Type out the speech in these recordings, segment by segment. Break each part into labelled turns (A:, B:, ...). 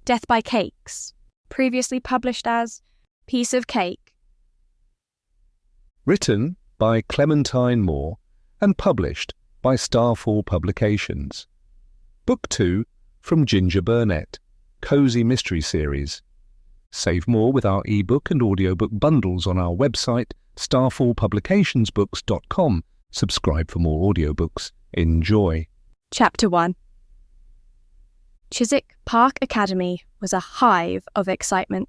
A: Death by Cakes, previously published as Piece of Cake.
B: Written by Clementine Moore and published by Starfall Publications. Book 2 from Ginger Burnet, Cozy Mystery Series. Save more with our ebook and audiobook bundles on our website, starfallpublicationsbooks.com. Subscribe for more audiobooks. Enjoy.
A: Chapter 1. Chiswick Park Academy was a hive of excitement.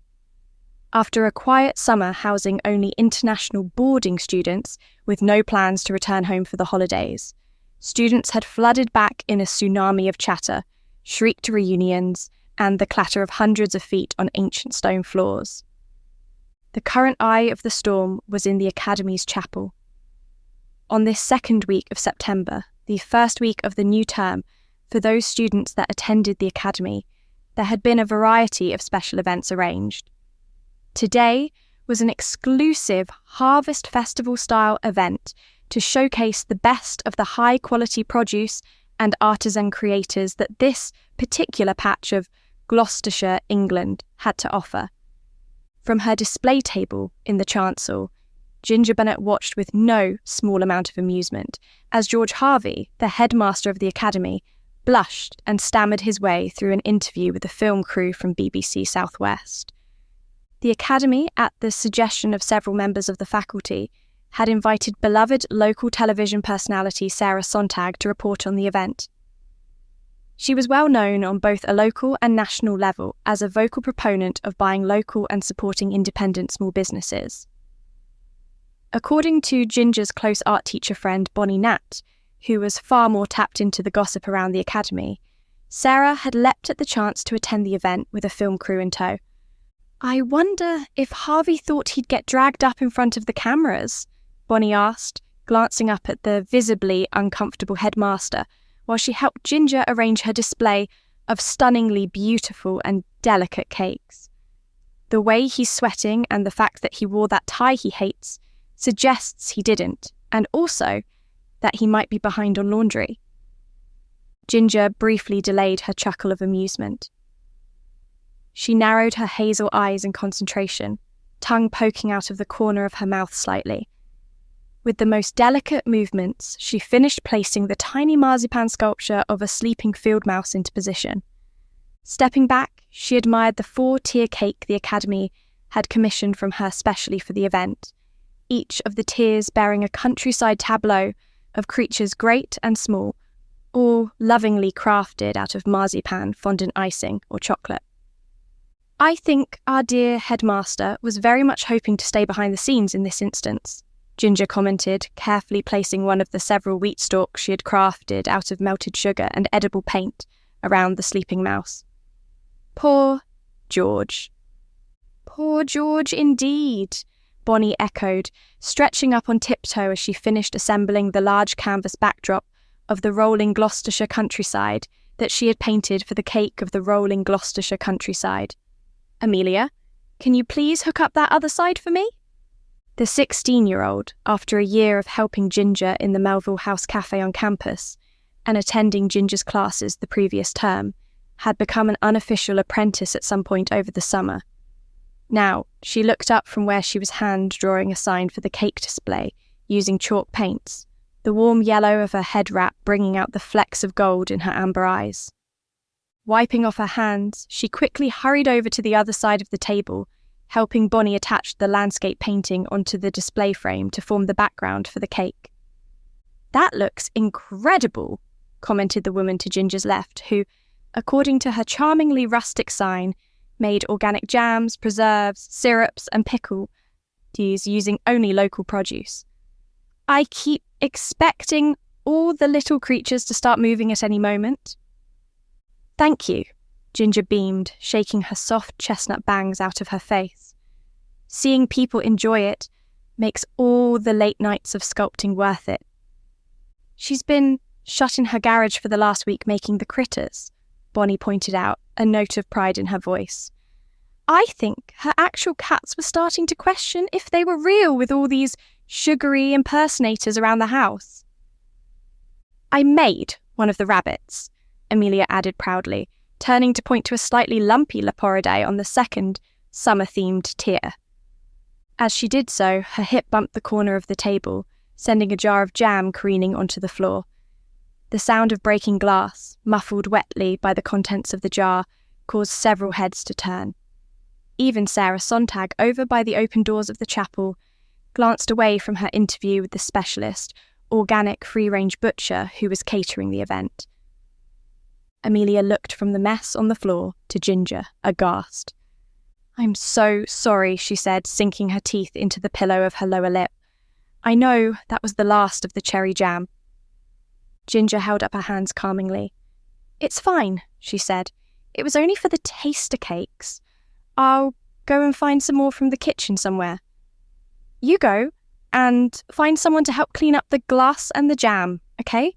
A: After a quiet summer housing only international boarding students with no plans to return home for the holidays, students had flooded back in a tsunami of chatter, shrieked reunions, and the clatter of hundreds of feet on ancient stone floors. The current eye of the storm was in the Academy's chapel. On this second week of September, the first week of the new term, for those students that attended the Academy, there had been a variety of special events arranged. Today was an exclusive Harvest Festival-style event to showcase the best of the high-quality produce and artisan creators that this particular patch of Gloucestershire, England, had to offer. From her display table in the chancel, Ginger Burnet watched with no small amount of amusement as George Harvey, the headmaster of the Academy, blushed and stammered his way through an interview with a film crew from BBC Southwest. The Academy, at the suggestion of several members of the faculty, had invited beloved local television personality Sarah Sontag to report on the event. She was well known on both a local and national level as a vocal proponent of buying local and supporting independent small businesses. According to Ginger's close art teacher friend Bonnie Nat, who was far more tapped into the gossip around the Academy, Sarah had leapt at the chance to attend the event with a film crew in tow. "I wonder if Harvey thought he'd get dragged up in front of the cameras?" Bonnie asked, glancing up at the visibly uncomfortable headmaster, while she helped Ginger arrange her display of stunningly beautiful and delicate cakes. The way he's sweating and the fact that he wore that tie he hates suggests he didn't, and also that he might be behind on laundry. Ginger briefly delayed her chuckle of amusement. She narrowed her hazel eyes in concentration, tongue poking out of the corner of her mouth slightly. With the most delicate movements, she finished placing the tiny marzipan sculpture of a sleeping field mouse into position. Stepping back, she admired the 4-tier cake the Academy had commissioned from her specially for the event, each of the tiers bearing a countryside tableau of creatures great and small, all lovingly crafted out of marzipan, fondant icing, or chocolate. "I think our dear headmaster was very much hoping to stay behind the scenes in this instance," Ginger commented, carefully placing one of the several wheat stalks she had crafted out of melted sugar and edible paint around the sleeping mouse. "Poor George." "Poor George indeed," Bonnie echoed, stretching up on tiptoe as she finished assembling the large canvas backdrop of the rolling Gloucestershire countryside that she had painted for the cake of the rolling Gloucestershire countryside. "Amelia, can you please hook up that other side for me?" The 16-year-old, after a year of helping Ginger in the Melville House Cafe on campus and attending Ginger's classes the previous term, had become an unofficial apprentice at some point over the summer. Now, she looked up from where she was hand-drawing a sign for the cake display using chalk paints, the warm yellow of her head wrap bringing out the flecks of gold in her amber eyes. Wiping off her hands, she quickly hurried over to the other side of the table, helping Bonnie attach the landscape painting onto the display frame to form the background for the cake. "That looks incredible," commented the woman to Ginger's left, who, according to her charmingly rustic sign, made organic jams, preserves, syrups, and pickles using only local produce. "I keep expecting all the little creatures to start moving at any moment." "Thank you," Ginger beamed, shaking her soft chestnut bangs out of her face. "Seeing people enjoy it makes all the late nights of sculpting worth it." "She's been shut in her garage for the last week making the critters," Bonnie pointed out, a note of pride in her voice. "I think her actual cats were starting to question if they were real with all these sugary impersonators around the house." "I made one of the rabbits," Amelia added proudly, turning to point to a slightly lumpy Leporidae on the second, summer-themed tier. As she did so, her hip bumped the corner of the table, sending a jar of jam careening onto the floor. The sound of breaking glass, muffled wetly by the contents of the jar, caused several heads to turn. Even Sarah Sontag, over by the open doors of the chapel, glanced away from her interview with the specialist, organic free-range butcher who was catering the event. Amelia looked from the mess on the floor to Ginger, aghast. "I'm so sorry," she said, sinking her teeth into the pillow of her lower lip. "I know that was the last of the cherry jam." Ginger held up her hands calmingly. "It's fine," she said. "It was only for the taster cakes. I'll go and find some more from the kitchen somewhere. You go and find someone to help clean up the glass and the jam, okay?"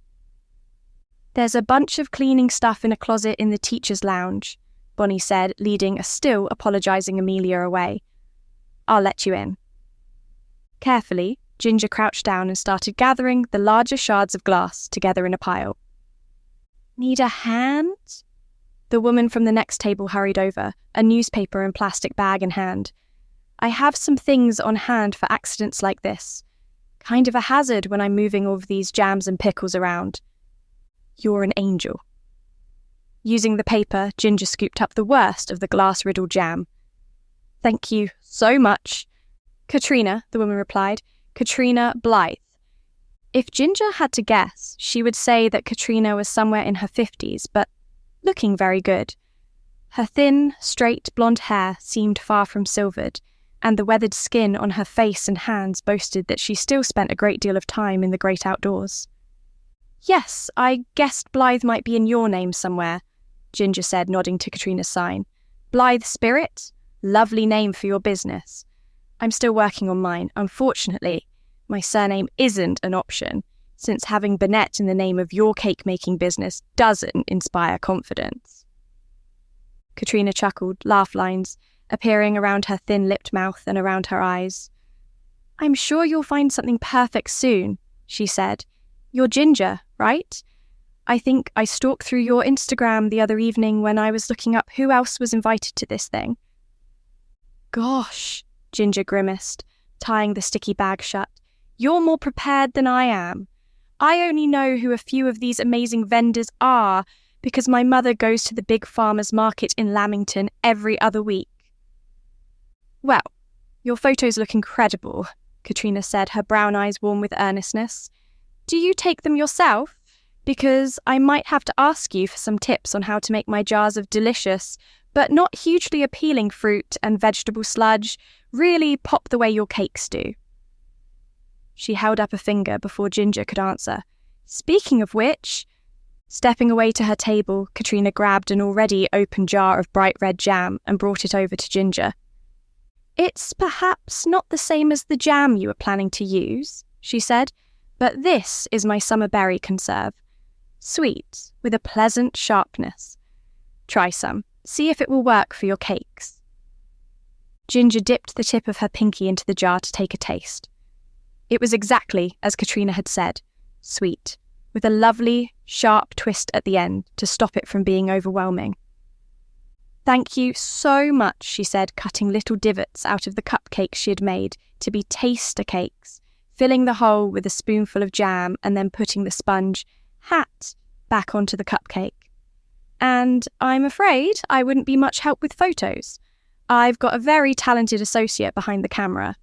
A: "There's a bunch of cleaning stuff in a closet in the teacher's lounge," Bonnie said, leading a still apologising Amelia away. "I'll let you in." Carefully, Ginger crouched down and started gathering the larger shards of glass together in a pile. "Need a hand?" The woman from the next table hurried over, a newspaper and plastic bag in hand. "I have some things on hand for accidents like this. Kind of a hazard when I'm moving all of these jams and pickles around." "You're an angel." Using the paper, Ginger scooped up the worst of the glass-riddled jam. "Thank you so much." "Katrina," the woman replied. "Katrina Blythe." If Ginger had to guess, she would say that Katrina was somewhere in her 50s, but looking very good. Her thin, straight blonde hair seemed far from silvered, and the weathered skin on her face and hands boasted that she still spent a great deal of time in the great outdoors. "Yes, I guessed Blythe might be in your name somewhere," Ginger said, nodding to Katrina's sign. "Blythe Spirit? Lovely name for your business. I'm still working on mine. Unfortunately, my surname isn't an option, since having Burnet in the name of your cake-making business doesn't inspire confidence." Katrina chuckled, laugh lines appearing around her thin-lipped mouth and around her eyes. "I'm sure you'll find something perfect soon," she said. "You're Ginger, right? I think I stalked through your Instagram the other evening when I was looking up who else was invited to this thing." "Gosh," Ginger grimaced, tying the sticky bag shut. "You're more prepared than I am. I only know who a few of these amazing vendors are because my mother goes to the big farmers market in Lamington every other week." "Well, your photos look incredible," Katrina said, her brown eyes warm with earnestness. "Do you take them yourself? Because I might have to ask you for some tips on how to make my jars of delicious, but not hugely appealing fruit and vegetable sludge really pop the way your cakes do." She held up a finger before Ginger could answer. "Speaking of which..." Stepping away to her table, Katrina grabbed an already open jar of bright red jam and brought it over to Ginger. "It's perhaps not the same as the jam you were planning to use," she said, "but this is my summer berry conserve. Sweet, with a pleasant sharpness. Try some. See if it will work for your cakes." Ginger dipped the tip of her pinky into the jar to take a taste. It was exactly as Katrina had said, sweet, with a lovely, sharp twist at the end to stop it from being overwhelming. "Thank you so much," she said, cutting little divots out of the cupcakes she had made to be taster cakes, filling the hole with a spoonful of jam and then putting the sponge hat back onto the cupcake. "And I'm afraid I wouldn't be much help with photos. I've got a very talented associate behind the camera."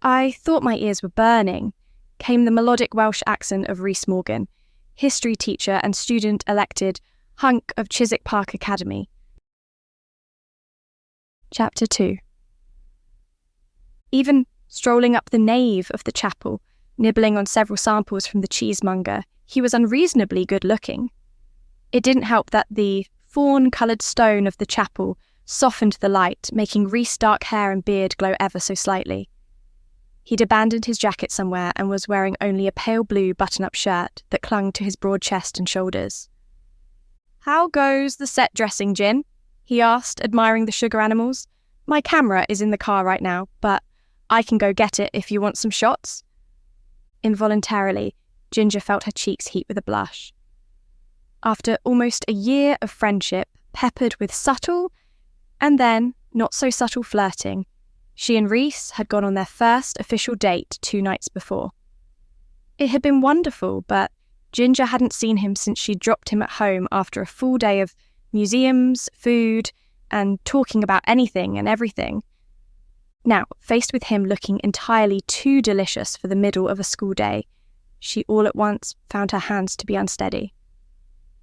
A: "I thought my ears were burning," came the melodic Welsh accent of Rhys Morgan, history teacher and student-elected hunk of Chiswick Park Academy. Chapter 2. Even strolling up the nave of the chapel, nibbling on several samples from the cheesemonger, he was unreasonably good-looking. It didn't help that the fawn-coloured stone of the chapel softened the light, making Rhys' dark hair and beard glow ever so slightly. He'd abandoned his jacket somewhere and was wearing only a pale blue button-up shirt that clung to his broad chest and shoulders. "How goes the set dressing, Gin?" he asked, admiring the sugar animals. "My camera is in the car right now, but I can go get it if you want some shots." Involuntarily, Ginger felt her cheeks heat with a blush. After almost a year of friendship, peppered with subtle and then not so subtle flirting, she and Rhys had gone on their first official date 2 nights before. It had been wonderful, but Ginger hadn't seen him since she dropped him at home after a full day of museums, food, and talking about anything and everything. Now, faced with him looking entirely too delicious for the middle of a school day, she all at once found her hands to be unsteady.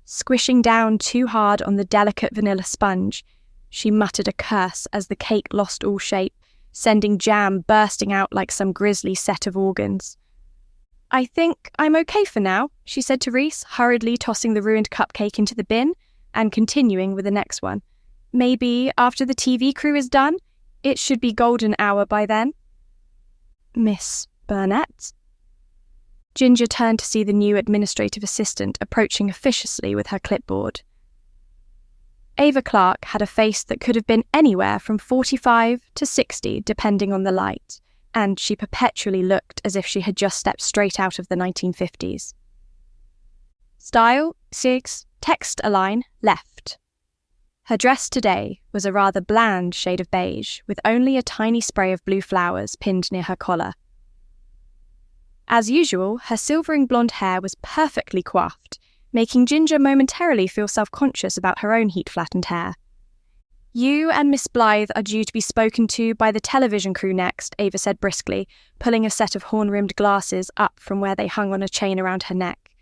A: Squishing down too hard on the delicate vanilla sponge, she muttered a curse as the cake lost all shape, sending jam bursting out like some grisly set of organs. "I think I'm okay for now," she said to Rhys, hurriedly tossing the ruined cupcake into the bin and continuing with the next one. "Maybe after the TV crew is done, it should be golden hour by then." "Miss Burnet?" Ginger turned to see the new administrative assistant approaching officiously with her clipboard. Ava Clark had a face that could have been anywhere from 45 to 60, depending on the light, and she perpetually looked as if she had just stepped straight out of the 1950s. Style, 6, text align, left. Her dress today was a rather bland shade of beige, with only a tiny spray of blue flowers pinned near her collar. As usual, her silvering blonde hair was perfectly coiffed, making Ginger momentarily feel self-conscious about her own heat-flattened hair. "You and Miss Blythe are due to be spoken to by the television crew next," Ava said briskly, pulling a set of horn-rimmed glasses up from where they hung on a chain around her neck.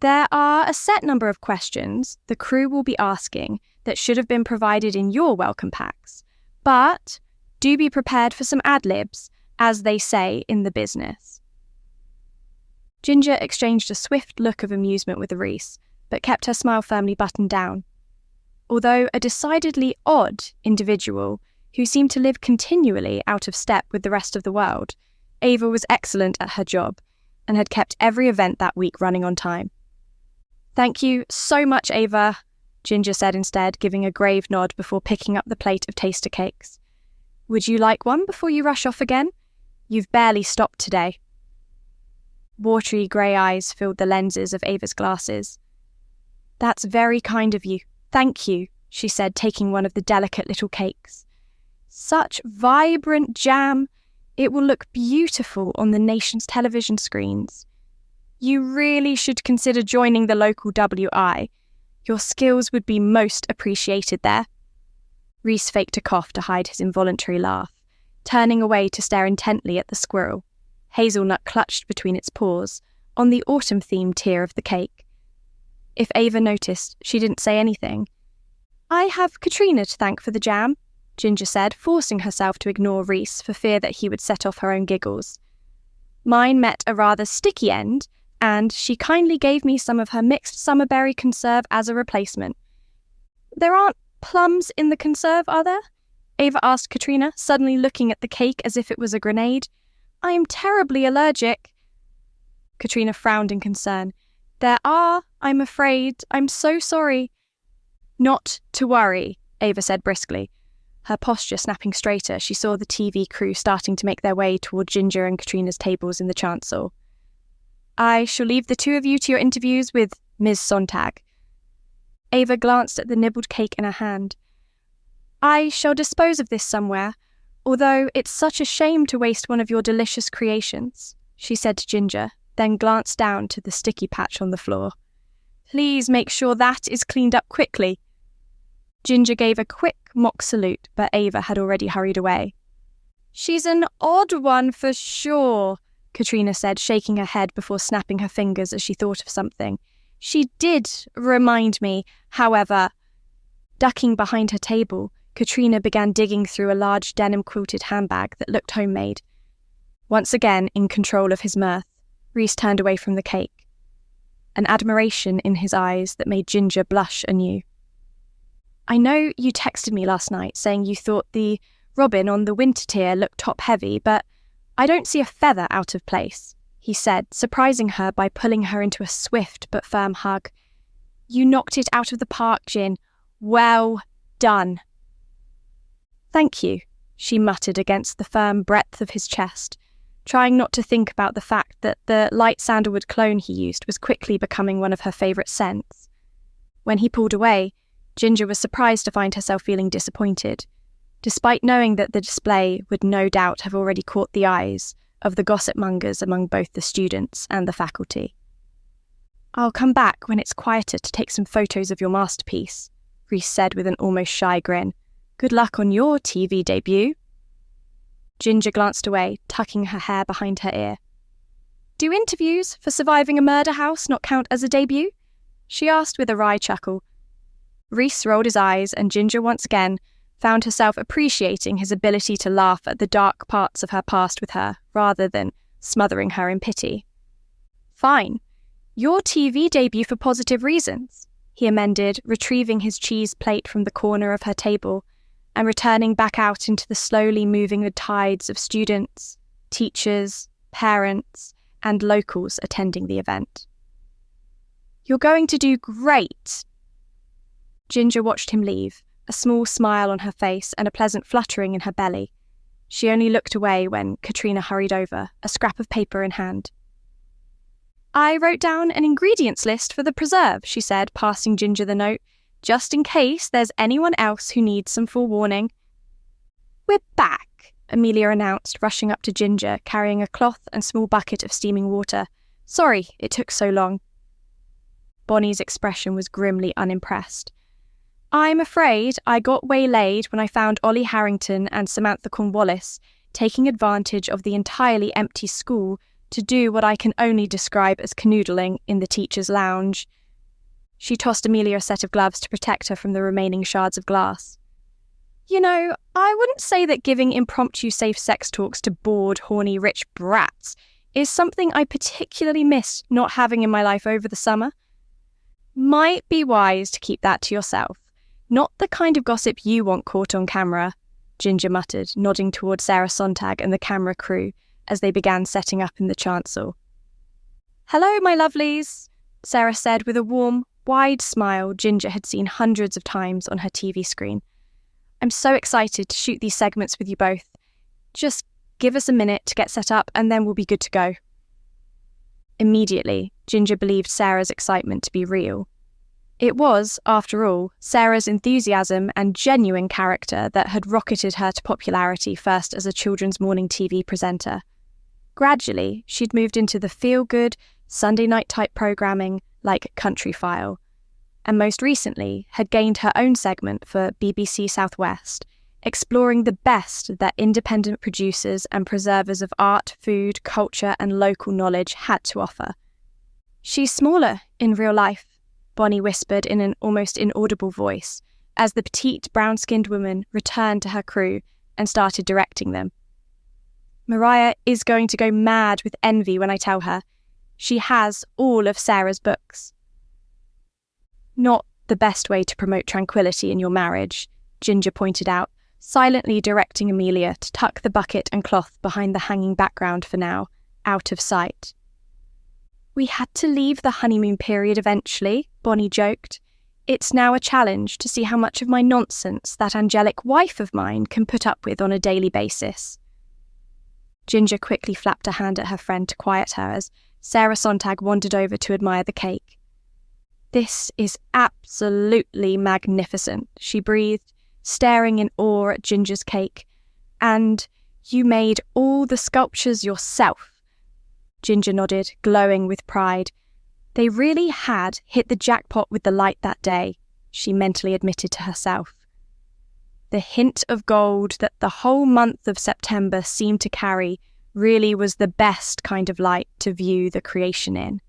A: "There are a set number of questions the crew will be asking that should have been provided in your welcome packs, but do be prepared for some ad-libs, as they say in the business." Ginger exchanged a swift look of amusement with Rhys, but kept her smile firmly buttoned down. Although a decidedly odd individual who seemed to live continually out of step with the rest of the world, Ava was excellent at her job and had kept every event that week running on time. "Thank you so much, Ava," Ginger said instead, giving a grave nod before picking up the plate of taster cakes. "Would you like one before you rush off again? You've barely stopped today." Watery grey eyes filled the lenses of Ava's glasses. "That's very kind of you. Thank you," she said, taking one of the delicate little cakes. "Such vibrant jam. It will look beautiful on the nation's television screens. You really should consider joining the local WI. Your skills would be most appreciated there." Rhys faked a cough to hide his involuntary laugh, turning away to stare intently at the squirrel, hazelnut clutched between its paws, on the autumn-themed tier of the cake. If Ava noticed, she didn't say anything. "I have Katrina to thank for the jam," Ginger said, forcing herself to ignore Rhys for fear that he would set off her own giggles. "Mine met a rather sticky end, and she kindly gave me some of her mixed summer berry conserve as a replacement." "There aren't plums in the conserve, are there?" Ava asked Katrina, suddenly looking at the cake as if it was a grenade. "I am terribly allergic." Katrina frowned in concern. "There are, I'm afraid. I'm so sorry." "Not to worry," Ava said briskly. Her posture snapping straighter, she saw the TV crew starting to make their way toward Ginger and Katrina's tables in the chancel. "I shall leave the two of you to your interviews with Ms. Sontag." Ava glanced at the nibbled cake in her hand. "I shall dispose of this somewhere, although it's such a shame to waste one of your delicious creations," she said to Ginger, then glanced down to the sticky patch on the floor. "Please make sure that is cleaned up quickly." Ginger gave a quick mock salute, but Ava had already hurried away. "She's an odd one for sure," Katrina said, shaking her head before snapping her fingers as she thought of something. "She did remind me, however." Ducking behind her table, Katrina began digging through a large denim-quilted handbag that looked homemade. Once again in control of his mirth, Rhys turned away from the cake, an admiration in his eyes that made Ginger blush anew. "I know you texted me last night saying you thought the robin on the winter tier looked top-heavy, but I don't see a feather out of place," he said, surprising her by pulling her into a swift but firm hug. "You knocked it out of the park, Gin. Well done." "Thank you," she muttered against the firm breadth of his chest, trying not to think about the fact that the light sandalwood cologne he used was quickly becoming one of her favourite scents. When he pulled away, Ginger was surprised to find herself feeling disappointed, despite knowing that the display would no doubt have already caught the eyes of the gossip mongers among both the students and the faculty. "I'll come back when it's quieter to take some photos of your masterpiece," Reese said with an almost shy grin. "Good luck on your TV debut." Ginger glanced away, tucking her hair behind her ear. "Do interviews for surviving a murder house not count as a debut?" she asked with a wry chuckle. Reese rolled his eyes, and Ginger once again found herself appreciating his ability to laugh at the dark parts of her past with her, rather than smothering her in pity. "Fine. Your TV debut for positive reasons," he amended, retrieving his cheese plate from the corner of her table and returning back out into the slowly moving tides of students, teachers, parents, and locals attending the event. "You're going to do great." Ginger watched him leave, a small smile on her face and a pleasant fluttering in her belly. She only looked away when Katrina hurried over, a scrap of paper in hand. "I wrote down an ingredients list for the preserve," she said, passing Ginger the note, "just in case there's anyone else who needs some forewarning." "We're back," Amelia announced, rushing up to Ginger, carrying a cloth and small bucket of steaming water. "Sorry it took so long." Bonnie's expression was grimly unimpressed. "I'm afraid I got waylaid when I found Ollie Harrington and Samantha Cornwallis taking advantage of the entirely empty school to do what I can only describe as canoodling in the teacher's lounge." She tossed Amelia a set of gloves to protect her from the remaining shards of glass. "You know, I wouldn't say that giving impromptu safe sex talks to bored, horny, rich brats is something I particularly miss not having in my life over the summer. Might be wise to keep that to yourself. Not the kind of gossip you want caught on camera," Ginger muttered, nodding toward Sarah Sontag and the camera crew as they began setting up in the chancel. "Hello, my lovelies," Sarah said with a warm, wide smile Ginger had seen hundreds of times on her TV screen. "I'm so excited to shoot these segments with you both. Just give us a minute to get set up and then we'll be good to go." Immediately, Ginger believed Sarah's excitement to be real. It was, after all, Sarah's enthusiasm and genuine character that had rocketed her to popularity first as a children's morning TV presenter. Gradually, she'd moved into the feel-good, Sunday night-type programming like Country File, and most recently had gained her own segment for BBC Southwest, exploring the best that independent producers and preservers of art, food, culture and local knowledge had to offer. "She's smaller in real life," Bonnie whispered in an almost inaudible voice, as the petite brown-skinned woman returned to her crew and started directing them. "Mariah is going to go mad with envy when I tell her. She has all of Sarah's books." "Not the best way to promote tranquility in your marriage," Ginger pointed out, silently directing Amelia to tuck the bucket and cloth behind the hanging background for now, out of sight. "We had to leave the honeymoon period eventually," Bonnie joked. "It's now a challenge to see how much of my nonsense that angelic wife of mine can put up with on a daily basis." Ginger quickly flapped a hand at her friend to quiet her as Sarah Sontag wandered over to admire the cake. "This is absolutely magnificent," she breathed, staring in awe at Ginger's cake. "And you made all the sculptures yourself." Ginger nodded, glowing with pride. They really had hit the jackpot with the light that day, she mentally admitted to herself. The hint of gold that the whole month of September seemed to carry really was the best kind of light to view the creation in.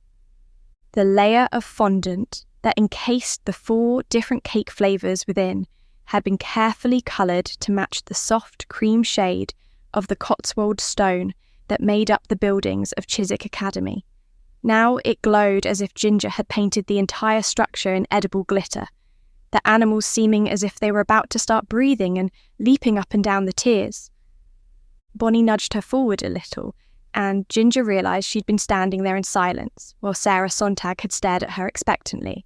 A: The layer of fondant that encased the 4 different cake flavours within had been carefully coloured to match the soft cream shade of the Cotswold stone that made up the buildings of Chiswick Academy. Now it glowed as if Ginger had painted the entire structure in edible glitter, the animals seeming as if they were about to start breathing and leaping up and down the tiers. Bonnie nudged her forward a little, and Ginger realised she'd been standing there in silence, while Sarah Sontag had stared at her expectantly.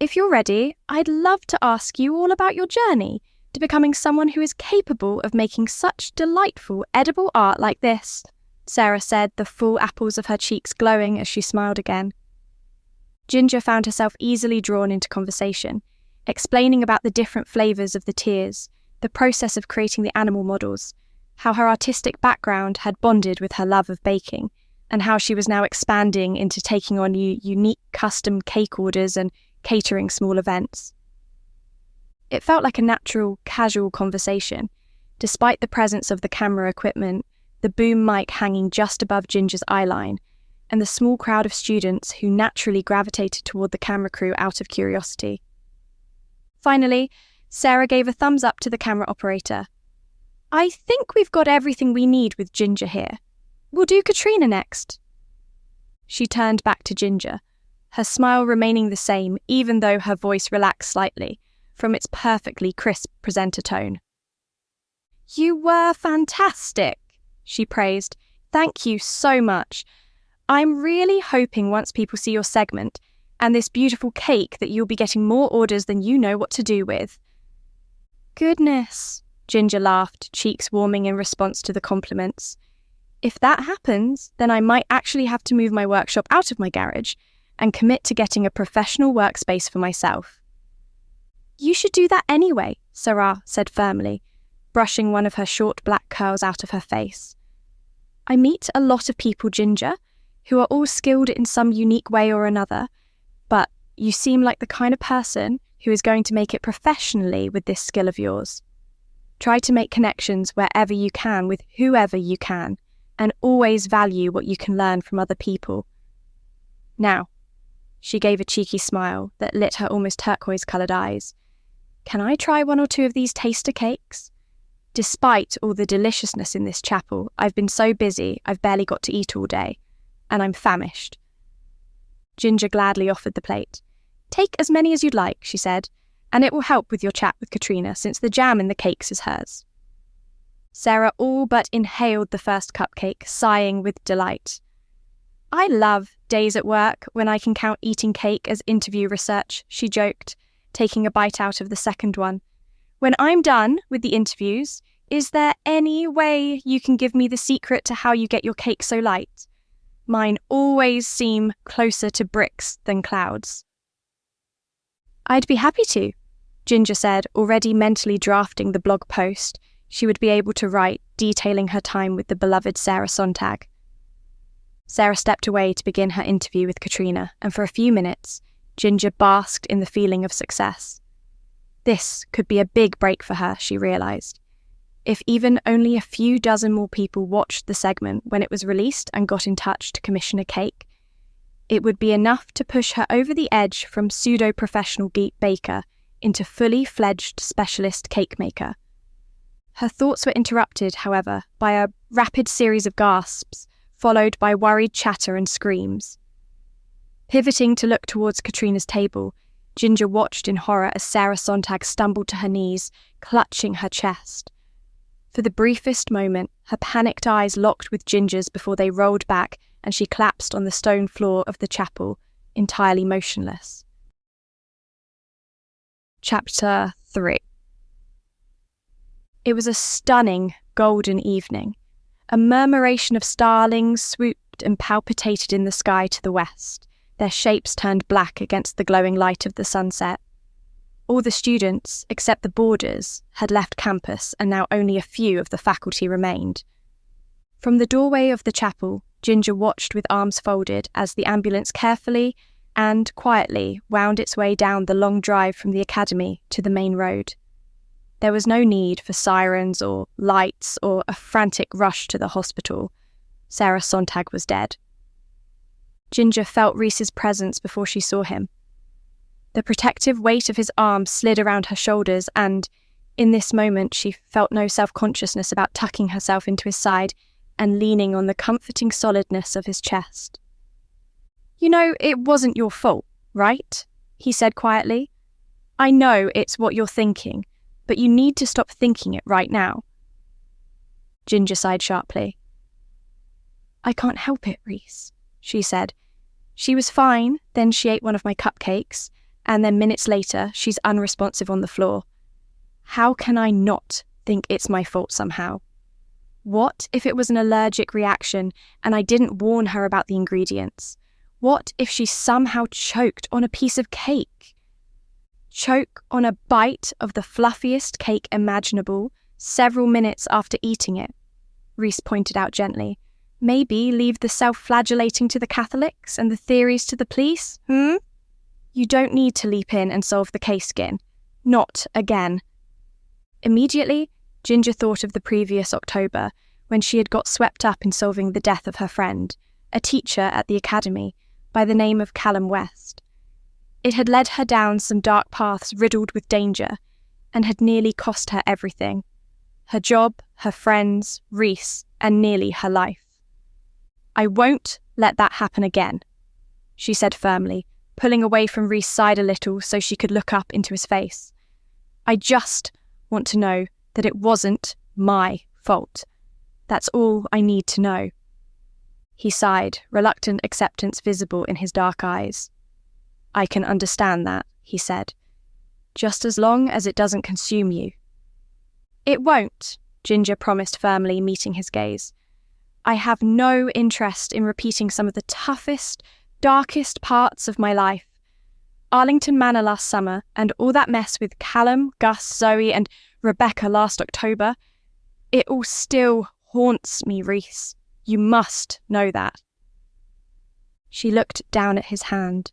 A: "If you're ready, I'd love to ask you all about your journey to becoming someone who is capable of making such delightful, edible art like this," Sarah said, the full apples of her cheeks glowing as she smiled again. Ginger found herself easily drawn into conversation, explaining about the different flavours of the tiers, the process of creating the animal models, how her artistic background had bonded with her love of baking, and how she was now expanding into taking on unique custom cake orders and catering small events. It felt like a natural, casual conversation, despite the presence of the camera equipment, the boom mic hanging just above Ginger's eyeline, and the small crowd of students who naturally gravitated toward the camera crew out of curiosity. Finally, Sarah gave a thumbs up to the camera operator. "I think we've got everything we need with Ginger here. We'll do Katrina next." She turned back to Ginger, her smile remaining the same even though her voice relaxed slightly from its perfectly crisp presenter tone. "You were fantastic," she praised. "Thank you so much. I'm really hoping once people see your segment and this beautiful cake that you'll be getting more orders than you know what to do with." "Goodness," Ginger laughed, cheeks warming in response to the compliments. "If that happens, then I might actually have to move my workshop out of my garage and commit to getting a professional workspace for myself." "You should do that anyway," Sarah said firmly, brushing one of her short black curls out of her face. "I meet a lot of people, Ginger, who are all skilled in some unique way or another, but you seem like the kind of person who is going to make it professionally with this skill of yours. Try to make connections wherever you can with whoever you can, and always value what you can learn from other people. Now," she gave a cheeky smile that lit her almost turquoise-coloured eyes, "can I try one or two of these taster cakes? Despite all the deliciousness in this chapel, I've been so busy I've barely got to eat all day, and I'm famished." Ginger gladly offered the plate. "Take as many as you'd like," she said, "and it will help with your chat with Katrina since the jam in the cakes is hers." Sarah all but inhaled the first cupcake, sighing with delight. "I love days at work when I can count eating cake as interview research," she joked, taking a bite out of the second one. "When I'm done with the interviews, is there any way you can give me the secret to how you get your cake so light? Mine always seem closer to bricks than clouds." "I'd be happy to," Ginger said, already mentally drafting the blog post she would be able to write detailing her time with the beloved Sarah Sontag. Sarah stepped away to begin her interview with Katrina, and for a few minutes, Ginger basked in the feeling of success. This could be a big break for her, she realised. If even only a few dozen more people watched the segment when it was released and got in touch to commission a cake, it would be enough to push her over the edge from pseudo-professional baker into fully-fledged specialist cake maker. Her thoughts were interrupted, however, by a rapid series of gasps, followed by worried chatter and screams. Pivoting to look towards Katrina's table, Ginger watched in horror as Sarah Sontag stumbled to her knees, clutching her chest. For the briefest moment, her panicked eyes locked with Ginger's before they rolled back and she collapsed on the stone floor of the chapel, entirely motionless. Chapter 3. It was a stunning golden evening. A murmuration of starlings swooped and palpitated in the sky to the west, their shapes turned black against the glowing light of the sunset. All the students, except the boarders, had left campus and now only a few of the faculty remained. From the doorway of the chapel, Ginger watched with arms folded as the ambulance carefully and quietly wound its way down the long drive from the academy to the main road. There was no need for sirens or lights or a frantic rush to the hospital. Sarah Sontag was dead. Ginger felt Reese's presence before she saw him. The protective weight of his arm slid around her shoulders and, in this moment, she felt no self-consciousness about tucking herself into his side and leaning on the comforting solidness of his chest. "You know, it wasn't your fault, right?" he said quietly. "I know it's what you're thinking, but you need to stop thinking it right now." Ginger sighed sharply. "I can't help it, Reese," she said. "She was fine, then she ate one of my cupcakes, and then minutes later she's unresponsive on the floor. How can I not think it's my fault somehow? What if it was an allergic reaction and I didn't warn her about the ingredients? What if she somehow choked on a piece of cake? Choke on a bite of the fluffiest cake imaginable several minutes after eating it, Reese pointed out gently. Maybe leave the self-flagellating to the Catholics and the theories to the police, You don't need to leap in and solve the case, Gin. Not again. Immediately, Ginger thought of the previous October, when she had got swept up in solving the death of her friend, a teacher at the academy, by the name of Callum West. It had led her down some dark paths riddled with danger, and had nearly cost her everything. Her job, her friends, Reese, and nearly her life. I won't let that happen again, she said firmly, pulling away from Reese's side a little so she could look up into his face. I just want to know that it wasn't my fault. That's all I need to know. He sighed, reluctant acceptance visible in his dark eyes. I can understand that, he said, just as long as it doesn't consume you. It won't, Ginger promised firmly, meeting his gaze. I have no interest in repeating some of the toughest, darkest parts of my life. Arlington Manor last summer, and all that mess with Callum, Gus, Zoe, and Rebecca last October, it all still haunts me, Reese. You must know that. She looked down at his hand,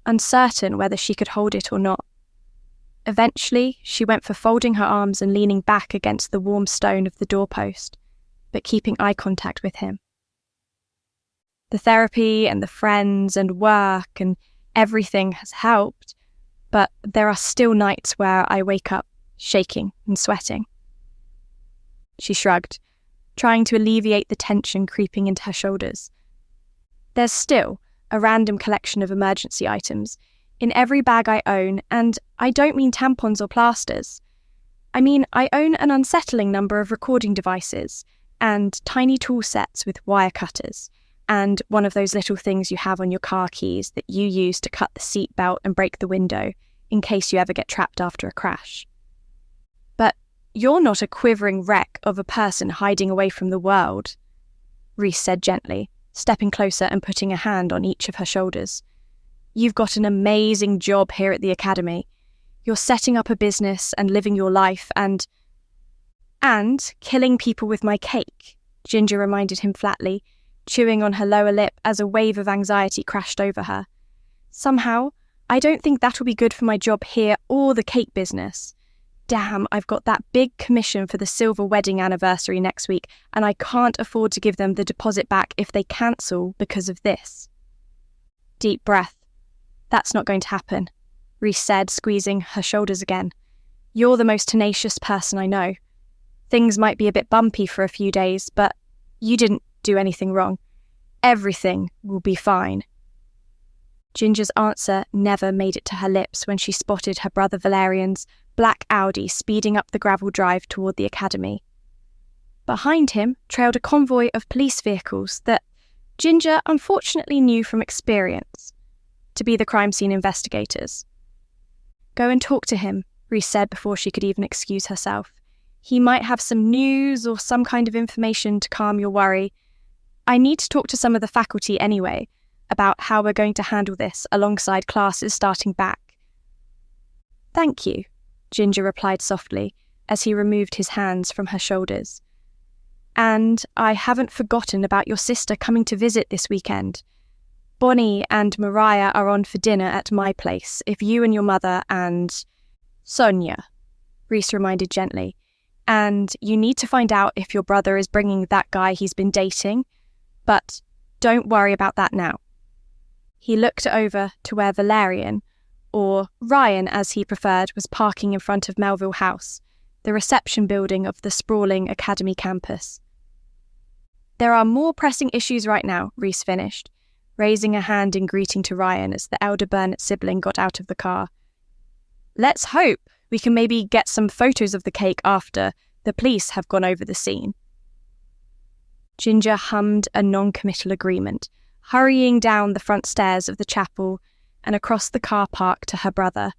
A: uncertain whether she could hold it or not. Eventually, she went for folding her arms and leaning back against the warm stone of the doorpost, but keeping eye contact with him. The therapy and the friends and work and everything has helped, but there are still nights where I wake up shaking and sweating. She shrugged, trying to alleviate the tension creeping into her shoulders. There's still a random collection of emergency items in every bag I own, and I don't mean tampons or plasters. I mean, I own an unsettling number of recording devices and tiny tool sets with wire cutters, and one of those little things you have on your car keys that you use to cut the seat belt and break the window in case you ever get trapped after a crash. But you're not a quivering wreck of a person hiding away from the world, Reese said gently, stepping closer and putting a hand on each of her shoulders. You've got an amazing job here at the academy. You're setting up a business and living your life and killing people with my cake, Ginger reminded him flatly, chewing on her lower lip as a wave of anxiety crashed over her. Somehow, I don't think that'll be good for my job here or the cake business. Damn, I've got that big commission for the silver wedding anniversary next week, and I can't afford to give them the deposit back if they cancel because of this. Deep breath. That's not going to happen, Reese said, squeezing her shoulders again. You're the most tenacious person I know. Things might be a bit bumpy for a few days, but you didn't do anything wrong. Everything will be fine. Ginger's answer never made it to her lips when she spotted her brother Valerian's black Audi speeding up the gravel drive toward the academy. Behind him trailed a convoy of police vehicles that Ginger unfortunately knew from experience to be the crime scene investigators. Go and talk to him, Reese said before she could even excuse herself. He might have some news or some kind of information to calm your worry. I need to talk to some of the faculty anyway about how we're going to handle this alongside classes starting back. Thank you, Ginger replied softly as he removed his hands from her shoulders. And I haven't forgotten about your sister coming to visit this weekend. Bonnie and Mariah are on for dinner at my place if you and your mother and Sonia, Reese reminded gently. And you need to find out if your brother is bringing that guy he's been dating, but don't worry about that now. He looked over to where Valerian, or Ryan as he preferred, was parking in front of Melville House, the reception building of the sprawling academy campus. There are more pressing issues right now, Reese finished, raising a hand in greeting to Ryan as the elder Burnet sibling got out of the car. Let's hope we can maybe get some photos of the cake after the police have gone over the scene. Ginger hummed a non-committal agreement, hurrying down the front stairs of the chapel and across the car park to her brother.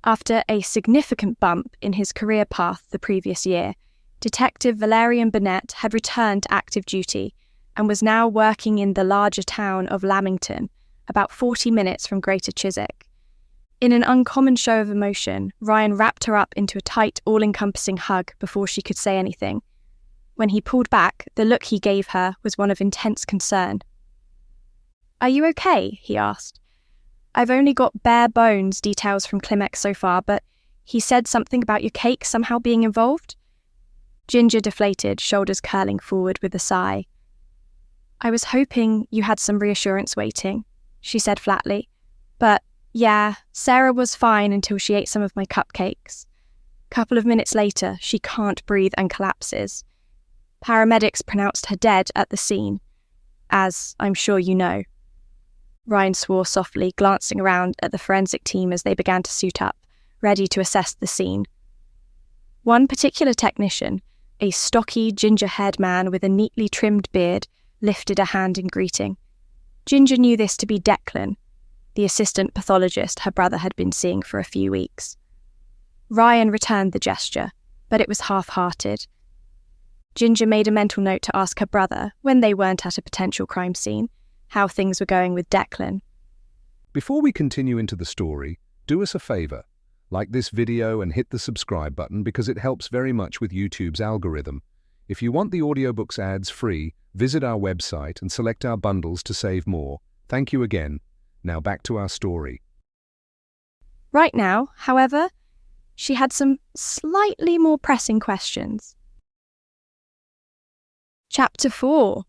A: After a significant bump in his career path the previous year, Detective Valerian Burnet had returned to active duty and was now working in the larger town of Lamington about 40 minutes from Greater Chiswick. In an uncommon show of emotion, Ryan wrapped her up into a tight, all-encompassing hug before she could say anything. When he pulled back, the look he gave her was one of intense concern. "Are you okay?" he asked. "I've only got bare bones details from Clementine so far, but he said something about your cake somehow being involved." Ginger deflated, shoulders curling forward with a sigh. "I was hoping you had some reassurance waiting," she said flatly. "But yeah, Sarah was fine until she ate some of my cupcakes. Couple of minutes later, she can't breathe and collapses. Paramedics pronounced her dead at the scene, as I'm sure you know." Ryan swore softly, glancing around at the forensic team as they began to suit up, ready to assess the scene. One particular technician, a stocky, ginger-haired man with a neatly trimmed beard, lifted a hand in greeting. Ginger knew this to be Declan, the assistant pathologist her brother had been seeing for a few weeks. Ryan returned the gesture, but it was half-hearted. Ginger made a mental note to ask her brother, when they weren't at a potential crime scene, how things were going with Declan.
B: Before we continue into the story, do us a favour. Like this video and hit the subscribe button because it helps very much with YouTube's algorithm. If you want the audiobooks ads free, visit our website and select our bundles to save more. Thank you again. Now back to our story.
A: Right now, however, she had some slightly more pressing questions. Chapter 4.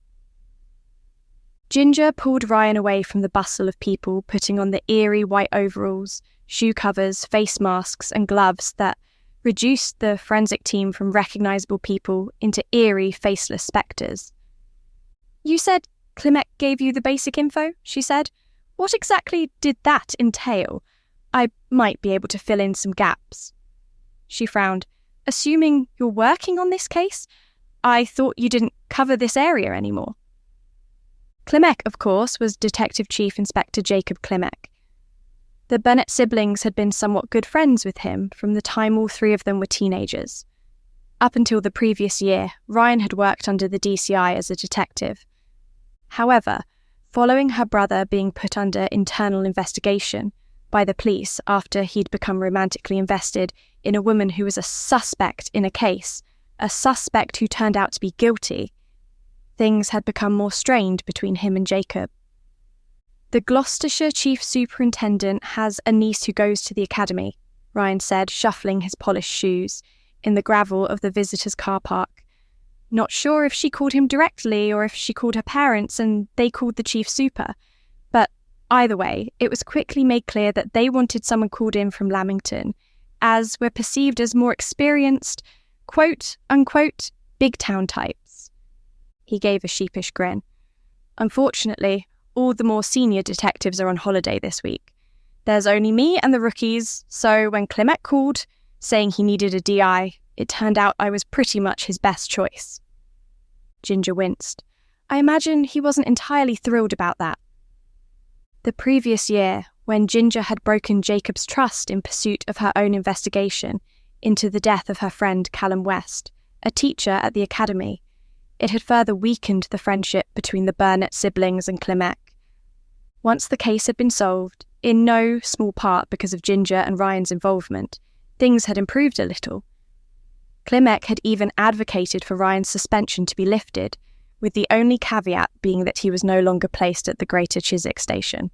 A: Ginger pulled Ryan away from the bustle of people putting on the eerie white overalls, shoe covers, face masks and gloves that reduced the forensic team from recognisable people into eerie, faceless spectres. "You said Clementine gave you the basic info," she said. "What exactly did that entail? I might be able to fill in some gaps." She frowned. "Assuming you're working on this case? I thought you didn't cover this area anymore." Clementine, of course, was Detective Chief Inspector Jacob Clementine. The Burnet siblings had been somewhat good friends with him from the time all three of them were teenagers. Up until the previous year, Ryan had worked under the DCI as a detective. However, following her brother being put under internal investigation by the police after he'd become romantically invested in a woman who was a suspect in a case, a suspect who turned out to be guilty, things had become more strained between him and Jacob. "The Gloucestershire Chief Superintendent has a niece who goes to the academy," Ryan said, shuffling his polished shoes in the gravel of the visitors' car park. Not sure if she called him directly or if she called her parents and they called the chief super. But either way, it was quickly made clear that they wanted someone called in from Lamington, as we're perceived as more experienced, quote-unquote, big-town types. He gave a sheepish grin. "Unfortunately, all the more senior detectives are on holiday this week. There's only me and the rookies, so when Clementine called, saying he needed a DI, it turned out I was pretty much his best choice." Ginger winced. I imagine he wasn't entirely thrilled about that. The previous year, when Ginger had broken Jacob's trust in pursuit of her own investigation into the death of her friend Callum West, a teacher at the academy, it had further weakened the friendship between the Burnet siblings and Clementine. Once the case had been solved, in no small part because of Ginger and Ryan's involvement, things had improved a little. Clementine had even advocated for Ryan's suspension to be lifted, with the only caveat being that he was no longer placed at the Greater Chiswick station.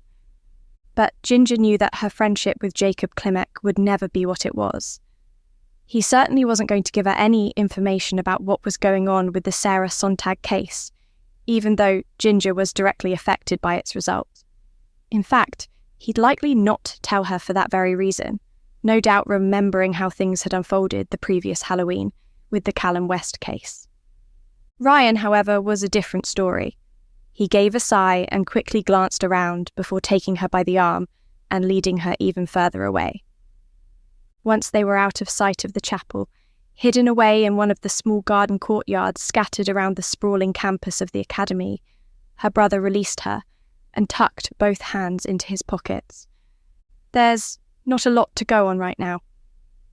A: But Ginger knew that her friendship with Jacob Clementine would never be what it was. He certainly wasn't going to give her any information about what was going on with the Sarah Sontag case, even though Ginger was directly affected by its result. In fact, he'd likely not tell her for that very reason, no doubt remembering how things had unfolded the previous Halloween with the Callum West case. Ryan, however, was a different story. He gave a sigh and quickly glanced around before taking her by the arm and leading her even further away. Once they were out of sight of the chapel, hidden away in one of the small garden courtyards scattered around the sprawling campus of the academy, her brother released her and tucked both hands into his pockets. "There's not a lot to go on right now,"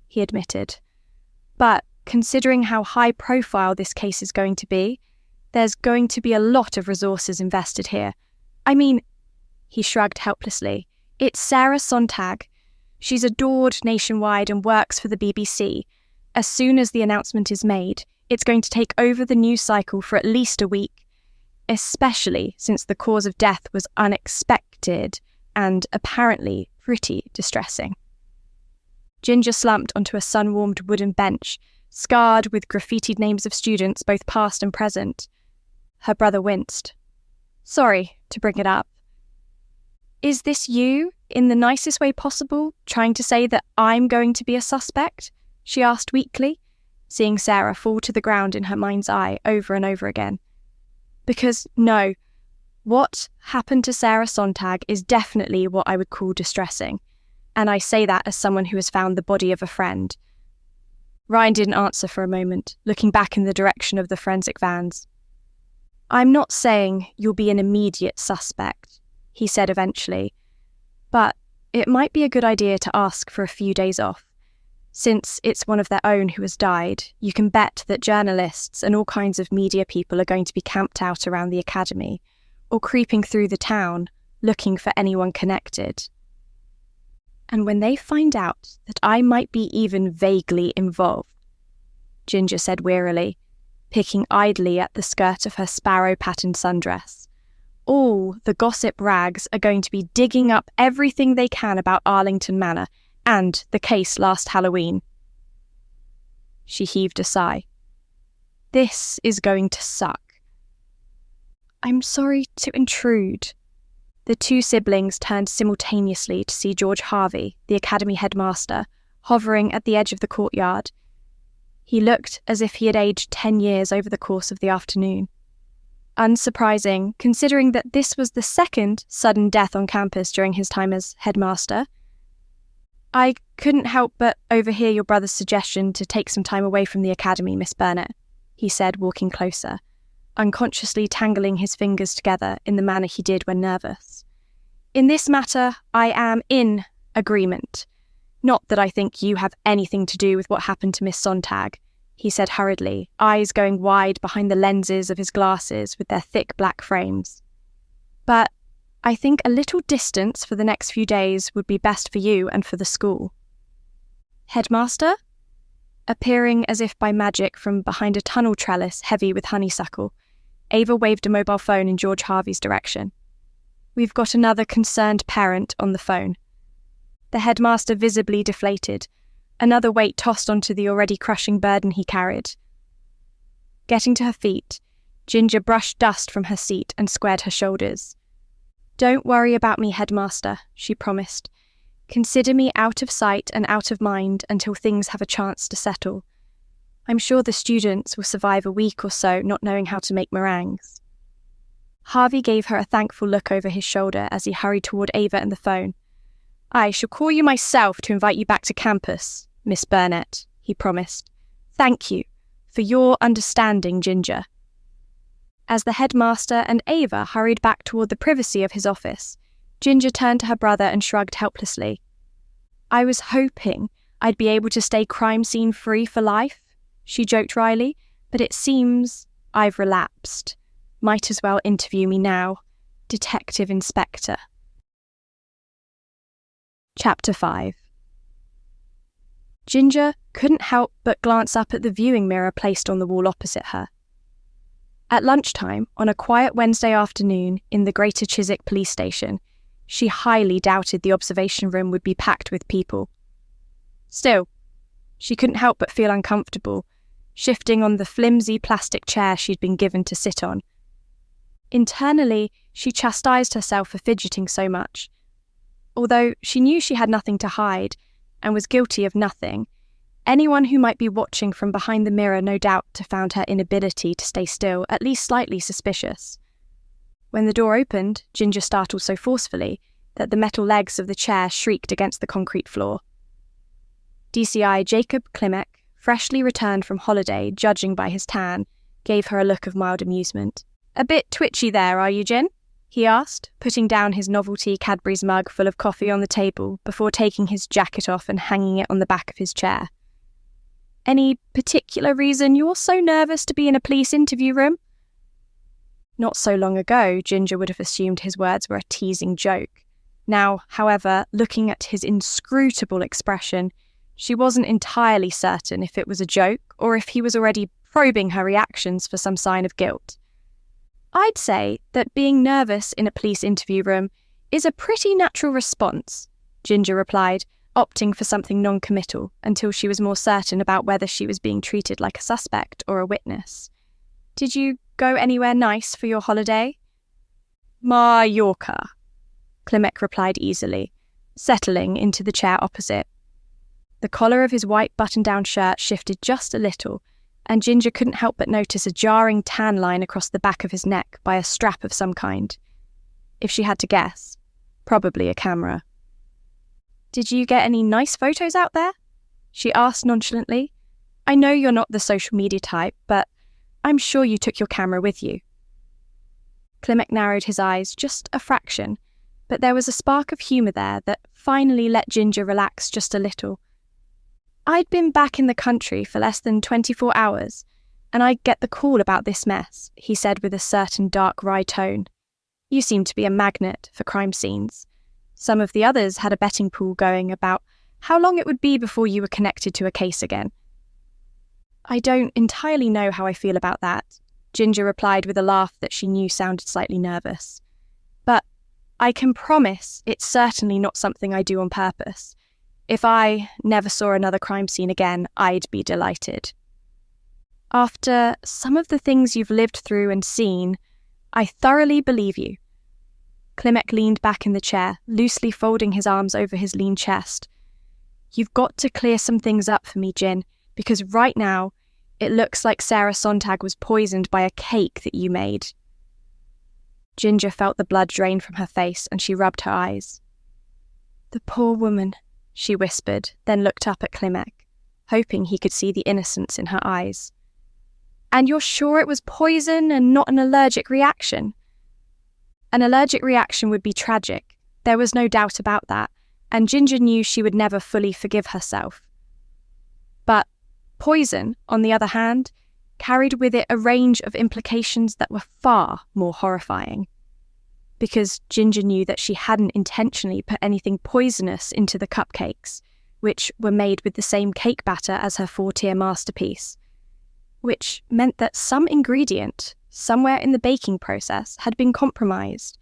A: he admitted. "But considering how high profile this case is going to be, there's going to be a lot of resources invested here. I mean," He shrugged helplessly. It's Sarah Sontag. She's adored nationwide and works for the BBC. As soon as the announcement is made, it's going to take over the news cycle for at least a week, especially since the cause of death was unexpected and apparently pretty distressing. Ginger slumped onto a sun-warmed wooden bench, scarred with graffitied names of students, both past and present. Her brother winced. Sorry to bring it up. Is this you, in the nicest way possible, trying to say that I'm going to be a suspect? She asked weakly, seeing Sarah fall to the ground in her mind's eye over and over again. Because, no, what happened to Sarah Sontag is definitely what I would call distressing, and I say that as someone who has found the body of a friend. Ryan didn't answer for a moment, looking back in the direction of the forensic vans. I'm not saying you'll be an immediate suspect, he said eventually, but it might be a good idea to ask for a few days off. Since it's one of their own who has died, you can bet that journalists and all kinds of media people are going to be camped out around the academy, or creeping through the town, looking for anyone connected. And when they find out that I might be even vaguely involved, Ginger said wearily, picking idly at the skirt of her sparrow-patterned sundress, all the gossip rags are going to be digging up everything they can about Arlington Manor and the case last Halloween. She heaved a sigh. This is going to suck. I'm sorry to intrude. The two siblings turned simultaneously to see George Harvey, the academy headmaster, hovering at the edge of the courtyard. He looked as if he had aged 10 years over the course of the afternoon. Unsurprising, considering that this was the second sudden death on campus during his time as headmaster. I couldn't help but overhear your brother's suggestion to take some time away from the academy, Miss Burnet, he said, walking closer, unconsciously tangling his fingers together in the manner he did when nervous. In this matter, I am in agreement. Not that I think you have anything to do with what happened to Miss Sontag, he said hurriedly, eyes going wide behind the lenses of his glasses with their thick black frames. But I think a little distance for the next few days would be best for you and for the school. Headmaster? Appearing as if by magic from behind a tunnel trellis heavy with honeysuckle, Ava waved a mobile phone in George Harvey's direction. We've got another concerned parent on the phone. The headmaster visibly deflated, another weight tossed onto the already crushing burden he carried. Getting to her feet, Ginger brushed dust from her seat and squared her shoulders. Don't worry about me, headmaster, she promised. Consider me out of sight and out of mind until things have a chance to settle. I'm sure the students will survive a week or so not knowing how to make meringues. Harvey gave her a thankful look over his shoulder as he hurried toward Ava and the phone. I shall call you myself to invite you back to campus, Miss Burnet, he promised. Thank you for your understanding, Ginger. As the headmaster and Ava hurried back toward the privacy of his office, Ginger turned to her brother and shrugged helplessly. I was hoping I'd be able to stay crime scene free for life, she joked wryly, but it seems I've relapsed. Might as well interview me now, Detective Inspector. Chapter 5. Ginger couldn't help but glance up at the viewing mirror placed on the wall opposite her. At lunchtime, on a quiet Wednesday afternoon in the Greater Chiswick police station, she highly doubted the observation room would be packed with people. Still, she couldn't help but feel uncomfortable, shifting on the flimsy plastic chair she'd been given to sit on. Internally, she chastised herself for fidgeting so much. Although she knew she had nothing to hide and was guilty of nothing, anyone who might be watching from behind the mirror no doubt found her inability to stay still at least slightly suspicious. When the door opened, Ginger startled so forcefully that the metal legs of the chair shrieked against the concrete floor. DCI Jacob Klimek, freshly returned from holiday, judging by his tan, gave her a look of mild amusement. A bit twitchy there, are you, Gin? He asked, putting down his novelty Cadbury's mug full of coffee on the table before taking his jacket off and hanging it on the back of his chair. Any particular reason you're so nervous to be in a police interview room? Not so long ago, Ginger would have assumed his words were a teasing joke. Now, however, looking at his inscrutable expression, she wasn't entirely certain if it was a joke or if he was already probing her reactions for some sign of guilt. I'd say that being nervous in a police interview room is a pretty natural response, Ginger replied, opting for something non-committal until she was more certain about whether she was being treated like a suspect or a witness. Did you go anywhere nice for your holiday? Mallorca, Klimek replied easily, settling into the chair opposite. The collar of his white button-down shirt shifted just a little, and Ginger couldn't help but notice a jarring tan line across the back of his neck by a strap of some kind. If she had to guess, probably a camera. Did you get any nice photos out there? She asked nonchalantly. I know you're not the social media type, but I'm sure you took your camera with you. Klimek narrowed his eyes just a fraction, but there was a spark of humour there that finally let Ginger relax just a little. I'd been back in the country for less than 24 hours, and I get the call about this mess, he said with a certain dark wry tone. You seem to be a magnet for crime scenes. Some of the others had a betting pool going about how long it would be before you were connected to a case again. I don't entirely know how I feel about that, Ginger replied with a laugh that she knew sounded slightly nervous. But I can promise it's certainly not something I do on purpose. If I never saw another crime scene again, I'd be delighted. After some of the things you've lived through and seen, I thoroughly believe you. Klimek leaned back in the chair, loosely folding his arms over his lean chest. You've got to clear some things up for me, Gin, because right now, it looks like Sarah Sontag was poisoned by a cake that you made. Ginger felt the blood drain from her face and she rubbed her eyes. The poor woman, she whispered, then looked up at Klimek, hoping he could see the innocence in her eyes. And you're sure it was poison and not an allergic reaction? An allergic reaction would be tragic. There was no doubt about that, and Ginger knew she would never fully forgive herself. But poison, on the other hand, carried with it a range of implications that were far more horrifying. Because Ginger knew that she hadn't intentionally put anything poisonous into the cupcakes, which were made with the same cake batter as her 4-tier masterpiece, which meant that some ingredient, somewhere in the baking process, had been compromised.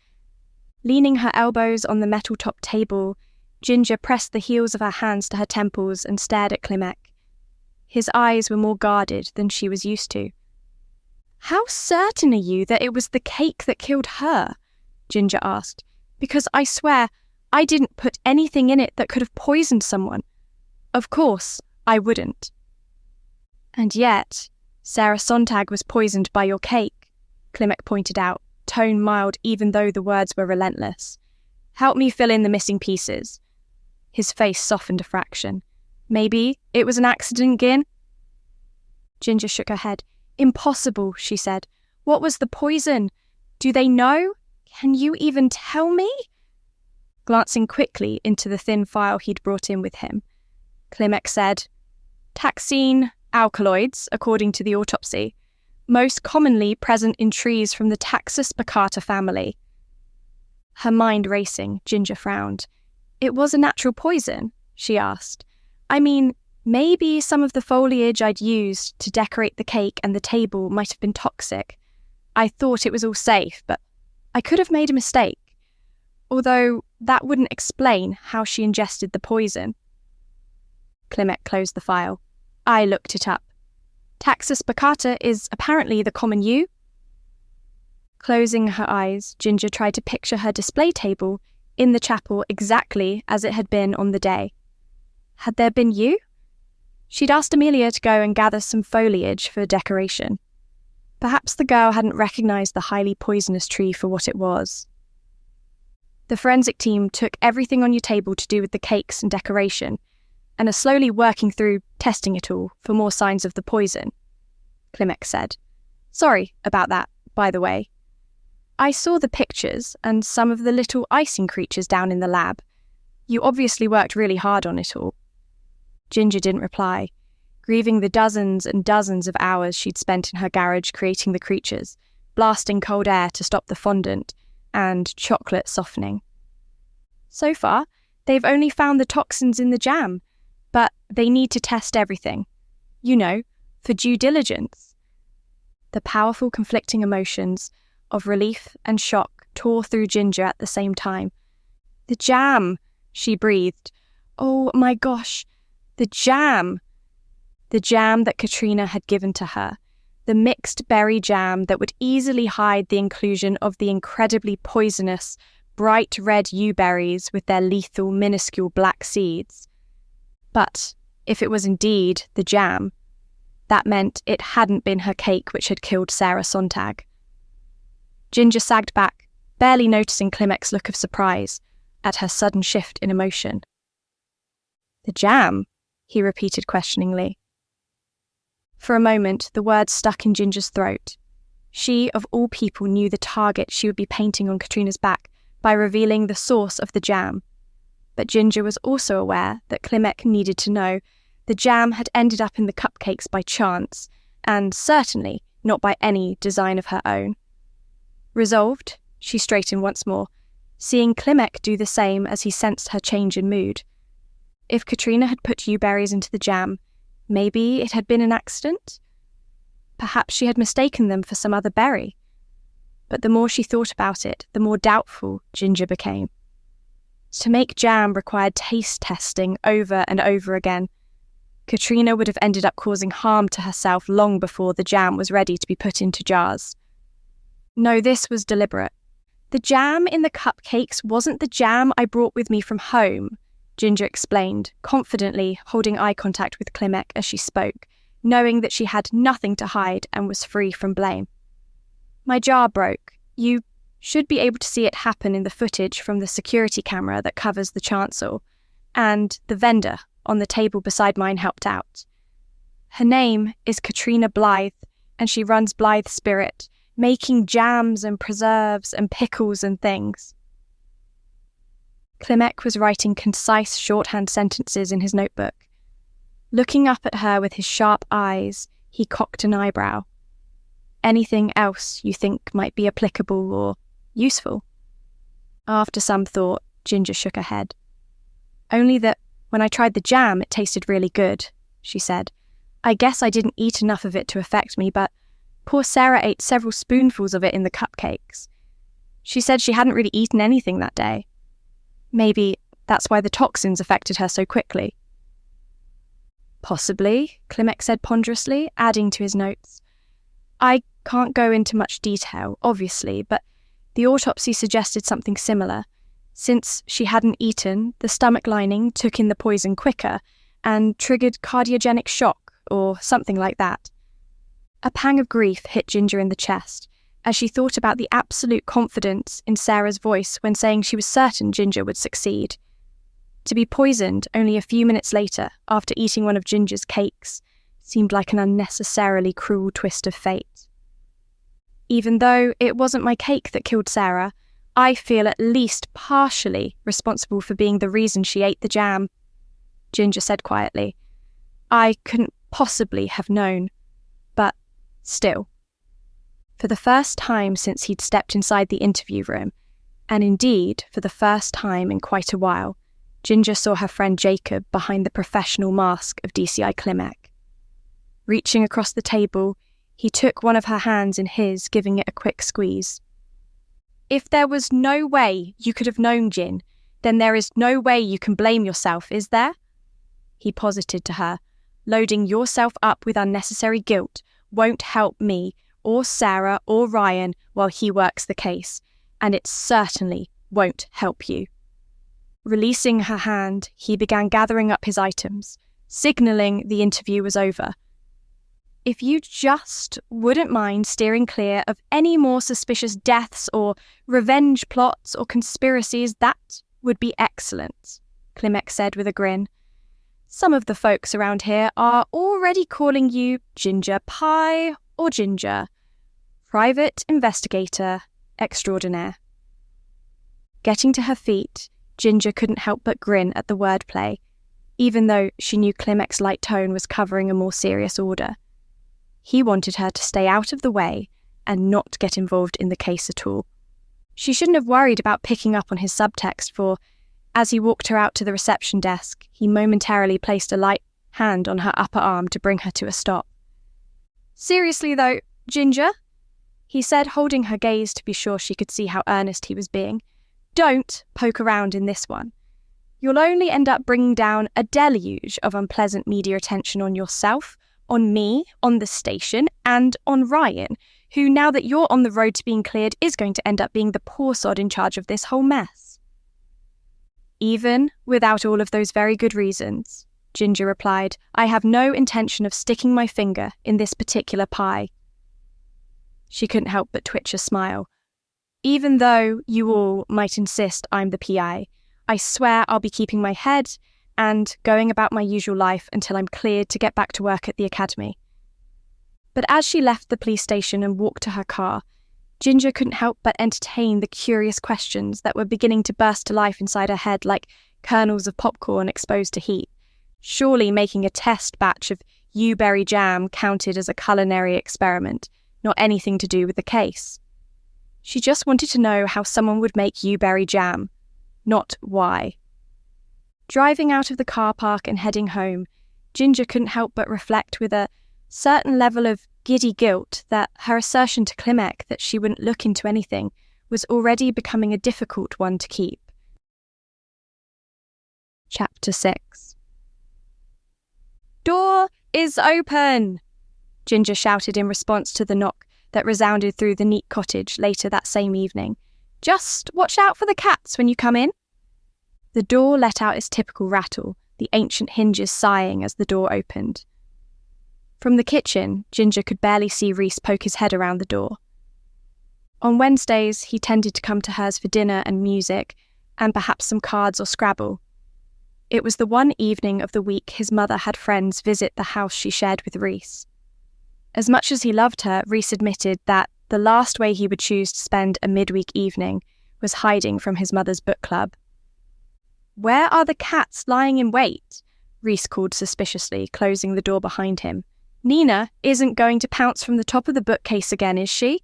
A: Leaning her elbows on the metal-top table, Ginger pressed the heels of her hands to her temples and stared at Klimek. His eyes were more guarded than she was used to. How certain are you that it was the cake that killed her? Ginger asked. Because I swear, I didn't put anything in it that could have poisoned someone. Of course, I wouldn't. And yet, Sarah Sontag was poisoned by your cake, Klimek pointed out, tone mild even though the words were relentless. Help me fill in the missing pieces. His face softened a fraction. Maybe it was an accident, Gin? Ginger shook her head. Impossible, she said. What was the poison? Do they know? Can you even tell me? Glancing quickly into the thin file he'd brought in with him, Klimek said, Taxine alkaloids, according to the autopsy, most commonly present in trees from the Taxus baccata family. Her mind racing, Ginger frowned. It was a natural poison, she asked. I mean, maybe some of the foliage I'd used to decorate the cake and the table might have been toxic. I thought it was all safe, but I could have made a mistake. Although that wouldn't explain how she ingested the poison. Klimek closed the file. I looked it up. Taxus baccata is apparently the common yew. Closing her eyes, Ginger tried to picture her display table in the chapel exactly as it had been on the day. Had there been yew? She'd asked Amelia to go and gather some foliage for decoration. Perhaps the girl hadn't recognised the highly poisonous tree for what it was. The forensic team took everything on your table to do with the cakes and decoration, and are slowly working through testing it all for more signs of the poison, Klimek said. Sorry about that, by the way. I saw the pictures and some of the little icing creatures down in the lab. You obviously worked really hard on it all. Ginger didn't reply, grieving the dozens and dozens of hours she'd spent in her garage creating the creatures, blasting cold air to stop the fondant, and chocolate softening. So far, they've only found the toxins in the jam, but they need to test everything. You know, for due diligence. The powerful conflicting emotions of relief and shock tore through Ginger at the same time. The jam, she breathed. Oh my gosh, the jam! The jam that Katrina had given to her. The mixed berry jam that would easily hide the inclusion of the incredibly poisonous, bright red yew-berries with their lethal, minuscule black seeds. But if it was indeed the jam, that meant it hadn't been her cake which had killed Sarah Sontag. Ginger sagged back, barely noticing Klimek's look of surprise at her sudden shift in emotion. The jam? He repeated questioningly. For a moment, the words stuck in Ginger's throat. She, of all people, knew the target she would be painting on Katrina's back by revealing the source of the jam. But Ginger was also aware that Klimek needed to know the jam had ended up in the cupcakes by chance, and certainly not by any design of her own. Resolved, she straightened once more, seeing Klimek do the same as he sensed her change in mood. If Katrina had put yew-berries into the jam, maybe it had been an accident? Perhaps she had mistaken them for some other berry. But the more she thought about it, the more doubtful Ginger became. To make jam required taste testing over and over again. Katrina would have ended up causing harm to herself long before the jam was ready to be put into jars. No, this was deliberate. The jam in the cupcakes wasn't the jam I brought with me from home, Ginger explained, confidently holding eye contact with Klimek as she spoke, knowing that she had nothing to hide and was free from blame. My jar broke. You should be able to see it happen in the footage from the security camera that covers the chancel, and the vendor on the table beside mine helped out. Her name is Katrina Blythe, and she runs Blythe Spirit, making jams and preserves and pickles and things. Klimek was writing concise shorthand sentences in his notebook. Looking up at her with his sharp eyes, he cocked an eyebrow. Anything else you think might be applicable or useful? After some thought, Ginger shook her head. Only that when I tried the jam, it tasted really good, she said. I guess I didn't eat enough of it to affect me, but poor Sarah ate several spoonfuls of it in the cupcakes. She said she hadn't really eaten anything that day. Maybe that's why the toxins affected her so quickly. Possibly, Klimek said ponderously, adding to his notes. I can't go into much detail, obviously, but the autopsy suggested something similar. Since she hadn't eaten, the stomach lining took in the poison quicker and triggered cardiogenic shock, or something like that. A pang of grief hit Ginger in the chest, as she thought about the absolute confidence in Sarah's voice when saying she was certain Ginger would succeed. To be poisoned only a few minutes later, after eating one of Ginger's cakes, seemed like an unnecessarily cruel twist of fate. Even though it wasn't my cake that killed Sarah, I feel at least partially responsible for being the reason she ate the jam, Ginger said quietly. I couldn't possibly have known, but still. For the first time since he'd stepped inside the interview room, and indeed for the first time in quite a while, Ginger saw her friend Jacob behind the professional mask of DCI Klimek. Reaching across the table, he took one of her hands in his, giving it a quick squeeze. If there was no way you could have known, Jin, then there is no way you can blame yourself, is there? He posited to her. Loading yourself up with unnecessary guilt won't help me, or Sarah, or Ryan while he works the case, and it certainly won't help you. Releasing her hand, he began gathering up his items, signalling the interview was over. If you just wouldn't mind steering clear of any more suspicious deaths or revenge plots or conspiracies, that would be excellent, Klimek said with a grin. Some of the folks around here are already calling you Ginger Pie or Ginger, private investigator extraordinaire. Getting to her feet, Ginger couldn't help but grin at the wordplay, even though she knew Klimek's light tone was covering a more serious order. He wanted her to stay out of the way and not get involved in the case at all. She shouldn't have worried about picking up on his subtext, for as he walked her out to the reception desk, he momentarily placed a light hand on her upper arm to bring her to a stop. "Seriously though, Ginger," he said, holding her gaze to be sure she could see how earnest he was being, "don't poke around in this one. You'll only end up bringing down a deluge of unpleasant media attention on yourself, on me, on the station, and on Ryan, who, now that you're on the road to being cleared, is going to end up being the poor sod in charge of this whole mess." "Even without all of those very good reasons," Ginger replied, "I have no intention of sticking my finger in this particular pie." She couldn't help but twitch a smile. "Even though you all might insist I'm the PI, I swear I'll be keeping my head and going about my usual life until I'm cleared to get back to work at the academy." But as she left the police station and walked to her car, Ginger couldn't help but entertain the curious questions that were beginning to burst to life inside her head like kernels of popcorn exposed to heat. Surely making a test batch of yew-berry jam counted as a culinary experiment, not anything to do with the case. She just wanted to know how someone would make yew-berry jam, not why. Driving out of the car park and heading home, Ginger couldn't help but reflect with a certain level of giddy guilt that her assertion to Klimek that she wouldn't look into anything was already becoming a difficult one to keep. Chapter 6. "Door is open!" Ginger shouted in response to the knock that resounded through the neat cottage later that same evening. "Just watch out for the cats when you come in." The door let out its typical rattle, the ancient hinges sighing as the door opened. From the kitchen, Ginger could barely see Rhys poke his head around the door. On Wednesdays, he tended to come to hers for dinner and music, and perhaps some cards or Scrabble. It was the one evening of the week his mother had friends visit the house she shared with Rhys. As much as he loved her, Rhys admitted that the last way he would choose to spend a midweek evening was hiding from his mother's book club. "Where are the cats lying in wait?" Rhys called suspiciously, closing the door behind him. "Nina isn't going to pounce from the top of the bookcase again, is she?"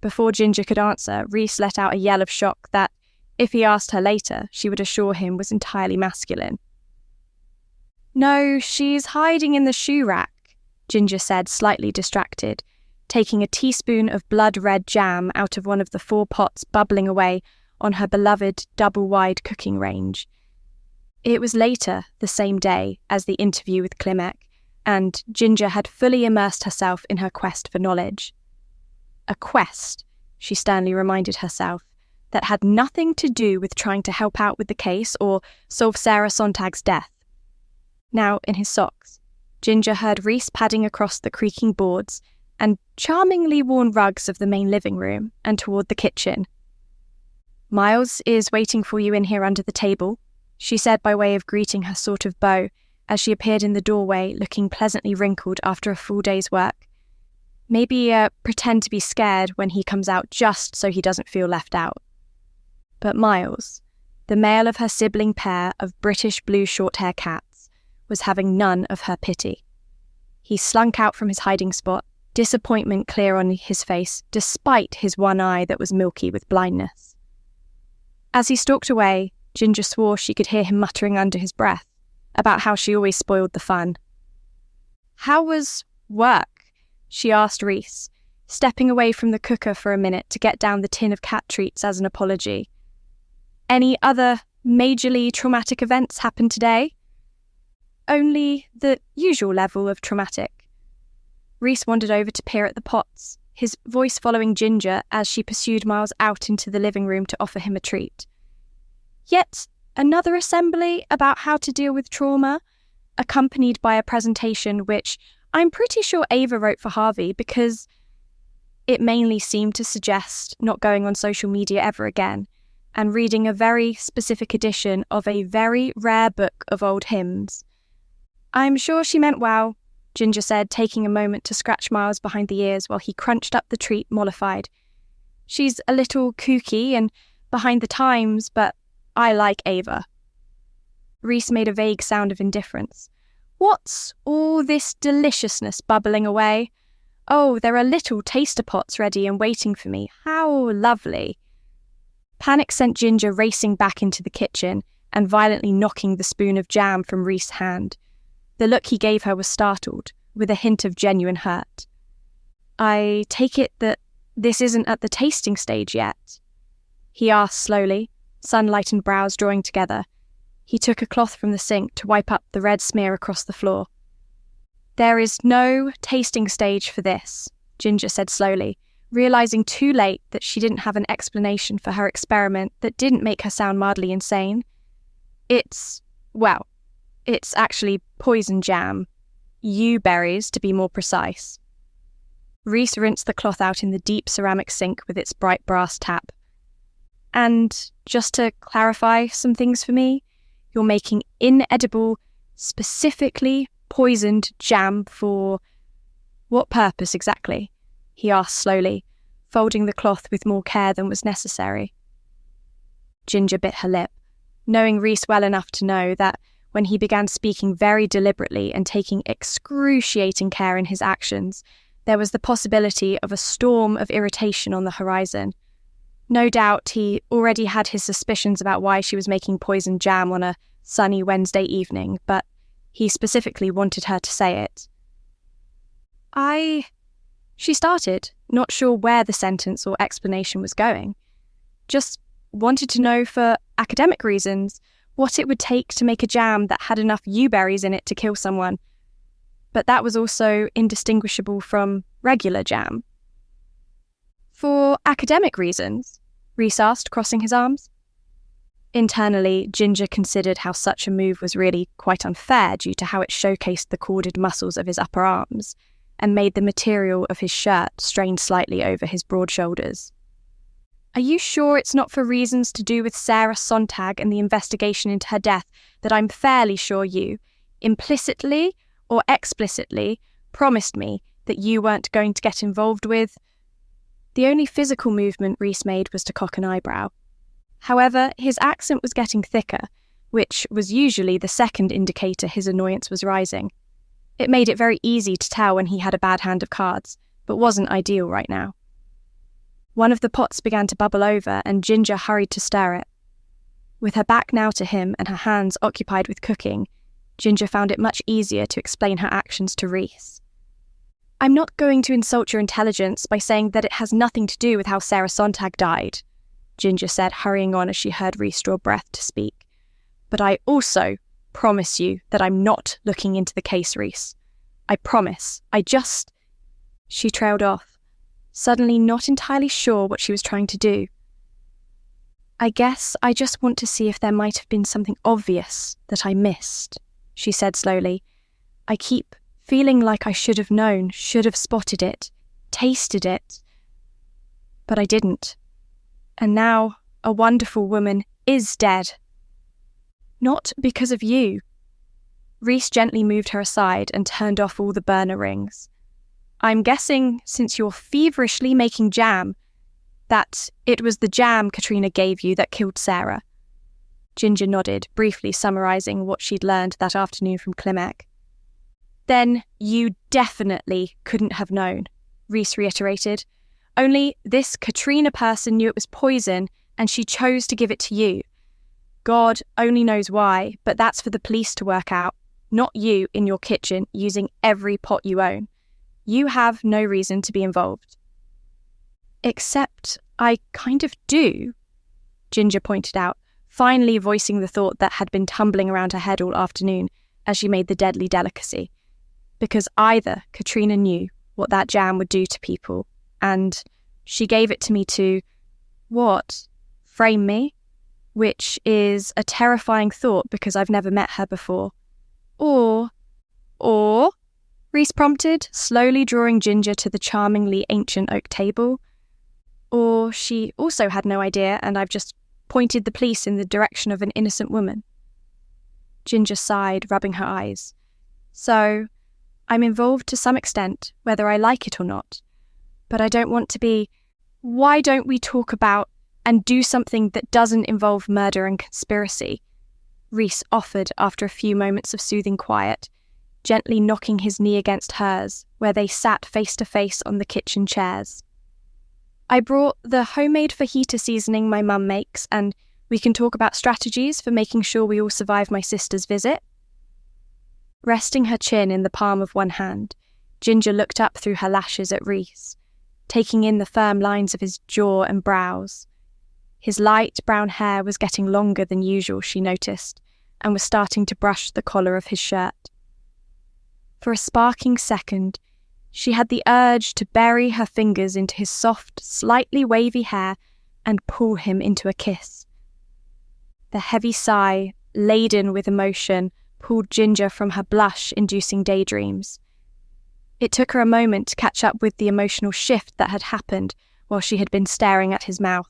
A: Before Ginger could answer, Rhys let out a yell of shock that, if he asked her later, she would assure him was entirely masculine. "No, she's hiding in the shoe rack," Ginger said, slightly distracted, taking a teaspoon of blood-red jam out of one of the 4 pots bubbling away on her beloved double-wide cooking range. It was later, the same day, as the interview with Klimek, and Ginger had fully immersed herself in her quest for knowledge. A quest, she sternly reminded herself, that had nothing to do with trying to help out with the case or solve Sarah Sontag's death. Now, in his socks, Ginger heard Rhys padding across the creaking boards and charmingly worn rugs of the main living room and toward the kitchen. "Miles is waiting for you in here under the table," she said by way of greeting her sort of beau as she appeared in the doorway looking pleasantly wrinkled after a full day's work. Maybe pretend to be scared when he comes out just so he doesn't feel left out. But Miles, the male of her sibling pair of British blue short-hair cats, was having none of her pity. He slunk out from his hiding spot, disappointment clear on his face despite his one eye that was milky with blindness. As he stalked away, Ginger swore she could hear him muttering under his breath about how she always spoiled the fun. "How was work?" she asked Rhys, stepping away from the cooker for a minute to get down the tin of cat treats as an apology. "Any other majorly traumatic events happened today?" "Only the usual level of traumatic." Rhys wandered over to peer at the pots, his voice following Ginger as she pursued Miles out into the living room to offer him a treat. "Yet another assembly about how to deal with trauma, accompanied by a presentation which I'm pretty sure Ava wrote for Harvey because it mainly seemed to suggest not going on social media ever again and reading a very specific edition of a very rare book of old hymns. I'm sure she meant well," Ginger said, taking a moment to scratch Miles behind the ears while he crunched up the treat mollified. "She's a little kooky and behind the times, but I like Ava." Rhys made a vague sound of indifference. "What's all this deliciousness bubbling away? Oh, there are little taster pots ready and waiting for me. How lovely. Panic sent Ginger racing back into the kitchen and violently knocking the spoon of jam from Rhys's hand. The look he gave her was startled, with a hint of genuine hurt. I take it that this isn't at the tasting stage yet? He asked slowly, sunlight and brows drawing together. He took a cloth from the sink to wipe up the red smear across the floor. There is no tasting stage for this, Ginger said slowly, realising too late that she didn't have an explanation for her experiment that didn't make her sound mildly insane. It's actually poison jam. Yew berries, to be more precise. Rhys rinsed the cloth out in the deep ceramic sink with its bright brass tap. And just to clarify some things for me, you're making inedible, specifically poisoned jam for what purpose exactly? He asked slowly, folding the cloth with more care than was necessary. Ginger bit her lip, knowing Rhys well enough to know that when he began speaking very deliberately and taking excruciating care in his actions, there was the possibility of a storm of irritation on the horizon. No doubt he already had his suspicions about why she was making poisoned jam on a sunny Wednesday evening, but he specifically wanted her to say it. She started, not sure where the sentence or explanation was going. Just wanted to know for academic reasons what it would take to make a jam that had enough yew berries in it to kill someone. But that was also indistinguishable from regular jam. For academic reasons? Rhys asked, crossing his arms. Internally, Ginger considered how such a move was really quite unfair due to how it showcased the corded muscles of his upper arms and made the material of his shirt strain slightly over his broad shoulders. Are you sure it's not for reasons to do with Sarah Sontag and the investigation into her death that I'm fairly sure you, implicitly or explicitly, promised me that you weren't going to get involved with? The only physical movement Rhys made was to cock an eyebrow. However, his accent was getting thicker, which was usually the second indicator his annoyance was rising. It made it very easy to tell when he had a bad hand of cards, but wasn't ideal right now. One of the pots began to bubble over and Ginger hurried to stir it. With her back now to him and her hands occupied with cooking, Ginger found it much easier to explain her actions to Rhys. I'm not going to insult your intelligence by saying that it has nothing to do with how Sarah Sontag died, Ginger said, hurrying on as she heard Rhys draw breath to speak. But I also promise you that I'm not looking into the case, Rhys. I promise. She trailed off, suddenly not entirely sure what she was trying to do. I guess I just want to see if there might have been something obvious that I missed, she said slowly. I keep feeling like I should have known, should have spotted it, tasted it. But I didn't. And now a wonderful woman is dead. Not because of you. Rhys gently moved her aside and turned off all the burner rings. I'm guessing, since you're feverishly making jam, that it was the jam Katrina gave you that killed Sarah. Ginger nodded, briefly summarising what she'd learned that afternoon from Clemek. Then you definitely couldn't have known, Rhys reiterated. Only this Katrina person knew it was poison and she chose to give it to you. God only knows why, but that's for the police to work out, not you in your kitchen using every pot you own. You have no reason to be involved. Except I kind of do, Ginger pointed out, finally voicing the thought that had been tumbling around her head all afternoon as she made the deadly delicacy. Because either Katrina knew what that jam would do to people, and she gave it to me to, what, frame me? Which is a terrifying thought because I've never met her before. Or, Rhys prompted, slowly drawing Ginger to the charmingly ancient oak table. Or she also had no idea and I've just pointed the police in the direction of an innocent woman. Ginger sighed, rubbing her eyes. So, I'm involved to some extent, whether I like it or not. But I don't want to be, why don't we talk about and do something that doesn't involve murder and conspiracy? Rhys offered after a few moments of soothing quiet, gently knocking his knee against hers, where they sat face to face on the kitchen chairs. "I brought the homemade fajita seasoning my mum makes, and we can talk about strategies for making sure we all survive my sister's visit." Resting her chin in the palm of one hand, Ginger looked up through her lashes at Rhys, taking in the firm lines of his jaw and brows. His light brown hair was getting longer than usual, she noticed, and was starting to brush the collar of his shirt. For a sparking second, she had the urge to bury her fingers into his soft, slightly wavy hair and pull him into a kiss. The heavy sigh, laden with emotion, pulled Ginger from her blush-inducing daydreams. It took her a moment to catch up with the emotional shift that had happened while she had been staring at his mouth.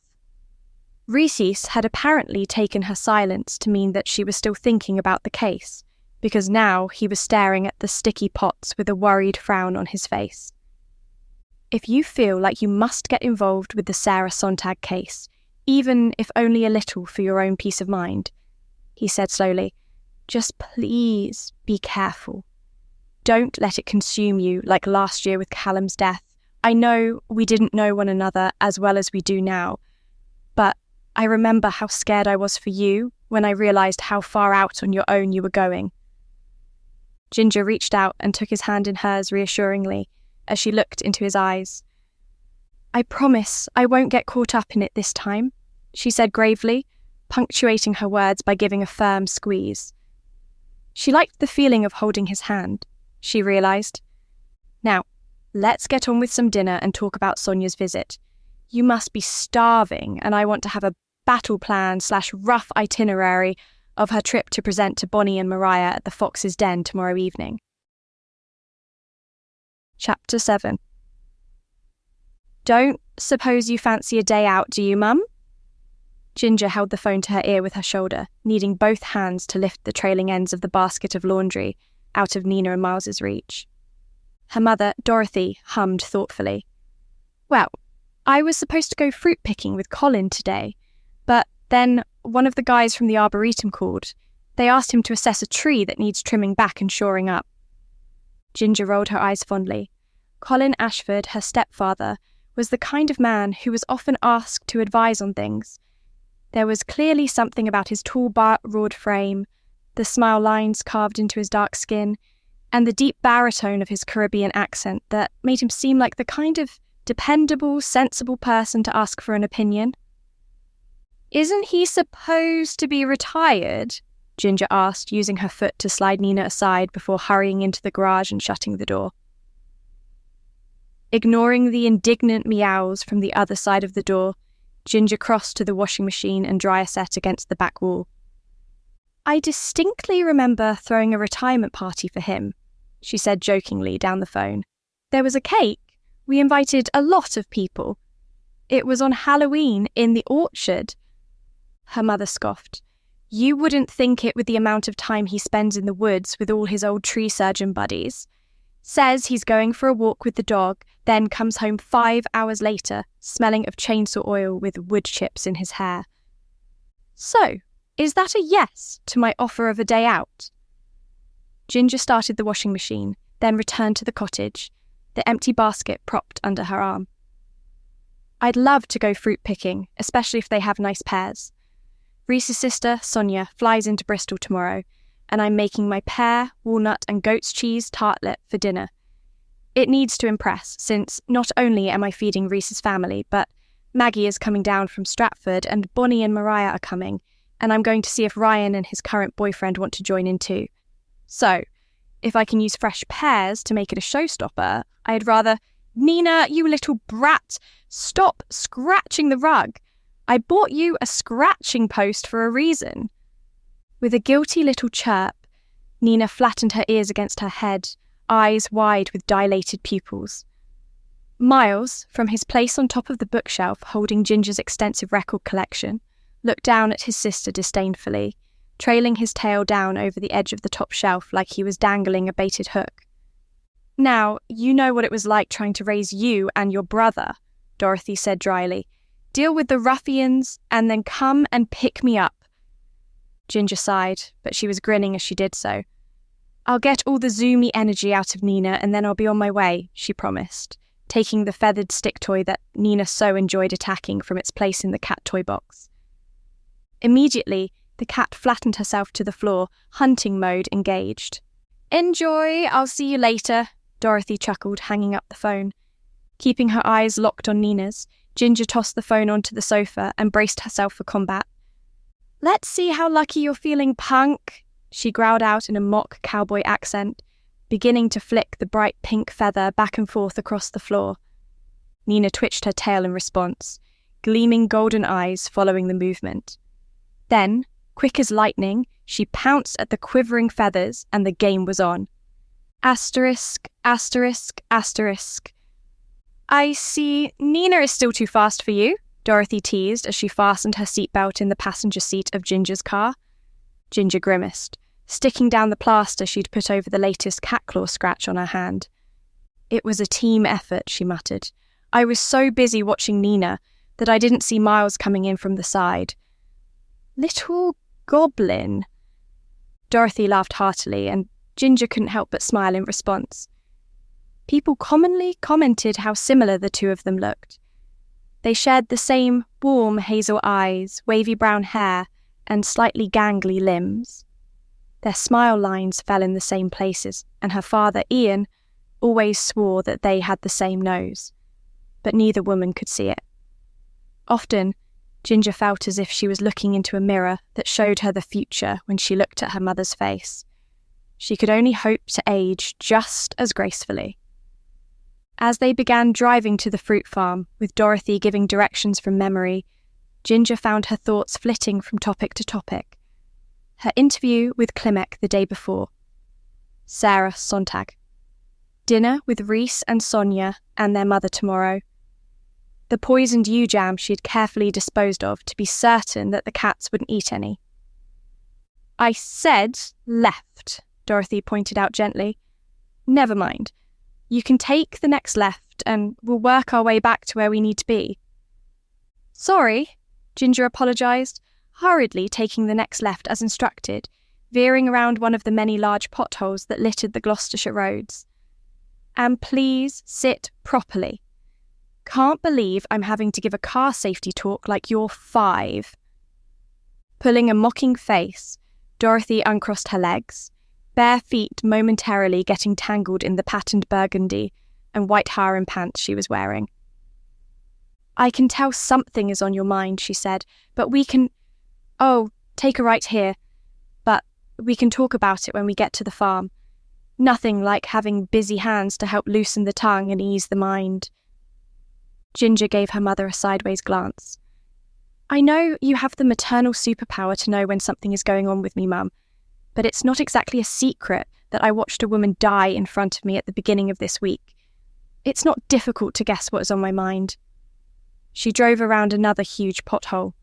A: Rhys had apparently taken her silence to mean that she was still thinking about the case, because now he was staring at the sticky pots with a worried frown on his face. "If you feel like you must get involved with the Sarah Sontag case, even if only a little for your own peace of mind," he said slowly, "just please be careful. Don't let it consume you like last year with Callum's death. I know we didn't know one another as well as we do now, but I remember how scared I was for you when I realised how far out on your own you were going." Ginger reached out and took his hand in hers reassuringly as she looked into his eyes. "I promise I won't get caught up in it this time," she said gravely, punctuating her words by giving a firm squeeze. She liked the feeling of holding his hand, she realised. "Now, let's get on with some dinner and talk about Sonia's visit. You must be starving, and I want to have a battle plan / rough itinerary of her trip to present to Bonnie and Mariah at the Fox's Den tomorrow evening." Chapter 7. "Don't suppose you fancy a day out, do you, Mum?" Ginger held the phone to her ear with her shoulder, needing both hands to lift the trailing ends of the basket of laundry out of Nina and Miles's reach. Her mother, Dorothy, hummed thoughtfully. "Well, I was supposed to go fruit picking with Colin today, but then one of the guys from the Arboretum called. They asked him to assess a tree that needs trimming back and shoring up." Ginger rolled her eyes fondly. Colin Ashford, her stepfather, was the kind of man who was often asked to advise on things. There was clearly something about his tall, broad frame, the smile lines carved into his dark skin, and the deep baritone of his Caribbean accent that made him seem like the kind of dependable, sensible person to ask for an opinion. "Isn't he supposed to be retired?" Ginger asked, using her foot to slide Nina aside before hurrying into the garage and shutting the door. Ignoring the indignant meows from the other side of the door, Ginger crossed to the washing machine and dryer set against the back wall. "I distinctly remember throwing a retirement party for him," she said jokingly down the phone. "There was a cake. We invited a lot of people. It was on Halloween in the orchard." Her mother scoffed. "You wouldn't think it with the amount of time he spends in the woods with all his old tree surgeon buddies. Says he's going for a walk with the dog, then comes home 5 hours later, smelling of chainsaw oil with wood chips in his hair. So, is that a yes to my offer of a day out?" Ginger started the washing machine, then returned to the cottage, the empty basket propped under her arm. "I'd love to go fruit picking, especially if they have nice pears. Rhys's sister, Sonia, flies into Bristol tomorrow, and I'm making my pear, walnut and goat's cheese tartlet for dinner. It needs to impress, since not only am I feeding Rhys's family, but Maggie is coming down from Stratford and Bonnie and Mariah are coming, and I'm going to see if Ryan and his current boyfriend want to join in too. So, if I can use fresh pears to make it a showstopper, I'd rather—" "Nina, you little brat! Stop scratching the rug! I bought you a scratching post for a reason." With a guilty little chirp, Nina flattened her ears against her head, eyes wide with dilated pupils. Miles, from his place on top of the bookshelf holding Ginger's extensive record collection, looked down at his sister disdainfully, trailing his tail down over the edge of the top shelf like he was dangling a baited hook. "Now, you know what it was like trying to raise you and your brother," Dorothy said dryly. "Deal with the ruffians and then come and pick me up." Ginger sighed, but she was grinning as she did so. "I'll get all the zoomy energy out of Nina and then I'll be on my way," she promised, taking the feathered stick toy that Nina so enjoyed attacking from its place in the cat toy box. Immediately, the cat flattened herself to the floor, hunting mode engaged. "Enjoy, I'll see you later," Dorothy chuckled, hanging up the phone. Keeping her eyes locked on Nina's, Ginger tossed the phone onto the sofa and braced herself for combat. "Let's see how lucky you're feeling, punk," she growled out in a mock cowboy accent, beginning to flick the bright pink feather back and forth across the floor. Nina twitched her tail in response, gleaming golden eyes following the movement. Then, quick as lightning, she pounced at the quivering feathers and the game was on. Asterisk, asterisk, asterisk. "I see Nina is still too fast for you," Dorothy teased as she fastened her seatbelt in the passenger seat of Ginger's car. Ginger grimaced, sticking down the plaster she'd put over the latest cat claw scratch on her hand. "It was a team effort," she muttered. "I was so busy watching Nina that I didn't see Miles coming in from the side." "Little goblin." Dorothy laughed heartily, and Ginger couldn't help but smile in response. People commonly commented how similar the two of them looked. They shared the same warm hazel eyes, wavy brown hair, and slightly gangly limbs. Their smile lines fell in the same places, and her father, Ian, always swore that they had the same nose. But neither woman could see it. Often, Ginger felt as if she was looking into a mirror that showed her the future when she looked at her mother's face. She could only hope to age just as gracefully. As they began driving to the fruit farm, with Dorothy giving directions from memory, Ginger found her thoughts flitting from topic to topic. Her interview with Klimek the day before. Sarah Sontag. Dinner with Reese and Sonia and their mother tomorrow. The poisoned yew jam she had carefully disposed of to be certain that the cats wouldn't eat any. "I said left," Dorothy pointed out gently. "Never mind. You can take the next left and we'll work our way back to where we need to be." "Sorry," Ginger apologised, hurriedly taking the next left as instructed, veering around one of the many large potholes that littered the Gloucestershire roads. "And please sit properly. Can't believe I'm having to give a car safety talk like you're 5. Pulling a mocking face, Dorothy uncrossed her legs, bare feet momentarily getting tangled in the patterned burgundy and white harem pants she was wearing. "I can tell something is on your mind," she said, "but we can... Oh, take a right here. But we can talk about it when we get to the farm. Nothing like having busy hands to help loosen the tongue and ease the mind." Ginger gave her mother a sideways glance. "I know you have the maternal superpower to know when something is going on with me, Mum, but it's not exactly a secret that I watched a woman die in front of me at the beginning of this week. It's not difficult to guess what is on my mind." She drove around another huge pothole.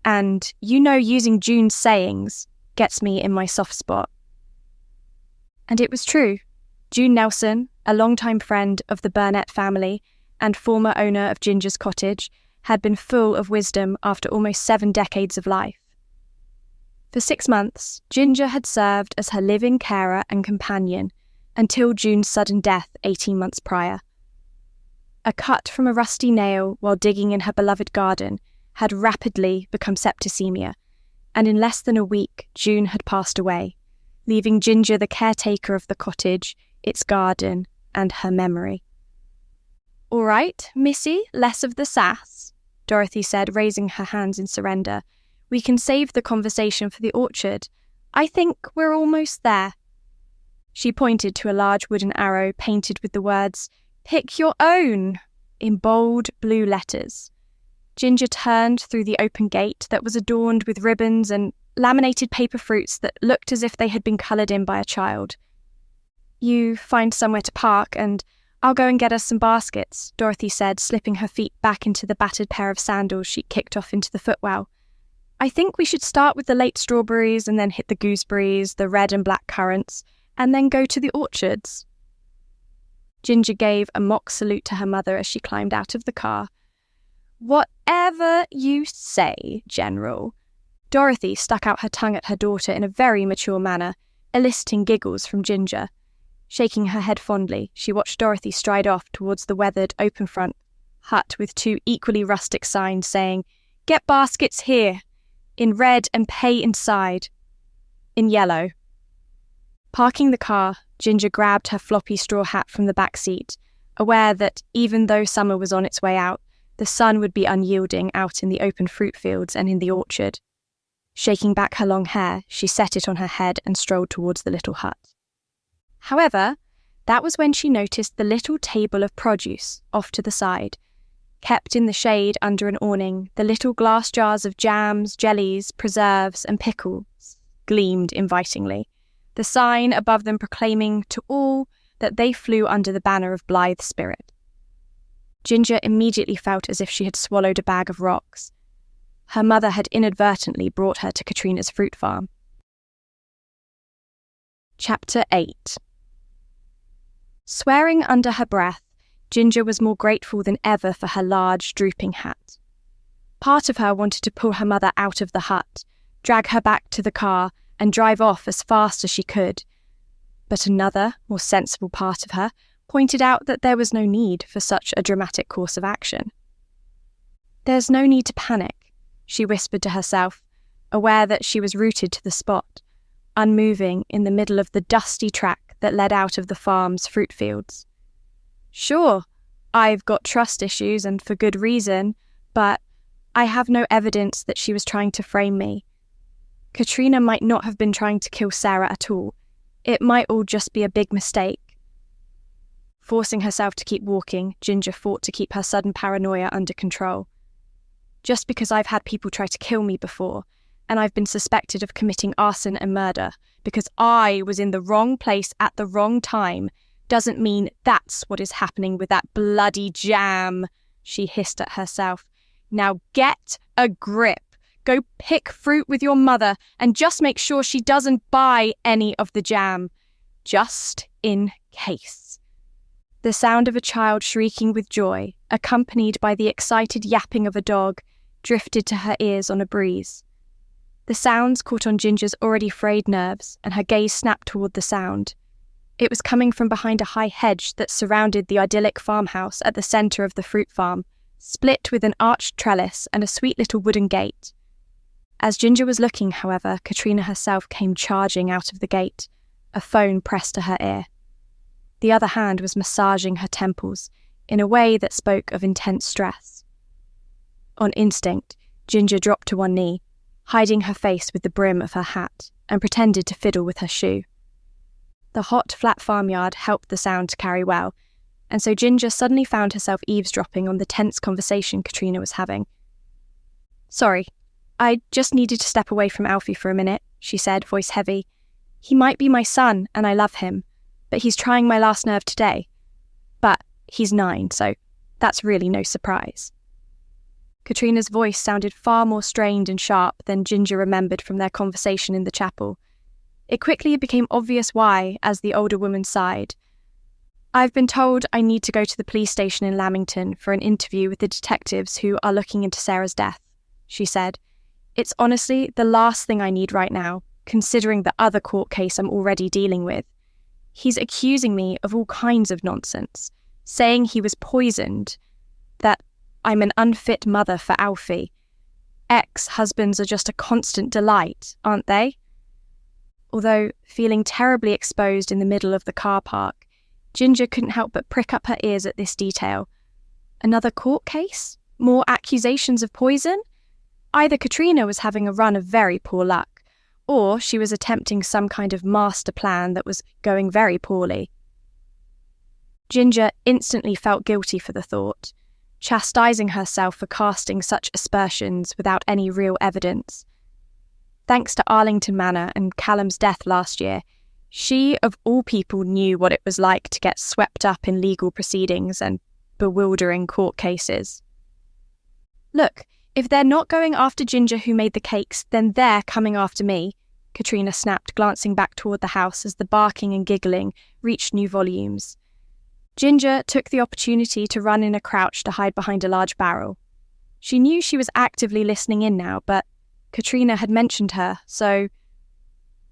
A: "And you know using June's sayings gets me in my soft spot." And it was true. June Nelson, a longtime friend of the Burnet family and former owner of Ginger's cottage, had been full of wisdom after almost 7 decades of life. For 6 months, Ginger had served as her live-in carer and companion until June's sudden death 18 months prior. A cut from a rusty nail while digging in her beloved garden had rapidly become septicemia, and in less than a week, June had passed away, leaving Ginger the caretaker of the cottage, its garden, and her memory. "All right, Missy, less of the sass," Dorothy said, raising her hands in surrender. "We can save the conversation for the orchard. I think we're almost there." She pointed to a large wooden arrow painted with the words, "Pick your own," in bold blue letters. Ginger turned through the open gate that was adorned with ribbons and laminated paper fruits that looked as if they had been coloured in by a child. "You find somewhere to park and I'll go and get us some baskets," Dorothy said, slipping her feet back into the battered pair of sandals she'd kicked off into the footwell. "I think we should start with the late strawberries and then hit the gooseberries, the red and black currants, and then go to the orchards." Ginger gave a mock salute to her mother as she climbed out of the car. "Whatever you say, General." Dorothy stuck out her tongue at her daughter in a very mature manner, eliciting giggles from Ginger. Shaking her head fondly, she watched Dorothy stride off towards the weathered, open-front hut with 2 equally rustic signs saying, "Get baskets here," in red, and "Pay inside," in yellow. Parking the car, Ginger grabbed her floppy straw hat from the back seat, aware that even though summer was on its way out, the sun would be unyielding out in the open fruit fields and in the orchard. Shaking back her long hair, she set it on her head and strolled towards the little hut. However, that was when she noticed the little table of produce off to the side. Kept in the shade under an awning, the little glass jars of jams, jellies, preserves, and pickles gleamed invitingly, the sign above them proclaiming to all that they flew under the banner of blithe spirit. Ginger immediately felt as if she had swallowed a bag of rocks. Her mother had inadvertently brought her to Katrina's fruit farm. Chapter 8. Swearing under her breath, Ginger was more grateful than ever for her large, drooping hat. Part of her wanted to pull her mother out of the hut, drag her back to the car, and drive off as fast as she could. But another, more sensible part of her pointed out that there was no need for such a dramatic course of action. "There's no need to panic," she whispered to herself, aware that she was rooted to the spot, unmoving in the middle of the dusty track that led out of the farm's fruit fields. "Sure, I've got trust issues, and for good reason, but I have no evidence that she was trying to frame me. Katrina might not have been trying to kill Sarah at all. It might all just be a big mistake." Forcing herself to keep walking, Ginger fought to keep her sudden paranoia under control. "Just because I've had people try to kill me before, and I've been suspected of committing arson and murder because I was in the wrong place at the wrong time, doesn't mean that's what is happening with that bloody jam," she hissed at herself. "Now get a grip. Go pick fruit with your mother and just make sure she doesn't buy any of the jam. Just in case." The sound of a child shrieking with joy, accompanied by the excited yapping of a dog, drifted to her ears on a breeze. The sounds caught on Ginger's already frayed nerves, and her gaze snapped toward the sound. It was coming from behind a high hedge that surrounded the idyllic farmhouse at the centre of the fruit farm, split with an arched trellis and a sweet little wooden gate. As Ginger was looking, however, Katrina herself came charging out of the gate, a phone pressed to her ear. The other hand was massaging her temples in a way that spoke of intense stress. On instinct, Ginger dropped to one knee, hiding her face with the brim of her hat, and pretended to fiddle with her shoe. The hot, flat farmyard helped the sound to carry well, and so Ginger suddenly found herself eavesdropping on the tense conversation Katrina was having. "Sorry, I just needed to step away from Alfie for a minute," she said, voice heavy. "He might be my son, and I love him, but he's trying my last nerve today. But he's 9, so that's really no surprise." Katrina's voice sounded far more strained and sharp than Ginger remembered from their conversation in the chapel. It quickly became obvious why, as the older woman sighed. "I've been told I need to go to the police station in Lamington for an interview with the detectives who are looking into Sarah's death," she said. "It's honestly the last thing I need right now, considering the other court case I'm already dealing with. He's accusing me of all kinds of nonsense, saying he was poisoned, that I'm an unfit mother for Alfie. Ex-husbands are just a constant delight, aren't they?" Although feeling terribly exposed in the middle of the car park, Ginger couldn't help but prick up her ears at this detail. Another court case? More accusations of poison? Either Katrina was having a run of very poor luck, or she was attempting some kind of master plan that was going very poorly. Ginger instantly felt guilty for the thought, chastising herself for casting such aspersions without any real evidence. Thanks to Arlington Manor and Callum's death last year, she of all people knew what it was like to get swept up in legal proceedings and bewildering court cases. "Look, if they're not going after Ginger who made the cakes, then they're coming after me," Katrina snapped, glancing back toward the house as the barking and giggling reached new volumes. Ginger took the opportunity to run in a crouch to hide behind a large barrel. She knew she was actively listening in now, but Katrina had mentioned her, so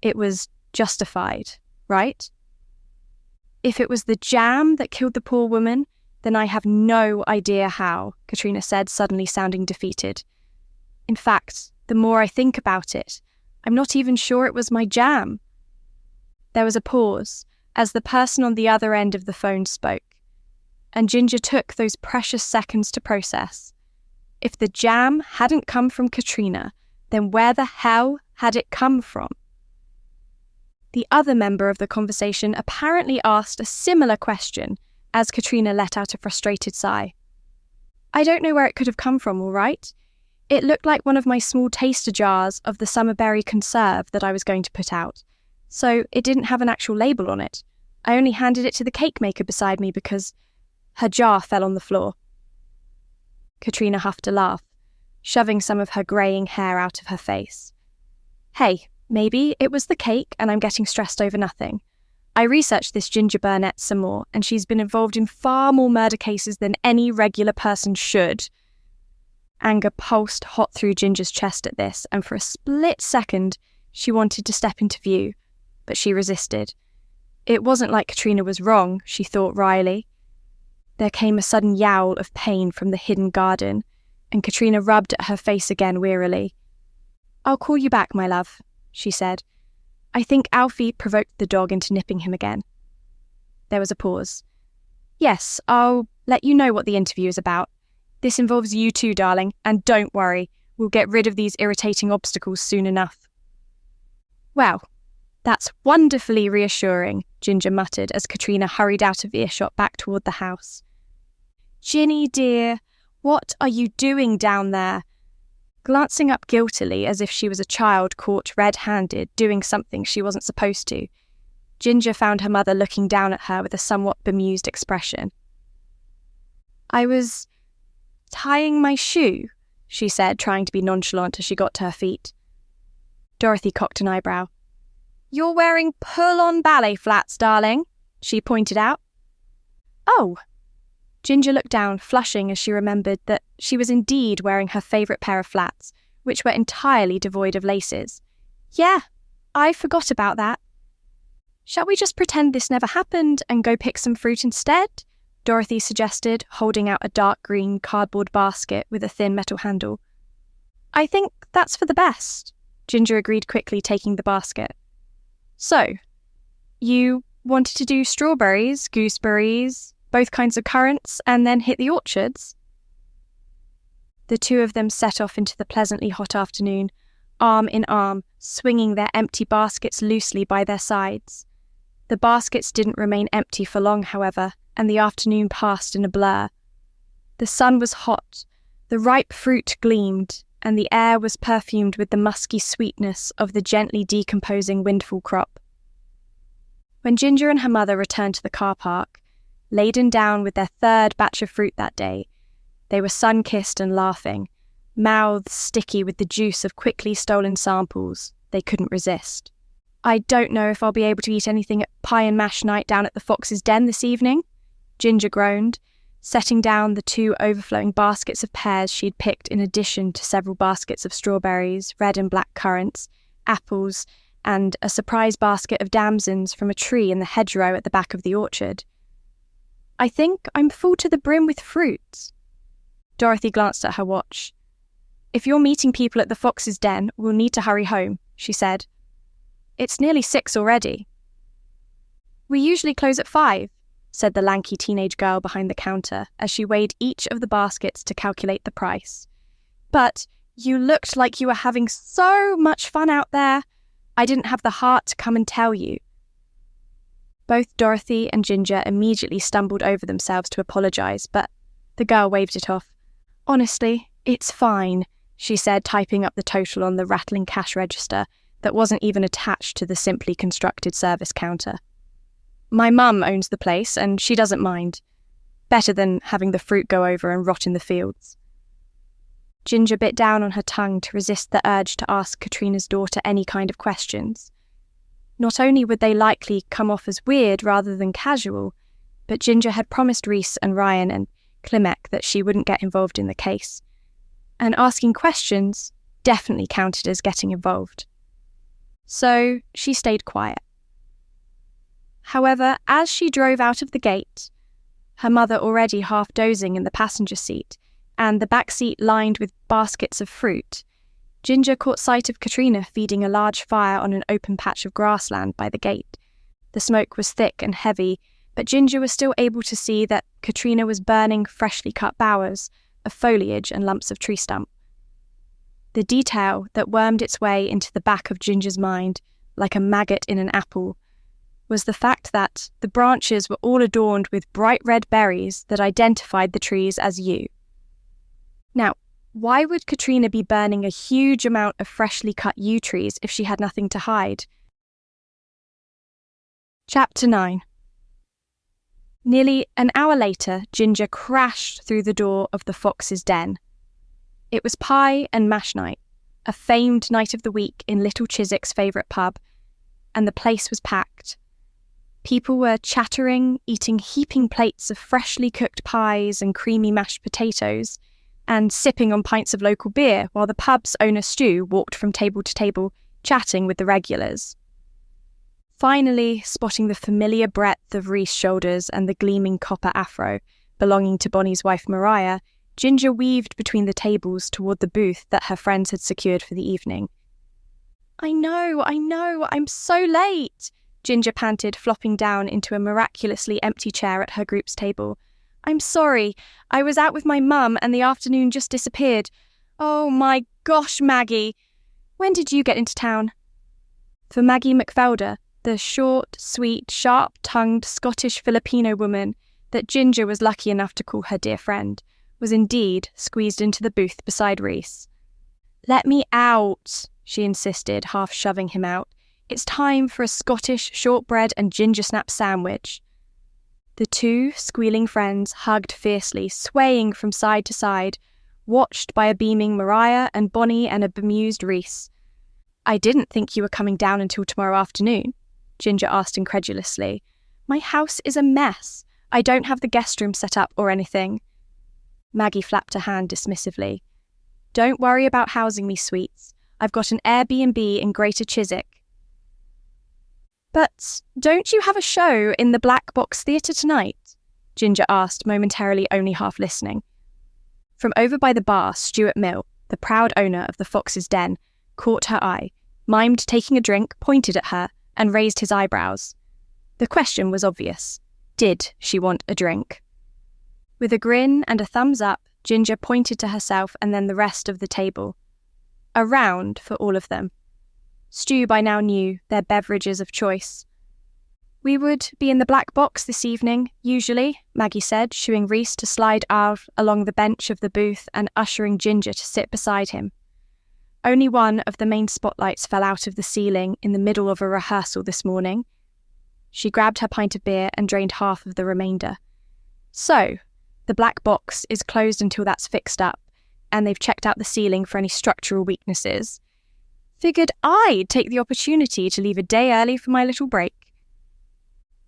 A: it was justified, right? If it was the jam that killed the poor woman, then I have no idea how, Katrina said, suddenly sounding defeated. In fact, the more I think about it, I'm not even sure it was my jam. There was a pause as the person on the other end of the phone spoke, and Ginger took those precious seconds to process. If the jam hadn't come from Katrina, then where the hell had it come from? The other member of the conversation apparently asked a similar question as Katrina let out a frustrated sigh. I don't know where it could have come from, all right? It looked like one of my small taster jars of the summerberry conserve that I was going to put out, so it didn't have an actual label on it. I only handed it to the cake maker beside me because her jar fell on the floor. Katrina huffed a laugh, shoving some of her greying hair out of her face. Hey, maybe it was the cake and I'm getting stressed over nothing. I researched this Ginger Burnet some more, and she's been involved in far more murder cases than any regular person should. Anger pulsed hot through Ginger's chest at this, and for a split second, she wanted to step into view, but she resisted. It wasn't like Katrina was wrong, she thought wryly. There came a sudden yowl of pain from the hidden garden, and Katrina rubbed at her face again wearily. I'll call you back, my love, she said. I think Alfie provoked the dog into nipping him again. There was a pause. Yes, I'll let you know what the interview is about. This involves you too, darling, and don't worry, we'll get rid of these irritating obstacles soon enough. Well, that's wonderfully reassuring, Ginger muttered as Katrina hurried out of earshot back toward the house. Ginny, dear, what are you doing down there? Glancing up guiltily as if she was a child caught red-handed doing something she wasn't supposed to, Ginger found her mother looking down at her with a somewhat bemused expression. I was tying my shoe, she said, trying to be nonchalant as she got to her feet. Dorothy cocked an eyebrow. You're wearing pull-on ballet flats, darling, she pointed out. Oh! Ginger looked down, flushing as she remembered that she was indeed wearing her favourite pair of flats, which were entirely devoid of laces. Yeah, I forgot about that. Shall we just pretend this never happened and go pick some fruit instead? Dorothy suggested, holding out a dark green cardboard basket with a thin metal handle. I think that's for the best, Ginger agreed quickly, taking the basket. So, you wanted to do strawberries, gooseberries, both kinds of currants, and then hit the orchards? The two of them set off into the pleasantly hot afternoon, arm in arm, swinging their empty baskets loosely by their sides. The baskets didn't remain empty for long, however, and the afternoon passed in a blur. The sun was hot, the ripe fruit gleamed, and the air was perfumed with the musky sweetness of the gently decomposing windfall crop. When Ginger and her mother returned to the car park, laden down with their third batch of fruit that day, they were sun-kissed and laughing, mouths sticky with the juice of quickly stolen samples they couldn't resist. I don't know if I'll be able to eat anything at pie and mash night down at the Fox's Den this evening, Ginger groaned, setting down the two overflowing baskets of pears she'd picked in addition to several baskets of strawberries, red and black currants, apples, and a surprise basket of damsons from a tree in the hedgerow at the back of the orchard. I think I'm full to the brim with fruit. Dorothy glanced at her watch. If you're meeting people at the Fox's Den, we'll need to hurry home, she said. It's nearly 6 already. We usually close at 5, said the lanky teenage girl behind the counter as she weighed each of the baskets to calculate the price. But you looked like you were having so much fun out there. I didn't have the heart to come and tell you. Both Dorothy and Ginger immediately stumbled over themselves to apologise, but the girl waved it off. Honestly, it's fine, she said, typing up the total on the rattling cash register that wasn't even attached to the simply constructed service counter. My mum owns the place, and she doesn't mind. Better than having the fruit go over and rot in the fields. Ginger bit down on her tongue to resist the urge to ask Katrina's daughter any kind of questions. Not only would they likely come off as weird rather than casual, but Ginger had promised Reese and Ryan and Klimek that she wouldn't get involved in the case. And asking questions definitely counted as getting involved. So she stayed quiet. However, as she drove out of the gate, her mother already half dozing in the passenger seat, and the back seat lined with baskets of fruit, Ginger caught sight of Katrina feeding a large fire on an open patch of grassland by the gate. The smoke was thick and heavy, but Ginger was still able to see that Katrina was burning freshly cut boughs of foliage and lumps of tree stump. The detail that wormed its way into the back of Ginger's mind, like a maggot in an apple, was the fact that the branches were all adorned with bright red berries that identified the trees as yew. Now, why would Katrina be burning a huge amount of freshly cut yew trees if she had nothing to hide? Chapter 9. Nearly an hour later, Ginger crashed through the door of the Fox's Den. It was pie and mash night, a famed night of the week in Little Chiswick's favourite pub, and the place was packed. People were chattering, eating heaping plates of freshly cooked pies and creamy mashed potatoes, and sipping on pints of local beer while the pub's owner Stu walked from table to table, chatting with the regulars. Finally, spotting the familiar breadth of Reese shoulders and the gleaming copper afro belonging to Bonnie's wife Mariah, Ginger weaved between the tables toward the booth that her friends had secured for the evening. I know, I'm so late," Ginger panted, flopping down into a miraculously empty chair at her group's table. "I'm sorry, I was out with my mum and the afternoon just disappeared. Oh my gosh, Maggie! When did you get into town?" For Maggie McFelder, the short, sweet, sharp-tongued Scottish Filipino woman that Ginger was lucky enough to call her dear friend, was indeed squeezed into the booth beside Reese. "Let me out," she insisted, half shoving him out. "It's time for a Scottish shortbread and ginger snap sandwich." The two squealing friends hugged fiercely, swaying from side to side, watched by a beaming Mariah and Bonnie and a bemused Reese. "I didn't think you were coming down until tomorrow afternoon," Ginger asked incredulously. "My house is a mess. I don't have the guest room set up or anything." Maggie flapped a hand dismissively. "Don't worry about housing me, sweets. I've got an Airbnb in Greater Chiswick." "But don't you have a show in the Black Box Theatre tonight?" Ginger asked, momentarily only half listening. From over by the bar, Stuart Mill, the proud owner of the Fox's Den, caught her eye, mimed taking a drink, pointed at her, and raised his eyebrows. The question was obvious. Did she want a drink? With a grin and a thumbs up, Ginger pointed to herself and then the rest of the table. A round for all of them. Stu by now knew their beverages of choice. "We would be in the Black Box this evening, usually," Maggie said, shooing Reese to slide out along the bench of the booth and ushering Ginger to sit beside him. Only one of the main spotlights fell out of the ceiling in the middle of a rehearsal this morning. She grabbed her pint of beer and drained half of the remainder. "So, the Black Box is closed until that's fixed up, and they've checked out the ceiling for any structural weaknesses. Figured I'd take the opportunity to leave a day early for my little break."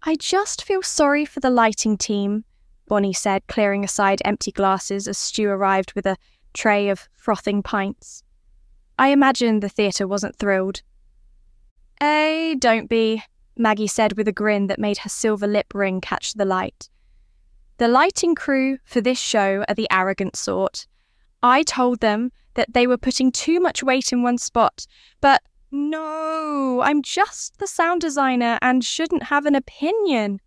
A: "I just feel sorry for the lighting team," Bonnie said, clearing aside empty glasses as Stu arrived with a tray of frothing pints. "I imagine the theatre wasn't thrilled." Don't be," Maggie said with a grin that made her silver lip ring catch the light. "The lighting crew for this show are the arrogant sort. I told them that they were putting too much weight in one spot, but no, I'm just the sound designer and shouldn't have an opinion."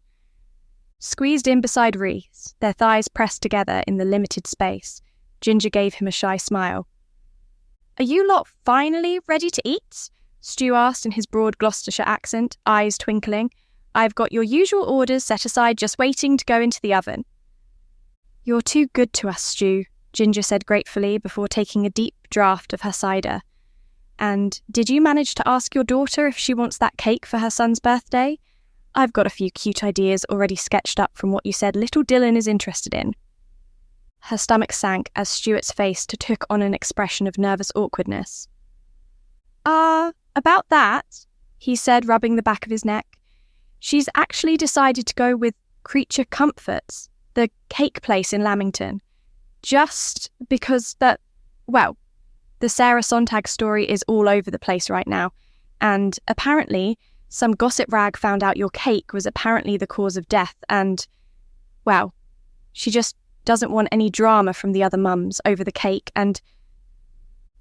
A: Squeezed in beside Reese, their thighs pressed together in the limited space, Ginger gave him a shy smile. "Are you lot finally ready to eat?" Stu asked in his broad Gloucestershire accent, eyes twinkling. "I've got your usual orders set aside, just waiting to go into the oven." "You're too good to us, Stu," Ginger said gratefully before taking a deep draught of her cider. "And did you manage to ask your daughter if she wants that cake for her son's birthday? I've got a few cute ideas already sketched up from what you said little Dylan is interested in." Her stomach sank as Stuart's face took on an expression of nervous awkwardness. About that," he said, rubbing the back of his neck. "She's actually decided to go with Creature Comforts, the cake place in Lamington. Just because the Sarah Sontag story is all over the place right now, and apparently some gossip rag found out your cake was apparently the cause of death and, well, she just doesn't want any drama from the other mums over the cake, and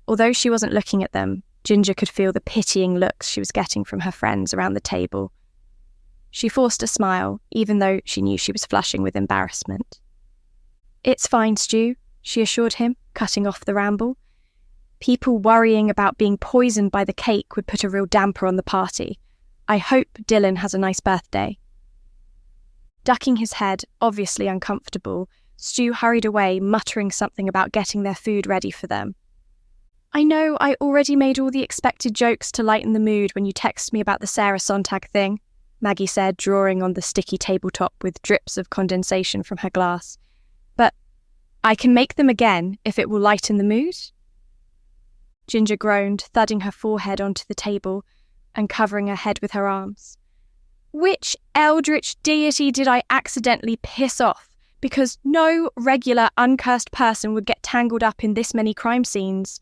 A: although she wasn't looking at them, Ginger could feel the pitying looks she was getting from her friends around the table. She forced a smile, even though she knew she was flushing with embarrassment. "It's fine, Stu," she assured him, cutting off the ramble. "People worrying about being poisoned by the cake would put a real damper on the party. I hope Dylan has a nice birthday." Ducking his head, obviously uncomfortable, Stu hurried away, muttering something about getting their food ready for them. "I know I already made all the expected jokes to lighten the mood when you texted me about the Sarah Sontag thing," Maggie said, drawing on the sticky tabletop with drips of condensation from her glass. "But I can make them again if it will lighten the mood." Ginger groaned, thudding her forehead onto the table and covering her head with her arms. "Which eldritch deity did I accidentally piss off? Because no regular uncursed person would get tangled up in this many crime scenes."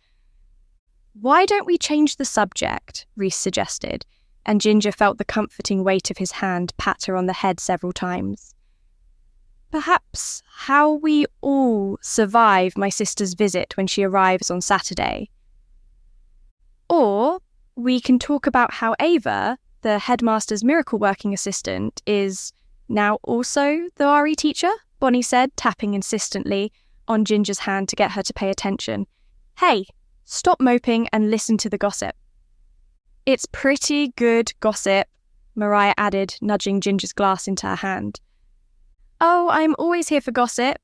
A: "Why don't we change the subject?" Reese suggested, and Ginger felt the comforting weight of his hand pat her on the head several times. "Perhaps how we all survive my sister's visit when she arrives on Saturday. Or we can talk about how Ava, the headmaster's miracle-working assistant, is now also the RE teacher," Bonnie said, tapping insistently on Ginger's hand to get her to pay attention. "Hey, stop moping and listen to the gossip." "It's pretty good gossip," Mariah added, nudging Ginger's glass into her hand. "Oh, I'm always here for gossip,"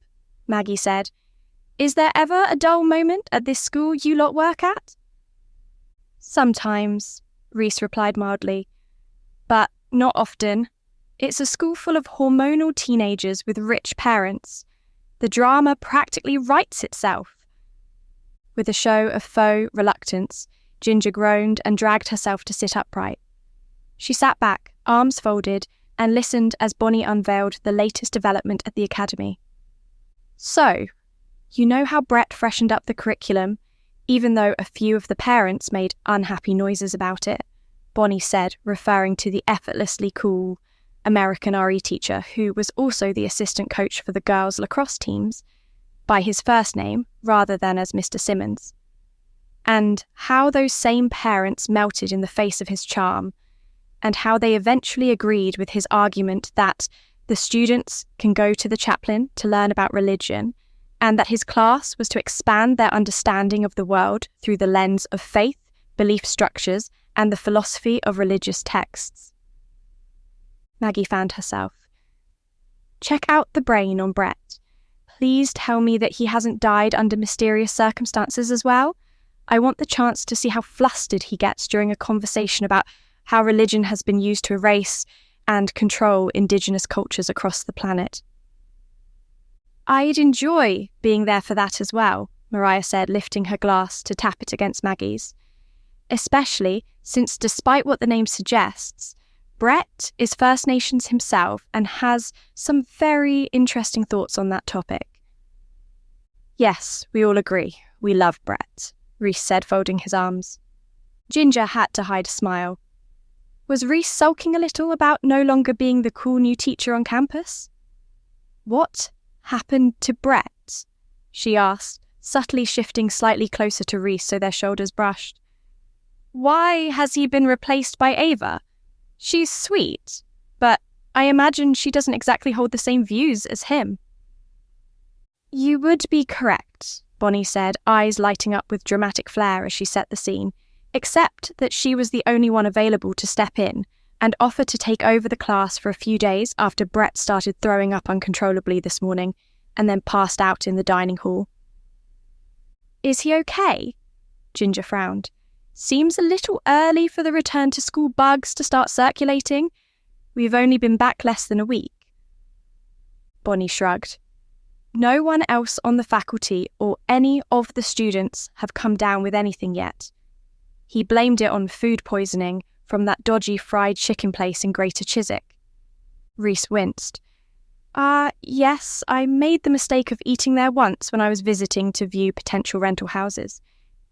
A: Maggie said. "Is there ever a dull moment at this school you lot work at?" "Sometimes," Reese replied mildly, "but not often. It's a school full of hormonal teenagers with rich parents. The drama practically writes itself." With a show of faux reluctance, Ginger groaned and dragged herself to sit upright. She sat back, arms folded, and listened as Bonnie unveiled the latest development at the academy. "So, you know how Brett freshened up the curriculum, even though a few of the parents made unhappy noises about it," Bonnie said, referring to the effortlessly cool American RE teacher who was also the assistant coach for the girls' lacrosse teams, by his first name rather than as Mr. Simmons. "And how those same parents melted in the face of his charm, and how they eventually agreed with his argument that the students can go to the chaplain to learn about religion, and that his class was to expand their understanding of the world through the lens of faith, belief structures, and the philosophy of religious texts." Maggie found herself. "Check out the brain on Brett. Please tell me that he hasn't died under mysterious circumstances as well. I want the chance to see how flustered he gets during a conversation about how religion has been used to erase and control indigenous cultures across the planet." "I'd enjoy being there for that as well," Mariah said, lifting her glass to tap it against Maggie's. "Especially since, despite what the name suggests, Brett is First Nations himself and has some very interesting thoughts on that topic." "Yes, we all agree. We love Brett," Reese said, folding his arms. Ginger had to hide a smile. Was Reese sulking a little about no longer being the cool new teacher on campus? "What happened to Brett?" she asked, subtly shifting slightly closer to Reese so their shoulders brushed. "Why has he been replaced by Ava? She's sweet, but I imagine she doesn't exactly hold the same views as him." "You would be correct," Bonnie said, eyes lighting up with dramatic flair as she set the scene, except that she was the only one available to step in and offer to take over the class for a few days after Brett started throwing up uncontrollably this morning and then passed out in the dining hall. "Is he okay?" Ginger frowned. "Seems a little early for the return to school bugs to start circulating. We've only been back less than a week." Bonnie shrugged. "No one else on the faculty or any of the students have come down with anything yet. He blamed it on food poisoning from that dodgy fried chicken place in Greater Chiswick." Reese winced. Yes, I made the mistake of eating there once when I was visiting to view potential rental houses.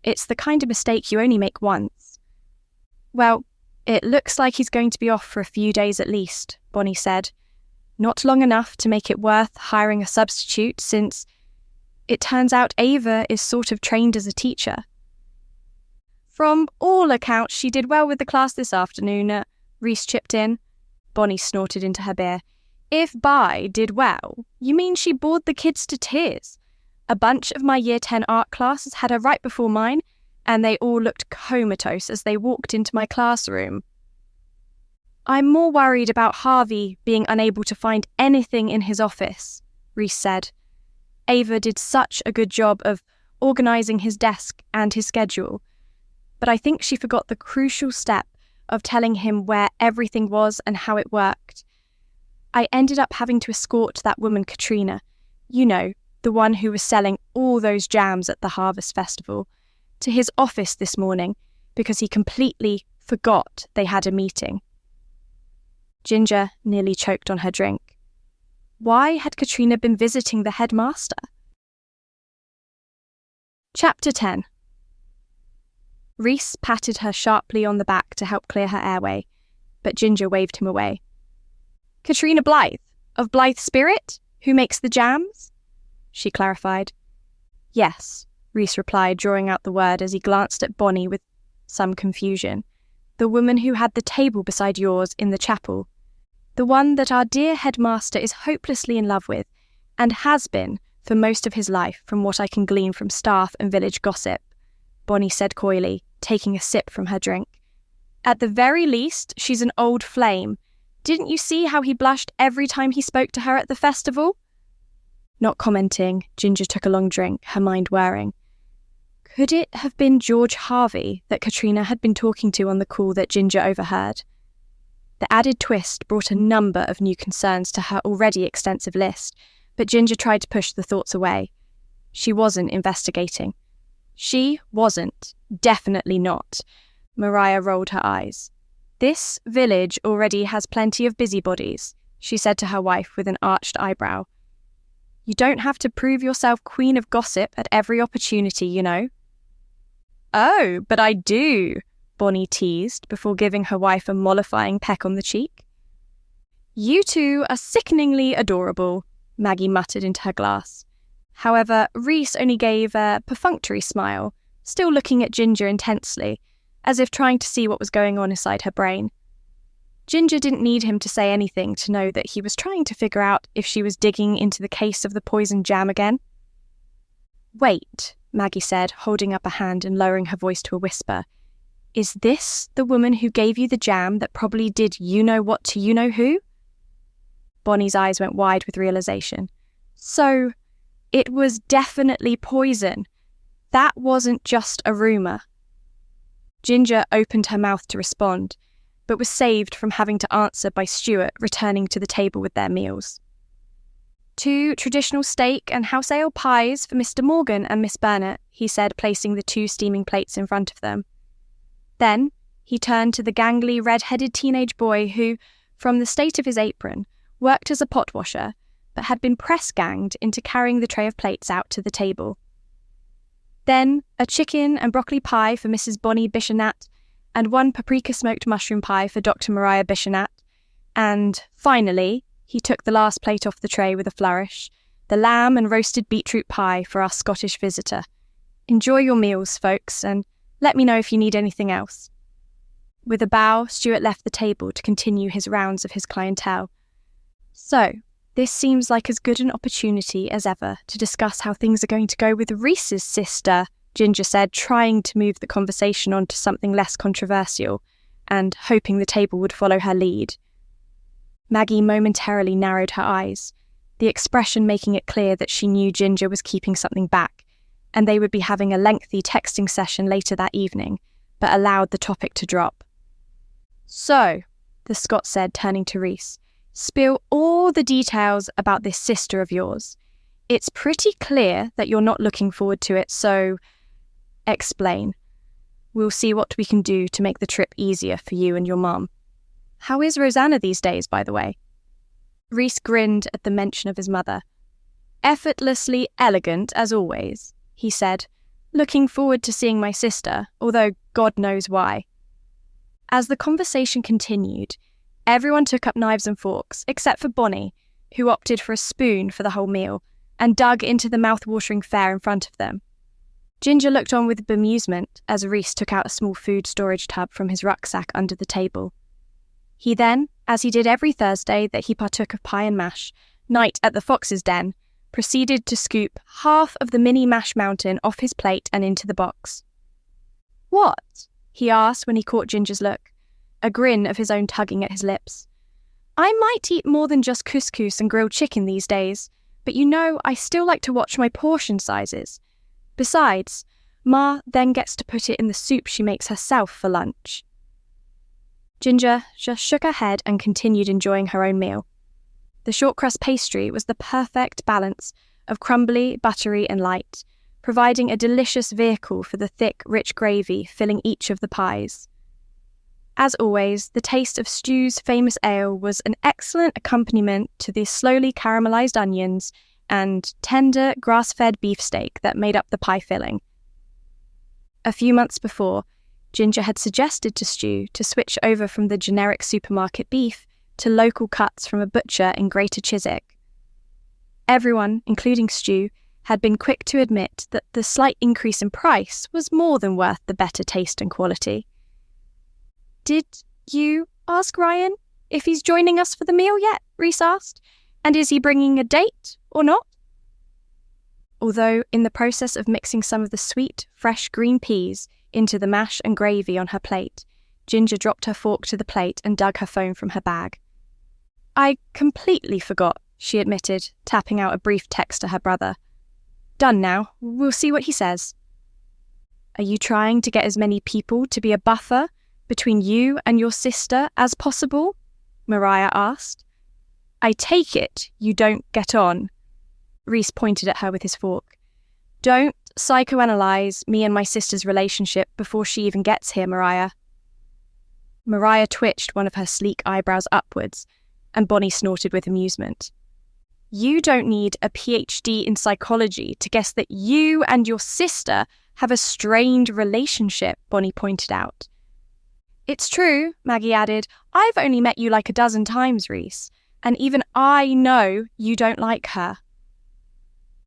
A: It's the kind of mistake you only make once." "Well, It looks like he's going to be off for a few days at least, Bonnie said. Not long enough to make it worth hiring a substitute, since it turns out Ava is sort of trained as a teacher. From all accounts, she did well with the class this afternoon, Reese chipped in. Bonnie snorted into her beer. If Bai did well, you mean she bored the kids to tears? A bunch of my Year 10 art classes had her right before mine, and they all looked comatose as they walked into my classroom. I'm more worried about Harvey being unable to find anything in his office, Reese said. Ava did such a good job of organising his desk and his schedule, but I think she forgot the crucial step of telling him where everything was and how it worked. I ended up having to escort that woman Katrina, you know, the one who was selling all those jams at the Harvest Festival, to his office this morning because he completely forgot they had a meeting. Ginger nearly choked on her drink. Why had Katrina been visiting the headmaster? Chapter 10. Reese patted her sharply on the back to help clear her airway, but Ginger waved him away. Katrina Blythe, of Blythe Spirit, who makes the jams? She clarified. Yes, Reese replied, drawing out the word as he glanced at Bonnie with some confusion. The woman who had the table beside yours in the chapel. The one that our dear headmaster is hopelessly in love with, and has been for most of his life, from what I can glean from staff and village gossip, Bonnie said coyly, taking a sip from her drink. At the very least, she's an old flame. Didn't you see how he blushed every time he spoke to her at the festival? Not commenting, Ginger took a long drink, her mind whirring. Could it have been George Harvey that Katrina had been talking to on the call that Ginger overheard? The added twist brought a number of new concerns to her already extensive list, but Ginger tried to push the thoughts away. She wasn't investigating. She wasn't. Definitely not. Mariah rolled her eyes. This village already has plenty of busybodies, she said to her wife with an arched eyebrow. You don't have to prove yourself queen of gossip at every opportunity, you know. Oh, but I do, Bonnie teased before giving her wife a mollifying peck on the cheek. You two are sickeningly adorable, Maggie muttered into her glass. However, Reese only gave a perfunctory smile, still looking at Ginger intensely, as if trying to see what was going on inside her brain. Ginger didn't need him to say anything to know that he was trying to figure out if she was digging into the case of the poisoned jam again. Wait, Maggie said, holding up a hand and lowering her voice to a whisper. Is this the woman who gave you the jam that probably did you-know-what to you-know-who? Bonnie's eyes went wide with realization. So, it was definitely poison. That wasn't just a rumour. Ginger opened her mouth to respond, but was saved from having to answer by Stuart returning to the table with their meals. 2 traditional steak and house ale pies for Mr. Morgan and Miss Burnet, he said, placing the 2 steaming plates in front of them. Then he turned to the gangly, red-headed teenage boy who, from the state of his apron, worked as a pot washer, but had been press-ganged into carrying the tray of plates out to the table. Then a chicken and broccoli pie for Mrs. Bonnie Bichonat, and 1 paprika-smoked mushroom pie for Dr. Mariah Bichonat, and, finally, he took the last plate off the tray with a flourish, the lamb and roasted beetroot pie for our Scottish visitor. Enjoy your meals, folks, and let me know if you need anything else. With a bow, Stuart left the table to continue his rounds of his clientele. So, this seems like as good an opportunity as ever to discuss how things are going to go with Reese's sister, Ginger said, trying to move the conversation on to something less controversial, and hoping the table would follow her lead. Maggie momentarily narrowed her eyes, the expression making it clear that she knew Ginger was keeping something back, and they would be having a lengthy texting session later that evening, but allowed the topic to drop. So, the Scot said, turning to Reese, spill all the details about this sister of yours. It's pretty clear that you're not looking forward to it, so explain. We'll see what we can do to make the trip easier for you and your mum. How is Rosanna these days, by the way? Reese grinned at the mention of his mother. Effortlessly elegant, as always, he said, looking forward to seeing my sister, although God knows why. As the conversation continued, everyone took up knives and forks, except for Bonnie, who opted for a spoon for the whole meal and dug into the mouth-watering fare in front of them. Ginger looked on with bemusement as Rhys took out a small food storage tub from his rucksack under the table. He then, as he did every Thursday that he partook of pie and mash, night at the Fox's Den, proceeded to scoop half of the mini mash mountain off his plate and into the box. "What?" he asked when he caught Ginger's look, a grin of his own tugging at his lips. "I might eat more than just couscous and grilled chicken these days, but you know I still like to watch my portion sizes. Besides, Ma then gets to put it in the soup she makes herself for lunch." Ginger just shook her head and continued enjoying her own meal. The short crust pastry was the perfect balance of crumbly, buttery and light, providing a delicious vehicle for the thick, rich gravy filling each of the pies. As always, the taste of Stu's famous ale was an excellent accompaniment to the slowly caramelized onions and tender, grass-fed beefsteak that made up the pie filling. A few months before, Ginger had suggested to Stu to switch over from the generic supermarket beef to local cuts from a butcher in Greater Chiswick. Everyone, including Stu, had been quick to admit that the slight increase in price was more than worth the better taste and quality. "Did you ask Ryan if he's joining us for the meal yet?" Rhys asked. "And is he bringing a date or not?" Although in the process of mixing some of the sweet, fresh green peas into the mash and gravy on her plate, Ginger dropped her fork to the plate and dug her phone from her bag. "I completely forgot," she admitted, tapping out a brief text to her brother. "Done now. We'll see what he says." "Are you trying to get as many people to be a buffer between you and your sister as possible?" Mariah asked. "I take it you don't get on." Rhys pointed at her with his fork. "Don't psychoanalyze me and my sister's relationship before she even gets here, Mariah." Mariah twitched one of her sleek eyebrows upwards, and Bonnie snorted with amusement. "You don't need a PhD in psychology to guess that you and your sister have a strained relationship," Bonnie pointed out. "It's true," Maggie added. "I've only met you like a dozen times, Rhys, and even I know you don't like her."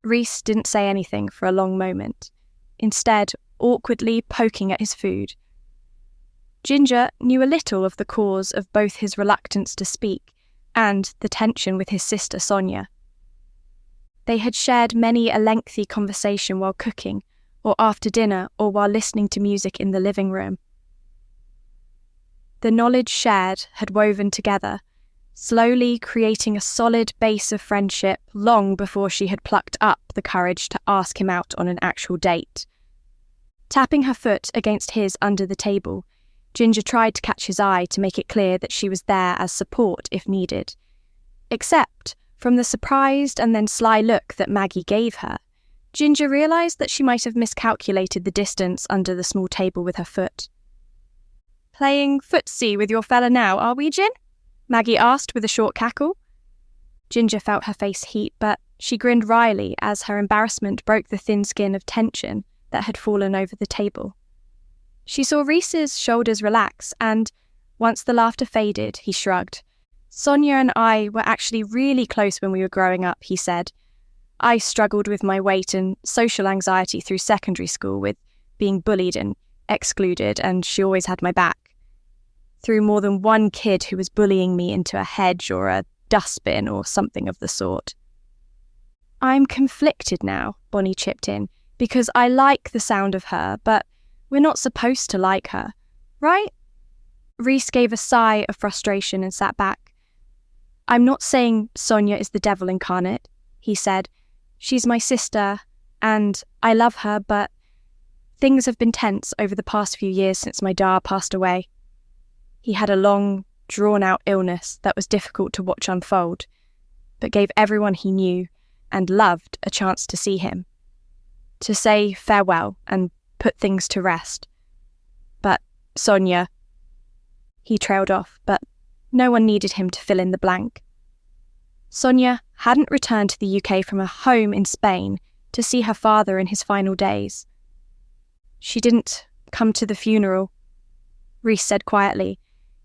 A: Rhys didn't say anything for a long moment, instead awkwardly poking at his food. Ginger knew a little of the cause of both his reluctance to speak and the tension with his sister Sonia. They had shared many a lengthy conversation while cooking, or after dinner, or while listening to music in the living room. The knowledge shared had woven together, slowly creating a solid base of friendship long before she had plucked up the courage to ask him out on an actual date. Tapping her foot against his under the table, Ginger tried to catch his eye to make it clear that she was there as support if needed. Except, from the surprised and then sly look that Maggie gave her, Ginger realised that she might have miscalculated the distance under the small table with her foot. "Playing footsie with your fella now, are we, Gin?" Maggie asked with a short cackle. Ginger felt her face heat, but she grinned wryly as her embarrassment broke the thin skin of tension that had fallen over the table. She saw Rhys's shoulders relax, and, once the laughter faded, he shrugged. "Sonia and I were actually really close when we were growing up," he said. "I struggled with my weight and social anxiety through secondary school with being bullied and excluded, and she always had my back. Through more than one kid who was bullying me into a hedge or a dustbin or something of the sort." "I'm conflicted now," Bonnie chipped in, "because I like the sound of her, but we're not supposed to like her, right?" Rhys gave a sigh of frustration and sat back. "I'm not saying Sonia is the devil incarnate," he said. "She's my sister, and I love her, but things have been tense over the past few years since my dad passed away. He had a long, drawn-out illness that was difficult to watch unfold, but gave everyone he knew and loved a chance to see him, to say farewell and put things to rest. But Sonia..." He trailed off, but no one needed him to fill in the blank. Sonia hadn't returned to the UK from her home in Spain to see her father in his final days. She didn't come to the funeral. Reese said quietly,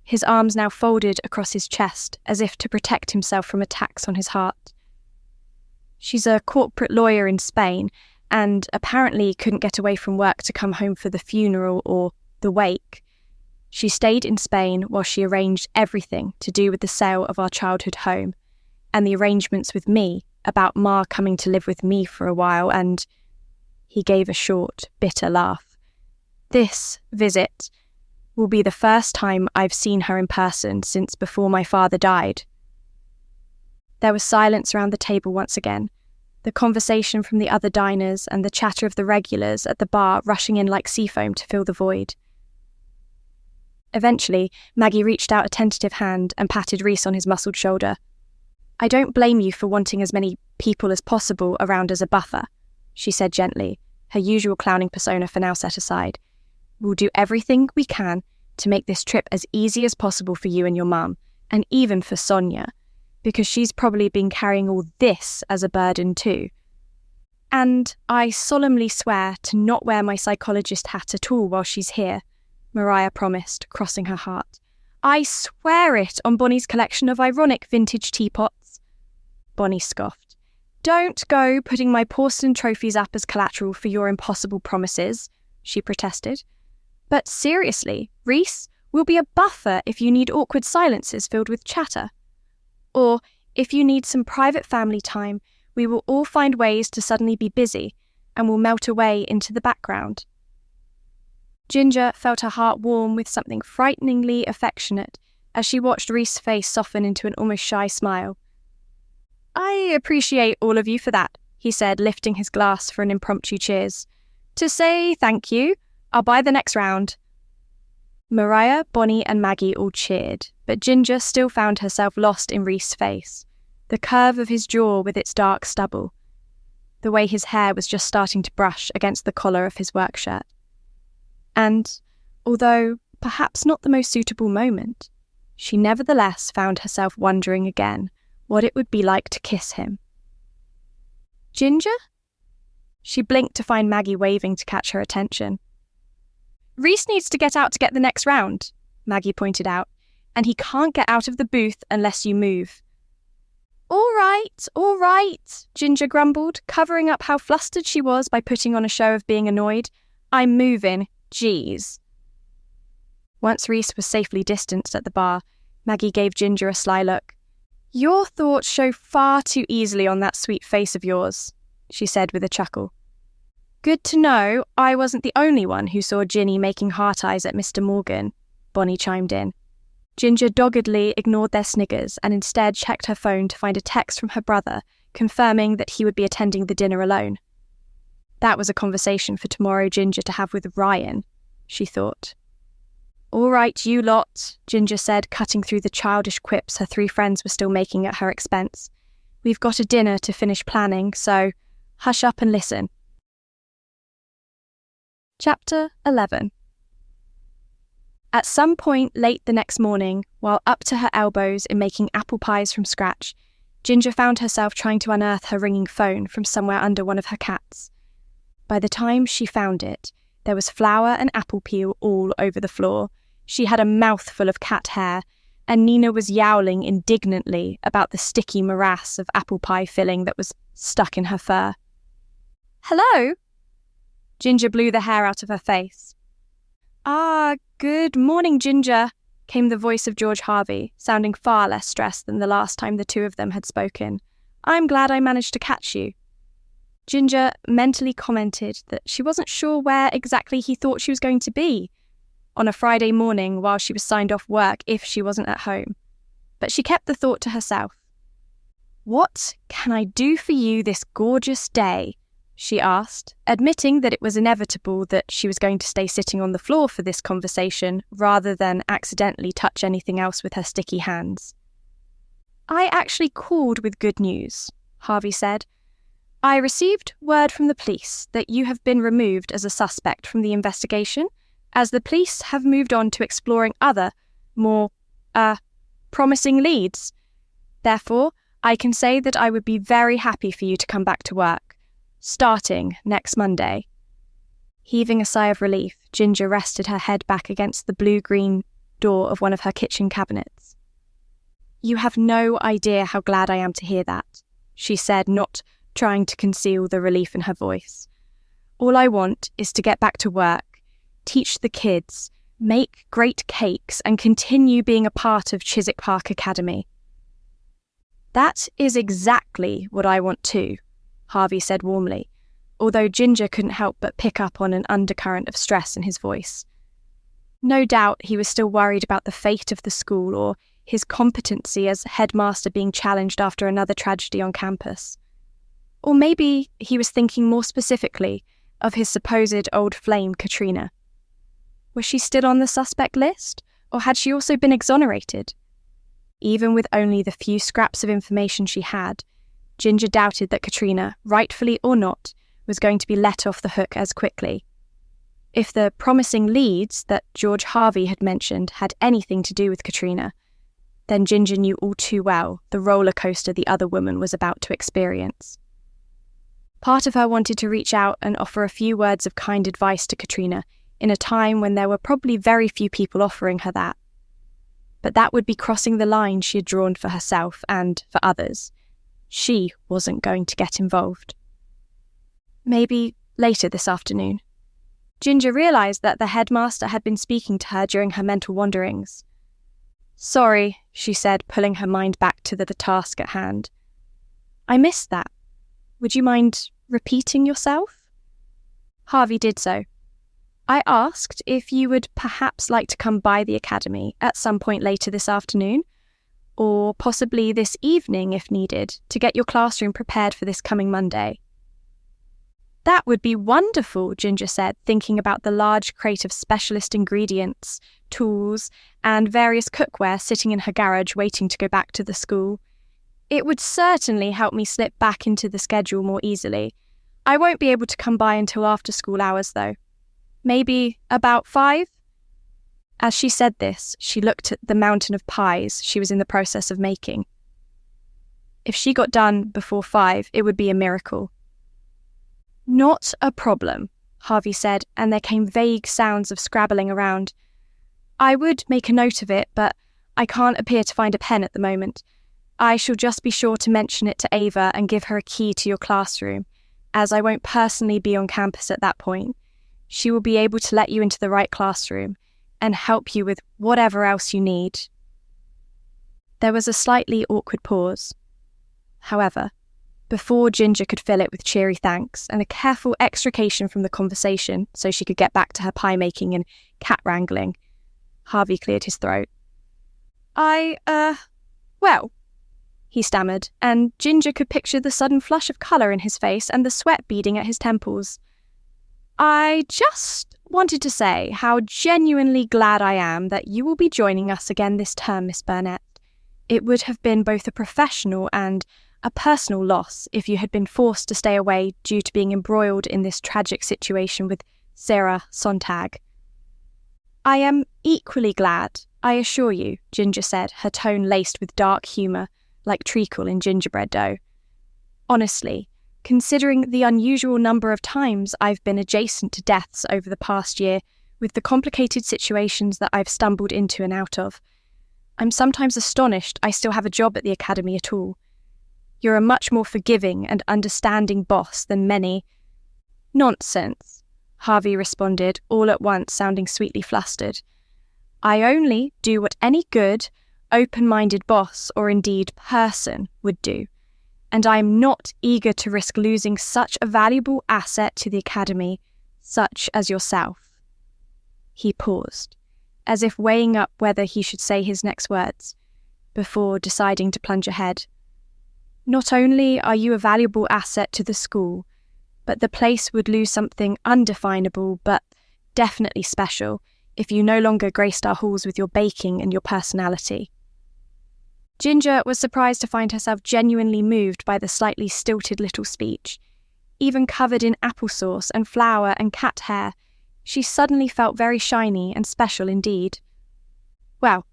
A: his arms now folded across his chest as if to protect himself from attacks on his heart. She's a corporate lawyer in Spain and apparently couldn't get away from work to come home for the funeral or the wake. She stayed in Spain while she arranged everything to do with the sale of our childhood home and the arrangements with me about Ma coming to live with me for a while, and he gave a short, bitter laugh. This visit will be the first time I've seen her in person since before my father died. There was silence around the table once again, the conversation from the other diners and the chatter of the regulars at the bar rushing in like sea foam to fill the void. Eventually, Maggie reached out a tentative hand and patted Reese on his muscled shoulder. I don't blame you for wanting as many people as possible around as a buffer, she said gently, her usual clowning persona for now set aside. We'll do everything we can to make this trip as easy as possible for you and your mum, and even for Sonia, because she's probably been carrying all this as a burden too. And I solemnly swear to not wear my psychologist hat at all while she's here, Mariah promised, crossing her heart. I swear it on Bonnie's collection of ironic vintage teapots. Bonnie scoffed. Don't go putting my porcelain trophies up as collateral for your impossible promises, she protested. But seriously, Reese, we'll be a buffer if you need awkward silences filled with chatter. Or, if you need some private family time, we will all find ways to suddenly be busy, and will melt away into the background. Ginger felt her heart warm with something frighteningly affectionate as she watched Reese's face soften into an almost shy smile. I appreciate all of you for that, he said, lifting his glass for an impromptu cheers. To say thank you, I'll buy the next round. Mariah, Bonnie and Maggie all cheered, but Ginger still found herself lost in Reese's face, the curve of his jaw with its dark stubble, the way his hair was just starting to brush against the collar of his work shirt. And, although perhaps not the most suitable moment, she nevertheless found herself wondering again what it would be like to kiss him. Ginger? She blinked to find Maggie waving to catch her attention. Reese needs to get out to get the next round, Maggie pointed out, and he can't get out of the booth unless you move. All right, Ginger grumbled, covering up how flustered she was by putting on a show of being annoyed. I'm moving, geez. Once Reese was safely distanced at the bar, Maggie gave Ginger a sly look. Your thoughts show far too easily on that sweet face of yours, she said with a chuckle. Good to know I wasn't the only one who saw Ginny making heart eyes at Mr. Morgan, Bonnie chimed in. Ginger doggedly ignored their sniggers and instead checked her phone to find a text from her brother confirming that he would be attending the dinner alone. That was a conversation for tomorrow Ginger to have with Ryan, she thought. All right, you lot, Ginger said, cutting through the childish quips her three friends were still making at her expense. We've got a dinner to finish planning, so hush up and listen. Chapter 11. At some point late the next morning, while up to her elbows in making apple pies from scratch, Ginger found herself trying to unearth her ringing phone from somewhere under one of her cats. By the time she found it, there was flour and apple peel all over the floor. She had a mouthful of cat hair, and Nina was yowling indignantly about the sticky morass of apple pie filling that was stuck in her fur. Hello? Ginger blew the hair out of her face. Good morning, Ginger, came the voice of George Harvey, sounding far less stressed than the last time the two of them had spoken. I'm glad I managed to catch you. Ginger mentally commented that she wasn't sure where exactly he thought she was going to be on a Friday morning while she was signed off work if she wasn't at home. But she kept the thought to herself. What can I do for you this gorgeous day? She asked, admitting that it was inevitable that she was going to stay sitting on the floor for this conversation rather than accidentally touch anything else with her sticky hands. I actually called with good news, Harvey said. I received word from the police that you have been removed as a suspect from the investigation, as the police have moved on to exploring other, more, promising leads. Therefore, I can say that I would be very happy for you to come back to work, starting next Monday. Heaving a sigh of relief, Ginger rested her head back against the blue-green door of one of her kitchen cabinets. "You have no idea how glad I am to hear that," she said, not trying to conceal the relief in her voice. "All I want is to get back to work, teach the kids, make great cakes, and continue being a part of Chiswick Park Academy." "That is exactly what I want too," Harvey said warmly, although Ginger couldn't help but pick up on an undercurrent of stress in his voice. No doubt he was still worried about the fate of the school or his competency as headmaster being challenged after another tragedy on campus. Or maybe he was thinking more specifically of his supposed old flame, Katrina. Was she still on the suspect list, or had she also been exonerated? Even with only the few scraps of information she had, Ginger doubted that Katrina, rightfully or not, was going to be let off the hook as quickly. If the promising leads that George Harvey had mentioned had anything to do with Katrina, then Ginger knew all too well the roller coaster the other woman was about to experience. Part of her wanted to reach out and offer a few words of kind advice to Katrina in a time when there were probably very few people offering her that. But that would be crossing the line she had drawn for herself and for others. She wasn't going to get involved. Maybe later this afternoon. Ginger realised that the headmaster had been speaking to her during her mental wanderings. "Sorry," she said, pulling her mind back to the task at hand. "I missed that. Would you mind repeating yourself?" Harvey did so. "I asked if you would perhaps like to come by the academy at some point later this afternoon, or possibly this evening if needed, to get your classroom prepared for this coming Monday." "That would be wonderful," Ginger said, thinking about the large crate of specialist ingredients, tools, and various cookware sitting in her garage waiting to go back to the school. "It would certainly help me slip back into the schedule more easily. I won't be able to come by until after school hours, though. Maybe about 5? As she said this, she looked at the mountain of pies she was in the process of making. If she got done before 5, it would be a miracle. "Not a problem," Harvey said, and there came vague sounds of scrabbling around. "I would make a note of it, but I can't appear to find a pen at the moment. I shall just be sure to mention it to Ava and give her a key to your classroom, as I won't personally be on campus at that point. She will be able to let you into the right classroom and help you with whatever else you need." There was a slightly awkward pause. However, before Ginger could fill it with cheery thanks and a careful extrication from the conversation so she could get back to her pie making and cat wrangling, Harvey cleared his throat. Well, he stammered, and Ginger could picture the sudden flush of colour in his face and the sweat beading at his temples. "I just wanted to say how genuinely glad I am that you will be joining us again this term, Miss Burnet. It would have been both a professional and a personal loss if you had been forced to stay away due to being embroiled in this tragic situation with Sarah Sontag." "I am equally glad, I assure you," Ginger said, her tone laced with dark humour, like treacle in gingerbread dough. "Honestly, considering the unusual number of times I've been adjacent to deaths over the past year, with the complicated situations that I've stumbled into and out of, I'm sometimes astonished I still have a job at the academy at all. You're a much more forgiving and understanding boss than many." "Nonsense," Harvey responded, all at once sounding sweetly flustered. "I only do what any good, open-minded boss or indeed person would do, and I am not eager to risk losing such a valuable asset to the academy, such as yourself." He paused, as if weighing up whether he should say his next words, before deciding to plunge ahead. "Not only are you a valuable asset to the school, but the place would lose something undefinable but definitely special if you no longer graced our halls with your baking and your personality." Ginger was surprised to find herself genuinely moved by the slightly stilted little speech. Even covered in applesauce and flour and cat hair, she suddenly felt very shiny and special indeed. "Well,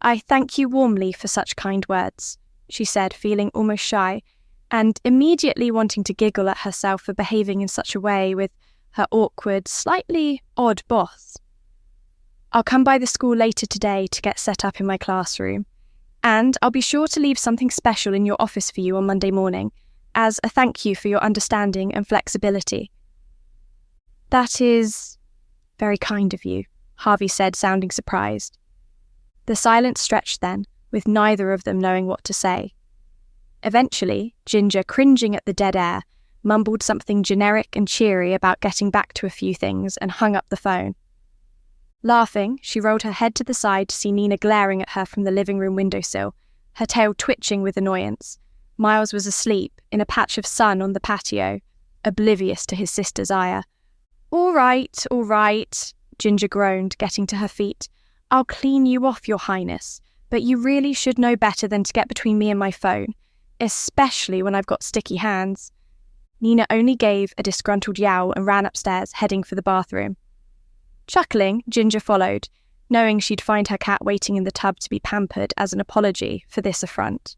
A: I thank you warmly for such kind words," she said, feeling almost shy, and immediately wanting to giggle at herself for behaving in such a way with her awkward, slightly odd boss. I'll come by the school later today to get set up in my classroom, and I'll be sure to leave something special in your office for you on Monday morning, as a thank you for your understanding and flexibility. That is very kind of you, Harvey said, sounding surprised. The silence stretched then, with neither of them knowing what to say. Eventually, Ginger, cringing at the dead air, mumbled something generic and cheery about getting back to a few things and hung up the phone. Laughing, she rolled her head to the side to see Nina glaring at her from the living room windowsill, her tail twitching with annoyance. Miles was asleep in a patch of sun on the patio, oblivious to his sister's ire. All right, Ginger groaned, getting to her feet. I'll clean you off, Your Highness, but you really should know better than to get between me and my phone, especially when I've got sticky hands. Nina only gave a disgruntled yowl and ran upstairs, heading for the bathroom. Chuckling, Ginger followed, knowing she'd find her cat waiting in the tub to be pampered as an apology for this affront.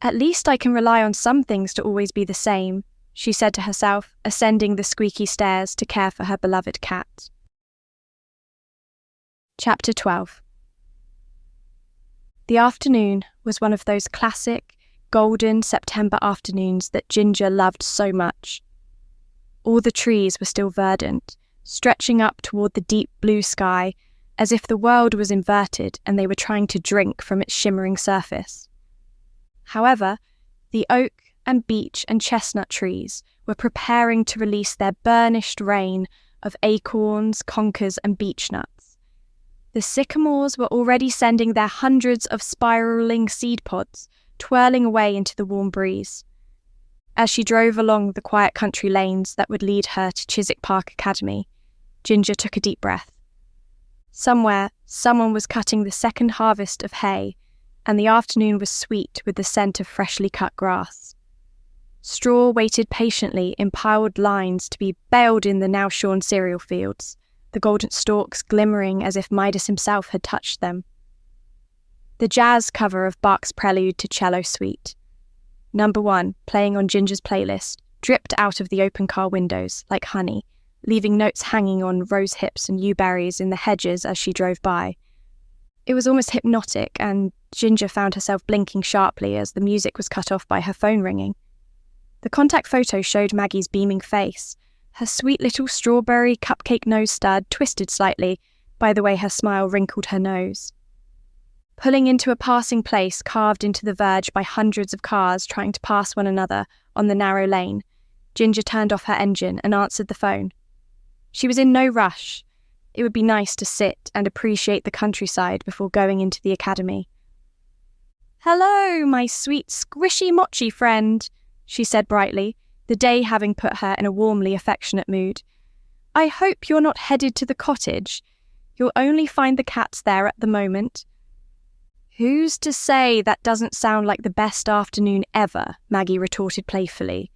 A: At least I can rely on some things to always be the same, she said to herself, ascending the squeaky stairs to care for her beloved cat. Chapter 12. The afternoon was one of those classic, golden September afternoons that Ginger loved so much. All the trees were still verdant, stretching up toward the deep blue sky, as if the world was inverted and they were trying to drink from its shimmering surface. However, the oak and beech and chestnut trees were preparing to release their burnished rain of acorns, conkers, and beechnuts. The sycamores were already sending their hundreds of spiraling seed pods twirling away into the warm breeze. As she drove along the quiet country lanes that would lead her to Chiswick Park Academy, Ginger took a deep breath. Somewhere, someone was cutting the second harvest of hay, and the afternoon was sweet with the scent of freshly cut grass. Straw waited patiently in piled lines to be baled in the now shorn cereal fields, the golden stalks glimmering as if Midas himself had touched them. The jazz cover of Bach's Prelude to Cello Suite, number 1, playing on Ginger's playlist, dripped out of the open car windows like honey, leaving notes hanging on rose hips and yew-berries in the hedges as she drove by. It was almost hypnotic, and Ginger found herself blinking sharply as the music was cut off by her phone ringing. The contact photo showed Maggie's beaming face, her sweet little strawberry cupcake nose stud twisted slightly by the way her smile wrinkled her nose. Pulling into a passing place carved into the verge by hundreds of cars trying to pass one another on the narrow lane, Ginger turned off her engine and answered the phone. She was in no rush. It would be nice to sit and appreciate the countryside before going into the academy. "Hello, my sweet squishy mochi friend," she said brightly, the day having put her in a warmly affectionate mood. "I hope you're not headed to the cottage. You'll only find the cats there at the moment." "Who's to say that doesn't sound like the best afternoon ever?" Maggie retorted playfully,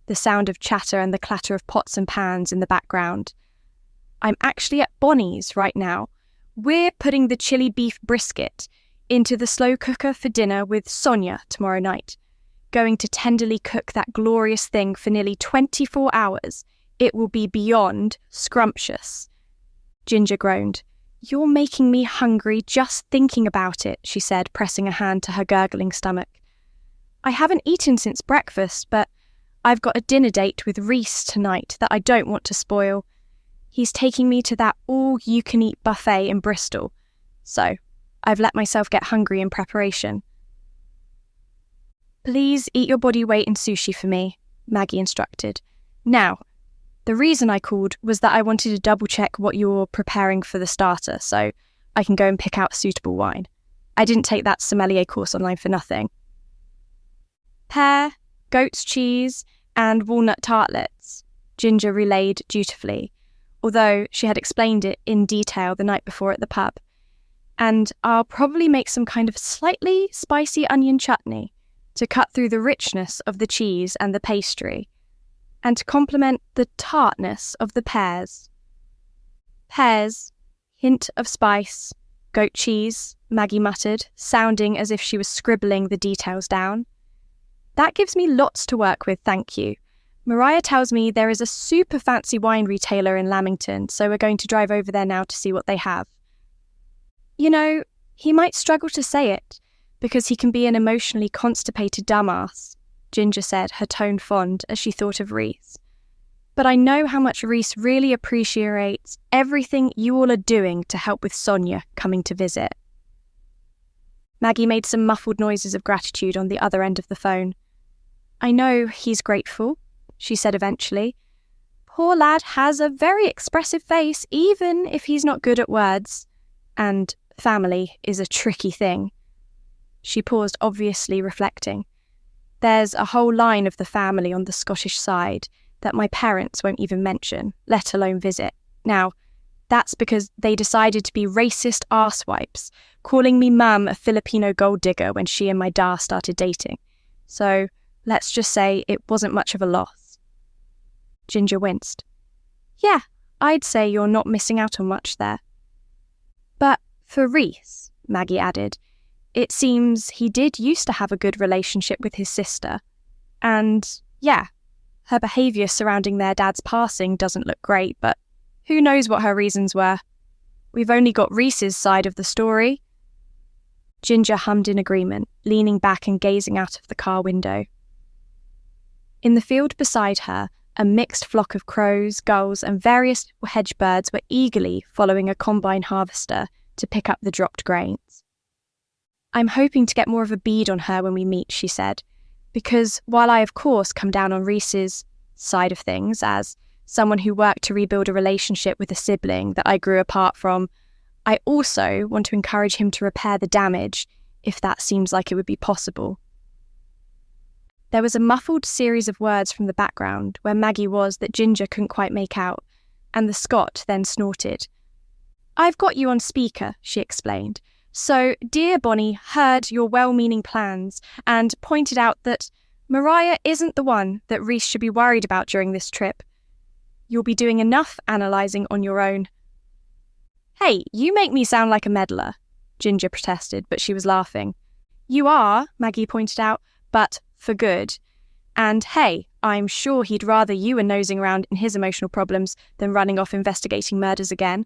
A: the sound of chatter and the clatter of pots and pans in the background. "I'm actually at Bonnie's right now. We're putting the chili beef brisket into the slow cooker for dinner with Sonia tomorrow night. Going to tenderly cook that glorious thing for nearly 24 hours. It will be beyond scrumptious." Ginger groaned. "You're making me hungry just thinking about it," she said, pressing a hand to her gurgling stomach. "I haven't eaten since breakfast, but I've got a dinner date with Reese tonight that I don't want to spoil. He's taking me to that all-you-can-eat buffet in Bristol, so I've let myself get hungry in preparation." "Please eat your body weight in sushi for me," Maggie instructed. "Now, the reason I called was that I wanted to double-check what you're preparing for the starter, so I can go and pick out suitable wine. I didn't take that sommelier course online for nothing." "Pear, goat's cheese, and walnut tartlets," Ginger relayed dutifully, although she had explained it in detail the night before at the pub. "And I'll probably make some kind of slightly spicy onion chutney to cut through the richness of the cheese and the pastry, and to complement the tartness of the pears." "Pears, hint of spice, goat cheese," Maggie muttered, sounding as if she was scribbling the details down. "That gives me lots to work with, thank you. Mariah tells me there is a super fancy wine retailer in Lamington, so we're going to drive over there now to see what they have. You know, he might struggle to say it, because he can be an emotionally constipated dumbass, Ginger said, her tone fond as she thought of Reese. But I know how much Reese really appreciates everything you all are doing to help with Sonia coming to visit. Maggie made some muffled noises of gratitude on the other end of the phone. I know he's grateful, she said eventually. Poor lad has a very expressive face, even if he's not good at words. And family is a tricky thing. She paused, obviously reflecting. There's a whole line of the family on the Scottish side that my parents won't even mention, let alone visit. Now, that's because they decided to be racist arsewipes, calling me mum a Filipino gold digger when she and my da started dating. So, let's just say it wasn't much of a loss. Ginger winced. Yeah, I'd say you're not missing out on much there. But for Reese, Maggie added, it seems he did used to have a good relationship with his sister. And, yeah, her behaviour surrounding their dad's passing doesn't look great, but who knows what her reasons were. We've only got Reese's side of the story. Ginger hummed in agreement, leaning back and gazing out of the car window. In the field beside her, a mixed flock of crows, gulls and various hedge birds were eagerly following a combine harvester to pick up the dropped grains. I'm hoping to get more of a bead on her when we meet, she said, because while I of course come down on Reese's side of things as someone who worked to rebuild a relationship with a sibling that I grew apart from, I also want to encourage him to repair the damage if that seems like it would be possible. There was a muffled series of words from the background where Maggie was that Ginger couldn't quite make out, and the Scot then snorted. I've got you on speaker, she explained. So, dear Bonnie heard your well-meaning plans and pointed out that Mariah isn't the one that Reese should be worried about during this trip. You'll be doing enough analysing on your own. Hey, you make me sound like a meddler, Ginger protested, but she was laughing. You are, Maggie pointed out, but for good. And hey, I'm sure he'd rather you were nosing around in his emotional problems than running off investigating murders again.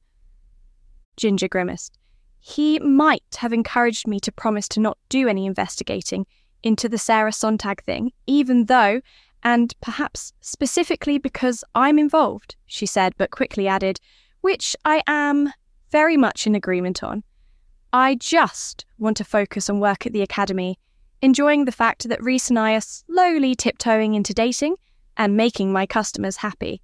A: Ginger grimaced. He might have encouraged me to promise to not do any investigating into the Sarah Sontag thing, even though, and perhaps specifically because I'm involved, she said, but quickly added, which I am very much in agreement on. I just want to focus on work at the academy, enjoying the fact that Reese and I are slowly tiptoeing into dating and making my customers happy.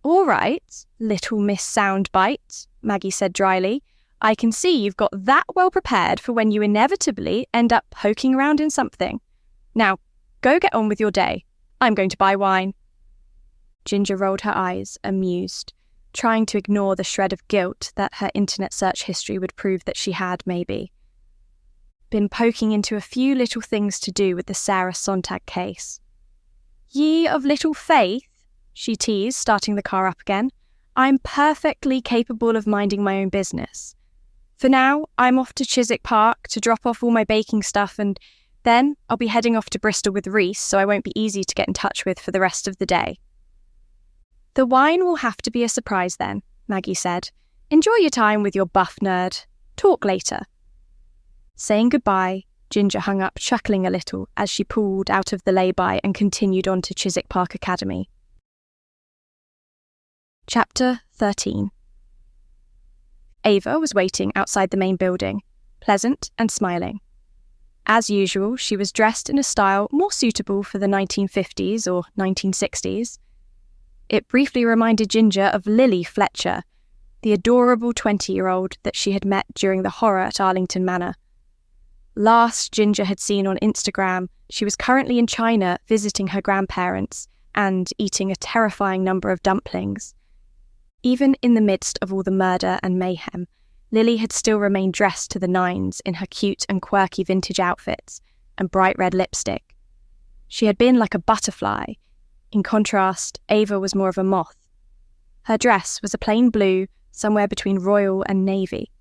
A: All right, little Miss Soundbite, Maggie said dryly. I can see you've got that well prepared for when you inevitably end up poking around in something. Now, go get on with your day. I'm going to buy wine. Ginger rolled her eyes, amused, trying to ignore the shred of guilt that her internet search history would prove that she had, maybe. Been poking into a few little things to do with the Sarah Sontag case. Ye of little faith, she teased, starting the car up again. I'm perfectly capable of minding my own business. For now, I'm off to Chiswick Park to drop off all my baking stuff, and then I'll be heading off to Bristol with Reese, so I won't be easy to get in touch with for the rest of the day. The wine will have to be a surprise then, Maggie said. Enjoy your time with your buff nerd. Talk later. Saying goodbye, Ginger hung up, chuckling a little as she pulled out of the lay-by and continued on to Chiswick Park Academy. Chapter 13. Ava was waiting outside the main building, pleasant and smiling. As usual, she was dressed in a style more suitable for the 1950s or 1960s. It briefly reminded Ginger of Lily Fletcher, the adorable 20-year-old that she had met during the horror at Arlington Manor. Last Ginger had seen on Instagram, she was currently in China visiting her grandparents and eating a terrifying number of dumplings. Even in the midst of all the murder and mayhem, Lily had still remained dressed to the nines in her cute and quirky vintage outfits and bright red lipstick. She had been like a butterfly. In contrast, Ava was more of a moth. Her dress was a plain blue, somewhere between royal and navy.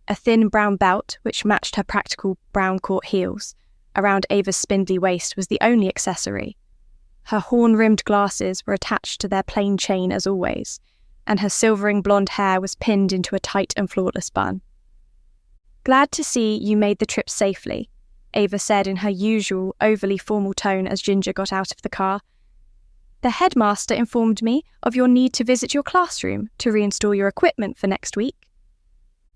A: A thin brown belt, which matched her practical brown court heels, around Ava's spindly waist was the only accessory. Her horn-rimmed glasses were attached to their plain chain as always, and her silvering blonde hair was pinned into a tight and flawless bun. "Glad to see you made the trip safely," Ava said in her usual overly formal tone as Ginger got out of the car. "The headmaster informed me of your need to visit your classroom to reinstall your equipment for next week."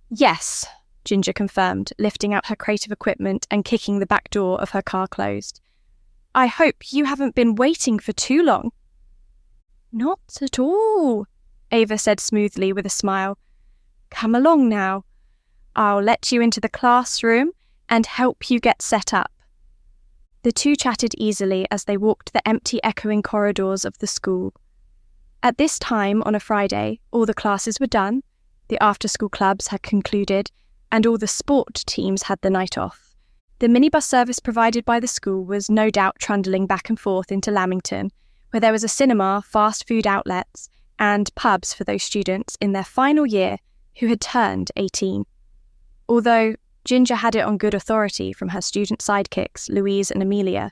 A: "Yes," Ginger confirmed, lifting out her crate of equipment and kicking the back door of her car closed. "I hope you haven't been waiting for too long." "Not at all," Ava said smoothly with a smile. "Come along now. I'll let you into the classroom and help you get set up." The two chatted easily as they walked the empty, echoing corridors of the school. At this time on a Friday, all the classes were done, the after-school clubs had concluded, and all the sport teams had the night off. The minibus service provided by the school was no doubt trundling back and forth into Lamington, where there was a cinema, fast food outlets, and pubs for those students in their final year who had turned 18. Although Ginger had it on good authority from her student sidekicks, Louise and Amelia,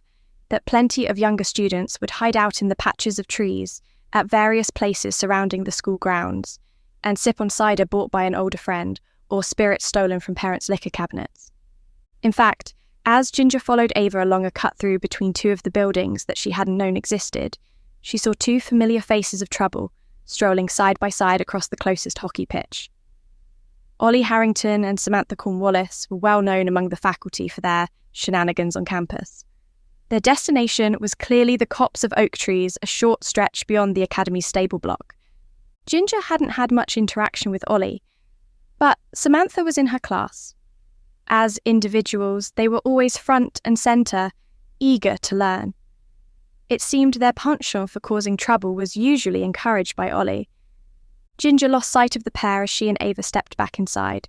A: that plenty of younger students would hide out in the patches of trees at various places surrounding the school grounds and sip on cider bought by an older friend or spirits stolen from parents' liquor cabinets. In fact, as Ginger followed Ava along a cut-through between two of the buildings that she hadn't known existed, she saw two familiar faces of trouble strolling side by side across the closest hockey pitch. Ollie Harrington and Samantha Cornwallis were well known among the faculty for their shenanigans on campus. Their destination was clearly the copse of oak trees a short stretch beyond the academy's stable block. Ginger hadn't had much interaction with Ollie, but Samantha was in her class. As individuals, they were always front and centre, eager to learn. It seemed their penchant for causing trouble was usually encouraged by Ollie. Ginger lost sight of the pair as she and Ava stepped back inside.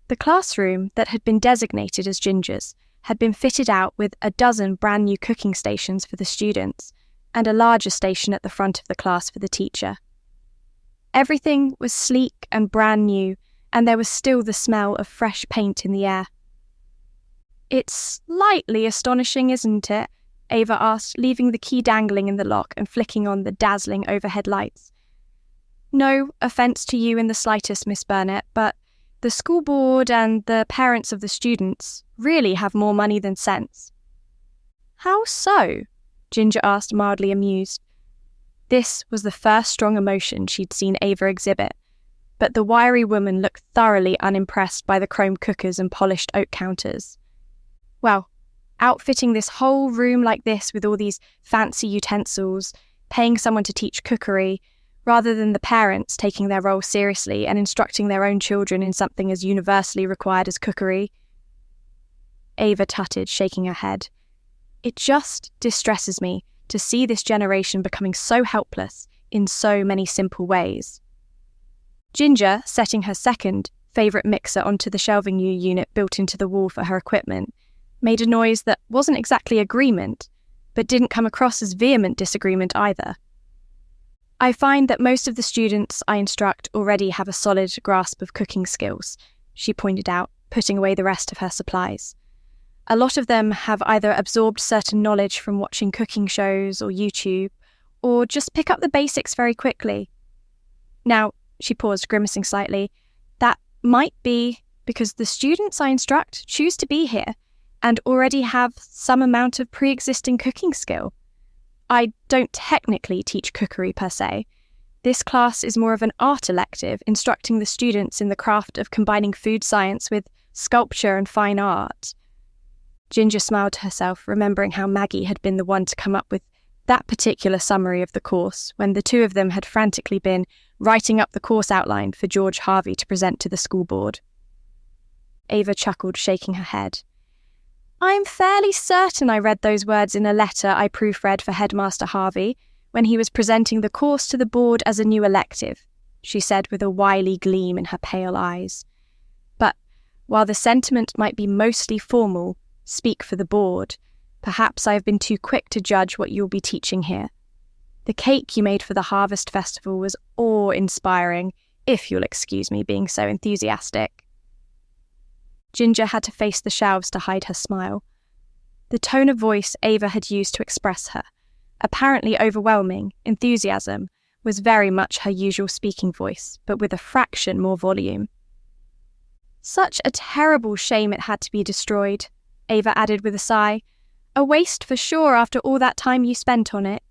A: The classroom that had been designated as Ginger's had been fitted out with a dozen brand new cooking stations for the students and a larger station at the front of the class for the teacher. Everything was sleek and brand new, and there was still the smell of fresh paint in the air. "It's slightly astonishing, isn't it?" Ava asked, leaving the key dangling in the lock and flicking on the dazzling overhead lights. "No offence to you in the slightest, Miss Burnet, but the school board and the parents of the students really have more money than sense." "How so?" Ginger asked, mildly amused. This was the first strong emotion she'd seen Ava exhibit, but the wiry woman looked thoroughly unimpressed by the chrome cookers and polished oak counters. "Well, outfitting this whole room like this with all these fancy utensils, paying someone to teach cookery, rather than the parents taking their role seriously and instructing their own children in something as universally required as cookery." Ava tutted, shaking her head. "It just distresses me to see this generation becoming so helpless in so many simple ways." Ginger, setting her second favourite mixer onto the shelving unit built into the wall for her equipment, made a noise that wasn't exactly agreement, but didn't come across as vehement disagreement either. "I find that most of the students I instruct already have a solid grasp of cooking skills," she pointed out, putting away the rest of her supplies. "A lot of them have either absorbed certain knowledge from watching cooking shows or YouTube, or just pick up the basics very quickly. Now," she paused, grimacing slightly, "that might be because the students I instruct choose to be here and already have some amount of pre-existing cooking skill. I don't technically teach cookery per se. This class is more of an art elective, instructing the students in the craft of combining food science with sculpture and fine art." Ginger smiled to herself, remembering how Maggie had been the one to come up with that particular summary of the course when the two of them had frantically been writing up the course outline for George Harvey to present to the school board. Ava chuckled, shaking her head. "I'm fairly certain I read those words in a letter I proofread for Headmaster Harvey when he was presenting the course to the board as a new elective," she said with a wily gleam in her pale eyes. "But while the sentiment might be mostly formal, speak for the board, perhaps I have been too quick to judge what you'll be teaching here. The cake you made for the Harvest Festival was awe-inspiring, if you'll excuse me being so enthusiastic." Ginger had to face the shelves to hide her smile. The tone of voice Ava had used to express her, apparently overwhelming, enthusiasm was very much her usual speaking voice, but with a fraction more volume. "Such a terrible shame it had to be destroyed," Ava added with a sigh. "A waste for sure after all that time you spent on it."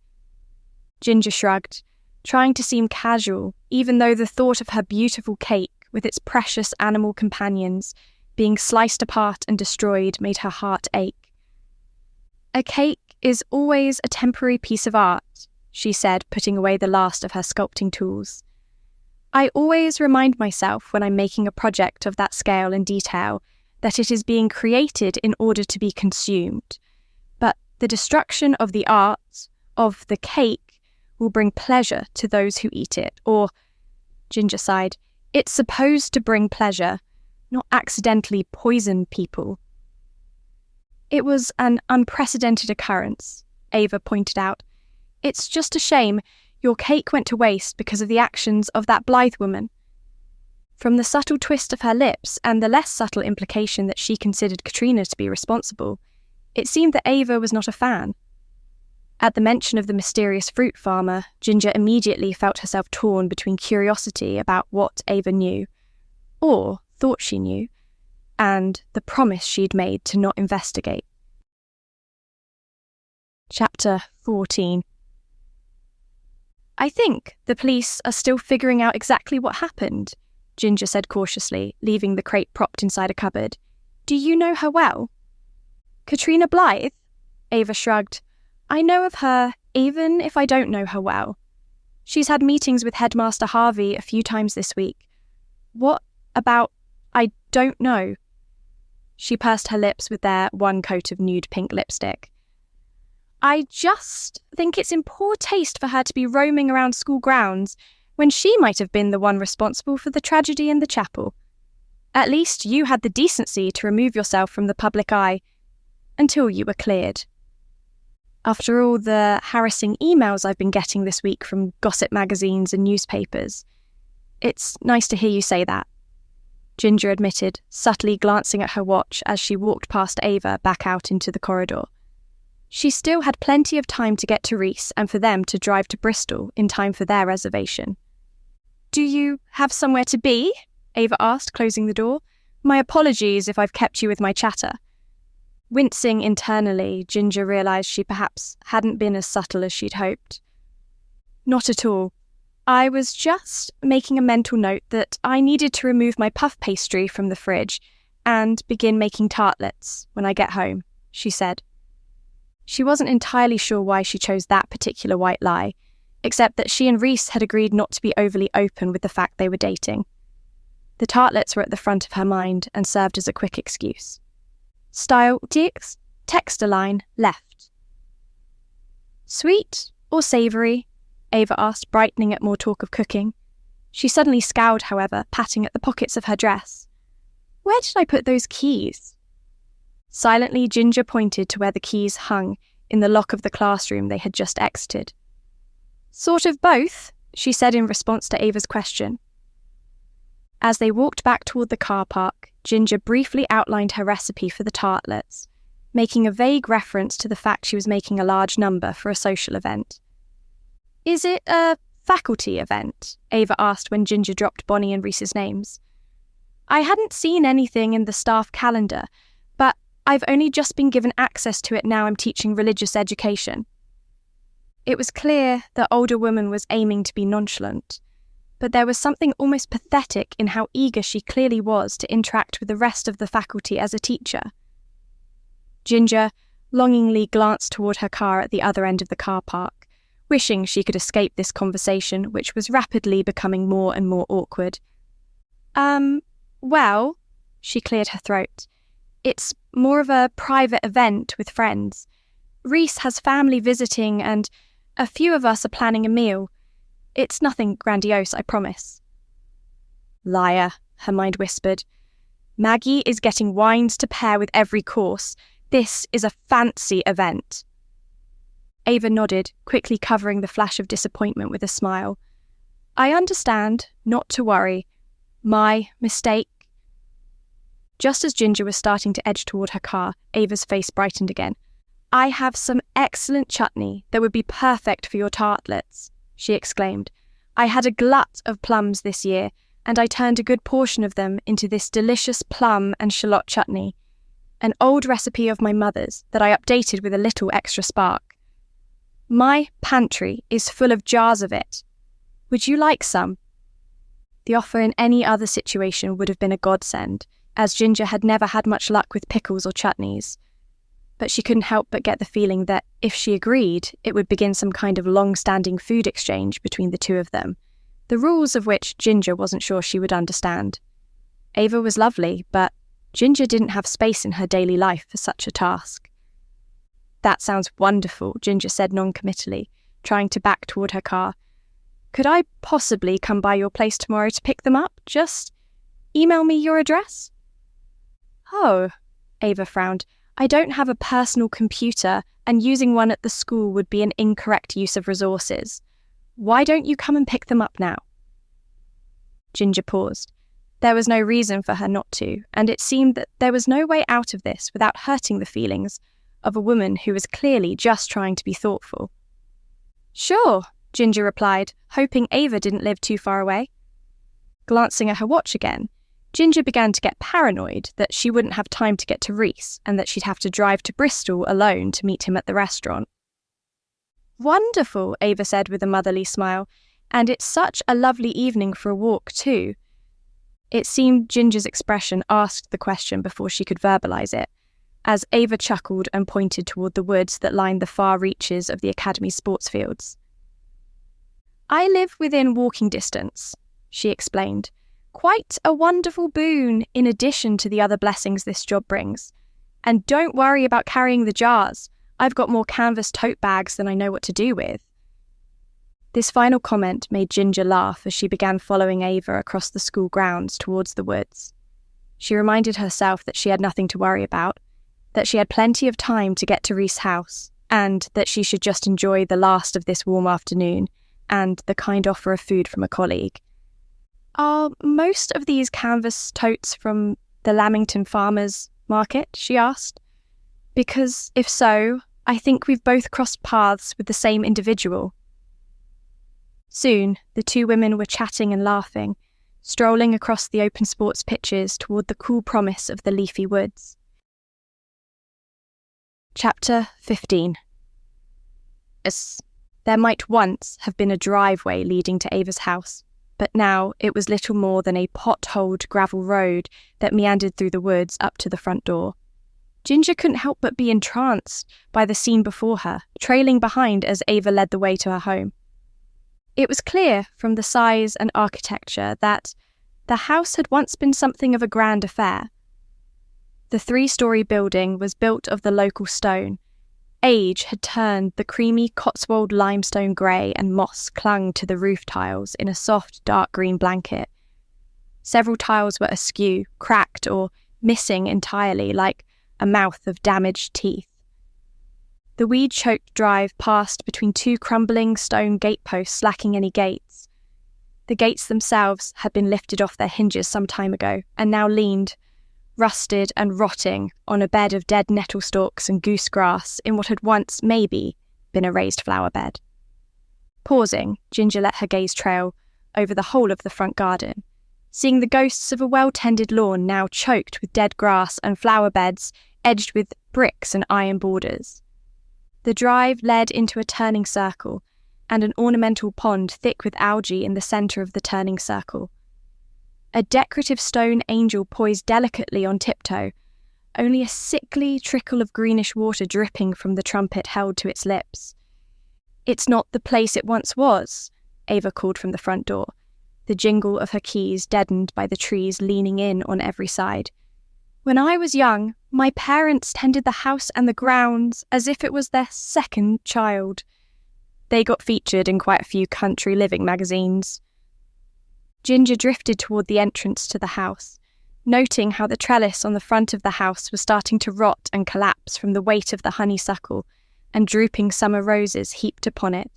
A: Ginger shrugged, trying to seem casual, even though the thought of her beautiful cake with its precious animal companions being sliced apart and destroyed made her heart ache. "A cake is always a temporary piece of art," she said, putting away the last of her sculpting tools. "I always remind myself when I'm making a project of that scale and detail that it is being created in order to be consumed. But the destruction of the art, of the cake, will bring pleasure to those who eat it, or," Ginger sighed, "it's supposed to bring pleasure, not accidentally poison people." "It was an unprecedented occurrence," Ava pointed out. "It's just a shame your cake went to waste because of the actions of that Blythe woman." From the subtle twist of her lips and the less subtle implication that she considered Katrina to be responsible, it seemed that Ava was not a fan. At the mention of the mysterious fruit farmer, Ginger immediately felt herself torn between curiosity about what Ava knew, or thought she knew, and the promise she'd made to not investigate. Chapter 14. "I think the police are still figuring out exactly what happened," Ginger said cautiously, leaving the crate propped inside a cupboard. "Do you know her well?" "Katrina Blythe?" Ava shrugged. "I know of her, even if I don't know her well. She's had meetings with Headmaster Harvey a few times this week." "What about? I don't know." She pursed her lips with their one coat of nude pink lipstick. "I just think it's in poor taste for her to be roaming around school grounds when she might have been the one responsible for the tragedy in the chapel. At least you had the decency to remove yourself from the public eye until you were cleared. After all the harassing emails I've been getting this week from gossip magazines and newspapers, it's nice to hear you say that," Ginger admitted, subtly glancing at her watch as she walked past Ava back out into the corridor. She still had plenty of time to get to Reese and for them to drive to Bristol in time for their reservation. "Do you have somewhere to be?" Ava asked, closing the door. "My apologies if I've kept you with my chatter." Wincing internally, Ginger realised she perhaps hadn't been as subtle as she'd hoped. "Not at all. I was just making a mental note that I needed to remove my puff pastry from the fridge and begin making tartlets when I get home," she said. She wasn't entirely sure why she chose that particular white lie, except that she and Reese had agreed not to be overly open with the fact they were dating. The tartlets were at the front of her mind and served as a quick excuse. "Style, texture line, left." "Sweet or savoury?" Ava asked, brightening at more talk of cooking. She suddenly scowled, however, patting at the pockets of her dress. "Where did I put those keys?" Silently, Ginger pointed to where the keys hung in the lock of the classroom they had just exited. "Sort of both," she said in response to Ava's question. As they walked back toward the car park, Ginger briefly outlined her recipe for the tartlets, making a vague reference to the fact she was making a large number for a social event. "Is it a faculty event?" Ava asked when Ginger dropped Bonnie and Reese's names. "I hadn't seen anything in the staff calendar, but I've only just been given access to it now I'm teaching religious education." It was clear the older woman was aiming to be nonchalant, but there was something almost pathetic in how eager she clearly was to interact with the rest of the faculty as a teacher. Ginger longingly glanced toward her car at the other end of the car park, wishing she could escape this conversation, which was rapidly becoming more and more awkward. Well," she cleared her throat, "it's more of a private event with friends. Reese has family visiting and a few of us are planning a meal. It's nothing grandiose, I promise." "Liar," her mind whispered. "Maggie is getting wines to pair with every course. This is a fancy event." Ava nodded, quickly covering the flash of disappointment with a smile. "I understand, not to worry. My mistake." Just as Ginger was starting to edge toward her car, Ava's face brightened again. I have some excellent chutney that would be perfect for your tartlets, she exclaimed. I had a glut of plums this year, and I turned a good portion of them into this delicious plum and shallot chutney, an old recipe of my mother's that I updated with a little extra spark. My pantry is full of jars of it. Would you like some? The offer in any other situation would have been a godsend, as Ginger had never had much luck with pickles or chutneys. But she couldn't help but get the feeling that if she agreed, it would begin some kind of long-standing food exchange between the two of them, the rules of which Ginger wasn't sure she would understand. Ava was lovely, but Ginger didn't have space in her daily life for such a task. That sounds wonderful, Ginger said non-committally, trying to back toward her car. Could I possibly come by your place tomorrow to pick them up? Just email me your address? Oh, Ava frowned. I don't have a personal computer, and using one at the school would be an incorrect use of resources. Why don't you come and pick them up now? Ginger paused. There was no reason for her not to, and it seemed that there was no way out of this without hurting the feelings of a woman who was clearly just trying to be thoughtful. Sure, Ginger replied, hoping Ava didn't live too far away. Glancing at her watch again, Ginger began to get paranoid that she wouldn't have time to get to Reese and that she'd have to drive to Bristol alone to meet him at the restaurant. Wonderful, Ava said with a motherly smile, and it's such a lovely evening for a walk too. It seemed Ginger's expression asked the question before she could verbalise it, as Ava chuckled and pointed toward the woods that lined the far reaches of the Academy sports fields. I live within walking distance, she explained. Quite a wonderful boon in addition to the other blessings this job brings. And don't worry about carrying the jars. I've got more canvas tote bags than I know what to do with. This final comment made Ginger laugh as she began following Ava across the school grounds towards the woods. She reminded herself that she had nothing to worry about, that she had plenty of time to get to Reese House, and that she should just enjoy the last of this warm afternoon and the kind offer of food from a colleague. Are most of these canvas totes from the Lamington Farmers Market? She asked. Because if so, I think we've both crossed paths with the same individual. Soon, the two women were chatting and laughing, strolling across the open sports pitches toward the cool promise of the leafy woods. Chapter 15. There might once have been a driveway leading to Ava's house, but now it was little more than a potholed gravel road that meandered through the woods up to the front door. Ginger couldn't help but be entranced by the scene before her, trailing behind as Ava led the way to her home. It was clear from the size and architecture that the house had once been something of a grand affair. The 3-story building was built of the local stone. Age had turned the creamy Cotswold limestone grey, and moss clung to the roof tiles in a soft dark green blanket. Several tiles were askew, cracked or missing entirely, like a mouth of damaged teeth. The weed-choked drive passed between 2 crumbling stone gateposts lacking any gates. The gates themselves had been lifted off their hinges some time ago and now leaned, rusted and rotting, on a bed of dead nettle stalks and goose grass in what had once, maybe, been a raised flower bed. Pausing, Ginger let her gaze trail over the whole of the front garden, seeing the ghosts of a well-tended lawn now choked with dead grass and flower beds edged with bricks and iron borders. The drive led into a turning circle, and an ornamental pond thick with algae in the centre of the turning circle. A decorative stone angel poised delicately on tiptoe, only a sickly trickle of greenish water dripping from the trumpet held to its lips. It's not the place it once was, Ava called from the front door, the jingle of her keys deadened by the trees leaning in on every side. When I was young, my parents tended the house and the grounds as if it was their second child. They got featured in quite a few country living magazines. Ginger drifted toward the entrance to the house, noting how the trellis on the front of the house was starting to rot and collapse from the weight of the honeysuckle and drooping summer roses heaped upon it.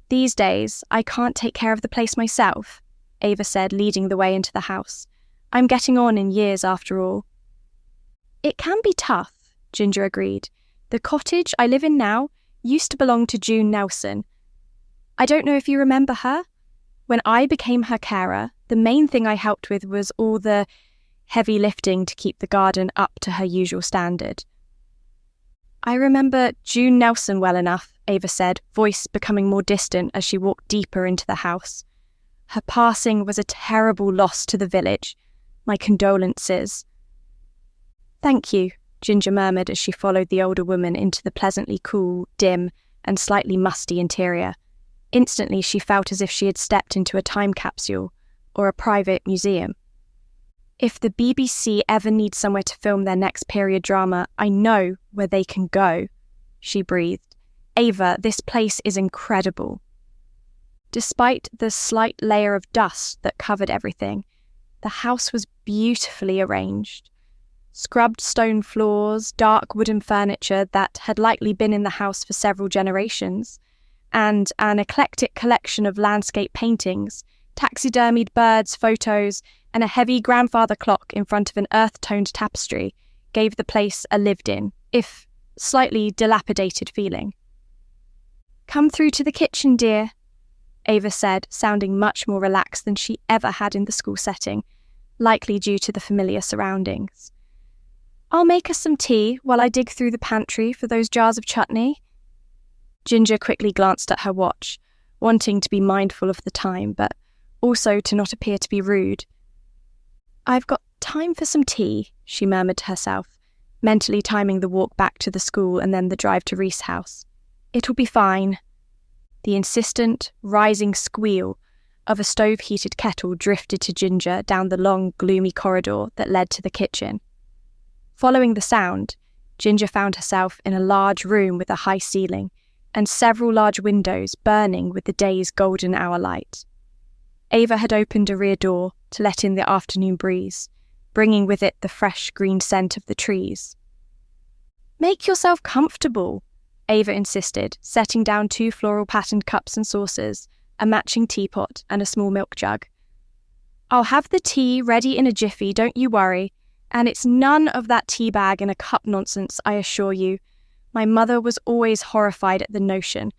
A: These days, I can't take care of the place myself, Ava said, leading the way into the house. I'm getting on in years after all. It can be tough, Ginger agreed, The cottage I live in now used to belong to June Nelson. I don't know if you remember her. When I became her carer, the main thing I helped with was all the heavy lifting to keep the garden up to her usual standard. I remember June Nelson well enough, Ava said, voice becoming more distant as she walked deeper into the house. Her passing was a terrible loss to the village. My condolences. Thank you, Ginger murmured as she followed the older woman into the pleasantly cool, dim, and slightly musty interior. Instantly she felt as if she had stepped into a time capsule or a private museum. If the BBC ever needs somewhere to film their next period drama, I know where they can go, she breathed. Ava, this place is incredible. Despite the slight layer of dust that covered everything, the house was beautifully arranged. Scrubbed stone floors, dark wooden furniture that had likely been in the house for several generations, and an eclectic collection of landscape paintings, taxidermied birds, photos, and a heavy grandfather clock in front of an earth-toned tapestry gave the place a lived-in, if slightly dilapidated feeling. Come through to the kitchen, dear, Ava said, sounding much more relaxed than she ever had in the school setting, likely due to the familiar surroundings. I'll make us some tea while I dig through the pantry for those jars of chutney. Ginger quickly glanced at her watch, wanting to be mindful of the time, but also to not appear to be rude. I've got time for some tea, she murmured to herself, mentally timing the walk back to the school and then the drive to Reese House. It'll be fine. The insistent, rising squeal of a stove-heated kettle drifted to Ginger down the long, gloomy corridor that led to the kitchen. Following the sound, Ginger found herself in a large room with a high ceiling and several large windows burning with the day's golden hour light. Ava had opened a rear door to let in the afternoon breeze, bringing with it the fresh green scent of the trees. Make yourself comfortable, Ava insisted, setting down 2 floral-patterned cups and saucers, a matching teapot, and a small milk jug. I'll have the tea ready in a jiffy, don't you worry, and it's none of that tea bag in a cup nonsense, I assure you. My mother was always horrified at the notion,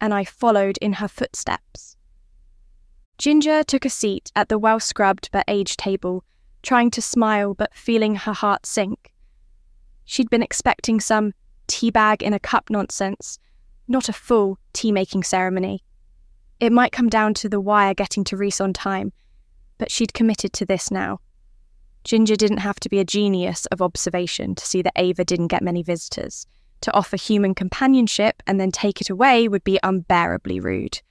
A: and I followed in her footsteps. Ginger took a seat at the well-scrubbed but aged table, trying to smile but feeling her heart sink. She'd been expecting some tea bag in a cup nonsense, not a full tea-making ceremony. It might come down to the wire getting to Reese on time, but she'd committed to this now. Ginger didn't have to be a genius of observation to see that Ava didn't get many visitors. To offer human companionship and then take it away would be unbearably rude.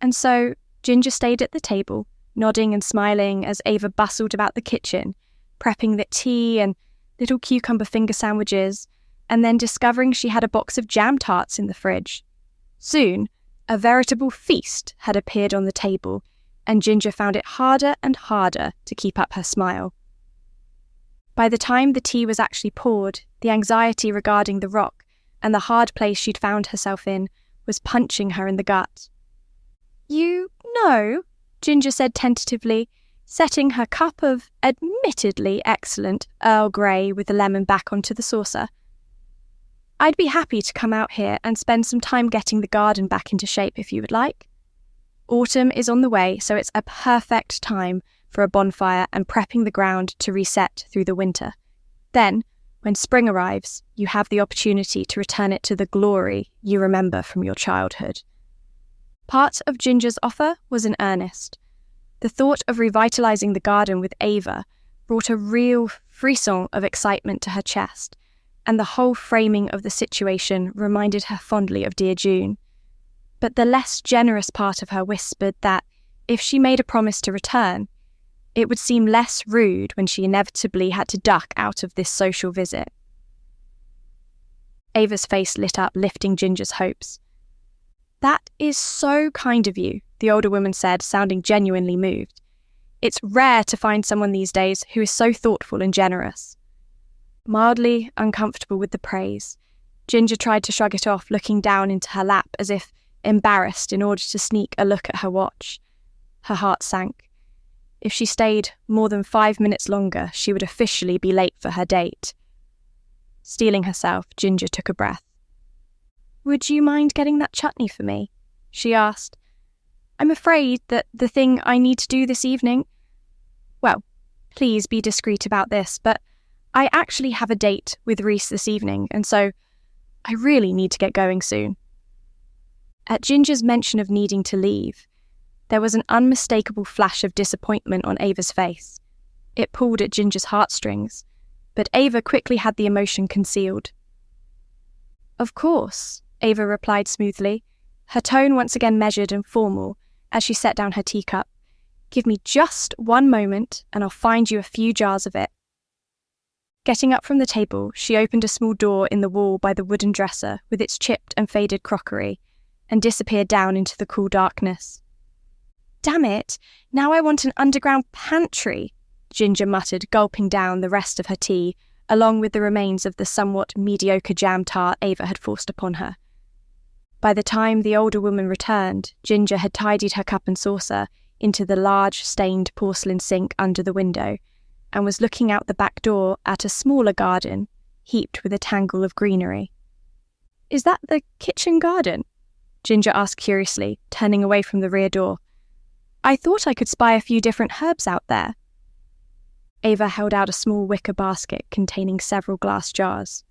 A: And so Ginger stayed at the table, nodding and smiling as Ava bustled about the kitchen, prepping the tea and little cucumber finger sandwiches, and then discovering she had a box of jam tarts in the fridge. Soon, a veritable feast had appeared on the table, and Ginger found it harder and harder to keep up her smile. By the time the tea was actually poured, the anxiety regarding the rock and the hard place she'd found herself in was punching her in the gut. You know, Ginger said tentatively, setting her cup of admittedly excellent Earl Grey with the lemon back onto the saucer. I'd be happy to come out here and spend some time getting the garden back into shape if you would like. Autumn is on the way, so it's a perfect time for a bonfire and prepping the ground to reset through the winter. Then, when spring arrives, you have the opportunity to return it to the glory you remember from your childhood. Part of Ginger's offer was in earnest. The thought of revitalising the garden with Ava brought a real frisson of excitement to her chest, and the whole framing of the situation reminded her fondly of dear June. But the less generous part of her whispered that, if she made a promise to return, it would seem less rude when she inevitably had to duck out of this social visit. Ava's face lit up, lifting Ginger's hopes. That is so kind of you, the older woman said, sounding genuinely moved. It's rare to find someone these days who is so thoughtful and generous. Mildly uncomfortable with the praise, Ginger tried to shrug it off, looking down into her lap as if embarrassed in order to sneak a look at her watch. Her heart sank. If she stayed more than 5 minutes longer, she would officially be late for her date. Steeling herself, Ginger took a breath. "Would you mind getting that chutney for me?" she asked. "I'm afraid that the thing I need to do this evening... Well, please be discreet about this, but I actually have a date with Reese this evening, and so I really need to get going soon." At Ginger's mention of needing to leave, there was an unmistakable flash of disappointment on Ava's face. It pulled at Ginger's heartstrings, but Ava quickly had the emotion concealed. "Of course," Ava replied smoothly, her tone once again measured and formal as she set down her teacup. "Give me just one moment and I'll find you a few jars of it." Getting up from the table, she opened a small door in the wall by the wooden dresser with its chipped and faded crockery and disappeared down into the cool darkness. "Damn it, now I want an underground pantry," Ginger muttered, gulping down the rest of her tea, along with the remains of the somewhat mediocre jam tart Ava had forced upon her. By the time the older woman returned, Ginger had tidied her cup and saucer into the large, stained porcelain sink under the window and was looking out the back door at a smaller garden, heaped with a tangle of greenery. "Is that the kitchen garden?" Ginger asked curiously, turning away from the rear door. "I thought I could spy a few different herbs out there." Ava held out a small wicker basket containing several glass jars.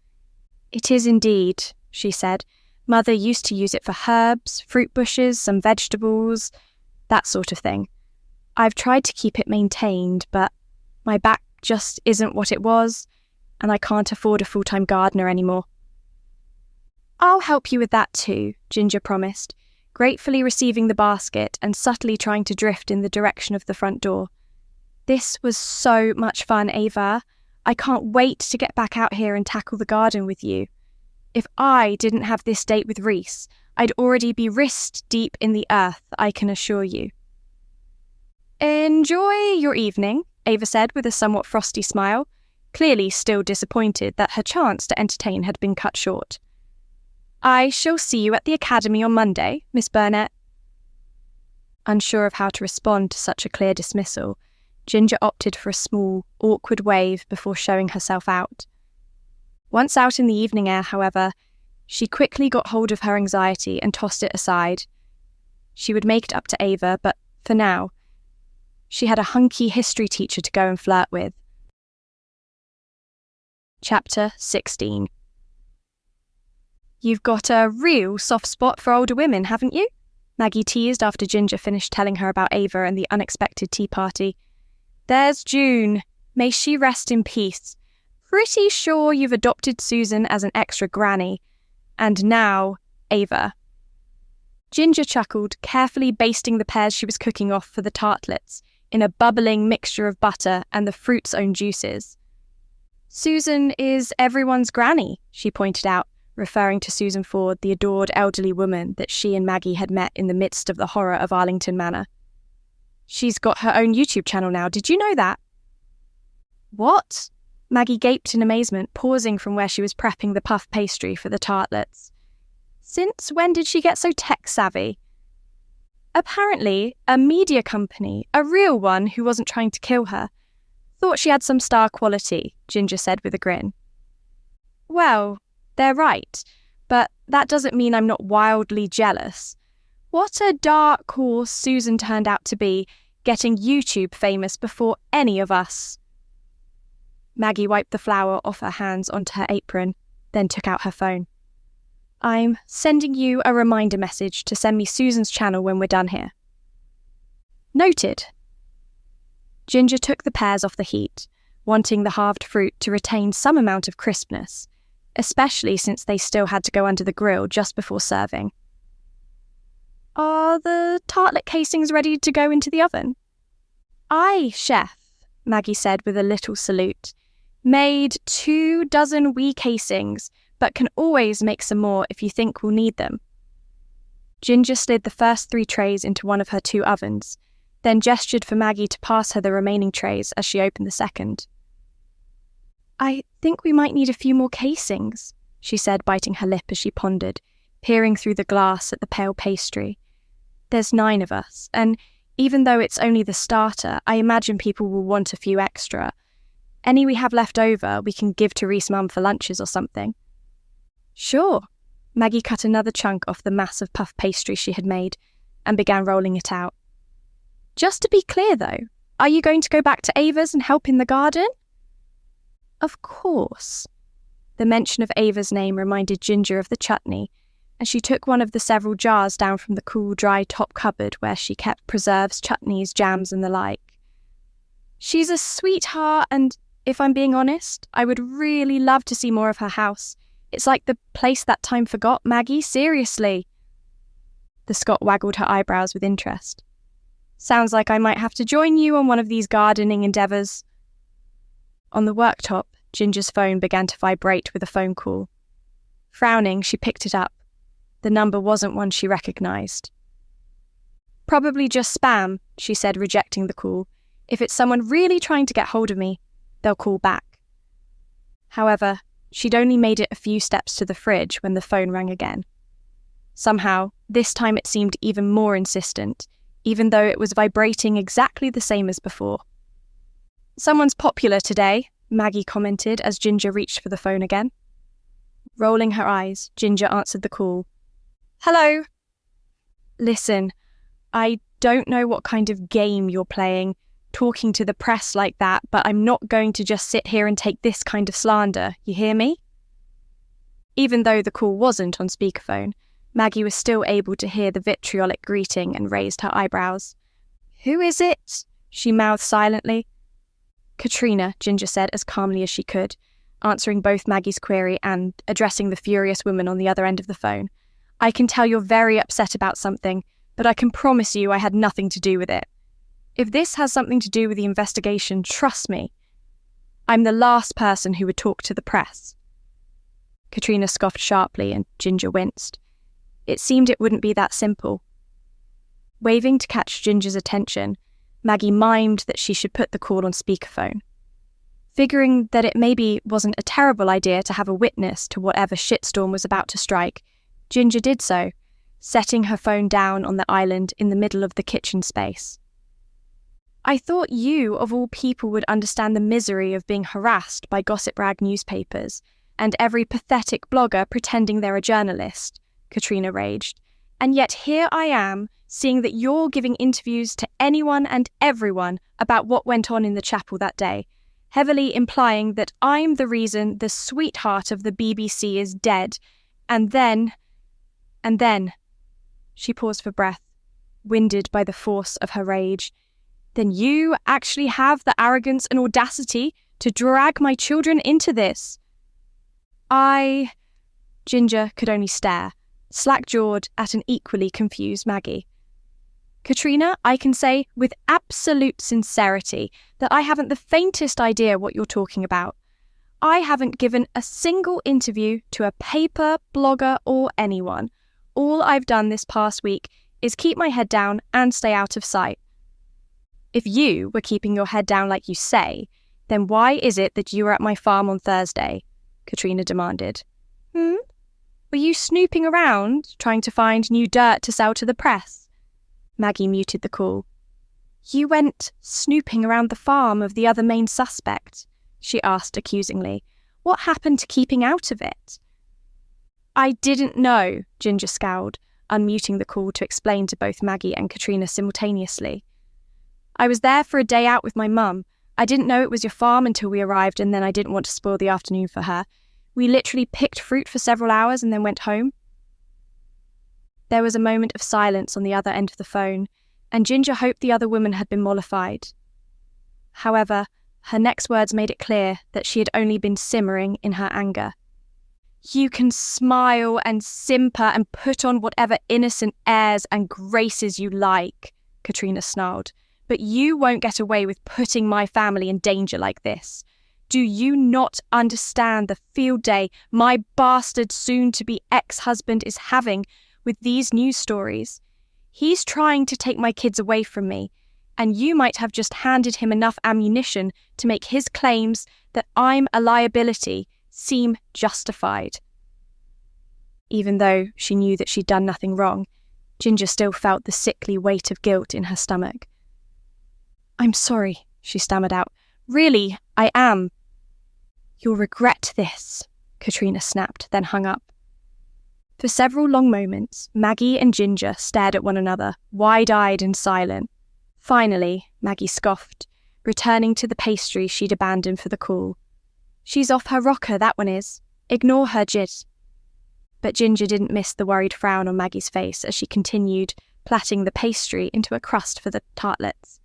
A: "It is indeed," she said. "Mother used to use it for herbs, fruit bushes, some vegetables, that sort of thing. I've tried to keep it maintained, but my back just isn't what it was, and I can't afford a full-time gardener anymore." "I'll help you with that too," Ginger promised, gratefully receiving the basket and subtly trying to drift in the direction of the front door. "This was so much fun, Ava. I can't wait to get back out here and tackle the garden with you. If I didn't have this date with Reese, I'd already be wrist deep in the earth, I can assure you." "Enjoy your evening," Ava said with a somewhat frosty smile, clearly still disappointed that her chance to entertain had been cut short. "I shall see you at the academy on Monday, Miss Burnet." Unsure of how to respond to such a clear dismissal, Ginger opted for a small, awkward wave before showing herself out. Once out in the evening air, however, she quickly got hold of her anxiety and tossed it aside. She would make it up to Ava, but for now, she had a hunky history teacher to go and flirt with. Chapter 16. "You've got a real soft spot for older women, haven't you?" Maggie teased after Ginger finished telling her about Ava and the unexpected tea party. "There's June. May she rest in peace. Pretty sure you've adopted Susan as an extra granny. And now, Ava." Ginger chuckled, carefully basting the pears she was cooking off for the tartlets in a bubbling mixture of butter and the fruit's own juices. "Susan is everyone's granny," she pointed out, referring to Susan Ford, the adored elderly woman that she and Maggie had met in the midst of the horror of Arlington Manor. "She's got her own YouTube channel now, did you know that?" "What?" Maggie gaped in amazement, pausing from where she was prepping the puff pastry for the tartlets. Since when did she get so tech-savvy? Apparently, a media company, a real one who wasn't trying to kill her, thought she had some star quality, Ginger said with a grin. "Well, they're right, but that doesn't mean I'm not wildly jealous. What a dark horse Susan turned out to be, getting YouTube famous before any of us." Maggie wiped the flour off her hands onto her apron, then took out her phone. "I'm sending you a reminder message to send me Susan's channel when we're done here." "Noted." Ginger took the pears off the heat, wanting the halved fruit to retain some amount of crispness, especially since they still had to go under the grill just before serving. "Are the tartlet casings ready to go into the oven?" "Aye, chef," Maggie said with a little salute. "Made 24 wee casings, but can always make some more if you think we'll need them." Ginger slid the first 3 trays into one of her 2 ovens, then gestured for Maggie to pass her the remaining trays as she opened the second. "I think we might need a few more casings," she said, biting her lip as she pondered, peering through the glass at the pale pastry. "There's 9 of us, and even though it's only the starter, I imagine people will want a few extra. Any we have left over, we can give to Reese Mum for lunches or something. Sure. Maggie cut another chunk off the mass of puff pastry she had made and began rolling it out. Just to be clear, though, are you going to go back to Ava's and help in the garden? Of course. The mention of Ava's name reminded Ginger of the chutney, and she took one of the several jars down from the cool, dry top cupboard where she kept preserves, chutneys, jams, and the like. She's a sweetheart, and if I'm being honest, I would really love to see more of her house. It's like the place that time forgot, Maggie, seriously. The Scot waggled her eyebrows with interest. Sounds like I might have to join you on one of these gardening endeavours. On the worktop, Ginger's phone began to vibrate with a phone call. Frowning, she picked it up. The number wasn't one she recognised. Probably just spam, she said, rejecting the call. If it's someone really trying to get hold of me, they'll call back. However, she'd only made it a few steps to the fridge when the phone rang again. Somehow, this time it seemed even more insistent, even though it was vibrating exactly the same as before. Someone's popular today, Maggie commented as Ginger reached for the phone again. Rolling her eyes, Ginger answered the call. Hello? Listen, I don't know what kind of game you're playing, talking to the press like that, but I'm not going to just sit here and take this kind of slander, you hear me? Even though the call wasn't on speakerphone, Maggie was still able to hear the vitriolic greeting and raised her eyebrows. Who is it? She mouthed silently. Katrina, Ginger said as calmly as she could, answering both Maggie's query and addressing the furious woman on the other end of the phone. I can tell you're very upset about something, but I can promise you I had nothing to do with it. If this has something to do with the investigation, trust me, I'm the last person who would talk to the press. Katrina scoffed sharply and Ginger winced. It seemed it wouldn't be that simple. Waving to catch Ginger's attention, Maggie mimed that she should put the call on speakerphone. Figuring that it maybe wasn't a terrible idea to have a witness to whatever shitstorm was about to strike, Ginger did so, setting her phone down on the island in the middle of the kitchen space. I thought you, of all people, would understand the misery of being harassed by gossip rag newspapers and every pathetic blogger pretending they're a journalist, Katrina raged. And yet here I am, seeing that you're giving interviews to anyone and everyone about what went on in the chapel that day, heavily implying that I'm the reason the sweetheart of the BBC is dead. And then, she paused for breath, winded by the force of her rage. Then you actually have the arrogance and audacity to drag my children into this. Ginger could only stare, slack-jawed at an equally confused Maggie. Katrina, I can say with absolute sincerity that I haven't the faintest idea what you're talking about. I haven't given a single interview to a paper, blogger, or anyone. All I've done this past week is keep my head down and stay out of sight. If you were keeping your head down like you say, then why is it that you were at my farm on Thursday? Katrina demanded. Were you snooping around, trying to find new dirt to sell to the press? Maggie muted the call. You went snooping around the farm of the other main suspect, she asked accusingly. What happened to keeping out of it? I didn't know, Ginger scowled, unmuting the call to explain to both Maggie and Katrina simultaneously. I was there for a day out with my mum. I didn't know it was your farm until we arrived, and then I didn't want to spoil the afternoon for her. We literally picked fruit for several hours and then went home. There was a moment of silence on the other end of the phone, and Ginger hoped the other woman had been mollified. However, her next words made it clear that she had only been simmering in her anger. You can smile and simper and put on whatever innocent airs and graces you like, Katrina snarled. But you won't get away with putting my family in danger like this. Do you not understand the field day my bastard soon-to-be ex-husband is having with these news stories? He's trying to take my kids away from me, and you might have just handed him enough ammunition to make his claims that I'm a liability seem justified. Even though she knew that she'd done nothing wrong, Ginger still felt the sickly weight of guilt in her stomach. I'm sorry, she stammered out. Really, I am. "You'll regret this," Katrina snapped, then hung up. For several long moments, Maggie and Ginger stared at one another, wide-eyed and silent. Finally, Maggie scoffed, returning to the pastry she'd abandoned for the call. "She's off her rocker, that one is. Ignore her, Jit." But Ginger didn't miss the worried frown on Maggie's face as she continued plaiting the pastry into a crust for the tartlets.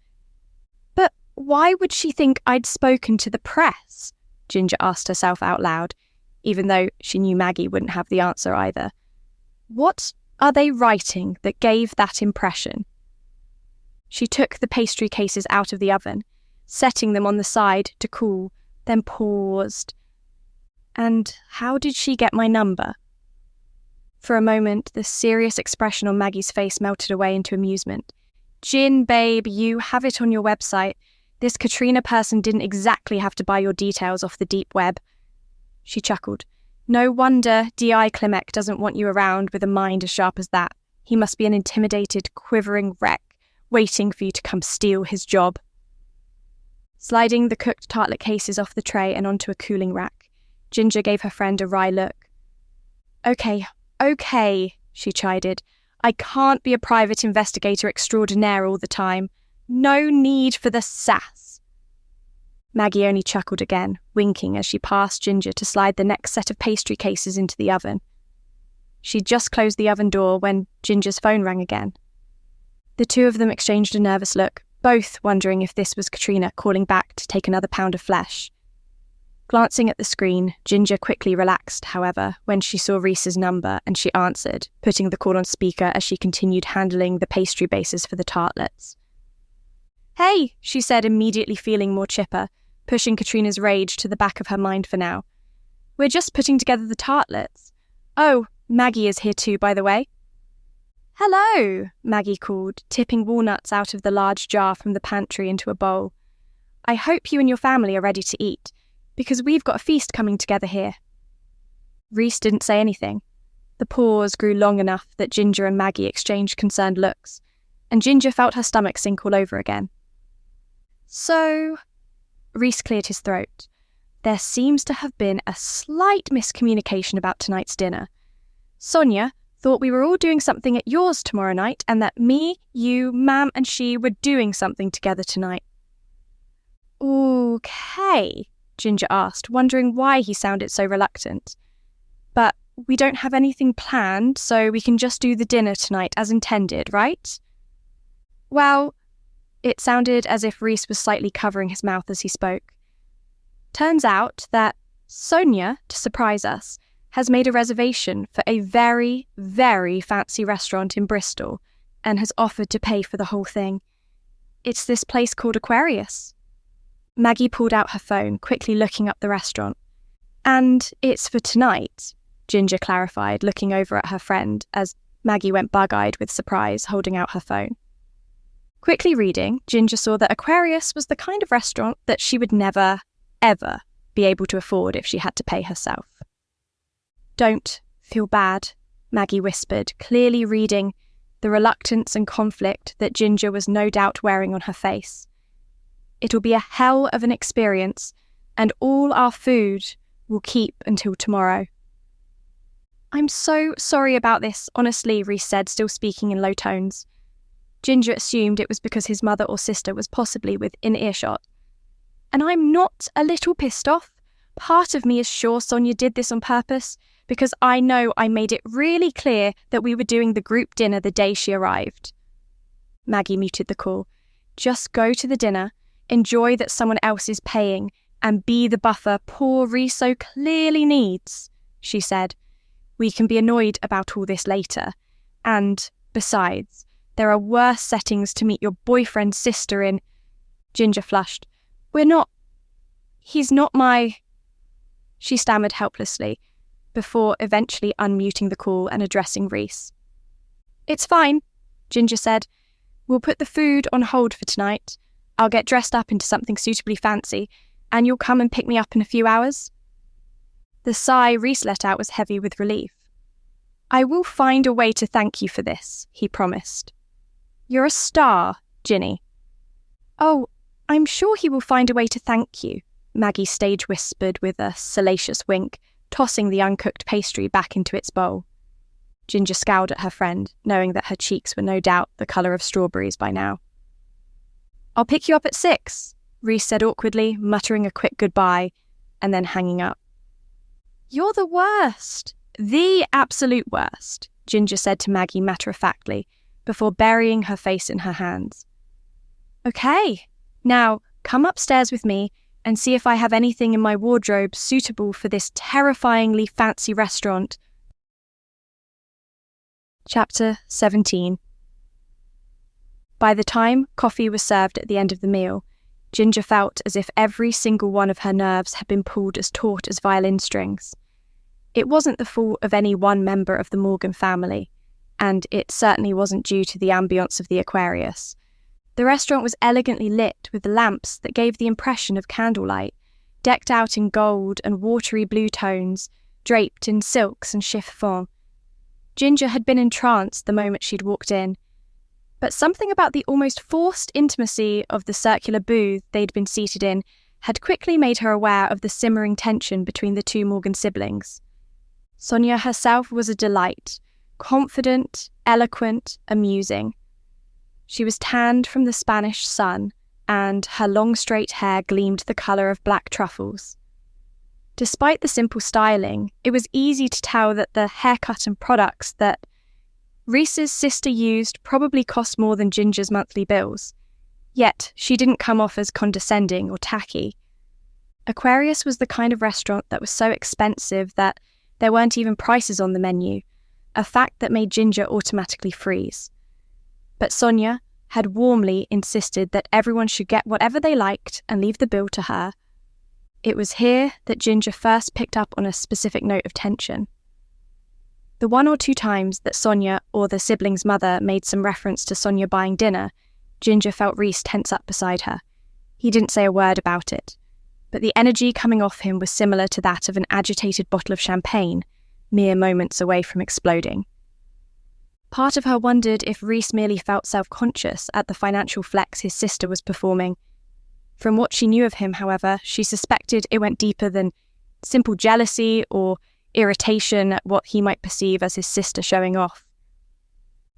A: "But why would she think I'd spoken to the press?" Ginger asked herself out loud, even though she knew Maggie wouldn't have the answer either. What are they writing that gave that impression? She took the pastry cases out of the oven, setting them on the side to cool, then paused. And how did she get my number? For a moment, the serious expression on Maggie's face melted away into amusement. "Gin, babe, you have it on your website. This Katrina person didn't exactly have to buy your details off the deep web." She chuckled. "No wonder D.I. Klimek doesn't want you around with a mind as sharp as that. He must be an intimidated, quivering wreck, waiting for you to come steal his job." Sliding the cooked tartlet cases off the tray and onto a cooling rack, Ginger gave her friend a wry look. Okay, she chided. "I can't be a private investigator extraordinaire all the time. No need for the sass." Maggie only chuckled again, winking as she passed Ginger to slide the next set of pastry cases into the oven. She'd just closed the oven door when Ginger's phone rang again. The two of them exchanged a nervous look, both wondering if this was Katrina calling back to take another pound of flesh. Glancing at the screen, Ginger quickly relaxed, however, when she saw Reese's number and she answered, putting the call on speaker as she continued handling the pastry bases for the tartlets. "Hey," she said, immediately feeling more chipper, pushing Katrina's rage to the back of her mind for now. "We're just putting together the tartlets. Oh, Maggie is here too, by the way." "Hello," Maggie called, tipping walnuts out of the large jar from the pantry into a bowl. "I hope you and your family are ready to eat, because we've got a feast coming together here." Reese didn't say anything. The pause grew long enough that Ginger and Maggie exchanged concerned looks, and Ginger felt her stomach sink all over again. "So," Reese cleared his throat, "there seems to have been a slight miscommunication about tonight's dinner. Sonia thought we were all doing something at yours tomorrow night, and that me, you, Mam, and she were doing something together tonight." "Okay," Ginger asked, wondering why he sounded so reluctant. "But we don't have anything planned, so we can just do the dinner tonight as intended, right?" "Well," it sounded as if Reese was slightly covering his mouth as he spoke. "Turns out that Sonia, to surprise us, has made a reservation for a very, very fancy restaurant in Bristol and has offered to pay for the whole thing. It's this place called Aquarius." Maggie pulled out her phone, quickly looking up the restaurant. "And it's for tonight," Ginger clarified, looking over at her friend as Maggie went bug-eyed with surprise, holding out her phone. Quickly reading, Ginger saw that Aquarius was the kind of restaurant that she would never, ever be able to afford if she had to pay herself. "Don't feel bad," Maggie whispered, clearly reading the reluctance and conflict that Ginger was no doubt wearing on her face. "It'll be a hell of an experience, and all our food will keep until tomorrow." "I'm so sorry about this, honestly," Reese said, still speaking in low tones. Ginger assumed it was because his mother or sister was possibly within earshot. "And I'm not a little pissed off. Part of me is sure Sonia did this on purpose, because I know I made it really clear that we were doing the group dinner the day she arrived." Maggie muted the call. "Just go to the dinner, enjoy that someone else is paying, and be the buffer poor Reese so clearly needs," she said. "We can be annoyed about all this later. And, besides, there are worse settings to meet your boyfriend's sister in." Ginger flushed. He's not my..." She stammered helplessly, before eventually unmuting the call and addressing Reese. "It's fine," Ginger said. "We'll put the food on hold for tonight. I'll get dressed up into something suitably fancy, and you'll come and pick me up in a few hours." The sigh Reese let out was heavy with relief. "I will find a way to thank you for this," he promised. "You're a star, Ginny." "Oh, I'm sure he will find a way to thank you," Maggie stage whispered with a salacious wink, tossing the uncooked pastry back into its bowl. Ginger scowled at her friend, knowing that her cheeks were no doubt the colour of strawberries by now. "I'll pick you up at 6, Rhys said awkwardly, muttering a quick goodbye, and then hanging up. "You're the worst. The absolute worst," Ginger said to Maggie matter-of-factly, before burying her face in her hands. "Okay, now come upstairs with me and see if I have anything in my wardrobe suitable for this terrifyingly fancy restaurant." Chapter 17. By the time coffee was served at the end of the meal, Ginger felt as if every single one of her nerves had been pulled as taut as violin strings. It wasn't the fault of any one member of the Morgan family, and it certainly wasn't due to the ambience of the Aquarius. The restaurant was elegantly lit with lamps that gave the impression of candlelight, decked out in gold and watery blue tones, draped in silks and chiffon. Ginger had been entranced the moment she'd walked in, but something about the almost forced intimacy of the circular booth they'd been seated in had quickly made her aware of the simmering tension between the two Morgan siblings. Sonia herself was a delight, confident, eloquent, amusing. She was tanned from the Spanish sun, and her long straight hair gleamed the colour of black truffles. Despite the simple styling, it was easy to tell that the haircut and products that Rhys's sister used probably cost more than Ginger's monthly bills. Yet, she didn't come off as condescending or tacky. Aquarius was the kind of restaurant that was so expensive that there weren't even prices on the menu, a fact that made Ginger automatically freeze. But Sonia had warmly insisted that everyone should get whatever they liked and leave the bill to her. It was here that Ginger first picked up on a specific note of tension. The one or two times that Sonia or the siblings' mother made some reference to Sonia buying dinner, Ginger felt Rhys tense up beside her. He didn't say a word about it, but the energy coming off him was similar to that of an agitated bottle of champagne, mere moments away from exploding. Part of her wondered if Rhys merely felt self-conscious at the financial flex his sister was performing. From what she knew of him, however, she suspected it went deeper than simple jealousy or irritation at what he might perceive as his sister showing off.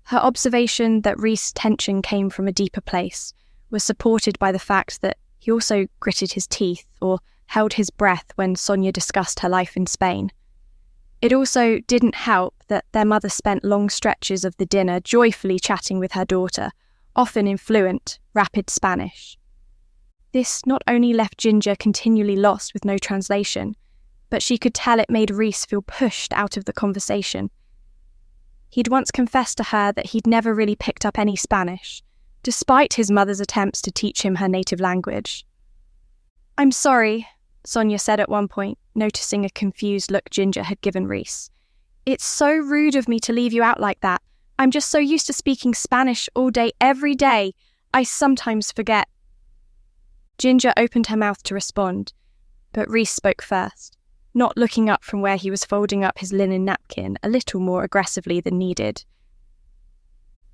A: Her observation that Rhys' tension came from a deeper place was supported by the fact that he also gritted his teeth or held his breath when Sonia discussed her life in Spain. It also didn't help that their mother spent long stretches of the dinner joyfully chatting with her daughter, often in fluent, rapid Spanish. This not only left Ginger continually lost with no translation, but she could tell it made Rhys feel pushed out of the conversation. He'd once confessed to her that he'd never really picked up any Spanish, despite his mother's attempts to teach him her native language. "I'm sorry," Sonia said at one point, noticing a confused look Ginger had given Rhys. "It's so rude of me to leave you out like that. I'm just so used to speaking Spanish all day, every day. I sometimes forget." Ginger opened her mouth to respond, but Rhys spoke first, not looking up from where he was folding up his linen napkin a little more aggressively than needed.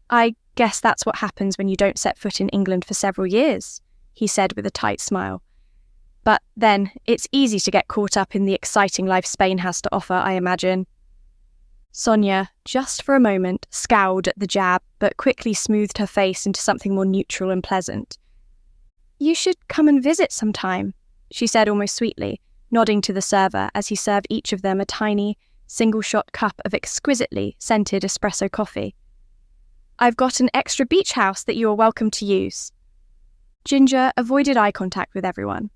A: "I guess that's what happens when you don't set foot in England for several years," he said with a tight smile. "But then, it's easy to get caught up in the exciting life Spain has to offer, I imagine." Sonia, just for a moment, scowled at the jab, but quickly smoothed her face into something more neutral and pleasant. "You should come and visit sometime," she said almost sweetly, nodding to the server as he served each of them a tiny, single-shot cup of exquisitely scented espresso coffee. "I've got an extra beach house that you are welcome to use." Ginger avoided eye contact with everyone,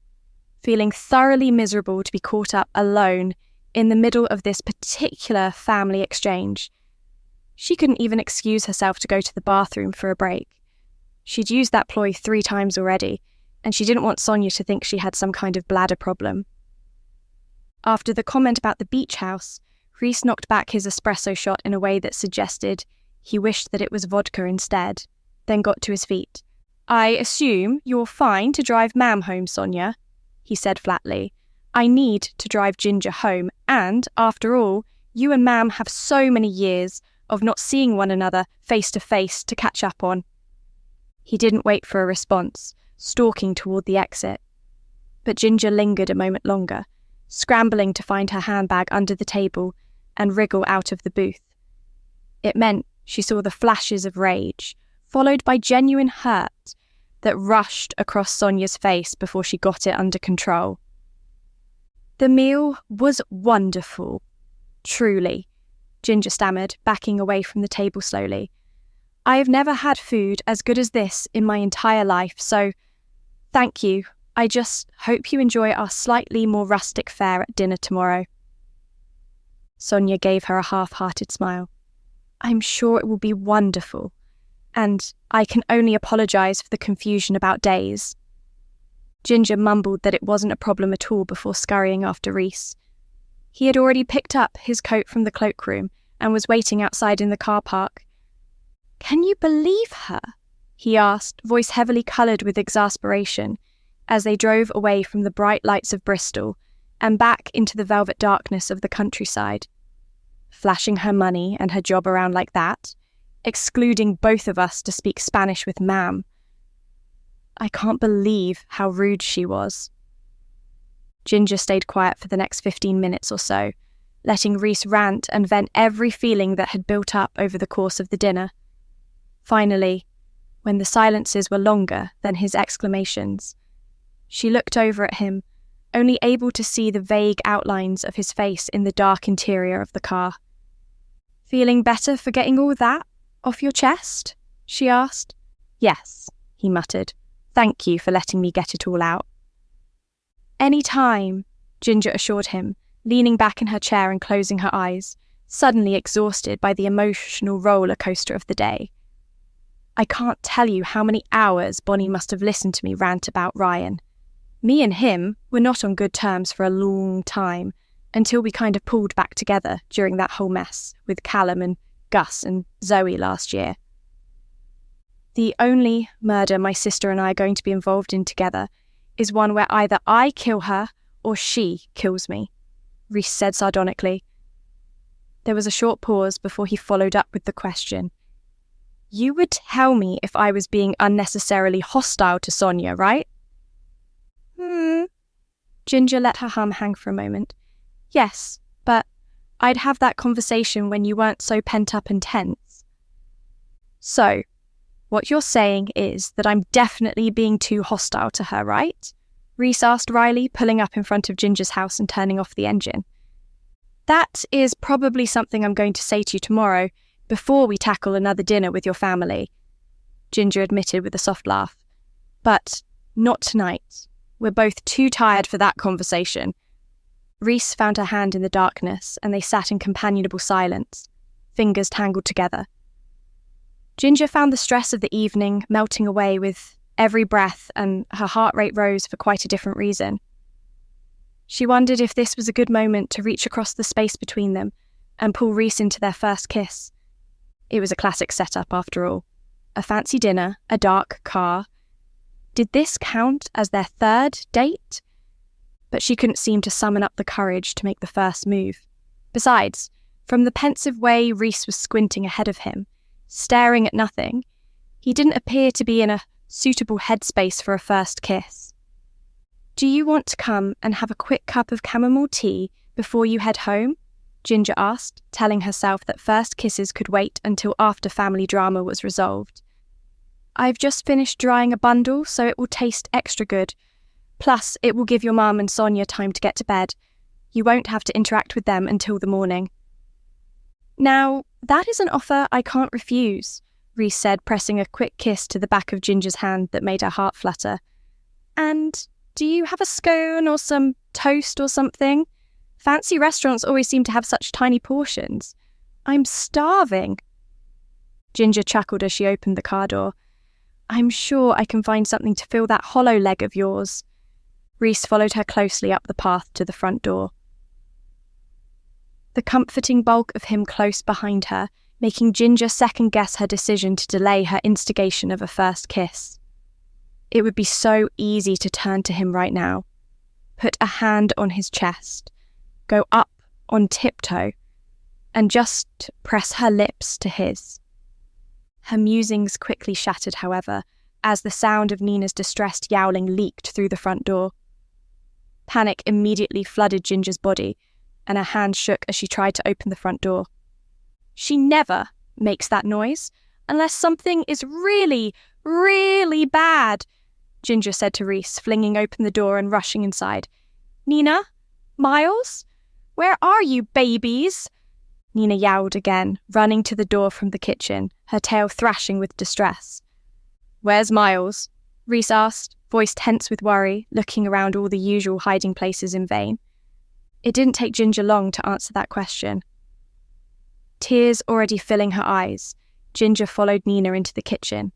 A: feeling thoroughly miserable to be caught up alone in the middle of this particular family exchange. She couldn't even excuse herself to go to the bathroom for a break. She'd used that ploy 3 times already, and she didn't want Sonia to think she had some kind of bladder problem. After the comment about the beach house, Rhys knocked back his espresso shot in a way that suggested he wished that it was vodka instead, then got to his feet. "I assume you're fine to drive Mam home, Sonia," he said flatly. "I need to drive Ginger home, and, after all, you and Mam have so many years of not seeing one another face to face to catch up on." He didn't wait for a response, stalking toward the exit. but Ginger lingered a moment longer, scrambling to find her handbag under the table and wriggle out of the booth. It meant she saw the flashes of rage, followed by genuine hurt, that rushed across Sonia's face before she got it under control. The meal was wonderful. Truly, Ginger stammered, backing away from the table slowly. I have never had food as good as this in my entire life, so thank you. I just hope you enjoy our slightly more rustic fare at dinner tomorrow. Sonia gave her a half-hearted smile. I'm sure it will be wonderful, and I can only apologise for the confusion about days. Ginger mumbled that it wasn't a problem at all before scurrying after Rhys. He had already picked up his coat from the cloakroom and was waiting outside in the car park. Can you believe her? He asked, voice heavily coloured with exasperation, as they drove away from the bright lights of Bristol and back into the velvet darkness of the countryside. Flashing her money and her job around like that, excluding both of us to speak Spanish with ma'am. I can't believe how rude she was. Ginger stayed quiet for the next 15 minutes or so, letting Rhys rant and vent every feeling that had built up over the course of the dinner. Finally, when the silences were longer than his exclamations, she looked over at him, only able to see the vague outlines of his face in the dark interior of the car. Feeling better for getting all that off your chest? She asked. Yes, he muttered. Thank you for letting me get it all out. Any time, Ginger assured him, leaning back in her chair and closing her eyes, suddenly exhausted by the emotional roller coaster of the day. I can't tell you how many hours Bonnie must have listened to me rant about Ryan. Me and him were not on good terms for a long time, until we kind of pulled back together during that whole mess with Callum and Gus and Zoe last year. The only murder my sister and I are going to be involved in together is one where either I kill her or she kills me, Rhys said sardonically. There was a short pause before he followed up with the question. You would tell me if I was being unnecessarily hostile to Sonia, right? Ginger let her hum hang for a moment. Yes, but I'd have that conversation when you weren't so pent up and tense. So, what you're saying is that I'm definitely being too hostile to her, right? Rhys asked Riley, pulling up in front of Ginger's house and turning off the engine. That is probably something I'm going to say to you tomorrow, before we tackle another dinner with your family, Ginger admitted with a soft laugh. But not tonight. We're both too tired for that conversation. Rhys found her hand in the darkness, and they sat in companionable silence, fingers tangled together. Ginger found the stress of the evening melting away with every breath, and her heart rate rose for quite a different reason. She wondered if this was a good moment to reach across the space between them and pull Rhys into their first kiss. It was a classic setup after all. A fancy dinner, a dark car. Did this count as their third date? But she couldn't seem to summon up the courage to make the first move. Besides, from the pensive way Rhys was squinting ahead of him, staring at nothing, he didn't appear to be in a suitable headspace for a first kiss. Do you want to come and have a quick cup of chamomile tea before you head home? Ginger asked, telling herself that first kisses could wait until after family drama was resolved. I've just finished drying a bundle, so it will taste extra good. Plus, it will give your mum and Sonia time to get to bed. You won't have to interact with them until the morning. Now, that is an offer I can't refuse, Rhys said, pressing a quick kiss to the back of Ginger's hand that made her heart flutter. And do you have a scone or some toast or something? Fancy restaurants always seem to have such tiny portions. I'm starving. Ginger chuckled as she opened the car door. I'm sure I can find something to fill that hollow leg of yours. Rhys followed her closely up the path to the front door. The comforting bulk of him close behind her, making Ginger second-guess her decision to delay her instigation of a first kiss. It would be so easy to turn to him right now, put a hand on his chest, go up on tiptoe, and just press her lips to his. Her musings quickly shattered, however, as the sound of Nina's distressed yowling leaked through the front door. Panic immediately flooded Ginger's body, and her hand shook as she tried to open the front door. She never makes that noise unless something is really, really bad, Ginger said to Reese, flinging open the door and rushing inside. Nina? Miles? Where are you, babies? Nina yowled again, running to the door from the kitchen, her tail thrashing with distress. Where's Miles? Reese asked, voice tense with worry, looking around all the usual hiding places in vain. It didn't take Ginger long to answer that question. Tears already filling her eyes, Ginger followed Nina into the kitchen.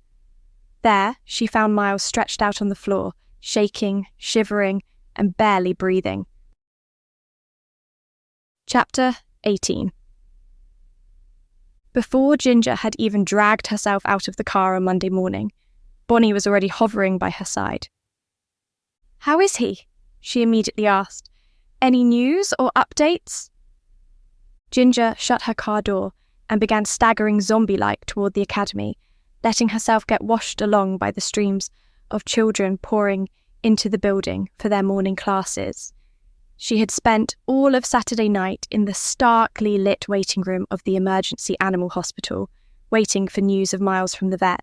A: There, she found Miles stretched out on the floor, shaking, shivering, and barely breathing. Chapter 18. Before Ginger had even dragged herself out of the car on Monday morning, Bonnie was already hovering by her side. How is he? She immediately asked. Any news or updates? Ginger shut her car door and began staggering zombie-like toward the academy, letting herself get washed along by the streams of children pouring into the building for their morning classes. She had spent all of Saturday night in the starkly lit waiting room of the emergency animal hospital, waiting for news of Miles from the vet.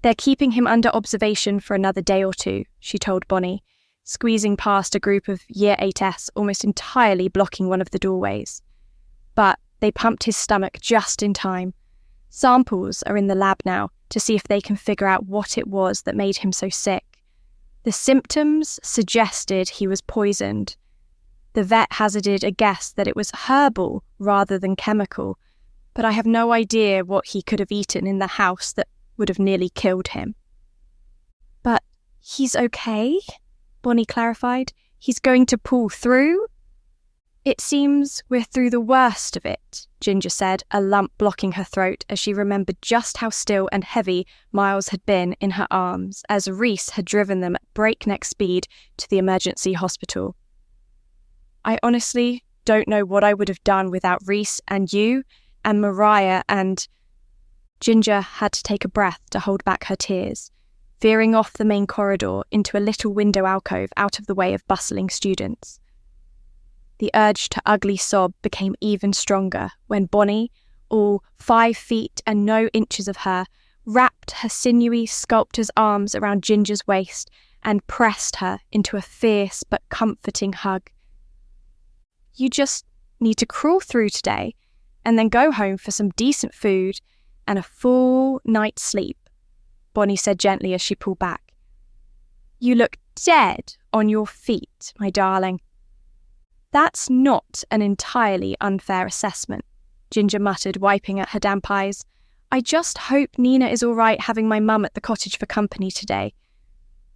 A: They're keeping him under observation for another day or two, she told Bonnie, squeezing past a group of Year 8s almost entirely blocking one of the doorways. But they pumped his stomach just in time. Samples are in the lab now to see if they can figure out what it was that made him so sick. The symptoms suggested he was poisoned. The vet hazarded a guess that it was herbal rather than chemical, but I have no idea what he could have eaten in the house that would have nearly killed him. But he's okay, Bonnie clarified. He's going to pull through? It seems we're through the worst of it, Ginger said, a lump blocking her throat as she remembered just how still and heavy Miles had been in her arms as Reese had driven them at breakneck speed to the emergency hospital. I honestly don't know what I would have done without Reese and you and Mariah and... Ginger had to take a breath to hold back her tears, veering off the main corridor into a little window alcove out of the way of bustling students. The urge to ugly sob became even stronger when Bonnie, all 5 feet and no inches of her, wrapped her sinewy sculptor's arms around Ginger's waist and pressed her into a fierce but comforting hug. You just need to crawl through today and then go home for some decent food and a full night's sleep, Bonnie said gently as she pulled back. You look dead on your feet, my darling. That's not an entirely unfair assessment, Ginger muttered, wiping at her damp eyes. I just hope Nina is all right having my mum at the cottage for company today.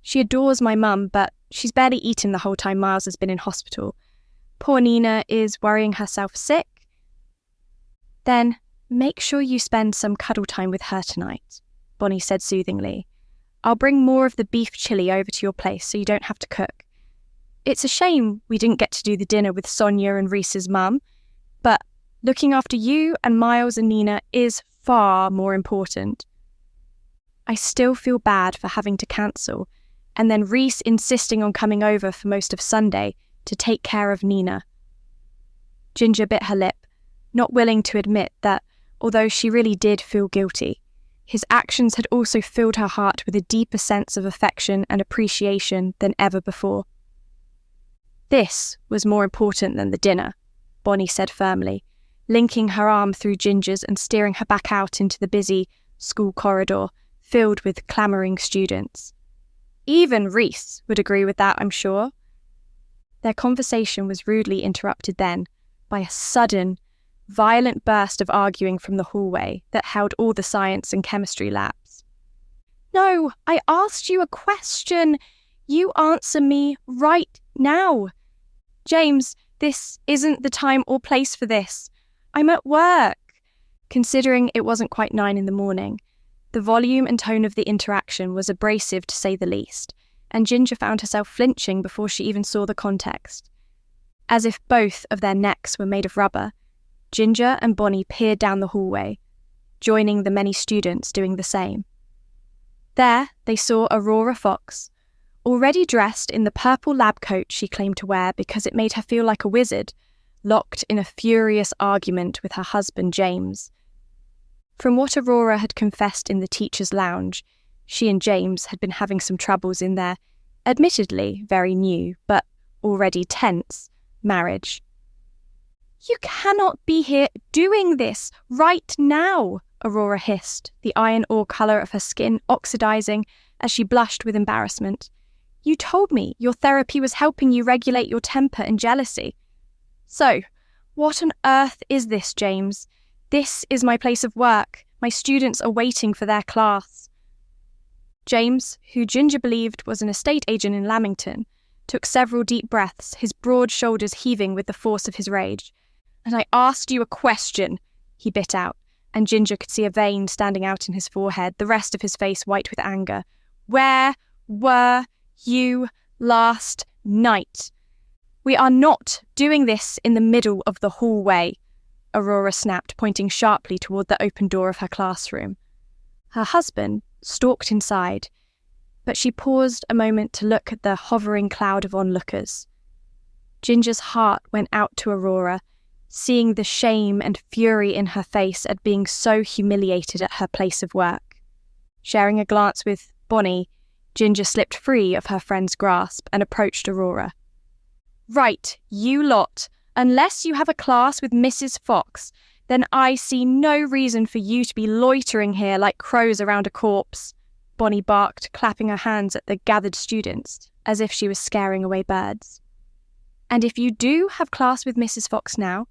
A: She adores my mum, but she's barely eaten the whole time Miles has been in hospital. Poor Nina is worrying herself sick. Then make sure you spend some cuddle time with her tonight, Bonnie said soothingly. I'll bring more of the beef chili over to your place so you don't have to cook. It's a shame we didn't get to do the dinner with Sonia and Reese's mum, but looking after you and Miles and Nina is far more important. I still feel bad for having to cancel, and then Reese insisting on coming over for most of Sunday to take care of Nina. Ginger bit her lip, not willing to admit that, although she really did feel guilty, his actions had also filled her heart with a deeper sense of affection and appreciation than ever before. This was more important than the dinner, Bonnie said firmly, linking her arm through Ginger's and steering her back out into the busy school corridor filled with clamouring students. Even Reese would agree with that, I'm sure. Their conversation was rudely interrupted then by a sudden, violent burst of arguing from the hallway that held all the science and chemistry labs. No, I asked you a question. You answer me right now. James, this isn't the time or place for this. I'm at work. Considering it wasn't quite 9 a.m, the volume and tone of the interaction was abrasive to say the least, and Ginger found herself flinching before she even saw the context. As if both of their necks were made of rubber, Ginger and Bonnie peered down the hallway, joining the many students doing the same. There they saw Aurora Fox, Already dressed in the purple lab coat she claimed to wear because it made her feel like a wizard, locked in a furious argument with her husband James. From what Aurora had confessed in the teacher's lounge, she and James had been having some troubles in their, admittedly very new, but already tense, marriage. "You cannot be here doing this right now," Aurora hissed, the iron ore colour of her skin oxidizing as she blushed with embarrassment. "You told me your therapy was helping you regulate your temper and jealousy. So, what on earth is this, James? This is my place of work. My students are waiting for their class." James, who Ginger believed was an estate agent in Lamington, took several deep breaths, his broad shoulders heaving with the force of his rage. "And I asked you a question," he bit out, and Ginger could see a vein standing out in his forehead, the rest of his face white with anger. "Where were you last night?" "We are not doing this in the middle of the hallway," Aurora snapped, pointing sharply toward the open door of her classroom. Her husband stalked inside, but she paused a moment to look at the hovering cloud of onlookers. Ginger's heart went out to Aurora, seeing the shame and fury in her face at being so humiliated at her place of work. Sharing a glance with Bonnie, Ginger slipped free of her friend's grasp and approached Aurora. "Right, you lot. Unless you have a class with Mrs. Fox, then I see no reason for you to be loitering here like crows around a corpse," Bonnie barked, clapping her hands at the gathered students, as if she was scaring away birds. "And if you do have class with Mrs. Fox now,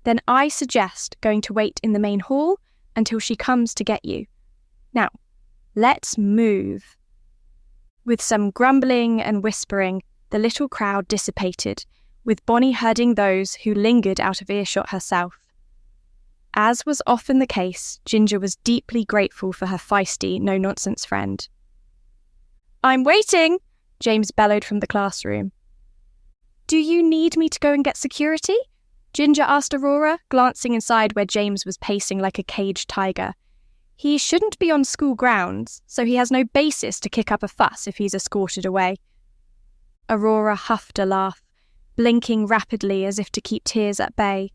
A: then I suggest going to wait in the main hall until she comes to get you. Now, let's move." With some grumbling and whispering, the little crowd dissipated, with Bonnie herding those who lingered out of earshot herself. As was often the case, Ginger was deeply grateful for her feisty, no-nonsense friend. "I'm waiting," James bellowed from the classroom. "Do you need me to go and get security?" Ginger asked Aurora, glancing inside where James was pacing like a caged tiger. "He shouldn't be on school grounds, so he has no basis to kick up a fuss if he's escorted away." Aurora huffed a laugh, blinking rapidly as if to keep tears at bay.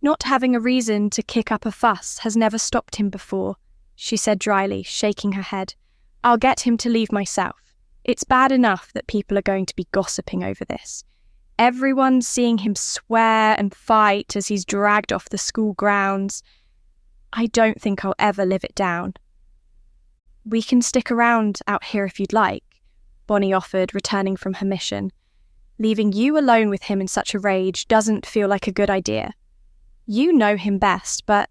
A: "Not having a reason to kick up a fuss has never stopped him before," she said dryly, shaking her head. "I'll get him to leave myself. It's bad enough that people are going to be gossiping over this. Everyone's seeing him swear and fight as he's dragged off the school grounds. I don't think I'll ever live it down." "We can stick around out here if you'd like," Bonnie offered, returning from her mission. "Leaving you alone with him in such a rage doesn't feel like a good idea. You know him best, but—"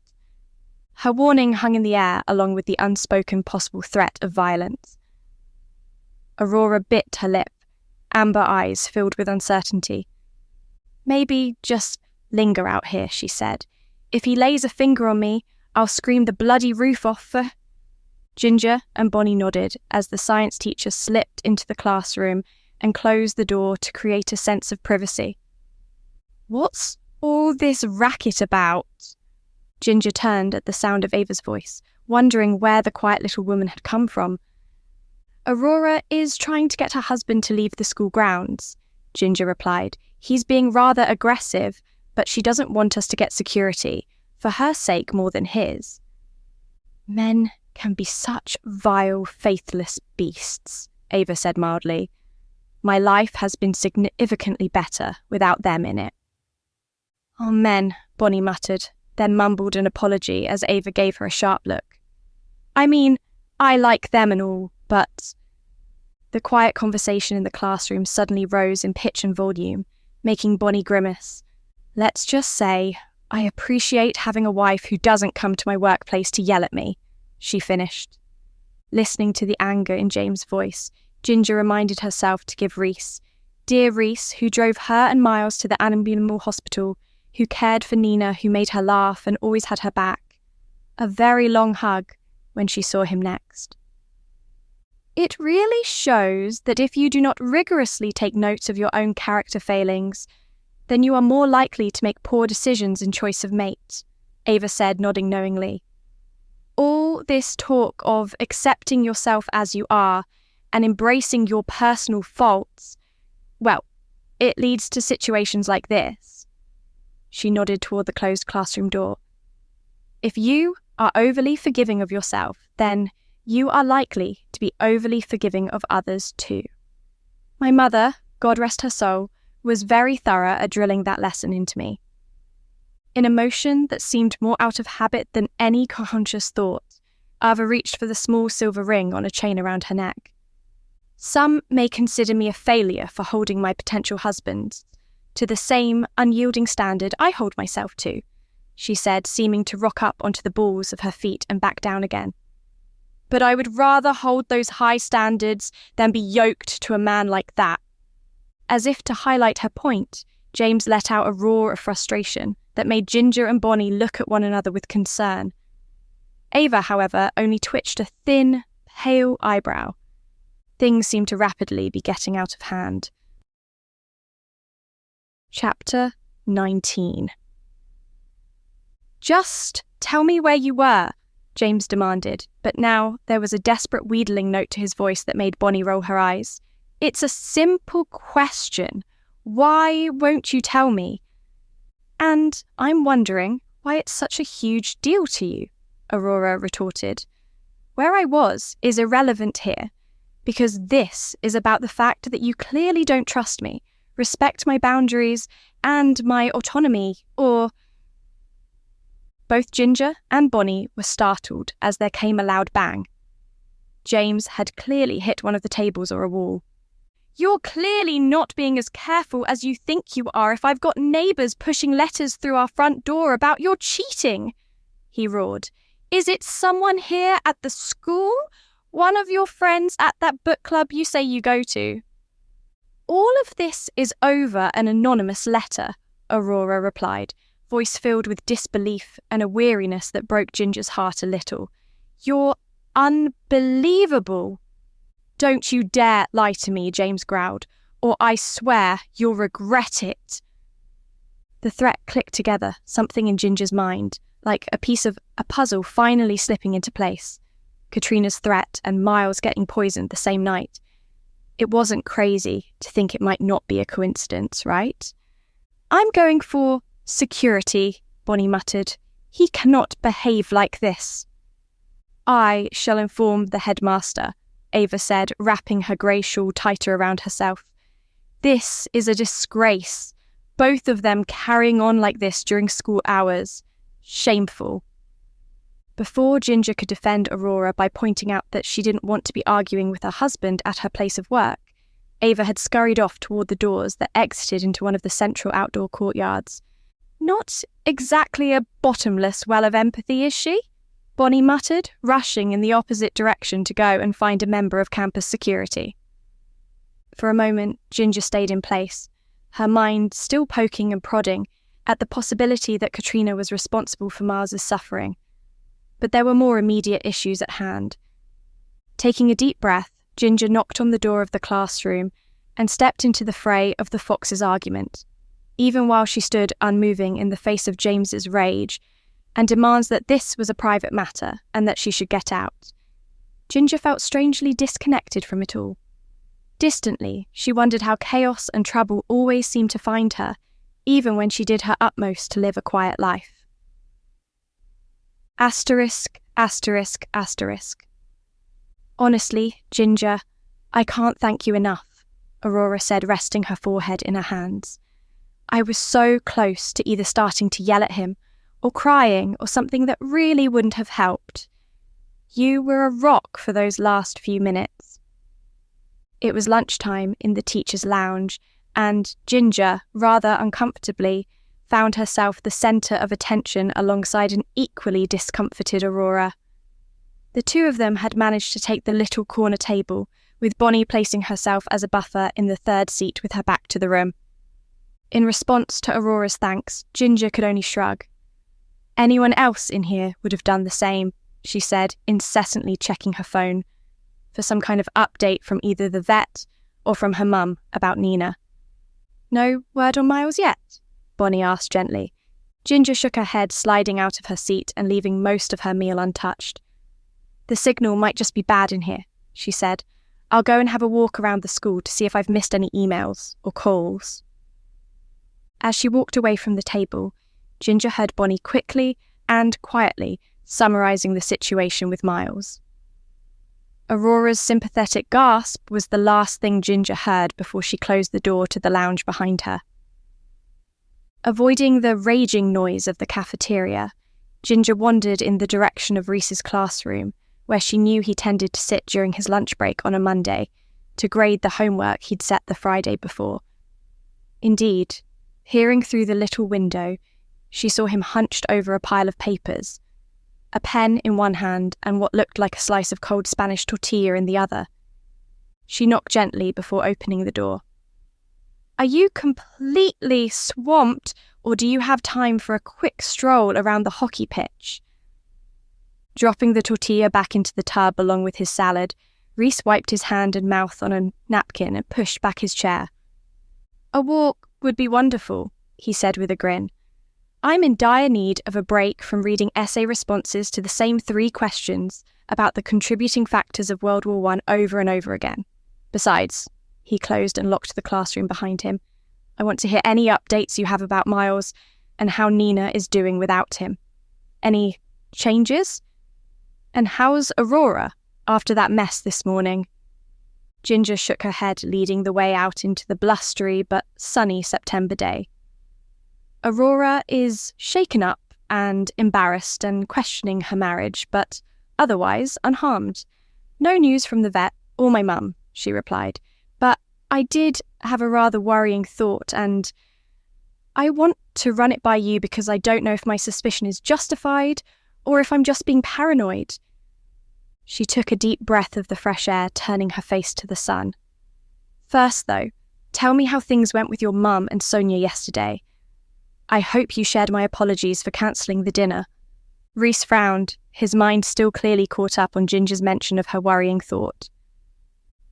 A: Her warning hung in the air along with the unspoken possible threat of violence. Aurora bit her lip, amber eyes filled with uncertainty. "Maybe just linger out here," she said. "If he lays a finger on me, I'll scream the bloody roof off for—" Ginger and Bonnie nodded as the science teacher slipped into the classroom and closed the door to create a sense of privacy. "What's all this racket about?" Ginger turned at the sound of Ava's voice, wondering where the quiet little woman had come from. "Aurora is trying to get her husband to leave the school grounds," Ginger replied. "He's being rather aggressive, but she doesn't want us to get security, for her sake more than his." "Men can be such vile, faithless beasts," Ava said mildly. "My life has been significantly better without them in it." "Oh, men," Bonnie muttered, then mumbled an apology as Ava gave her a sharp look. "I mean, I like them and all, but—" The quiet conversation in the classroom suddenly rose in pitch and volume, making Bonnie grimace. "Let's just say, I appreciate having a wife who doesn't come to my workplace to yell at me," she finished. Listening to the anger in James' voice, Ginger reminded herself to give Reese, dear Reese, who drove her and Miles to the animal hospital, who cared for Nina, who made her laugh and always had her back, a very long hug when she saw him next. It really shows that if you do not rigorously take note of your own character failings, then you are more likely to make poor decisions in choice of mate, Ava said, nodding knowingly. All this talk of accepting yourself as you are and embracing your personal faults, well, it leads to situations like this. She nodded toward the closed classroom door. If you are overly forgiving of yourself, then you are likely to be overly forgiving of others too. My mother, God rest her soul, was very thorough at drilling that lesson into me. In a motion that seemed more out of habit than any conscious thought, Ava reached for the small silver ring on a chain around her neck. Some may consider me a failure for holding my potential husband to the same unyielding standard I hold myself to, she said, seeming to rock up onto the balls of her feet and back down again. But I would rather hold those high standards than be yoked to a man like that. As if to highlight her point, James let out a roar of frustration that made Ginger and Bonnie look at one another with concern. Ava, however, only twitched a thin, pale eyebrow. Things seemed to rapidly be getting out of hand. Chapter 19. Just tell me where you were, James demanded, but now there was a desperate wheedling note to his voice that made Bonnie roll her eyes. It's a simple question. Why won't you tell me? And I'm wondering why it's such a huge deal to you, Aurora retorted. Where I was is irrelevant here, because this is about the fact that you clearly don't trust me, respect my boundaries and my autonomy, or... Both Ginger and Bonnie were startled as there came a loud bang. James had clearly hit one of the tables or a wall. You're clearly not being as careful as you think you are if I've got neighbours pushing letters through our front door about your cheating, he roared. Is it someone here at the school? One of your friends at that book club you say you go to? All of this is over an anonymous letter, Aurora replied, voice filled with disbelief and a weariness that broke Ginger's heart a little. You're unbelievable. Don't you dare lie to me, James growled, or I swear you'll regret it. The threat clicked together, something in Ginger's mind, like a piece of a puzzle finally slipping into place. Katrina's threat and Miles getting poisoned the same night. It wasn't crazy to think it might not be a coincidence, right? I'm going for security, Bonnie muttered. He cannot behave like this. I shall inform the headmaster, Ava said, wrapping her grey shawl tighter around herself. This is a disgrace. Both of them carrying on like this during school hours. Shameful. Before Ginger could defend Aurora by pointing out that she didn't want to be arguing with her husband at her place of work, Ava had scurried off toward the doors that exited into one of the central outdoor courtyards. Not exactly a bottomless well of empathy, is she? Bonnie muttered, rushing in the opposite direction to go and find a member of campus security. For a moment, Ginger stayed in place, her mind still poking and prodding at the possibility that Katrina was responsible for Miles's suffering. But there were more immediate issues at hand. Taking a deep breath, Ginger knocked on the door of the classroom and stepped into the fray of the Foxes' argument, even while she stood unmoving in the face of James's rage and demands that this was a private matter and that she should get out. Ginger felt strangely disconnected from it all. Distantly, she wondered how chaos and trouble always seemed to find her, even when she did her utmost to live a quiet life. Asterisk, asterisk, asterisk. Honestly, Ginger, I can't thank you enough, Aurora said, resting her forehead in her hands. I was so close to either starting to yell at him or crying or something that really wouldn't have helped. You were a rock for those last few minutes. It was lunchtime in the teacher's lounge, and Ginger, rather uncomfortably, found herself the centre of attention alongside an equally discomforted Aurora. The two of them had managed to take the little corner table, with Bonnie placing herself as a buffer in the third seat with her back to the room. In response to Aurora's thanks, Ginger could only shrug. Anyone else in here would have done the same, she said, incessantly checking her phone for some kind of update from either the vet or from her mum about Nina. No word on Miles yet? Bonnie asked gently. Ginger shook her head, sliding out of her seat and leaving most of her meal untouched. The signal might just be bad in here, she said. I'll go and have a walk around the school to see if I've missed any emails or calls. As she walked away from the table, Ginger heard Bonnie quickly and quietly summarising the situation with Miles. Aurora's sympathetic gasp was the last thing Ginger heard before she closed the door to the lounge behind her. Avoiding the raging noise of the cafeteria, Ginger wandered in the direction of Reese's classroom, where she knew he tended to sit during his lunch break on a Monday to grade the homework he'd set the Friday before. Indeed, peering through the little window, she saw him hunched over a pile of papers, a pen in one hand and what looked like a slice of cold Spanish tortilla in the other. She knocked gently before opening the door. "Are you completely swamped, or do you have time for a quick stroll around the hockey pitch?" Dropping the tortilla back into the tub along with his salad, Reese wiped his hand and mouth on a napkin and pushed back his chair. "A walk would be wonderful," he said with a grin. "I'm in dire need of a break from reading essay responses to the same 3 questions about the contributing factors of World War I over and over again. Besides," he closed and locked the classroom behind him, "I want to hear any updates you have about Miles and how Nina is doing without him. Any changes? And how's Aurora after that mess this morning?" Ginger shook her head, leading the way out into the blustery but sunny September day. "Aurora is shaken up and embarrassed and questioning her marriage, but otherwise unharmed. No news from the vet or my mum," she replied. "But I did have a rather worrying thought, and I want to run it by you because I don't know if my suspicion is justified or if I'm just being paranoid." She took a deep breath of the fresh air, turning her face to the sun. "First, though, tell me how things went with your mum and Sonia yesterday. I hope you shared my apologies for cancelling the dinner." Reese frowned, his mind still clearly caught up on Ginger's mention of her worrying thought.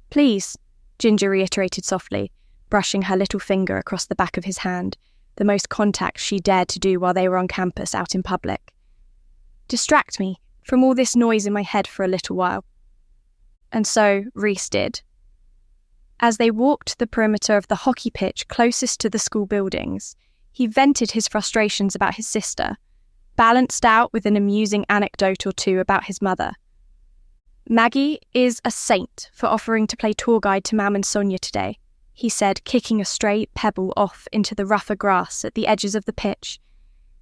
A: "Please," Ginger reiterated softly, brushing her little finger across the back of his hand, the most contact she dared to do while they were on campus out in public. "Distract me from all this noise in my head for a little while." And so Reese did. As they walked the perimeter of the hockey pitch closest to the school buildings, he vented his frustrations about his sister, balanced out with an amusing anecdote or 2 about his mother. "Maggie is a saint for offering to play tour guide to Mam and Sonia today," he said, kicking a stray pebble off into the rougher grass at the edges of the pitch.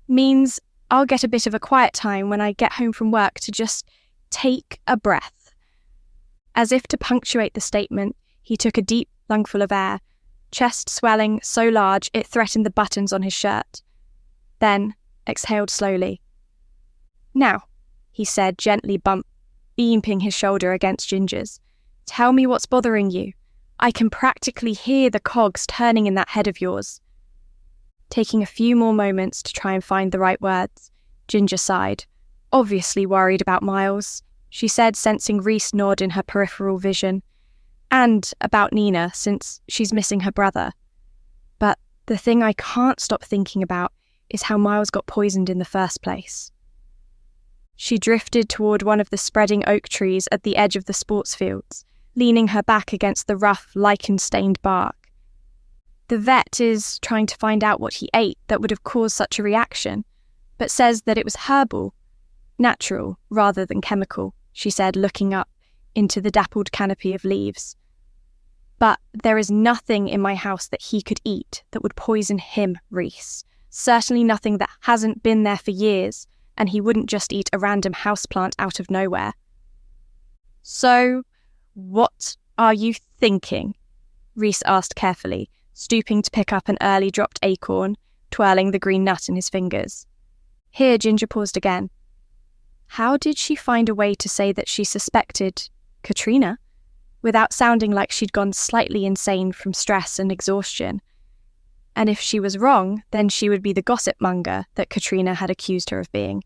A: "Means I'll get a bit of a quiet time when I get home from work to just take a breath." As if to punctuate the statement, he took a deep lungful of air, chest swelling so large it threatened the buttons on his shirt. Then exhaled slowly. "Now," he said, gently beamping his shoulder against Ginger's, "tell me what's bothering you. I can practically hear the cogs turning in that head of yours." Taking a few more moments to try and find the right words, Ginger sighed. "Obviously worried about Miles," she said, sensing Reese nod in her peripheral vision. "And about Nina, since she's missing her brother. But the thing I can't stop thinking about is how Miles got poisoned in the first place." She drifted toward one of the spreading oak trees at the edge of the sports fields, leaning her back against the rough, lichen-stained bark. "The vet is trying to find out what he ate that would have caused such a reaction, but says that it was herbal, natural rather than chemical," she said, looking up into the dappled canopy of leaves. "But there is nothing in my house that he could eat that would poison him, Reese. Certainly nothing that hasn't been there for years, and he wouldn't just eat a random houseplant out of nowhere." "So, what are you thinking?" Reese asked carefully, stooping to pick up an early dropped acorn, twirling the green nut in his fingers. Here Ginger paused again. How did she find a way to say that she suspected Katrina, without sounding like she'd gone slightly insane from stress and exhaustion? And if she was wrong, then she would be the gossip monger that Katrina had accused her of being.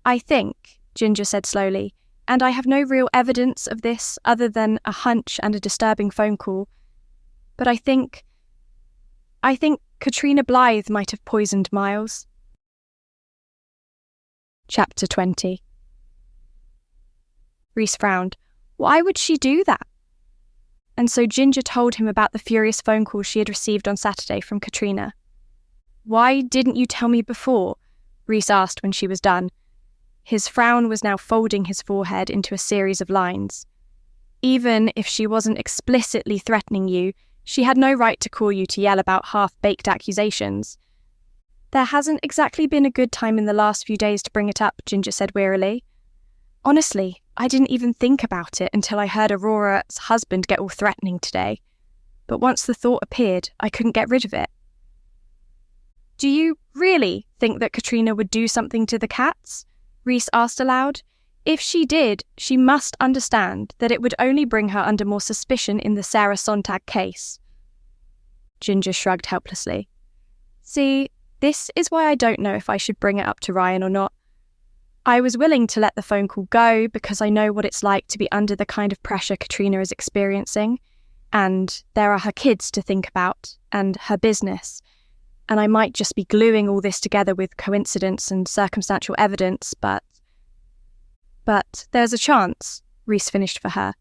A: "I think," Ginger said slowly, "and I have no real evidence of this other than a hunch and a disturbing phone call, but I think Katrina Blythe might have poisoned Miles." Chapter 20. Reese frowned. "Why would she do that?" and so Ginger told him about the furious phone call she had received on Saturday from Katrina. "Why didn't you tell me before?" Rhys asked when she was done. His frown was now folding his forehead into a series of lines. "Even if she wasn't explicitly threatening you, she had no right to call you to yell about half-baked accusations." "There hasn't exactly been a good time in the last few days to bring it up," Ginger said wearily. "Honestly, I didn't even think about it until I heard Aurora's husband get all threatening today. But once the thought appeared, I couldn't get rid of it." "Do you really think that Katrina would do something to the cats?" Rhys asked aloud. "If she did, she must understand that it would only bring her under more suspicion in the Sarah Sontag case." Ginger shrugged helplessly. "See, this is why I don't know if I should bring it up to Ryan or not. I was willing to let the phone call go because I know what it's like to be under the kind of pressure Katrina is experiencing, and there are her kids to think about, and her business, and I might just be gluing all this together with coincidence and circumstantial evidence, but there's a chance," Rhys finished for her.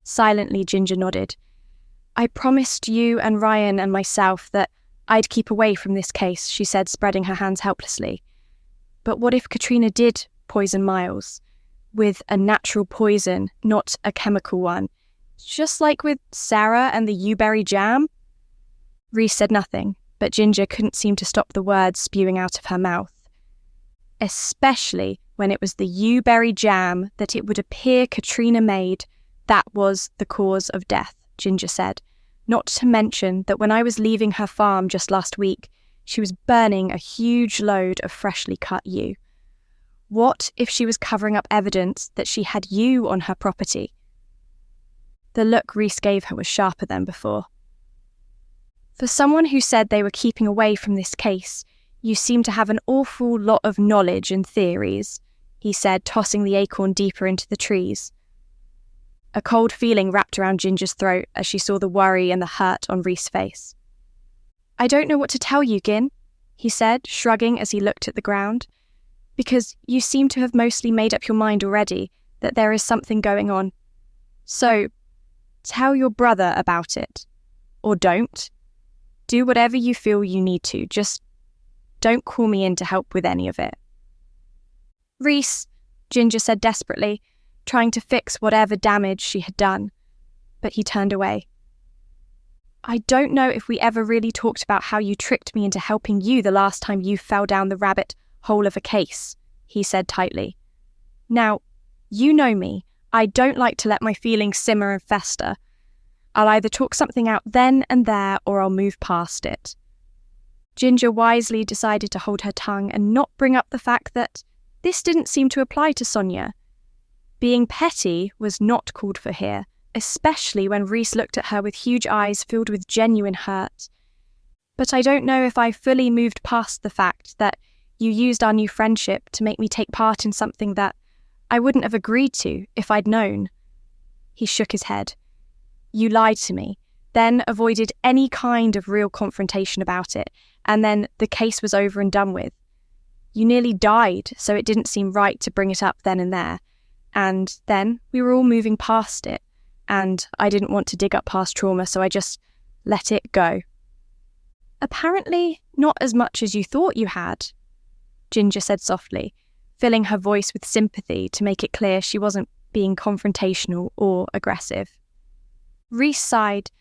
A: Silently, Ginger nodded. "I promised you and Ryan and myself that I'd keep away from this case," she said, spreading her hands helplessly. "But what if Katrina did poison Miles? With a natural poison, not a chemical one. Just like with Sarah and the Yewberry jam?" Rhys said nothing, but Ginger couldn't seem to stop the words spewing out of her mouth. "Especially when it was the Yewberry jam that it would appear Katrina made, that was the cause of death," Ginger said. "Not to mention that when I was leaving her farm just last week, she was burning a huge load of freshly cut yew. What if she was covering up evidence that she had yew on her property?" The look Rhys gave her was sharper than before. "For someone who said they were keeping away from this case, you seem to have an awful lot of knowledge and theories," he said, tossing the acorn deeper into the trees. A cold feeling wrapped around Ginger's throat as she saw the worry and the hurt on Rhys' face. "I don't know what to tell you, Gin," he said, shrugging as he looked at the ground, "because you seem to have mostly made up your mind already that there is something going on. So, tell your brother about it. Or don't. Do whatever you feel you need to, just don't call me in to help with any of it." "Rhys," Ginger said desperately, trying to fix whatever damage she had done, but he turned away. "I don't know if we ever really talked about how you tricked me into helping you the last time you fell down the rabbit hole of a case," he said tightly. "Now, you know me, I don't like to let my feelings simmer and fester. I'll either talk something out then and there, or I'll move past it." Ginger wisely decided to hold her tongue and not bring up the fact that this didn't seem to apply to Sonia. Being petty was not called for here, especially when Rhys looked at her with huge eyes filled with genuine hurt. "But I don't know if I fully moved past the fact that you used our new friendship to make me take part in something that I wouldn't have agreed to if I'd known." He shook his head. "You lied to me, then avoided any kind of real confrontation about it, and then the case was over and done with. You nearly died, so it didn't seem right to bring it up then and there. And then we were all moving past it, and I didn't want to dig up past trauma, so I just let it go." "Apparently not as much as you thought you had," Ginger said softly, filling her voice with sympathy to make it clear she wasn't being confrontational or aggressive. Rhys sighed.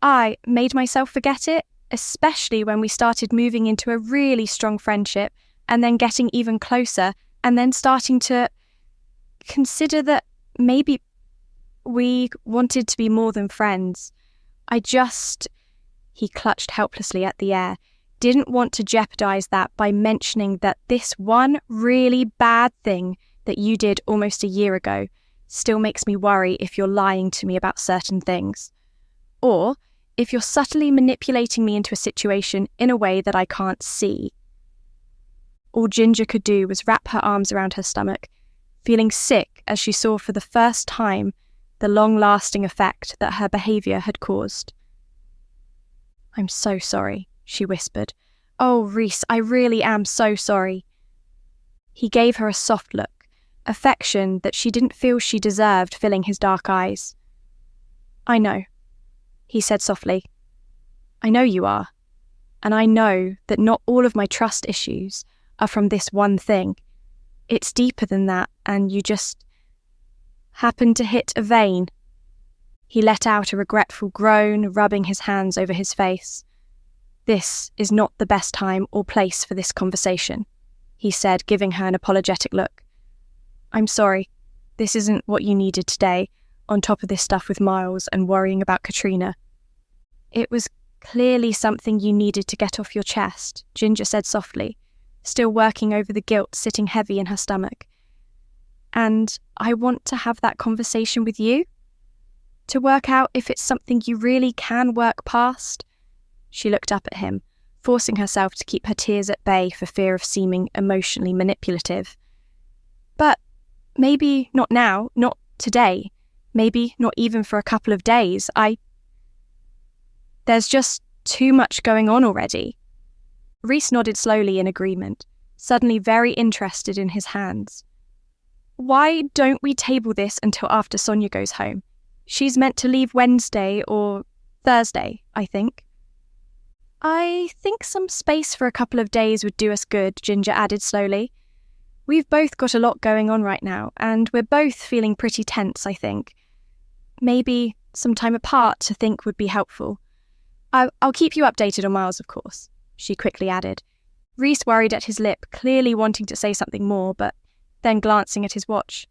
A: "I made myself forget it, especially when we started moving into a really strong friendship and then getting even closer and then starting to consider that maybe we wanted to be more than friends. He clutched helplessly at the air, didn't want to jeopardize that by mentioning that this one really bad thing that you did almost a year ago still makes me worry if you're lying to me about certain things. Or if you're subtly manipulating me into a situation in a way that I can't see." All Ginger could do was wrap her arms around her stomach, feeling sick as she saw for the first time the long-lasting effect that her behaviour had caused. "I'm so sorry," she whispered. "Oh, Rhys, I really am so sorry." He gave her a soft look, affection that she didn't feel she deserved filling his dark eyes. "I know. he said softly. I know you are, and I know that not all of my trust issues are from this one thing. It's deeper than that, and you just happened to hit a vein. He let out a regretful groan, rubbing his hands over his face. This is not the best time or place for this conversation, he said, giving her an apologetic look. I'm sorry. This isn't what you needed today, on top of this stuff with Miles and worrying about Katrina. It was clearly something you needed to get off your chest, Ginger said softly, still working over the guilt sitting heavy in her stomach. And I want to have that conversation with you, to work out if it's something you really can work past. She looked up at him, forcing herself to keep her tears at bay for fear of seeming emotionally manipulative. But maybe not now, not today, maybe not even for a couple of days. There's just too much going on already. Rhys nodded slowly in agreement, suddenly very interested in his hands. Why don't we table this until after Sonia goes home? She's meant to leave Wednesday or Thursday, I think. I think some space for a couple of days would do us good, Ginger added slowly. We've both got a lot going on right now, and we're both feeling pretty tense, I think. Maybe some time apart to think would be helpful. I'll keep you updated on Miles, of course, she quickly added. Rhys worried at his lip, clearly wanting to say something more, but then glancing at his watch.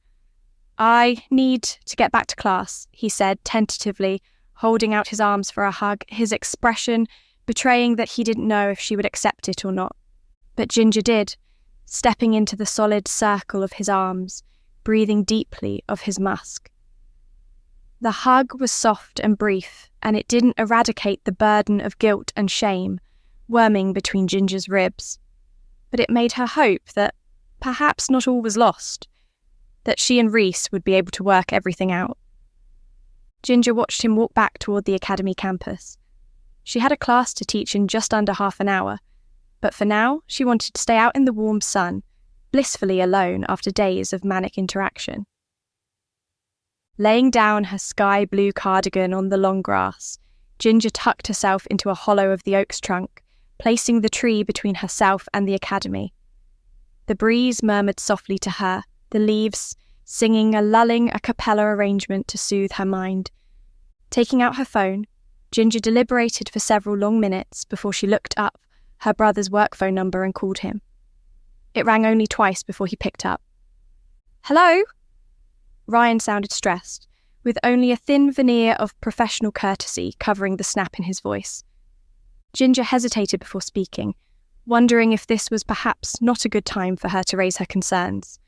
A: I need to get back to class, he said tentatively, holding out his arms for a hug, his expression betraying that he didn't know if she would accept it or not. But Ginger did, stepping into the solid circle of his arms, breathing deeply of his musk. The hug was soft and brief, and it didn't eradicate the burden of guilt and shame worming between Ginger's ribs. But it made her hope that perhaps not all was lost, that she and Rhys would be able to work everything out. Ginger watched him walk back toward the academy campus. She had a class to teach in just under half an hour, but for now she wanted to stay out in the warm sun, blissfully alone after days of manic interaction. Laying down her sky-blue cardigan on the long grass, Ginger tucked herself into a hollow of the oak's trunk, placing the tree between herself and the academy. The breeze murmured softly to her, the leaves singing a lulling a cappella arrangement to soothe her mind. Taking out her phone, Ginger deliberated for several long minutes before she looked up her brother's work phone number and called him. It rang only twice before he picked up. Hello? Ryan sounded stressed, with only a thin veneer of professional courtesy covering the snap in his voice. Ginger hesitated before speaking, wondering if this was perhaps not a good time for her to raise her concerns.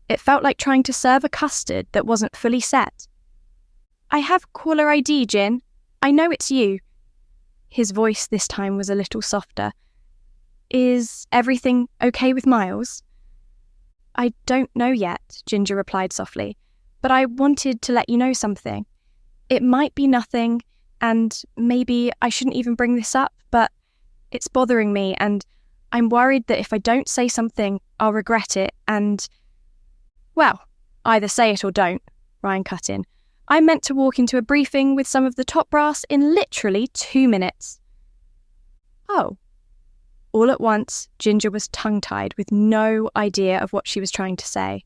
A: It felt like trying to serve a custard that wasn't fully set. I have caller ID, Gin. I know it's you. His voice this time was a little softer. Is everything okay with Miles? I don't know yet, Ginger replied softly, but I wanted to let you know something. It might be nothing, and maybe I shouldn't even bring this up, but it's bothering me, and I'm worried that if I don't say something, I'll regret it, and... Well, either say it or don't, Ryan cut in. I'm meant to walk into a briefing with some of the top brass in literally 2 minutes. Oh. All at once, Ginger was tongue-tied with no idea of what she was trying to say.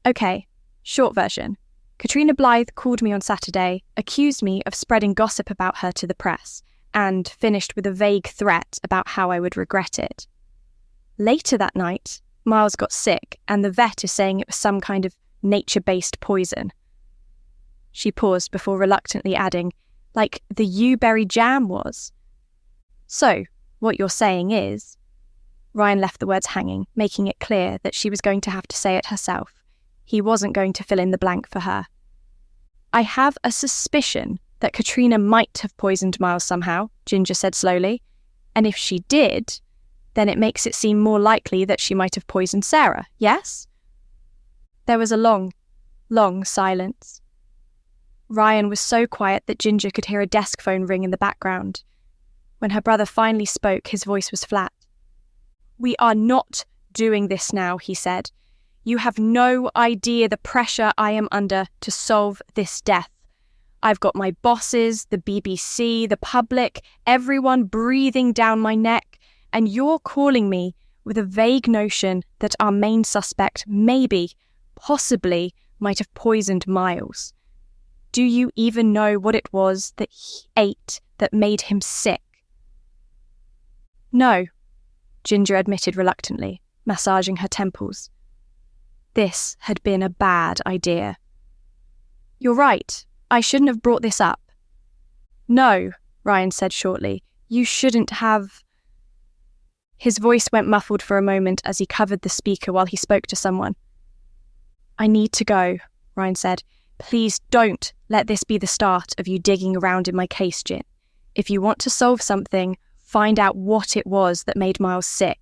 A: Okay, short version. Katrina Blythe called me on Saturday, accused me of spreading gossip about her to the press, and finished with a vague threat about how I would regret it. Later that night, Miles got sick, and the vet is saying it was some kind of nature-based poison. She paused before reluctantly adding, like the yew-berry jam was. So, what you're saying is... Ryan left the words hanging, making it clear that she was going to have to say it herself. He wasn't going to fill in the blank for her. I have a suspicion that Katrina might have poisoned Miles somehow, Ginger said slowly, and if she did, then it makes it seem more likely that she might have poisoned Sarah, yes? There was a long, long silence. Ryan was so quiet that Ginger could hear a desk phone ring in the background. When her brother finally spoke, his voice was flat. We are not doing this now, he said. You have no idea the pressure I am under to solve this death. I've got my bosses, the BBC, the public, everyone breathing down my neck, and you're calling me with a vague notion that our main suspect maybe, possibly, might have poisoned Miles. Do you even know what it was that he ate that made him sick? No, Ginger admitted reluctantly, massaging her temples. This had been a bad idea. You're right, I shouldn't have brought this up. No, Ryan said shortly, you shouldn't have... His voice went muffled for a moment as he covered the speaker while he spoke to someone. I need to go, Ryan said. Please don't let this be the start of you digging around in my case, Gin. If you want to solve something, find out what it was that made Miles sick.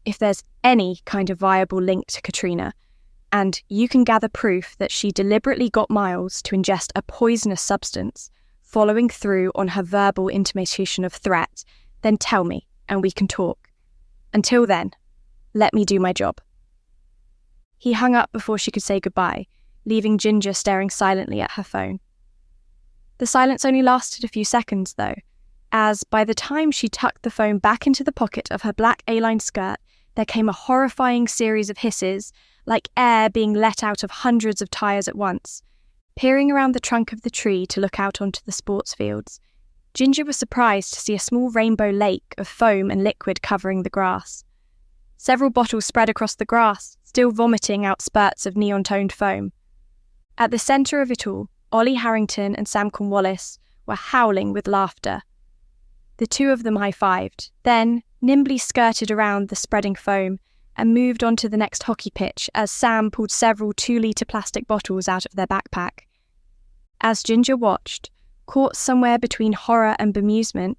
A: If there's any kind of viable link to Katrina, and you can gather proof that she deliberately got Miles to ingest a poisonous substance, following through on her verbal intimation of threat, then tell me, and we can talk. Until then, let me do my job. He hung up before she could say goodbye, leaving Ginger staring silently at her phone. The silence only lasted a few seconds, though, as by the time she tucked the phone back into the pocket of her black A-line skirt, there came a horrifying series of hisses, like air being let out of hundreds of tyres at once. Peering around the trunk of the tree to look out onto the sports fields, Ginger was surprised to see a small rainbow lake of foam and liquid covering the grass. Several bottles spread across the grass, still vomiting out spurts of neon-toned foam. At the centre of it all, Ollie Harrington and Sam Cornwallis were howling with laughter. The two of them high-fived, then nimbly skirted around the spreading foam and moved on to the next hockey pitch as Sam pulled several 2-litre plastic bottles out of their backpack. As Ginger watched, caught somewhere between horror and bemusement,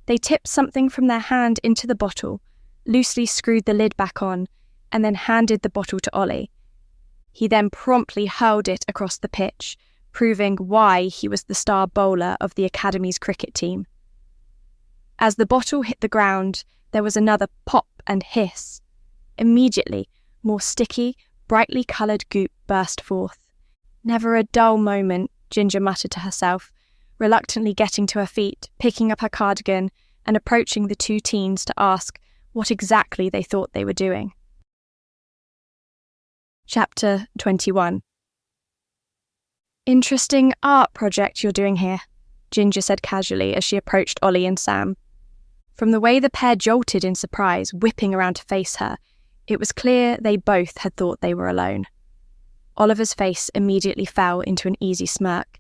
A: they tipped something from their hand into the bottle, loosely screwed the lid back on, and then handed the bottle to Ollie. He then promptly hurled it across the pitch, proving why he was the star bowler of the Academy's cricket team. As the bottle hit the ground, there was another pop and hiss. Immediately, more sticky, brightly coloured goop burst forth. Never a dull moment, Ginger muttered to herself, reluctantly getting to her feet, picking up her cardigan, and approaching the two teens to ask what exactly they thought they were doing. Chapter 21. Interesting art project you're doing here, Ginger said casually as she approached Ollie and Sam. From the way the pair jolted in surprise, whipping around to face her, it was clear they both had thought they were alone. Oliver's face immediately fell into an easy smirk,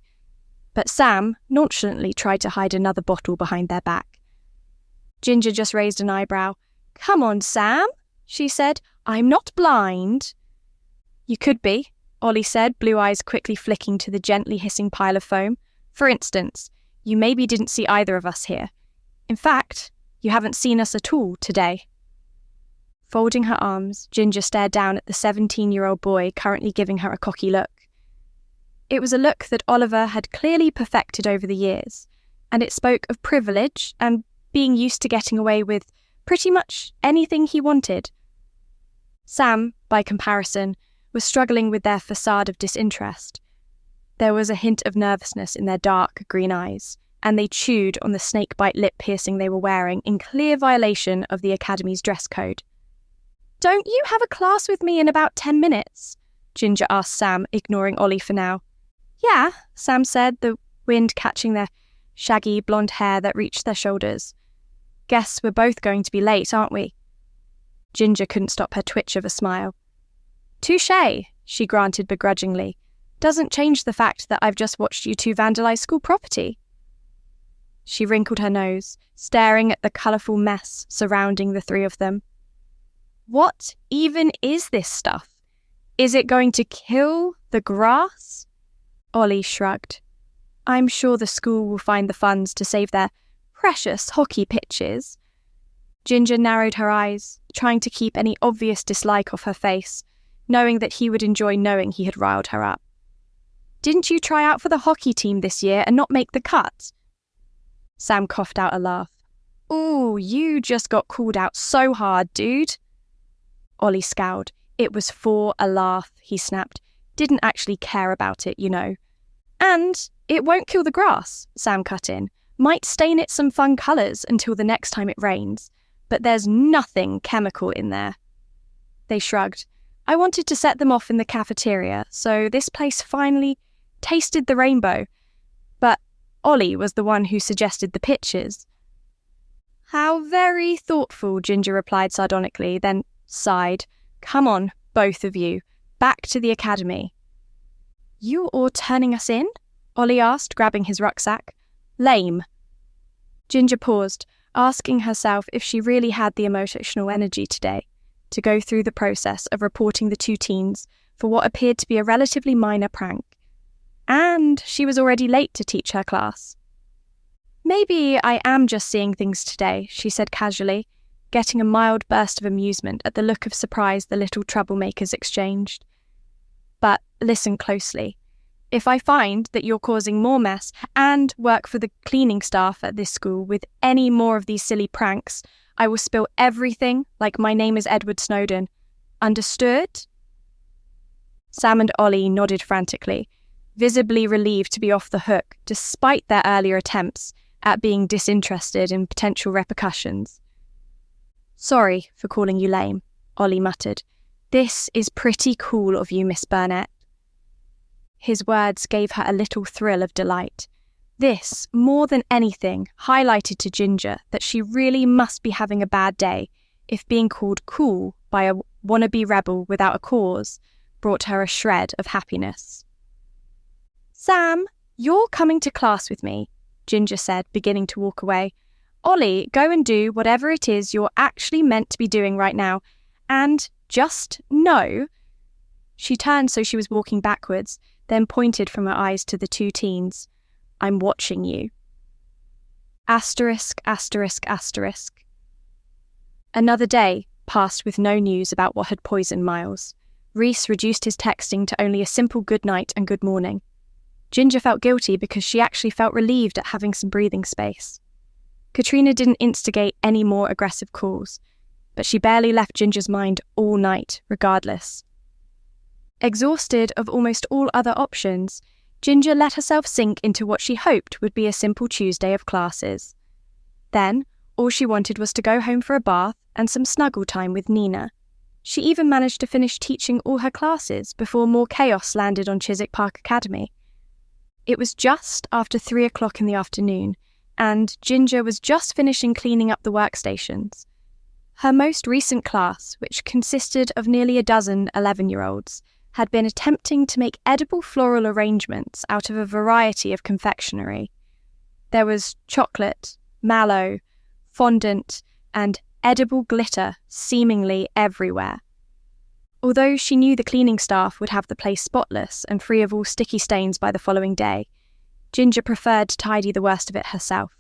A: but Sam nonchalantly tried to hide another bottle behind their back. Ginger just raised an eyebrow. "Come on, Sam," she said. "I'm not blind." "You could be," Ollie said, blue eyes quickly flicking to the gently hissing pile of foam. "For instance, you maybe didn't see either of us here. In fact, you haven't seen us at all today." Folding her arms, Ginger stared down at the 17-year-old boy currently giving her a cocky look. It was a look that Oliver had clearly perfected over the years, and it spoke of privilege and being used to getting away with pretty much anything he wanted. Sam, by comparison, was struggling with their facade of disinterest. There was a hint of nervousness in their dark green eyes, and they chewed on the snakebite lip piercing they were wearing in clear violation of the Academy's dress code. "Don't you have a class with me in about 10 minutes? Ginger asked Sam, ignoring Ollie for now. "Yeah," Sam said, the wind catching their shaggy blonde hair that reached their shoulders. "Guess we're both going to be late, aren't we?" Ginger couldn't stop her twitch of a smile. "Touché," she granted begrudgingly. "Doesn't change the fact that I've just watched you two vandalise school property." She wrinkled her nose, staring at the colourful mess surrounding the three of them. "What even is this stuff? Is it going to kill the grass?" Ollie shrugged. "I'm sure the school will find the funds to save their precious hockey pitches." Ginger narrowed her eyes, trying to keep any obvious dislike off her face, knowing that he would enjoy knowing he had riled her up. "Didn't you try out for the hockey team this year and not make the cut?" Sam coughed out a laugh. "Ooh, you just got called out so hard, dude." Ollie scowled. "It was for a laugh," he snapped. "Didn't actually care about it, you know." And it won't kill the grass, Sam cut in. Might stain it some fun colours until the next time it rains, but there's nothing chemical in there. They shrugged. I wanted to set them off in the cafeteria, so this place finally tasted the rainbow. But Ollie was the one who suggested the pictures. How very thoughtful, Ginger replied sardonically, then sighed. Come on, both of you. Back to the academy. You all turning us in? Ollie asked, grabbing his rucksack. Lame. Ginger paused, asking herself if she really had the emotional energy today to go through the process of reporting the two teens for what appeared to be a relatively minor prank. And she was already late to teach her class. Maybe I am just seeing things today, she said casually, getting a mild burst of amusement at the look of surprise the little troublemakers exchanged. But listen closely. If I find that you're causing more mess and work for the cleaning staff at this school with any more of these silly pranks, I will spill everything like my name is Edward Snowden. Understood? Sam and Ollie nodded frantically, visibly relieved to be off the hook despite their earlier attempts at being disinterested in potential repercussions. Sorry for calling you lame, Ollie muttered. This is pretty cool of you, Miss Burnet. His words gave her a little thrill of delight. This, more than anything, highlighted to Ginger that she really must be having a bad day if being called cool by a wannabe rebel without a cause brought her a shred of happiness. Sam, you're coming to class with me, Ginger said, beginning to walk away. Ollie, go and do whatever it is you're actually meant to be doing right now, and just know. She turned so she was walking backwards, then pointed from her eyes to the two teens. I'm watching you. Asterisk, asterisk, asterisk. Another day passed with no news about what had poisoned Miles. Reese reduced his texting to only a simple good night and good morning. Ginger felt guilty because she actually felt relieved at having some breathing space. Katrina didn't instigate any more aggressive calls, but she barely left Ginger's mind all night, regardless. Exhausted of almost all other options, Ginger let herself sink into what she hoped would be a simple Tuesday of classes. Then, all she wanted was to go home for a bath and some snuggle time with Nina. She even managed to finish teaching all her classes before more chaos landed on Chiswick Park Academy. It was just after 3 o'clock in the afternoon, and Ginger was just finishing cleaning up the workstations. Her most recent class, which consisted of nearly a dozen 11-year-olds, had been attempting to make edible floral arrangements out of a variety of confectionery. There was chocolate, mallow, fondant, and edible glitter seemingly everywhere. Although she knew the cleaning staff would have the place spotless and free of all sticky stains by the following day, Ginger preferred to tidy the worst of it herself.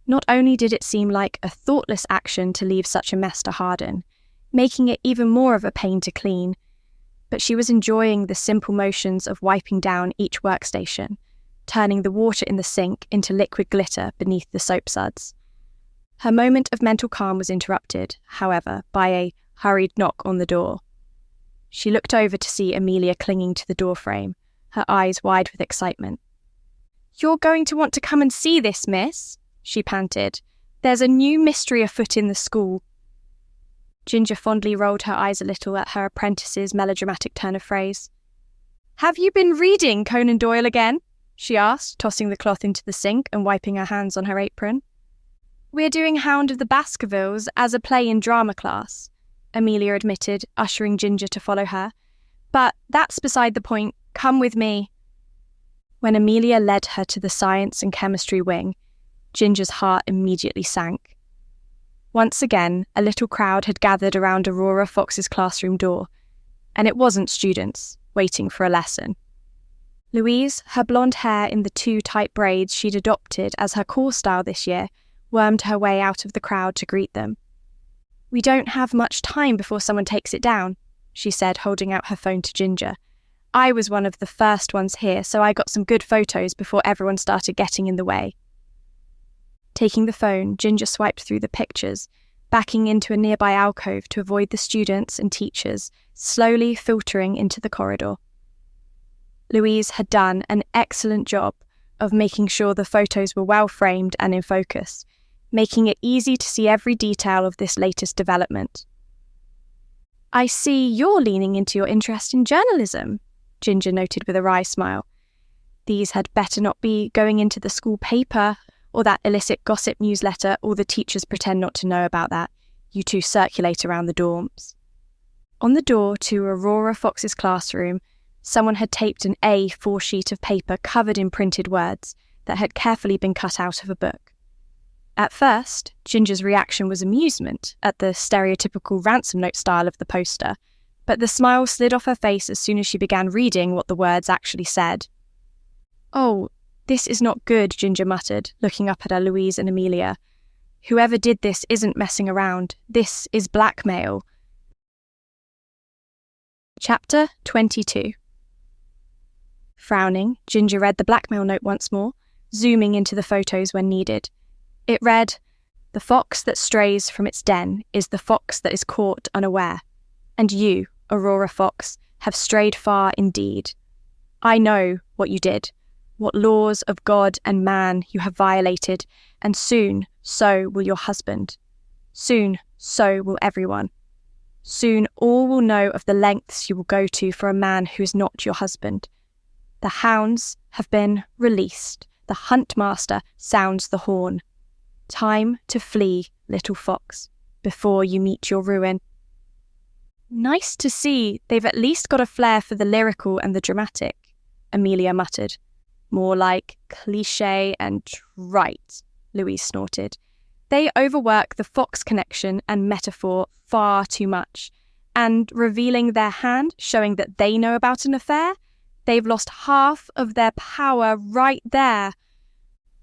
A: Not only did it seem like a thoughtless action to leave such a mess to harden, making it even more of a pain to clean, but she was enjoying the simple motions of wiping down each workstation, turning the water in the sink into liquid glitter beneath the soap suds. Her moment of mental calm was interrupted, however, by a hurried knock on the door. She looked over to see Amelia clinging to the doorframe, her eyes wide with excitement. "You're going to want to come and see this, miss," she panted. "There's a new mystery afoot in the school." Ginger fondly rolled her eyes a little at her apprentice's melodramatic turn of phrase. "Have you been reading Conan Doyle again?" she asked, tossing the cloth into the sink and wiping her hands on her apron. "We're doing Hound of the Baskervilles as a play in drama class," Amelia admitted, ushering Ginger to follow her. "But that's beside the point. Come with me." When Amelia led her to the science and chemistry wing, Ginger's heart immediately sank. Once again, a little crowd had gathered around Aurora Fox's classroom door, and it wasn't students waiting for a lesson. Louise, her blonde hair in the 2 tight braids she'd adopted as her core style this year, wormed her way out of the crowd to greet them. "We don't have much time before someone takes it down," she said, holding out her phone to Ginger. "I was one of the first ones here, so I got some good photos before everyone started getting in the way." Taking the phone, Ginger swiped through the pictures, backing into a nearby alcove to avoid the students and teachers, slowly filtering into the corridor. Louise had done an excellent job of making sure the photos were well framed and in focus, making it easy to see every detail of this latest development. "I see you're leaning into your interest in journalism," Ginger noted with a wry smile. "These had better not be going into the school paper or that illicit gossip newsletter. All the teachers pretend not to know about that. You two circulate around the dorms." On the door to Aurora Fox's classroom, someone had taped an A4 sheet of paper covered in printed words that had carefully been cut out of a book. At first, Ginger's reaction was amusement at the stereotypical ransom note style of the poster, but the smile slid off her face as soon as she began reading what the words actually said. "Oh, this is not good," Ginger muttered, looking up at Louise and Amelia. "Whoever did this isn't messing around. This is blackmail." Chapter 22. Frowning, Ginger read the blackmail note once more, zooming into the photos when needed. It read, "The fox that strays from its den is the fox that is caught unaware. And you, Aurora Fox, have strayed far indeed. I know what you did, what laws of God and man you have violated, and soon so will your husband. Soon so will everyone. Soon all will know of the lengths you will go to for a man who is not your husband. The hounds have been released. The hunt master sounds the horn. Time to flee, little fox, before you meet your ruin." "Nice to see they've at least got a flair for the lyrical and the dramatic," Amelia muttered. "More like cliché and trite," Louise snorted. "They overwork the fox connection and metaphor far too much, and revealing their hand, showing that they know about an affair, they've lost half of their power right there."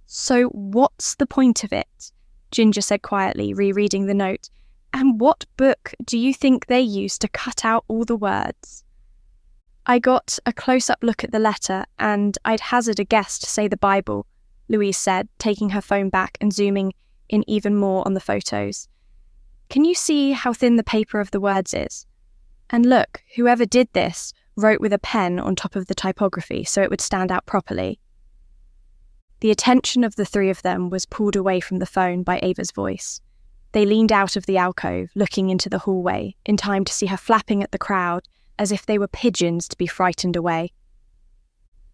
A: "So what's the point of it?" Ginger said quietly, rereading the note. "And what book do you think they used to cut out all the words?" "I got a close-up look at the letter, and I'd hazard a guess to say the Bible," Louise said, taking her phone back and zooming in even more on the photos. "Can you see how thin the paper of the words is? And look, whoever did this wrote with a pen on top of the typography so it would stand out properly." The attention of the three of them was pulled away from the phone by Ava's voice. They leaned out of the alcove, looking into the hallway, in time to see her flapping at the crowd as if they were pigeons to be frightened away.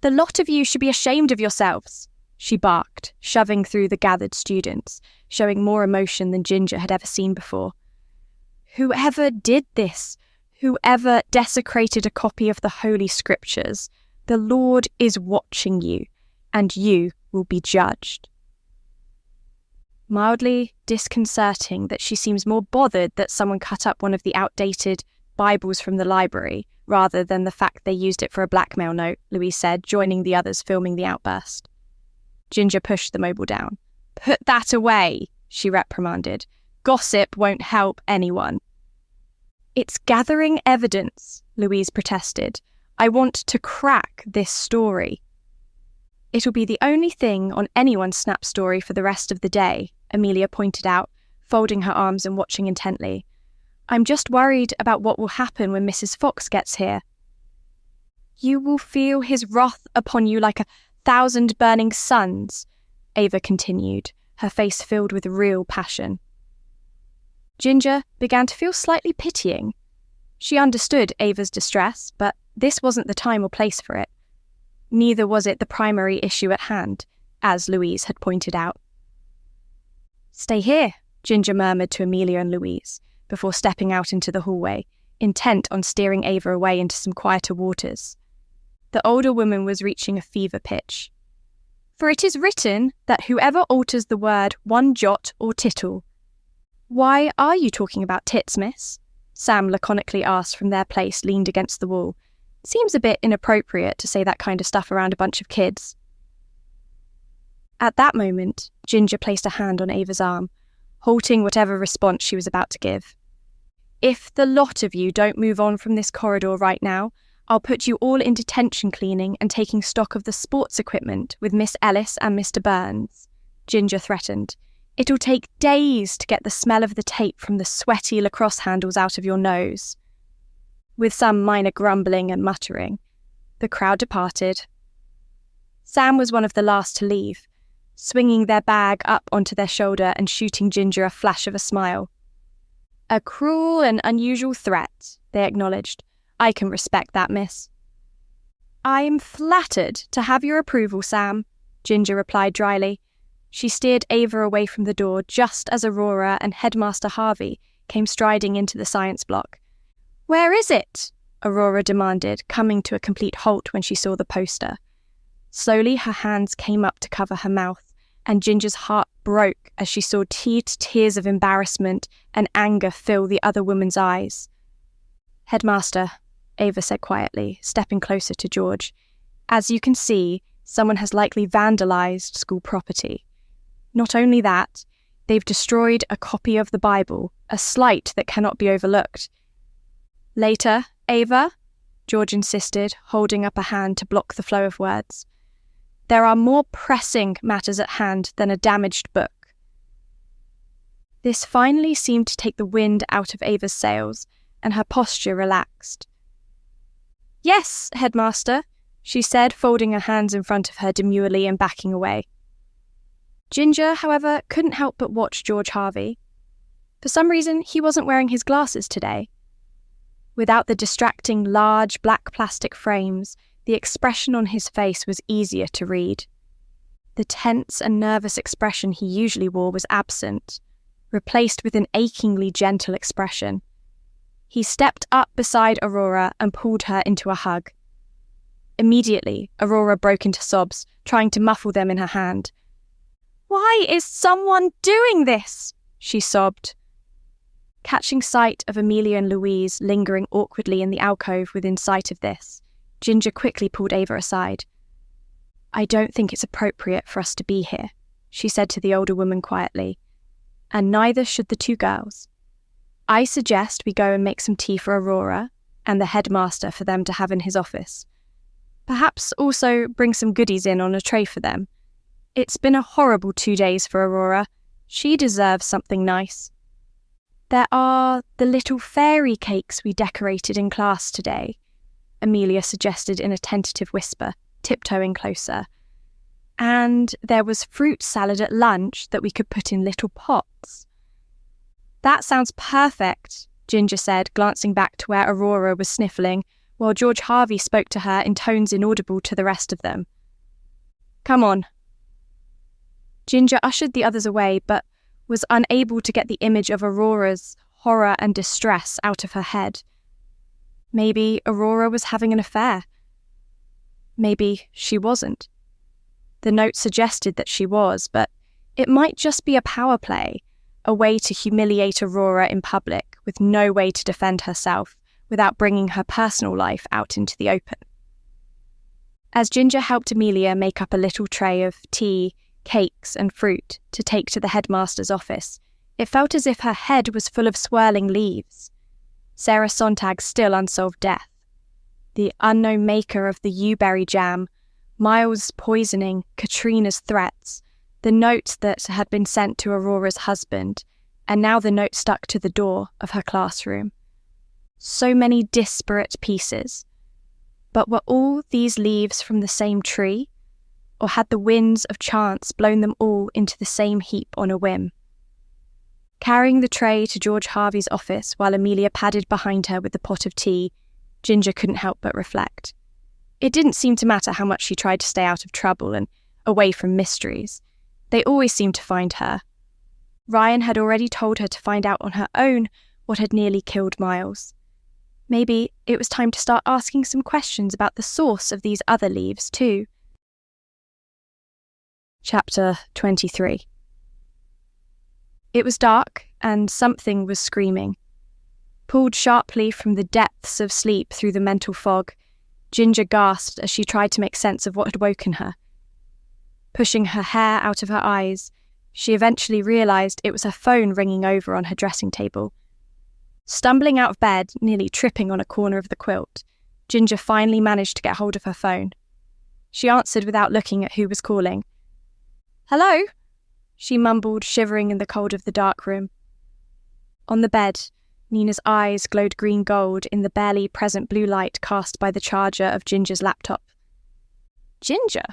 A: "The lot of you should be ashamed of yourselves," she barked, shoving through the gathered students, showing more emotion than Ginger had ever seen before. "Whoever did this, whoever desecrated a copy of the Holy Scriptures, the Lord is watching you, and you will be judged." Mildly disconcerting that she seems more bothered that someone cut up one of the outdated Bibles from the library rather than the fact they used it for a blackmail note, Louise said, joining the others filming the outburst. Ginger pushed the mobile down. "Put that away," she reprimanded. "Gossip won't help anyone." "It's gathering evidence," Louise protested. "I want to crack this story." "It'll be the only thing on anyone's Snap story for the rest of the day," Amelia pointed out, folding her arms and watching intently. "I'm just worried about what will happen when Mrs. Fox gets here." "You will feel his wrath upon you like 1,000 burning suns," Ava continued, her face filled with real passion. Ginger began to feel slightly pitying. She understood Ava's distress, but this wasn't the time or place for it. Neither was it the primary issue at hand, as Louise had pointed out. "Stay here," Ginger murmured to Amelia and Louise, before stepping out into the hallway, intent on steering Ava away into some quieter waters. The older woman was reaching a fever pitch. "For it is written that whoever alters the word one jot or tittle—" "Why are you talking about tits, miss?" Sam laconically asked from their place leaned against the wall. "Seems a bit inappropriate to say that kind of stuff around a bunch of kids." At that moment, Ginger placed a hand on Ava's arm, halting whatever response she was about to give. "If the lot of you don't move on from this corridor right now, I'll put you all in detention cleaning and taking stock of the sports equipment with Miss Ellis and Mr. Burns," Ginger threatened. "It'll take days to get the smell of the tape from the sweaty lacrosse handles out of your nose." With some minor grumbling and muttering, The crowd departed. Sam was one of the last to leave, swinging their bag up onto their shoulder and shooting Ginger a flash of a smile. "A cruel and unusual threat," they acknowledged. "I can respect that, miss." "I'm flattered to have your approval, Sam," Ginger replied dryly. She steered Ava away from the door just as Aurora and Headmaster Harvey came striding into the science block. "Where is it?" Aurora demanded, coming to a complete halt when she saw the poster. Slowly her hands came up to cover her mouth, and Ginger's heart broke as she saw tears of embarrassment and anger fill the other woman's eyes. "Headmaster," Ava said quietly, stepping closer to George, "as you can see, someone has likely vandalized school property. Not only that, they've destroyed a copy of the Bible, a slight that cannot be overlooked." "Later, Ava," George insisted, holding up a hand to block the flow of words. "There are more pressing matters at hand than a damaged book." This finally seemed to take the wind out of Ava's sails, and her posture relaxed. "Yes, Headmaster," she said, folding her hands in front of her demurely and backing away. Ginger, however, couldn't help but watch George Harvey. For some reason, he wasn't wearing his glasses today. Without the distracting large black plastic frames, the expression on his face was easier to read. The tense and nervous expression he usually wore was absent, replaced with an achingly gentle expression. He stepped up beside Aurora and pulled her into a hug. Immediately, Aurora broke into sobs, trying to muffle them in her hand. "Why is someone doing this?" she sobbed. Catching sight of Amelia and Louise lingering awkwardly in the alcove within sight of this, Ginger quickly pulled Ava aside. "I don't think it's appropriate for us to be here," she said to the older woman quietly, "and neither should the two girls. I suggest we go and make some tea for Aurora and the headmaster for them to have in his office. Perhaps also bring some goodies in on a tray for them. It's been a horrible 2 days for Aurora. She deserves something nice. There are the little fairy cakes we decorated in class today," Amelia suggested in a tentative whisper, tiptoeing closer. "And there was fruit salad at lunch that we could put in little pots." "That sounds perfect," Ginger said, glancing back to where Aurora was sniffling, while George Harvey spoke to her in tones inaudible to the rest of them. "Come on." Ginger ushered the others away, but was unable to get the image of Aurora's horror and distress out of her head. Maybe Aurora was having an affair. Maybe she wasn't. The note suggested that she was, but it might just be a power play, a way to humiliate Aurora in public with no way to defend herself without bringing her personal life out into the open. As Ginger helped Amelia make up a little tray of tea, cakes and fruit to take to the headmaster's office, it felt as if her head was full of swirling leaves. Sarah Sontag's still unsolved death, the unknown maker of the Yewberry jam, Miles' poisoning, Katrina's threats, the note that had been sent to Aurora's husband, and now the note stuck to the door of her classroom. So many disparate pieces. But were all these leaves from the same tree? Or had the winds of chance blown them all into the same heap on a whim? Carrying the tray to George Harvey's office while Amelia padded behind her with the pot of tea, Ginger couldn't help but reflect. It didn't seem to matter how much she tried to stay out of trouble and away from mysteries. They always seemed to find her. Ryan had already told her to find out on her own what had nearly killed Miles. Maybe it was time to start asking some questions about the source of these other leaves too. Chapter 23. It was dark, and something was screaming. Pulled sharply from the depths of sleep through the mental fog, Ginger gasped as she tried to make sense of what had woken her. Pushing her hair out of her eyes, she eventually realised it was her phone ringing over on her dressing table. Stumbling out of bed, nearly tripping on a corner of the quilt, Ginger finally managed to get hold of her phone. She answered without looking at who was calling. "Hello?" she mumbled, shivering in the cold of the dark room. On the bed, Nina's eyes glowed green gold in the barely present blue light cast by the charger of Ginger's laptop. Ginger?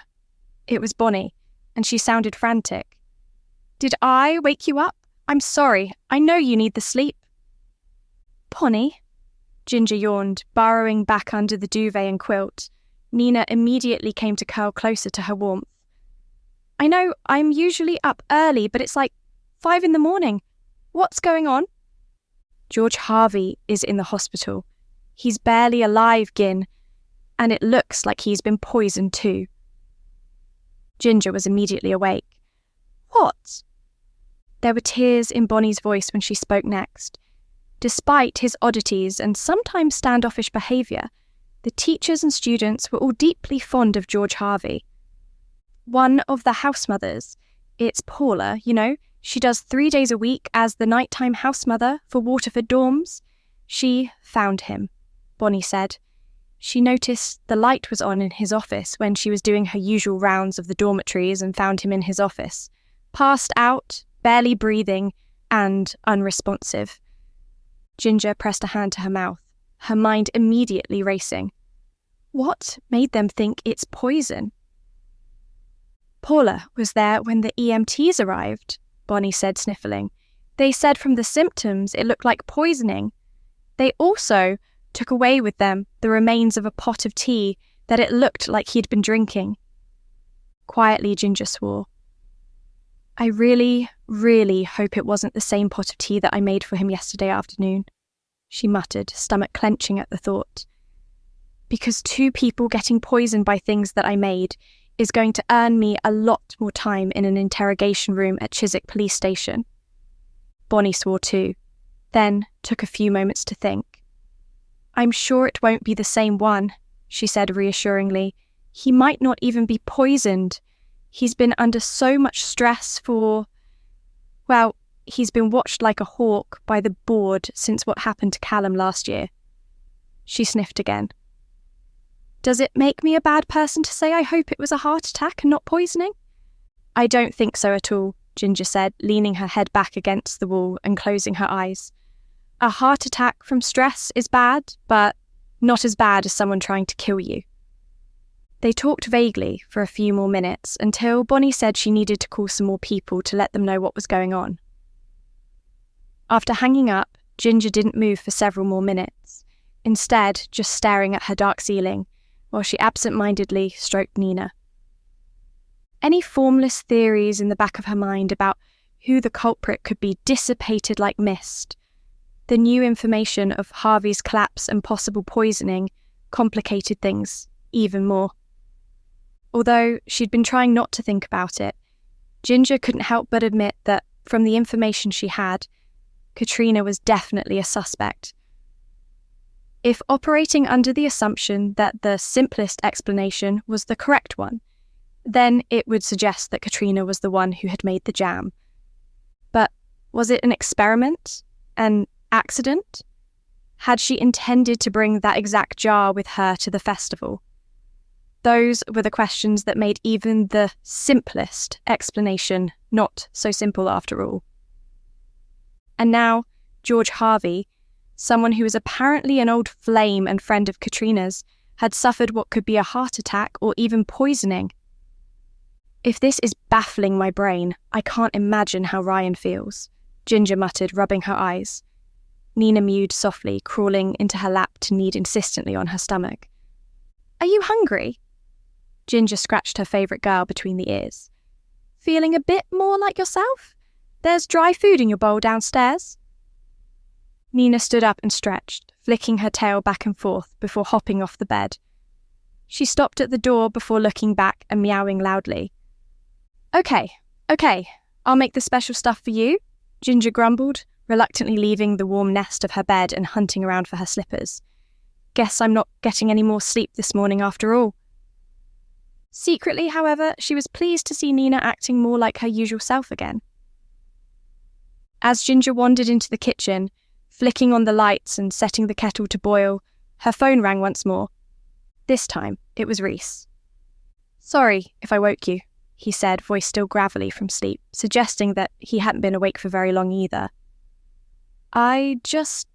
A: It was Bonnie, and she sounded frantic. Did I wake you up? I'm sorry. I know you need the sleep. Bonnie? Ginger yawned, burrowing back under the duvet and quilt. Nina immediately came to curl closer to her warmth. I know I'm usually up early, but it's like 5 a.m. What's going on? George Harvey is in the hospital. He's barely alive, Gin, and it looks like he's been poisoned too. Ginger was immediately awake. What? There were tears in Bonnie's voice when she spoke next. Despite his oddities and sometimes standoffish behaviour, the teachers and students were all deeply fond of George Harvey. One of the house mothers, it's Paula, she does 3 days a week as the nighttime house mother for Waterford dorms. She found him, Bonnie said. She noticed the light was on in his office when she was doing her usual rounds of the dormitories and found him in his office, passed out, barely breathing, and unresponsive. Ginger pressed a hand to her mouth, her mind immediately racing. What made them think it's poison? Paula was there when the EMTs arrived, Bonnie said, sniffling. They said from the symptoms it looked like poisoning. They also took away with them the remains of a pot of tea that it looked like he'd been drinking. Quietly, Ginger swore. I really, really hope it wasn't the same pot of tea that I made for him yesterday afternoon, she muttered, stomach clenching at the thought. Because 2 people getting poisoned by things that I made is going to earn me a lot more time in an interrogation room at Chiswick Police Station. Bonnie swore too, then took a few moments to think. I'm sure it won't be the same one, she said reassuringly. He might not even be poisoned. He's been under so much stress he's been watched like a hawk by the board since what happened to Callum last year. She sniffed again. Does it make me a bad person to say I hope it was a heart attack and not poisoning? I don't think so at all, Ginger said, leaning her head back against the wall and closing her eyes. A heart attack from stress is bad, but not as bad as someone trying to kill you. They talked vaguely for a few more minutes until Bonnie said she needed to call some more people to let them know what was going on. After hanging up, Ginger didn't move for several more minutes, instead just staring at her dark ceiling, while she absent-mindedly stroked Nina. Any formless theories in the back of her mind about who the culprit could be dissipated like mist. The new information of Harvey's collapse and possible poisoning complicated things even more. Although she'd been trying not to think about it, Ginger couldn't help but admit that, from the information she had, Katrina was definitely a suspect. If operating under the assumption that the simplest explanation was the correct one, then it would suggest that Katrina was the one who had made the jam. But was it an experiment? An accident? Had she intended to bring that exact jar with her to the festival? Those were the questions that made even the simplest explanation not so simple after all. And now, George Harvey, someone who was apparently an old flame and friend of Katrina's, had suffered what could be a heart attack or even poisoning. If this is baffling my brain, I can't imagine how Ryan feels, Ginger muttered, rubbing her eyes. Nina mewed softly, crawling into her lap to knead insistently on her stomach. Are you hungry? Ginger scratched her favourite girl between the ears. Feeling a bit more like yourself? There's dry food in your bowl downstairs. Nina stood up and stretched, flicking her tail back and forth before hopping off the bed. She stopped at the door before looking back and meowing loudly. Okay, I'll make the special stuff for you, Ginger grumbled, reluctantly leaving the warm nest of her bed and hunting around for her slippers. Guess I'm not getting any more sleep this morning after all. Secretly, however, she was pleased to see Nina acting more like her usual self again. As Ginger wandered into the kitchen, flicking on the lights and setting the kettle to boil, her phone rang once more. This time, it was Reese. Sorry if I woke you, he said, voice still gravelly from sleep, suggesting that he hadn't been awake for very long either. I just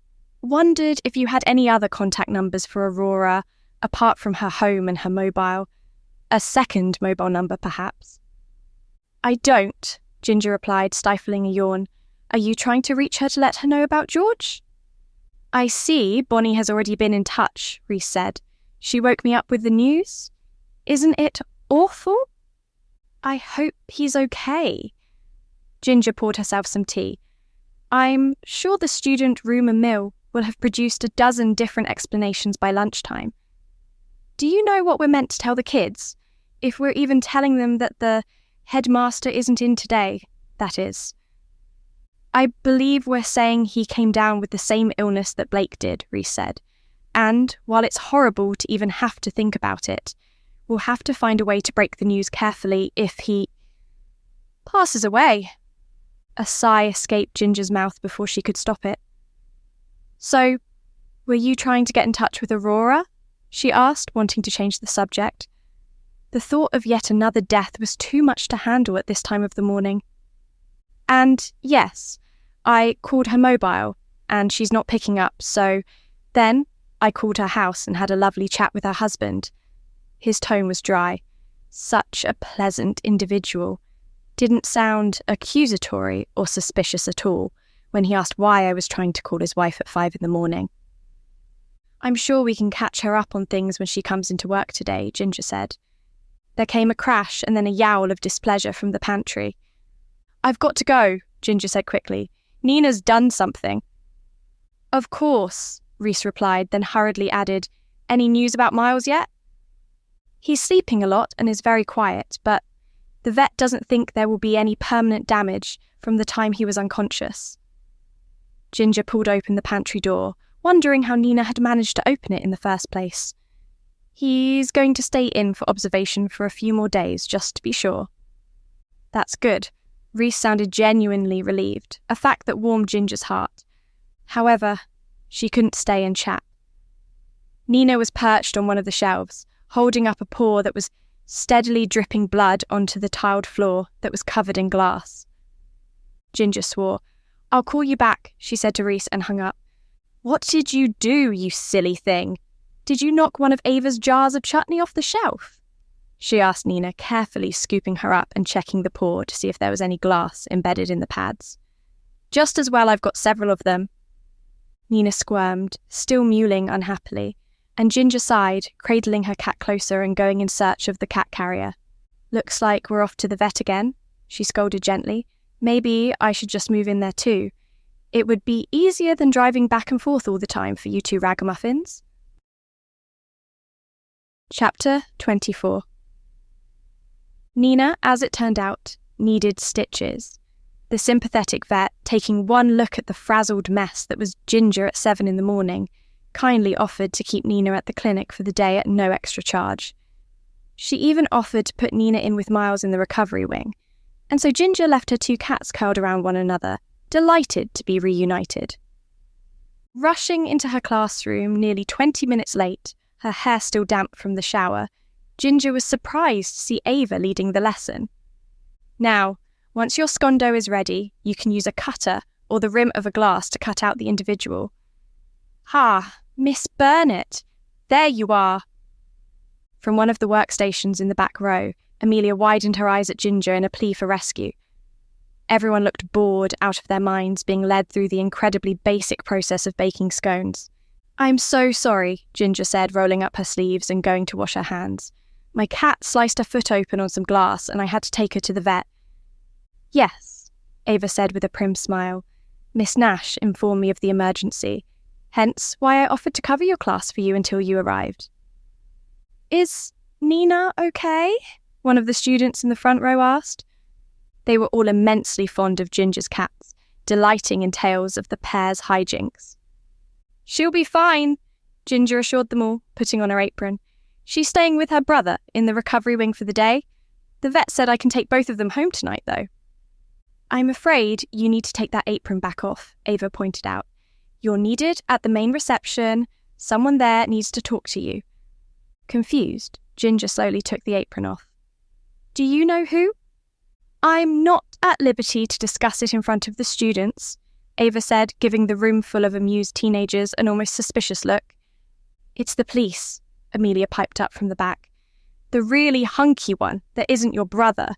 A: Wondered if you had any other contact numbers for Aurora, apart from her home and her mobile. A second mobile number, perhaps. I don't, Ginger replied, stifling a yawn. Are you trying to reach her to let her know about George? I see Bonnie has already been in touch, Reese said. She woke me up with the news. Isn't it awful? I hope he's okay. Ginger poured herself some tea. I'm sure the student rumour mill will have produced a dozen different explanations by lunchtime. Do you know what we're meant to tell the kids? If we're even telling them that the headmaster isn't in today, that is. I believe we're saying he came down with the same illness that Blake did, Reese said. And, while it's horrible to even have to think about it, we'll have to find a way to break the news carefully if he passes away. A sigh escaped Ginger's mouth before she could stop it. So, were you trying to get in touch with Aurora? She asked, wanting to change the subject. The thought of yet another death was too much to handle at this time of the morning. And yes, I called her mobile, and she's not picking up, so then I called her house and had a lovely chat with her husband. His tone was dry. Such a pleasant individual. Didn't sound accusatory or suspicious at all when he asked why I was trying to call his wife at 5 a.m. I'm sure we can catch her up on things when she comes into work today, Ginger said. There came a crash and then a yowl of displeasure from the pantry. I've got to go, Ginger said quickly. Nina's done something. Of course, Reese replied, then hurriedly added, Any news about Miles yet? He's sleeping a lot and is very quiet, but the vet doesn't think there will be any permanent damage from the time he was unconscious. Ginger pulled open the pantry door, wondering how Nina had managed to open it in the first place. He's going to stay in for observation for a few more days, just to be sure. That's good. Reese sounded genuinely relieved, a fact that warmed Ginger's heart. However, she couldn't stay and chat. Nina was perched on one of the shelves, holding up a paw that was steadily dripping blood onto the tiled floor that was covered in glass. Ginger swore. I'll call you back, she said to Reese and hung up. What did you do, you silly thing? Did you knock one of Ava's jars of chutney off the shelf? She asked Nina, carefully scooping her up and checking the paw to see if there was any glass embedded in the pads. Just as well I've got several of them. Nina squirmed, still mewling unhappily, and Ginger sighed, cradling her cat closer and going in search of the cat carrier. Looks like we're off to the vet again, she scolded gently. Maybe I should just move in there too. It would be easier than driving back and forth all the time for you two ragamuffins. Chapter 24. Nina, as it turned out, needed stitches. The sympathetic vet, taking one look at the frazzled mess that was Ginger at 7 a.m, kindly offered to keep Nina at the clinic for the day at no extra charge. She even offered to put Nina in with Miles in the recovery wing, and so Ginger left her 2 cats curled around one another, delighted to be reunited. Rushing into her classroom nearly 20 minutes late, her hair still damp from the shower, Ginger was surprised to see Ava leading the lesson. Now, once your scondo is ready, you can use a cutter or the rim of a glass to cut out the individual. Ah, Miss Burnet, there you are. From one of the workstations in the back row, Amelia widened her eyes at Ginger in a plea for rescue. Everyone looked bored out of their minds, being led through the incredibly basic process of baking scones. I'm so sorry, Ginger said, rolling up her sleeves and going to wash her hands. My cat sliced her foot open on some glass and I had to take her to the vet. Yes, Ava said with a prim smile. Miss Nash informed me of the emergency, hence why I offered to cover your class for you until you arrived. Is Nina okay? One of the students in the front row asked. They were all immensely fond of Ginger's cats, delighting in tales of the pair's hijinks. She'll be fine, Ginger assured them all, putting on her apron. She's staying with her brother in the recovery wing for the day. The vet said I can take both of them home tonight, though. I'm afraid you need to take that apron back off, Ava pointed out. You're needed at the main reception. Someone there needs to talk to you. Confused, Ginger slowly took the apron off. Do you know who? I'm not at liberty to discuss it in front of the students, Ava said, giving the room full of amused teenagers an almost suspicious look. It's the police, Amelia piped up from the back. The really hunky one that isn't your brother.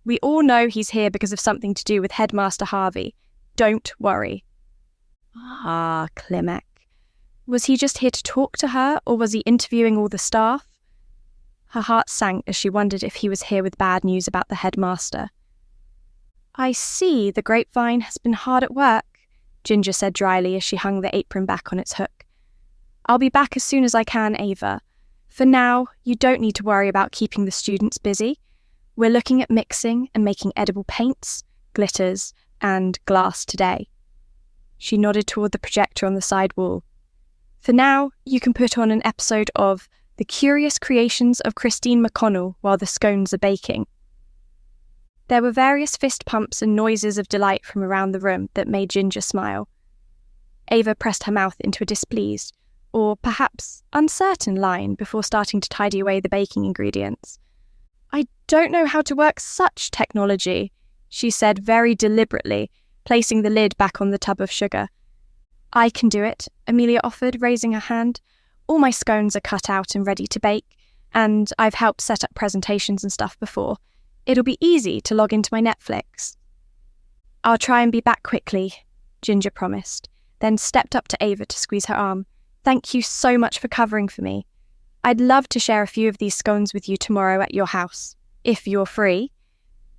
A: We all know he's here because of something to do with Headmaster Harvey. Don't worry. Ah, Clemek. Was he just here to talk to her, or was he interviewing all the staff? Her heart sank as she wondered if he was here with bad news about the headmaster. I see the grapevine has been hard at work, Ginger said dryly as she hung the apron back on its hook. I'll be back as soon as I can, Ava. For now, you don't need to worry about keeping the students busy. We're looking at mixing and making edible paints, glitters, and glass today. She nodded toward the projector on the side wall. For now, you can put on an episode of The Curious Creations of Christine McConnell while the scones are baking. There were various fist pumps and noises of delight from around the room that made Ginger smile. Ava pressed her mouth into a displeased, or perhaps uncertain line before starting to tidy away the baking ingredients. I don't know how to work such technology, she said very deliberately, placing the lid back on the tub of sugar. I can do it, Amelia offered, raising her hand. All my scones are cut out and ready to bake, and I've helped set up presentations and stuff before. It'll be easy to log into my Netflix. I'll try and be back quickly, Ginger promised, then stepped up to Ava to squeeze her arm. Thank you so much for covering for me. I'd love to share a few of these scones with you tomorrow at your house, if you're free.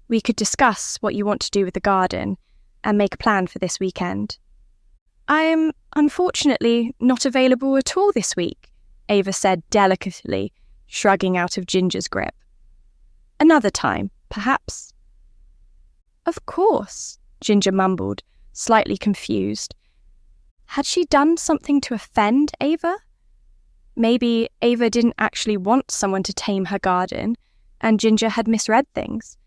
A: We could discuss what you want to do with the garden and make a plan for this weekend. I am unfortunately not available at all this week, Ava said delicately, shrugging out of Ginger's grip. Another time, perhaps. Of course, Ginger mumbled, slightly confused. Had she done something to offend Ava? Maybe Ava didn't actually want someone to tame her garden, and Ginger had misread things.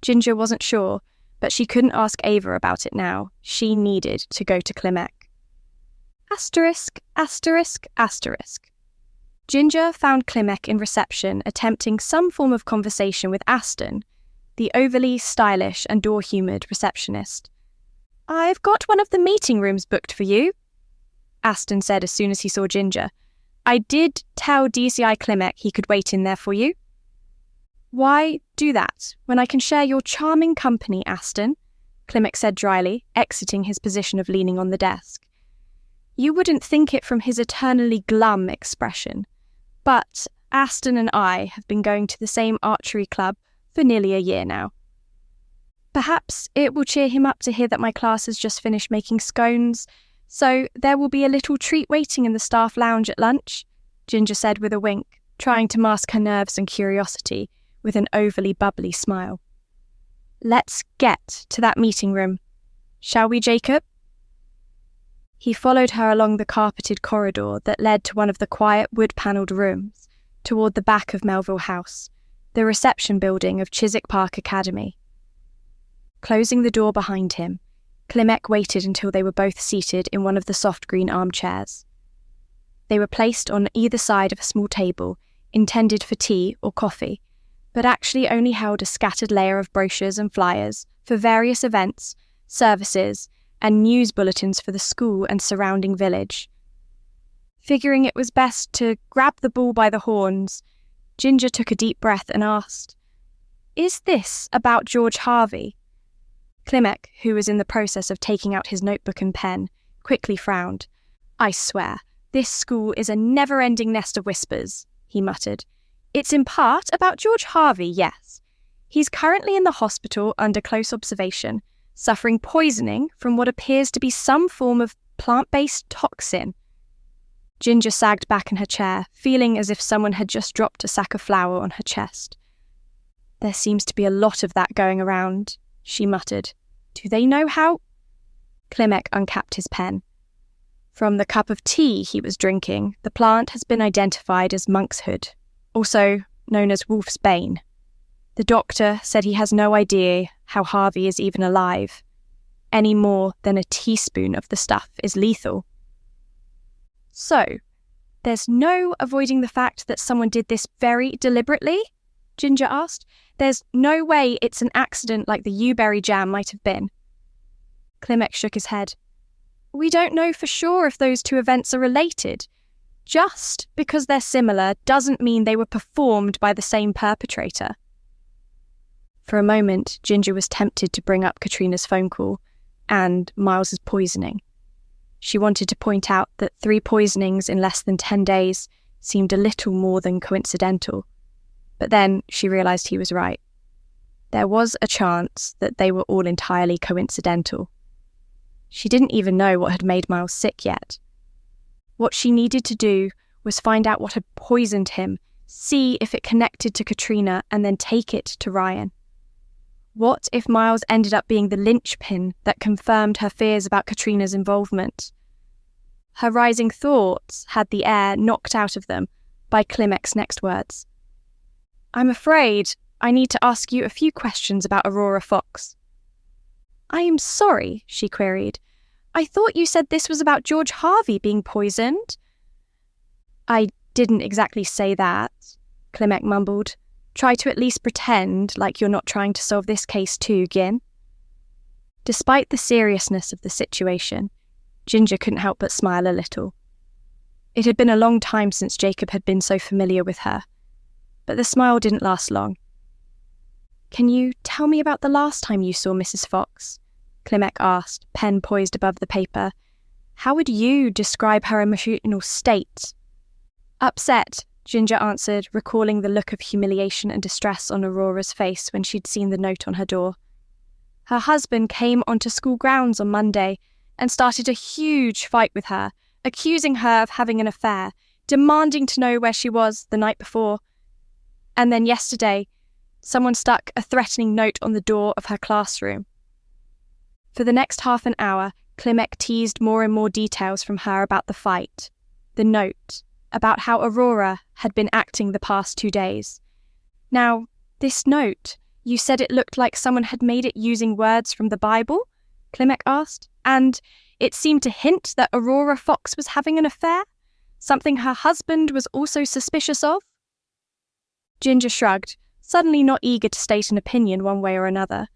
A: Ginger wasn't sure, but she couldn't ask Ava about it now. She needed to go to Clemek. Asterisk, asterisk, asterisk. Ginger found Clemek in reception attempting some form of conversation with Aston, the overly stylish and door-humoured receptionist. I've got one of the meeting rooms booked for you, Aston said as soon as he saw Ginger. I did tell DCI Clemek he could wait in there for you. Why do that when I can share your charming company, Aston? Clemek said dryly, exiting his position of leaning on the desk. You wouldn't think it from his eternally glum expression, but Aston and I have been going to the same archery club for nearly a year now. Perhaps it will cheer him up to hear that my class has just finished making scones, so there will be a little treat waiting in the staff lounge at lunch, Ginger said with a wink, trying to mask her nerves and curiosity with an overly bubbly smile. Let's get to that meeting room. Shall we, Jacob? He followed her along the carpeted corridor that led to one of the quiet wood-panelled rooms, toward the back of Melville House, the reception building of Chiswick Park Academy. Closing the door behind him, Clemek waited until they were both seated in one of the soft green armchairs. They were placed on either side of a small table, intended for tea or coffee, but actually only held a scattered layer of brochures and flyers for various events, services, and news bulletins for the school and surrounding village. Figuring it was best to grab the bull by the horns, Ginger took a deep breath and asked, "Is this about George Harvey?" Clemek, who was in the process of taking out his notebook and pen, quickly frowned. "I swear, this school is a never-ending nest of whispers," he muttered. "It's in part about George Harvey, yes. He's currently in the hospital under close observation, suffering poisoning from what appears to be some form of plant-based toxin." Ginger sagged back in her chair, feeling as if someone had just dropped a sack of flour on her chest. "There seems to be a lot of that going around," she muttered. "Do they know how?" Clemek uncapped his pen. From the cup of tea he was drinking, the plant has been identified as monkshood, also known as wolf's bane. The doctor said he has no idea how Harvey is even alive. Any more than a teaspoon of the stuff is lethal. "So, there's no avoiding the fact that someone did this very deliberately?" Ginger asked. "There's no way it's an accident like the Yewberry jam might have been." Clemek shook his head. We don't know for sure if those two events are related. Just because they're similar doesn't mean they were performed by the same perpetrator. For a moment, Ginger was tempted to bring up Katrina's phone call and Miles's poisoning. She wanted to point out that 3 poisonings in less than 10 days seemed a little more than coincidental. But then she realised he was right. There was a chance that they were all entirely coincidental. She didn't even know what had made Miles sick yet. What she needed to do was find out what had poisoned him, see if it connected to Katrina, and then take it to Ryan. What if Miles ended up being the linchpin that confirmed her fears about Katrina's involvement? Her rising thoughts had the air knocked out of them by Clemek's next words. "I'm afraid I need to ask you a few questions about Aurora Fox." "I am sorry," she queried. "I thought you said this was about George Harvey being poisoned." "I didn't exactly say that," Clemek mumbled. "Try to at least pretend like you're not trying to solve this case too, Gin." Despite the seriousness of the situation, Ginger couldn't help but smile a little. It had been a long time since Jacob had been so familiar with her, but the smile didn't last long. "Can you tell me about the last time you saw Mrs. Fox?" Clemek asked, pen poised above the paper. "How would you describe her emotional state?" "Upset," Ginger answered, recalling the look of humiliation and distress on Aurora's face when she'd seen the note on her door. Her husband came onto school grounds on Monday and started a huge fight with her, accusing her of having an affair, demanding to know where she was the night before. And then yesterday, someone stuck a threatening note on the door of her classroom. For the next half an hour, Clemek teased more and more details from her about the fight, the note, about how Aurora had been acting the past 2 days. "Now, this note, you said it looked like someone had made it using words from the Bible?" Clemek asked. "And it seemed to hint that Aurora Fox was having an affair? Something her husband was also suspicious of?" Ginger shrugged, suddenly not eager to state an opinion one way or another.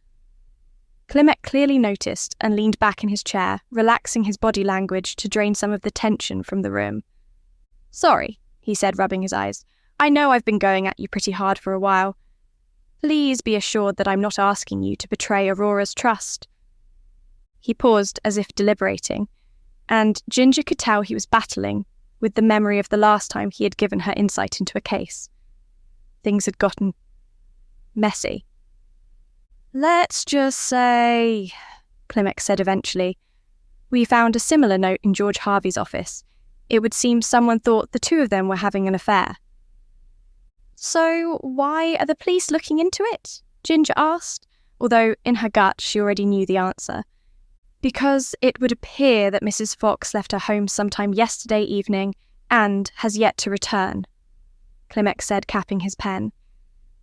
A: Clemek clearly noticed and leaned back in his chair, relaxing his body language to drain some of the tension from the room. "Sorry," he said, rubbing his eyes. "I know I've been going at you pretty hard for a while. Please be assured that I'm not asking you to betray Aurora's trust." He paused as if deliberating, and Ginger could tell he was battling with the memory of the last time he had given her insight into a case. Things had gotten messy. "Let's just say," Clemek said eventually, "we found a similar note in George Harvey's office. It would seem someone thought the two of them were having an affair." "So why are the police looking into it?" Ginger asked, although in her gut she already knew the answer. "Because it would appear that Mrs. Fox left her home sometime yesterday evening and has yet to return," Clemek said, capping his pen.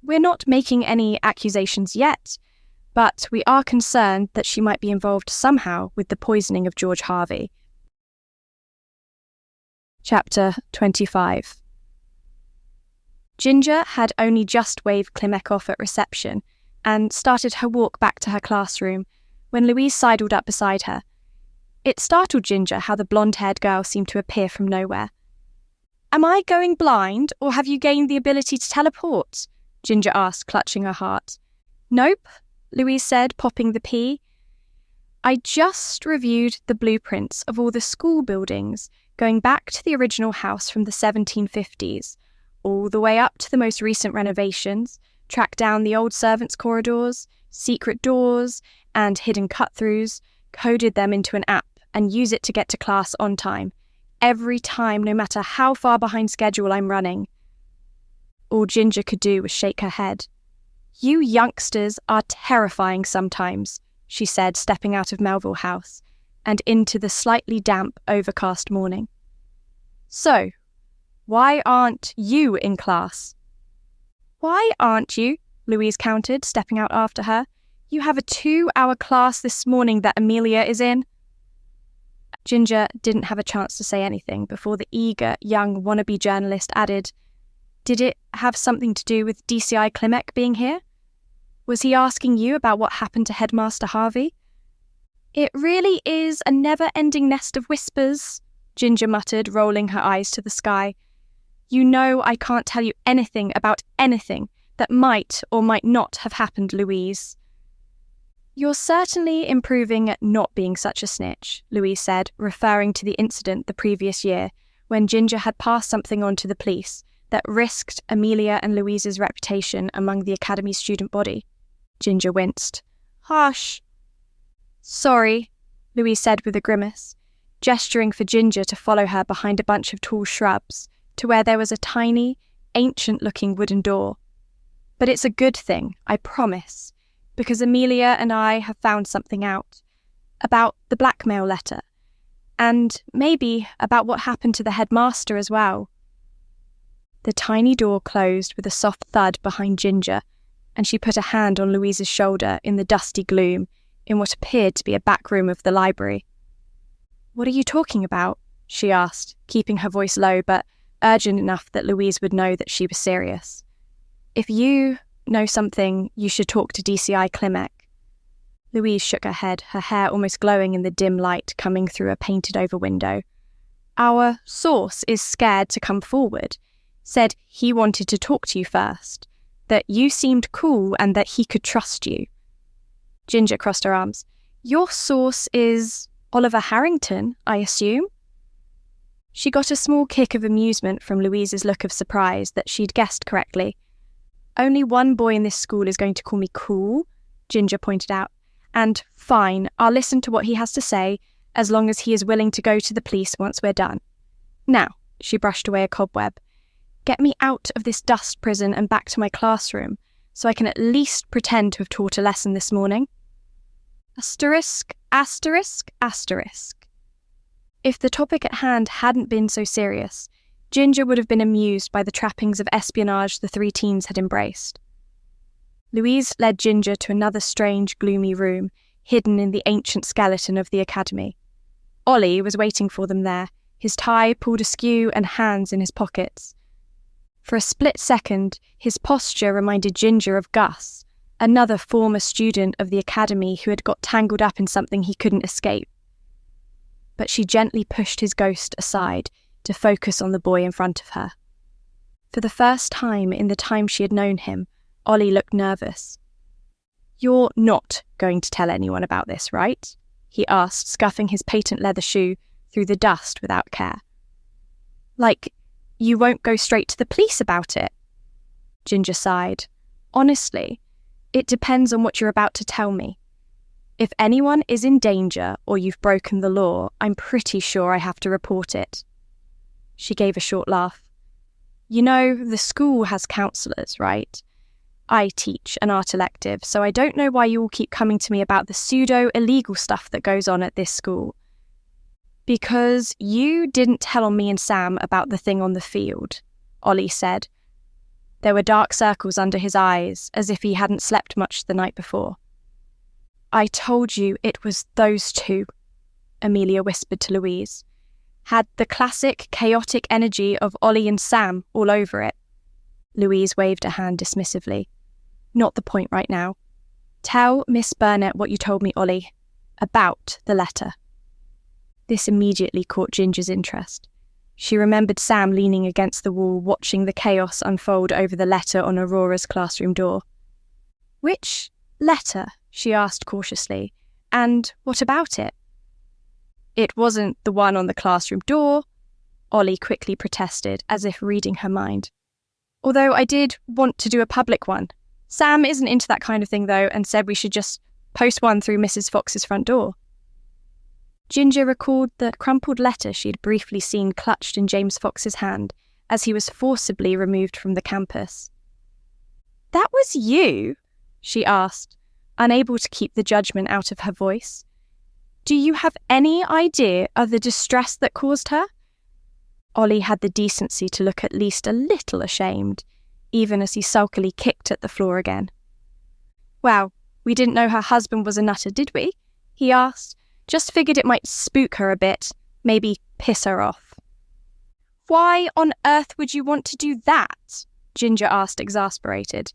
A: "We're not making any accusations yet, but we are concerned that she might be involved somehow with the poisoning of George Harvey." Chapter 25. Ginger had only just waved Clemek off at reception and started her walk back to her classroom when Louise sidled up beside her. It startled Ginger how the blonde-haired girl seemed to appear from nowhere. "Am I going blind, or have you gained the ability to teleport?" Ginger asked, clutching her heart. "Nope," Louise said, popping the pea. "I just reviewed the blueprints of all the school buildings going back to the original house from the 1750s, all the way up to the most recent renovations, tracked down the old servants' corridors, secret doors, and hidden cut-throughs, coded them into an app, and use it to get to class on time. Every time, no matter how far behind schedule I'm running." All Ginger could do was shake her head. "You youngsters are terrifying sometimes," she said, stepping out of Melville House and into the slightly damp, overcast morning. "So, why aren't you in class?" "Why aren't you?" Louise countered, stepping out after her. "You have a 2-hour class this morning that Amelia is in." Ginger didn't have a chance to say anything before the eager, young wannabe journalist added, "Did it have something to do with DCI Clemek being here? Was he asking you about what happened to Headmaster Harvey?" It really is a never-ending nest of whispers, Ginger muttered, rolling her eyes to the sky. You know I can't tell you anything about anything that might or might not have happened, Louise. You're certainly improving at not being such a snitch, Louise said, referring to the incident the previous year when Ginger had passed something on to the police that risked Amelia and Louise's reputation among the Academy student body. Ginger winced. Harsh. Sorry, Louise said with a grimace, gesturing for Ginger to follow her behind a bunch of tall shrubs to where there was a tiny, ancient-looking wooden door. But it's a good thing, I promise, because Amelia and I have found something out about the blackmail letter, and maybe about what happened to the headmaster as well. The tiny door closed with a soft thud behind Ginger, and she put a hand on Louise's shoulder in the dusty gloom in what appeared to be a back room of the library. What are you talking about? She asked, keeping her voice low but urgent enough that Louise would know that she was serious. If you know something, you should talk to DCI Klimek. Louise shook her head, her hair almost glowing in the dim light coming through a painted-over window. Our source is scared to come forward. Said he wanted to talk to you first, that you seemed cool and that he could trust you. Ginger crossed her arms. Your source is Oliver Harrington, I assume? She got a small kick of amusement from Louise's look of surprise that she'd guessed correctly. Only one boy in this school is going to call me cool, Ginger pointed out. And fine, I'll listen to what he has to say, as long as he is willing to go to the police once we're done. Now, she brushed away a cobweb, get me out of this dust prison and back to my classroom, so I can at least pretend to have taught a lesson this morning. Asterisk, asterisk, asterisk. If the topic at hand hadn't been so serious, Ginger would have been amused by the trappings of espionage the three teens had embraced. Louise led Ginger to another strange, gloomy room, hidden in the ancient skeleton of the Academy. Ollie was waiting for them there, his tie pulled askew and hands in his pockets. For a split second, his posture reminded Ginger of Gus, another former student of the Academy who had got tangled up in something he couldn't escape. But she gently pushed his ghost aside to focus on the boy in front of her. For the first time in the time she had known him, Ollie looked nervous. You're not going to tell anyone about this, right? He asked, scuffing his patent leather shoe through the dust without care. Like, you won't go straight to the police about it? Ginger sighed. Honestly, it depends on what you're about to tell me. If anyone is in danger or you've broken the law, I'm pretty sure I have to report it. She gave a short laugh. You know, the school has counsellors, right? I teach an art elective, so I don't know why you all keep coming to me about the pseudo-illegal stuff that goes on at this school. Because you didn't tell on me and Sam about the thing on the field, Ollie said. There were dark circles under his eyes, as if he hadn't slept much the night before. I told you it was those two, Amelia whispered to Louise. Had the classic chaotic energy of Ollie and Sam all over it. Louise waved a hand dismissively. Not the point right now. Tell Miss Burnet what you told me, Ollie, about the letter. This immediately caught Ginger's interest. She remembered Sam leaning against the wall watching the chaos unfold over the letter on Aurora's classroom door. Which letter? She asked cautiously. And what about it? It wasn't the one on the classroom door, Ollie quickly protested, as if reading her mind. Although I did want to do a public one. Sam isn't into that kind of thing, though, and said we should just post one through Mrs. Fox's front door. Ginger recalled the crumpled letter she had briefly seen clutched in James Fox's hand as he was forcibly removed from the campus. That was you? She asked, unable to keep the judgment out of her voice. Do you have any idea of the distress that caused her? Ollie had the decency to look at least a little ashamed, even as he sulkily kicked at the floor again. Well, we didn't know her husband was a nutter, did we? He asked. Just figured it might spook her a bit, maybe piss her off. Why on earth would you want to do that? Ginger asked, exasperated.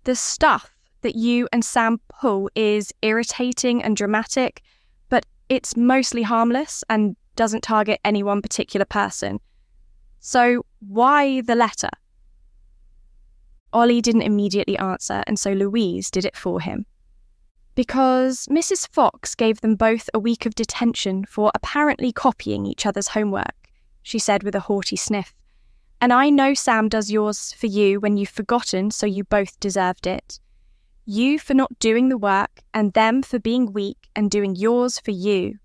A: The stuff that you and Sam pull is irritating and dramatic, but it's mostly harmless and doesn't target any one particular person. So why the letter? Ollie didn't immediately answer, and so Louise did it for him. Because Mrs. Fox gave them both a week of detention for apparently copying each other's homework, she said with a haughty sniff. And I know Sam does yours for you when you've forgotten, so you both deserved it. You for not doing the work, and them for being weak and doing yours for you.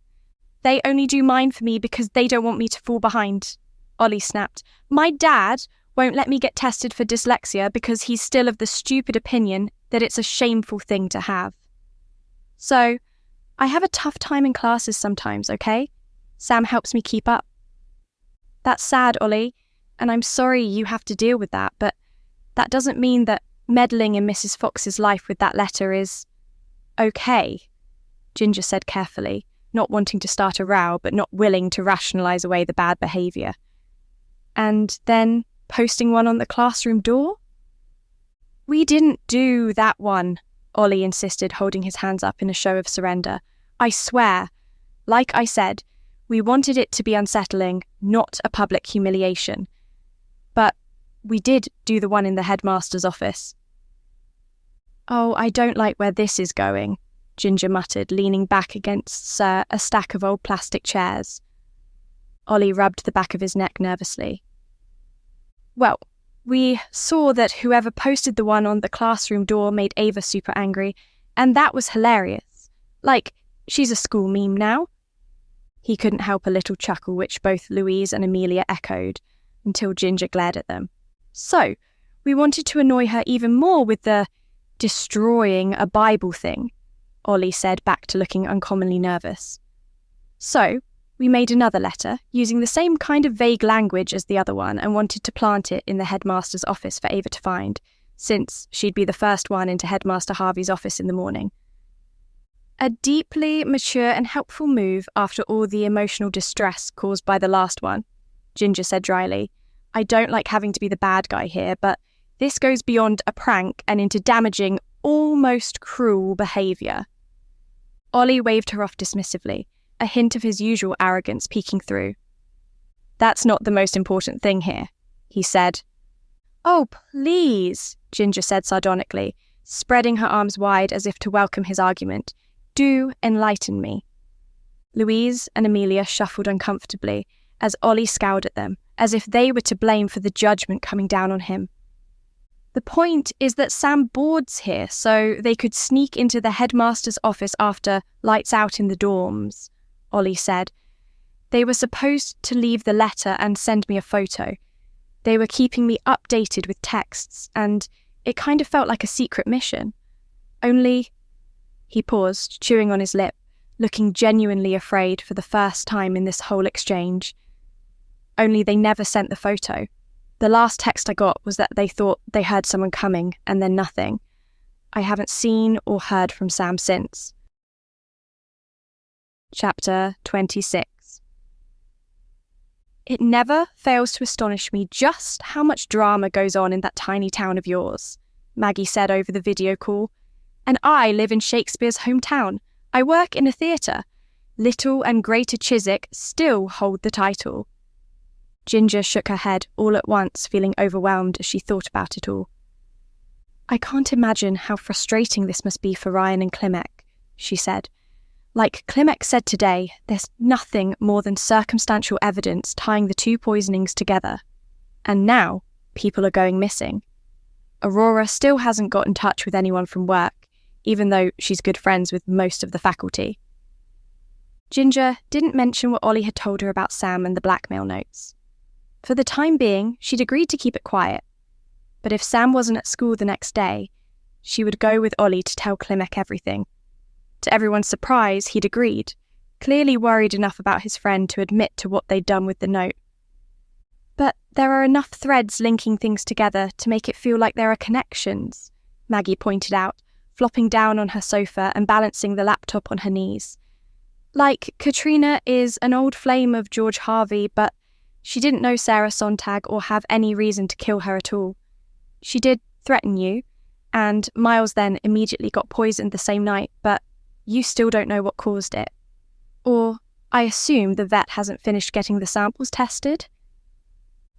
A: They only do mine for me because they don't want me to fall behind, Ollie snapped. My dad won't let me get tested for dyslexia because he's still of the stupid opinion that it's a shameful thing to have. So, I have a tough time in classes sometimes, okay? Sam helps me keep up. That's sad, Ollie, and I'm sorry you have to deal with that, but that doesn't mean that meddling in Mrs. Fox's life with that letter is okay, Ginger said carefully, not wanting to start a row but not willing to rationalise away the bad behaviour. And then posting one on the classroom door? We didn't do that one, Ollie insisted, holding his hands up in a show of surrender. I swear. Like I said, we wanted it to be unsettling, not a public humiliation. But we did do the one in the headmaster's office. Oh, I don't like where this is going, Ginger muttered, leaning back against a stack of old plastic chairs. Ollie rubbed the back of his neck nervously. Well, we saw that whoever posted the one on the classroom door made Ava super angry, and that was hilarious. Like, she's a school meme now. He couldn't help a little chuckle, which both Louise and Amelia echoed, until Ginger glared at them. So, we wanted to annoy her even more with the destroying a Bible thing, Ollie said, back to looking uncommonly nervous. So, we made another letter, using the same kind of vague language as the other one, and wanted to plant it in the headmaster's office for Ava to find, since she'd be the first one into Headmaster Harvey's office in the morning. A deeply mature and helpful move after all the emotional distress caused by the last one, Ginger said dryly. I don't like having to be the bad guy here, but this goes beyond a prank and into damaging, almost cruel behaviour. Ollie waved her off dismissively, a hint of his usual arrogance peeking through. That's not the most important thing here, he said. Oh, please, Ginger said sardonically, spreading her arms wide as if to welcome his argument. Do enlighten me. Louise and Amelia shuffled uncomfortably as Ollie scowled at them, as if they were to blame for the judgment coming down on him. The point is that Sam boards here so they could sneak into the headmaster's office after lights out in the dorms, Ollie said. They were supposed to leave the letter and send me a photo. They were keeping me updated with texts, and it kind of felt like a secret mission. Only... He paused, chewing on his lip, looking genuinely afraid for the first time in this whole exchange. Only they never sent the photo. The last text I got was that they thought they heard someone coming, and then nothing. I haven't seen or heard from Sam since. Chapter 26. It never fails to astonish me just how much drama goes on in that tiny town of yours, Maggie said over the video call. And I live in Shakespeare's hometown. I work in a theatre. Little and Greater Chiswick still hold the title. Ginger shook her head all at once, feeling overwhelmed as she thought about it all. I can't imagine how frustrating this must be for Ryan and Klimek, she said. Like Klimek said today, there's nothing more than circumstantial evidence tying the two poisonings together. And now, people are going missing. Aurora still hasn't got in touch with anyone from work, even though she's good friends with most of the faculty. Ginger didn't mention what Ollie had told her about Sam and the blackmail notes. For the time being, she'd agreed to keep it quiet. But if Sam wasn't at school the next day, she would go with Ollie to tell Klimek everything. To everyone's surprise, he'd agreed, clearly worried enough about his friend to admit to what they'd done with the note. But there are enough threads linking things together to make it feel like there are connections, Maggie pointed out, flopping down on her sofa and balancing the laptop on her knees. Like, Katrina is an old flame of George Harvey, but she didn't know Sarah Sontag or have any reason to kill her at all. She did threaten you, and Miles then immediately got poisoned the same night, but you still don't know what caused it. Or I assume the vet hasn't finished getting the samples tested?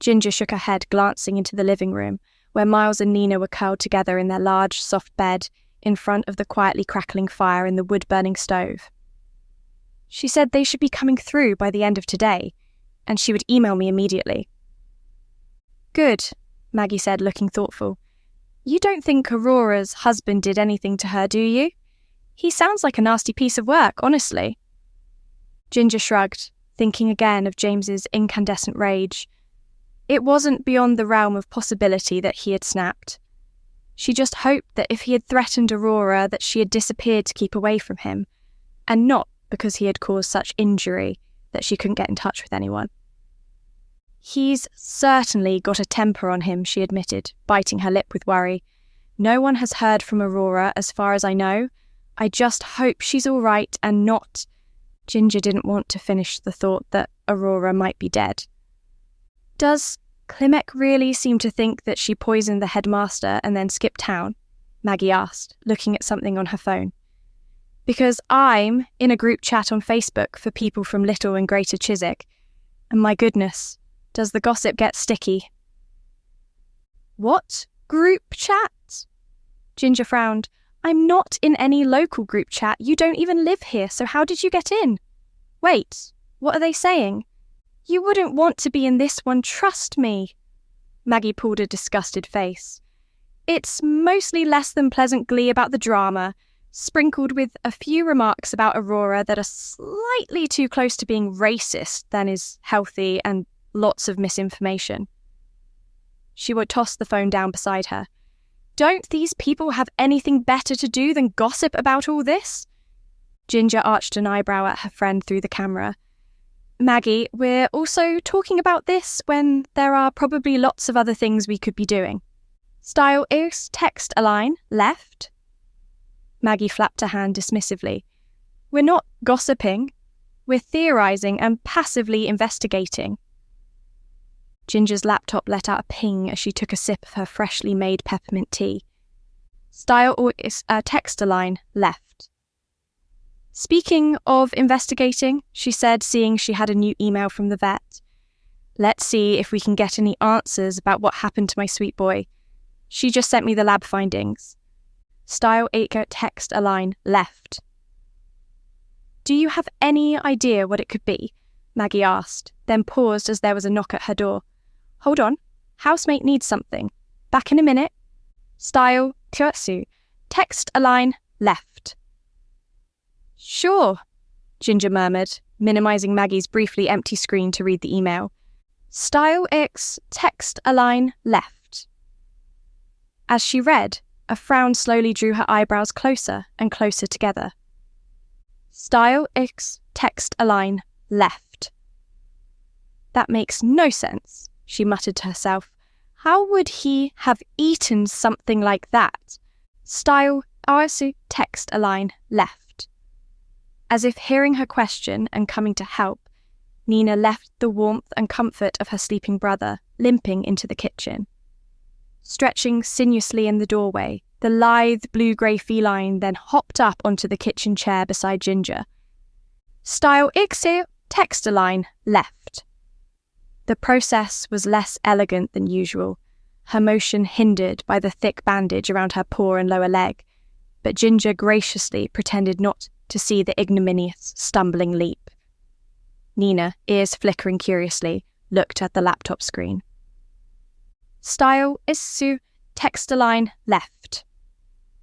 A: Ginger shook her head, glancing into the living room, where Miles and Nina were curled together in their large, soft bed in front of the quietly crackling fire in the wood-burning stove. She said they should be coming through by the end of today, and she would email me immediately. Good, Maggie said, looking thoughtful. You don't think Aurora's husband did anything to her, do you? He sounds like a nasty piece of work, honestly. Ginger shrugged, thinking again of James's incandescent rage. It wasn't beyond the realm of possibility that he had snapped. She just hoped that if he had threatened Aurora that she had disappeared to keep away from him, and not because he had caused such injury that she couldn't get in touch with anyone. He's certainly got a temper on him, she admitted, biting her lip with worry. No one has heard from Aurora as far as I know. I just hope she's all right and not... Ginger didn't want to finish the thought that Aurora might be dead. Does Klimek really seem to think that she poisoned the headmaster and then skipped town? Maggie asked, looking at something on her phone. Because I'm in a group chat on Facebook for people from Little and Greater Chiswick, and my goodness, does the gossip get sticky. What group chat? Ginger frowned. I'm not in any local group chat. You don't even live here, so how did you get in? Wait, what are they saying? You wouldn't want to be in this one, trust me. Maggie pulled a disgusted face. It's mostly less than pleasant glee about the drama, sprinkled with a few remarks about Aurora that are slightly too close to being racist than is healthy, and lots of misinformation. She would toss the phone down beside her. Don't these people have anything better to do than gossip about all this? Ginger arched an eyebrow at her friend through the camera. Maggie, we're also talking about this when there are probably lots of other things we could be doing. Style is text a line, left. Maggie flapped her hand dismissively. We're not gossiping. We're theorising and passively investigating. Ginger's laptop let out a ping as she took a sip of her freshly made peppermint tea. Style is text a line, left. Speaking of investigating, she said, seeing she had a new email from the vet. Let's see if we can get any answers about what happened to my sweet boy. She just sent me the lab findings. Style text a line, left. Do you have any idea what it could be? Maggie asked, then paused as there was a knock at her door. Hold on, housemate needs something. Back in a minute. Style text a line, left. Sure, Ginger murmured, minimising Maggie's briefly empty screen to read the email. Style X, text a line, left. As she read, a frown slowly drew her eyebrows closer and closer together. Style X, text a line, left. That makes no sense, she muttered to herself. How would he have eaten something like that? Style text a line, left. As if hearing her question and coming to help, Nina left the warmth and comfort of her sleeping brother, limping into the kitchen. Stretching sinuously in the doorway, the lithe blue-grey feline then hopped up onto the kitchen chair beside Ginger. Style X, text a line, left. The process was less elegant than usual, her motion hindered by the thick bandage around her paw and lower leg, but Ginger graciously pretended not to see the ignominious, stumbling leap. Nina, ears flickering curiously, looked at the laptop screen. Style is text a line, left.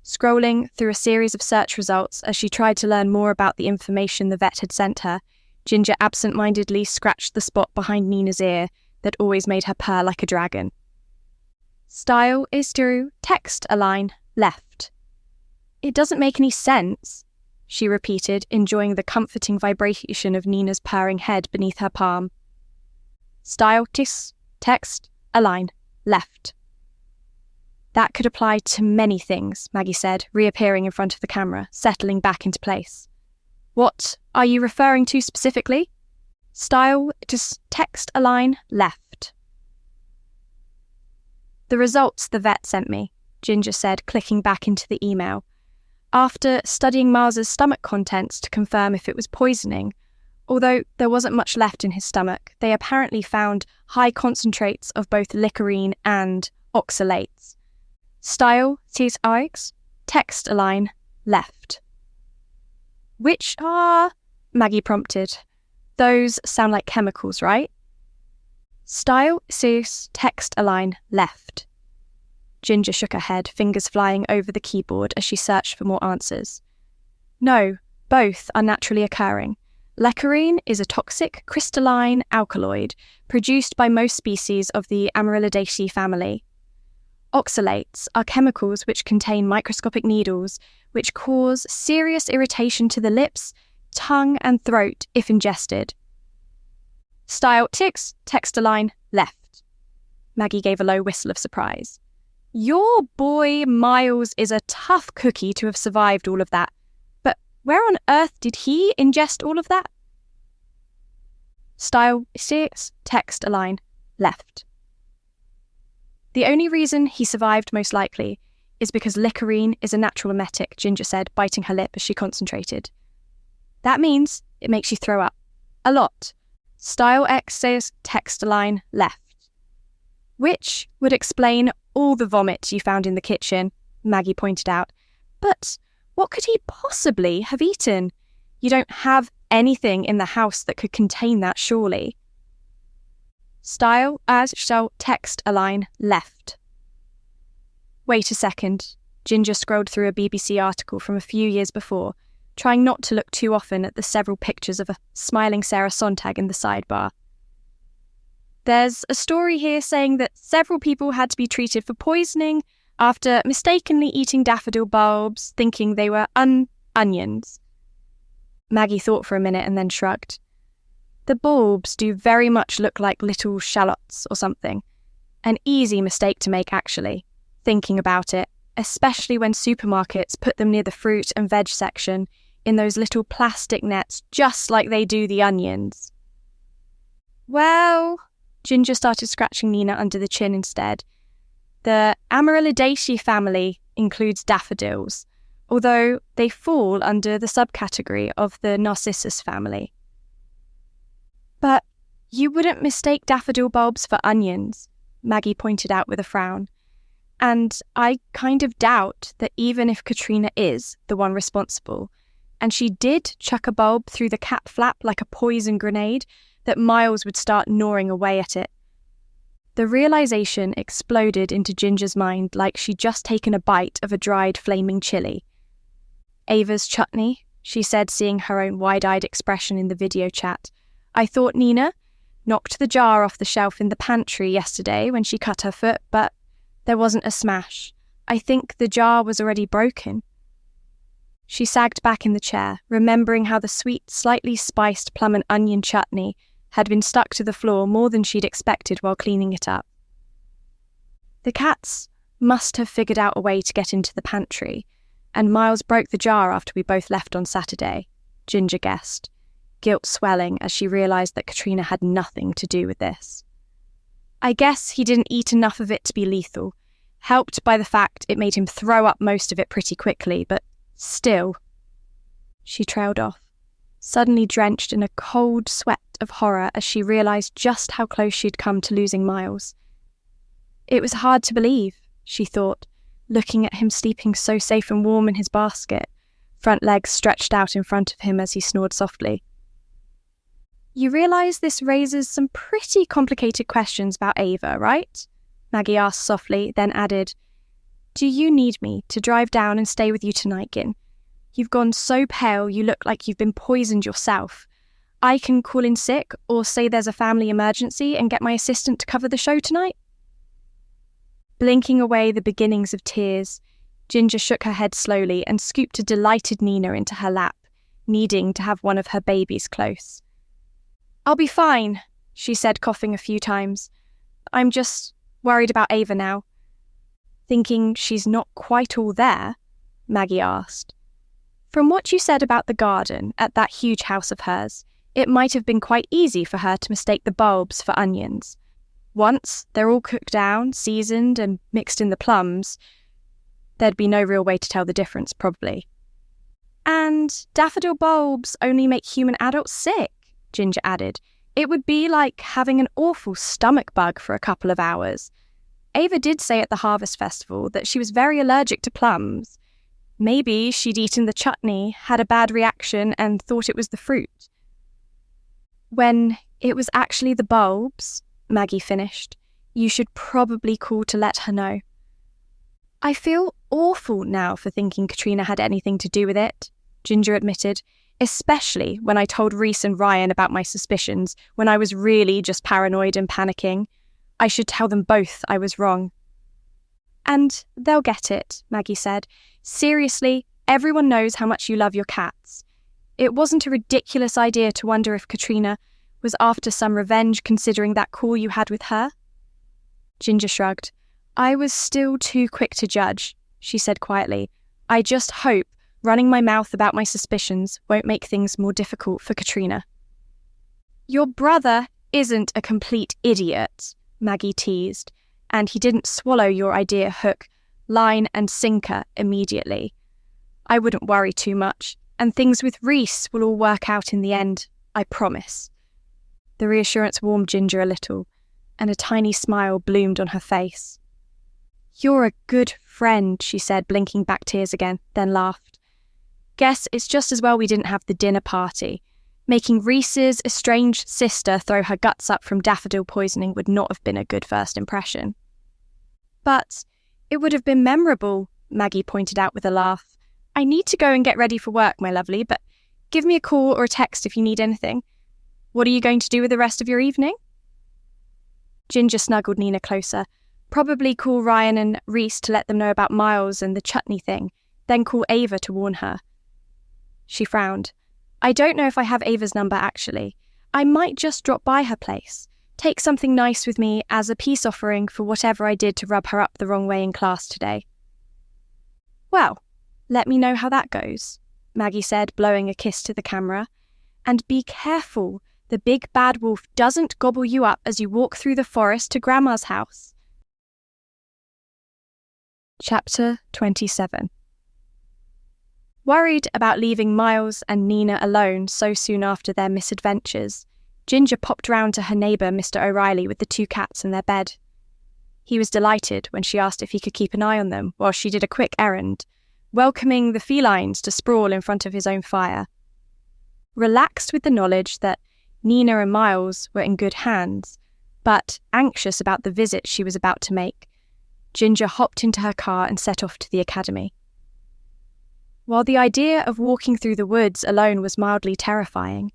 A: Scrolling through a series of search results as she tried to learn more about the information the vet had sent her, Ginger absent-mindedly scratched the spot behind Nina's ear that always made her purr like a dragon. Style is text a line, left. It doesn't make any sense, she repeated, enjoying the comforting vibration of Nina's purring head beneath her palm. Style text a line, left. That could apply to many things, Maggie said, reappearing in front of the camera, settling back into place. What are you referring to specifically? Style text a line, left. The results the vet sent me, Ginger said, clicking back into the email. After studying Miles's stomach contents to confirm if it was poisoning, Although there wasn't much left in his stomach, they apparently found high concentrates of both licorine and oxalates. Style, tis Ix, text align, left. Which are? Maggie prompted. Those sound like chemicals, right? Style, sis, text align, left. Ginger shook her head, fingers flying over the keyboard as she searched for more answers. No, both are naturally occurring. Lecorine is a toxic crystalline alkaloid produced by most species of the Amaryllidaceae family. Oxalates are chemicals which contain microscopic needles which cause serious irritation to the lips, tongue and throat if ingested. Style ticks, text align, left. Maggie gave a low whistle of surprise. Your boy Miles is a tough cookie to have survived all of that. But where on earth did he ingest all of that? Style ticks, text align, left. The only reason he survived most likely is because licorine is a natural emetic, Ginger said, biting her lip as she concentrated. That means it makes you throw up. A lot. Style X says text align, left. Which would explain all the vomit you found in the kitchen, Maggie pointed out. But what could he possibly have eaten? You don't have anything in the house that could contain that, surely. Style as shall text align, left. Wait a second. Ginger scrolled through a BBC article from a few years before, trying not to look too often at the several pictures of a smiling Sarah Sontag in the sidebar. There's a story here saying that several people had to be treated for poisoning after mistakenly eating daffodil bulbs, thinking they were onions. Maggie thought for a minute and then shrugged. The bulbs do very much look like little shallots or something. An easy mistake to make, actually, thinking about it, especially when supermarkets put them near the fruit and veg section in those little plastic nets, just like they do the onions. Well, Ginger started scratching Nina under the chin instead. The Amaryllidaceae family includes daffodils, although they fall under the subcategory of the Narcissus family. But you wouldn't mistake daffodil bulbs for onions, Maggie pointed out with a frown. And I kind of doubt that even if Katrina is the one responsible, and she did chuck a bulb through the cap flap like a poison grenade, that Miles would start gnawing away at it. The realization exploded into Ginger's mind like she'd just taken a bite of a dried flaming chili. Ava's chutney, she said, seeing her own wide-eyed expression in the video chat. I thought Nina knocked the jar off the shelf in the pantry yesterday when she cut her foot, but there wasn't a smash. I think the jar was already broken. She sagged back in the chair, remembering how the sweet, slightly spiced plum and onion chutney had been stuck to the floor more than she'd expected while cleaning it up. The cats must have figured out a way to get into the pantry, and Miles broke the jar after we both left on Saturday, Ginger guessed, guilt swelling as she realised that Katrina had nothing to do with this. I guess he didn't eat enough of it to be lethal, helped by the fact it made him throw up most of it pretty quickly, but still. She trailed off, suddenly drenched in a cold sweat of horror as she realised just how close she'd come to losing Miles. It was hard to believe, she thought, looking at him sleeping so safe and warm in his basket, front legs stretched out in front of him as he snored softly. You realise this raises some pretty complicated questions about Ava, right? Maggie asked softly, then added, Do you need me to drive down and stay with you tonight, Gin? You've gone so pale you look like you've been poisoned yourself. I can call in sick or say there's a family emergency and get my assistant to cover the show tonight. Blinking away the beginnings of tears, Ginger shook her head slowly and scooped a delighted Nina into her lap, needing to have one of her babies close. I'll be fine, she said, coughing a few times. I'm just worried about Ava now. Thinking she's not quite all there, Maggie asked. From what you said about the garden at that huge house of hers, it might have been quite easy for her to mistake the bulbs for onions. Once they're all cooked down, seasoned and mixed in the plums, there'd be no real way to tell the difference, probably. And daffodil bulbs only make human adults sick, Ginger added. It would be like having an awful stomach bug for a couple of hours. Ava did say at the Harvest Festival that she was very allergic to plums. Maybe she'd eaten the chutney, had a bad reaction, and thought it was the fruit. When it was actually the bulbs, Maggie finished, you should probably call to let her know. I feel awful now for thinking Katrina had anything to do with it, Ginger admitted, especially when I told Reese and Ryan about my suspicions when I was really just paranoid and panicking. I should tell them both I was wrong. And they'll get it, Maggie said. Seriously, everyone knows how much you love your cats. It wasn't a ridiculous idea to wonder if Katrina was after some revenge considering that call you had with her. Ginger shrugged. I was still too quick to judge, she said quietly. I just hope running my mouth about my suspicions won't make things more difficult for Katrina. Your brother isn't a complete idiot, Maggie teased, and he didn't swallow your idea hook, line and sinker immediately. I wouldn't worry too much, and things with Reese will all work out in the end, I promise. The reassurance warmed Ginger a little, and a tiny smile bloomed on her face. You're a good friend, she said, blinking back tears again, then laughed. Guess it's just as well we didn't have the dinner party. Making Reese's estranged sister throw her guts up from daffodil poisoning would not have been a good first impression. But it would have been memorable, Maggie pointed out with a laugh. I need to go and get ready for work, my lovely, but give me a call or a text if you need anything. What are you going to do with the rest of your evening? Ginger snuggled Nina closer. Probably call Ryan and Reese to let them know about Miles and the chutney thing, then call Ava to warn her. She frowned. I don't know if I have Ava's number, actually. I might just drop by her place, take something nice with me as a peace offering for whatever I did to rub her up the wrong way in class today. Well, let me know how that goes, Maggie said, blowing a kiss to the camera. And be careful, the big bad wolf doesn't gobble you up as you walk through the forest to Grandma's house. Chapter 27. Worried about leaving Miles and Nina alone so soon after their misadventures, Ginger popped round to her neighbour Mr. O'Reilly with the two cats in their bed. He was delighted when she asked if he could keep an eye on them while she did a quick errand, welcoming the felines to sprawl in front of his own fire. Relaxed with the knowledge that Nina and Miles were in good hands, but anxious about the visit she was about to make, Ginger hopped into her car and set off to the academy. While the idea of walking through the woods alone was mildly terrifying,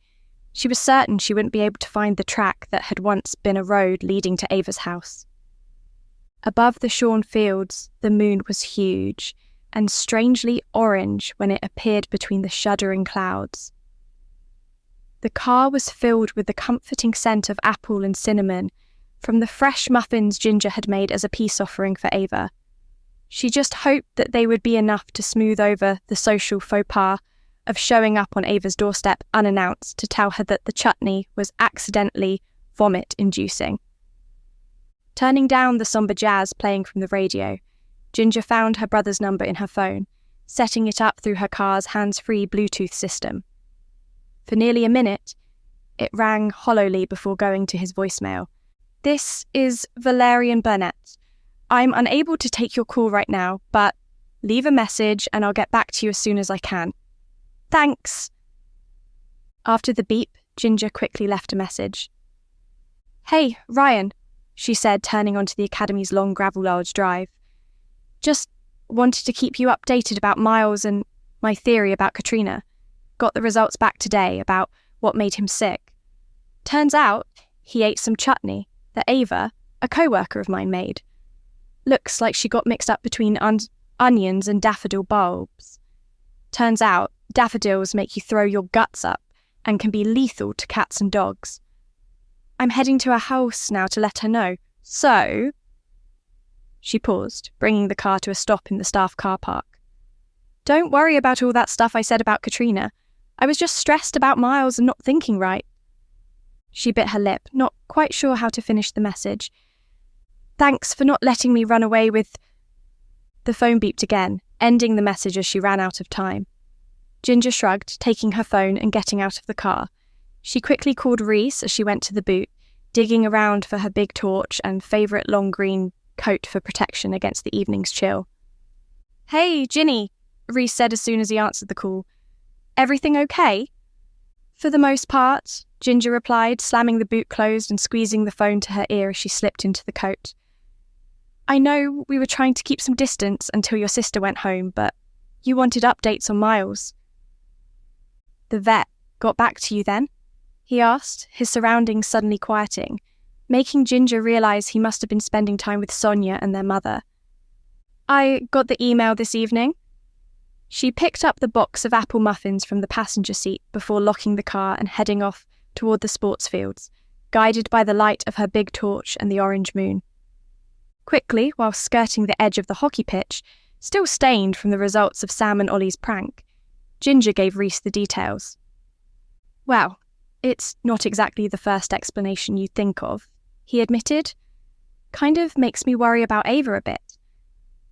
A: she was certain she wouldn't be able to find the track that had once been a road leading to Ava's house. Above the shorn fields, the moon was huge and strangely orange when it appeared between the shuddering clouds. The car was filled with the comforting scent of apple and cinnamon from the fresh muffins Ginger had made as a peace offering for Ava. She just hoped that they would be enough to smooth over the social faux pas of showing up on Ava's doorstep unannounced to tell her that the chutney was accidentally vomit-inducing. Turning down the somber jazz playing from the radio, Ginger found her brother's number in her phone, setting it up through her car's hands-free Bluetooth system. For nearly a minute, it rang hollowly before going to his voicemail. This is Valerian Burnet. I'm unable to take your call right now, but leave a message and I'll get back to you as soon as I can. Thanks. After the beep, Ginger quickly left a message. Hey, Ryan, she said, turning onto the academy's long gravel-large drive. Just wanted to keep you updated about Miles and my theory about Katrina. Got the results back today about what made him sick. Turns out he ate some chutney that Ava, a co-worker of mine, made. Looks like she got mixed up between onions and daffodil bulbs. Turns out daffodils make you throw your guts up and can be lethal to cats and dogs. I'm heading to her house now to let her know. So... She paused, bringing the car to a stop in the staff car park. Don't worry about all that stuff I said about Katrina. I was just stressed about Miles and not thinking right. She bit her lip, not quite sure how to finish the message. Thanks for not letting me run away with... The phone beeped again, ending the message as she ran out of time. Ginger shrugged, taking her phone and getting out of the car. She quickly called Reese as she went to the boot, digging around for her big torch and favourite long green coat for protection against the evening's chill. "Hey, Ginny," Reese said as soon as he answered the call. "Everything okay?" "For the most part," Ginger replied, slamming the boot closed and squeezing the phone to her ear as she slipped into the coat. "I know we were trying to keep some distance until your sister went home, but you wanted updates on Miles." "The vet got back to you then?" he asked, his surroundings suddenly quieting, making Ginger realise he must have been spending time with Sonia and their mother. "I got the email this evening." She picked up the box of apple muffins from the passenger seat before locking the car and heading off toward the sports fields, guided by the light of her big torch and the orange moon. Quickly, while skirting the edge of the hockey pitch, still stained from the results of Sam and Ollie's prank, Ginger gave Reese the details. "Well, it's not exactly the first explanation you'd think of," he admitted. "Kind of makes me worry about Ava a bit.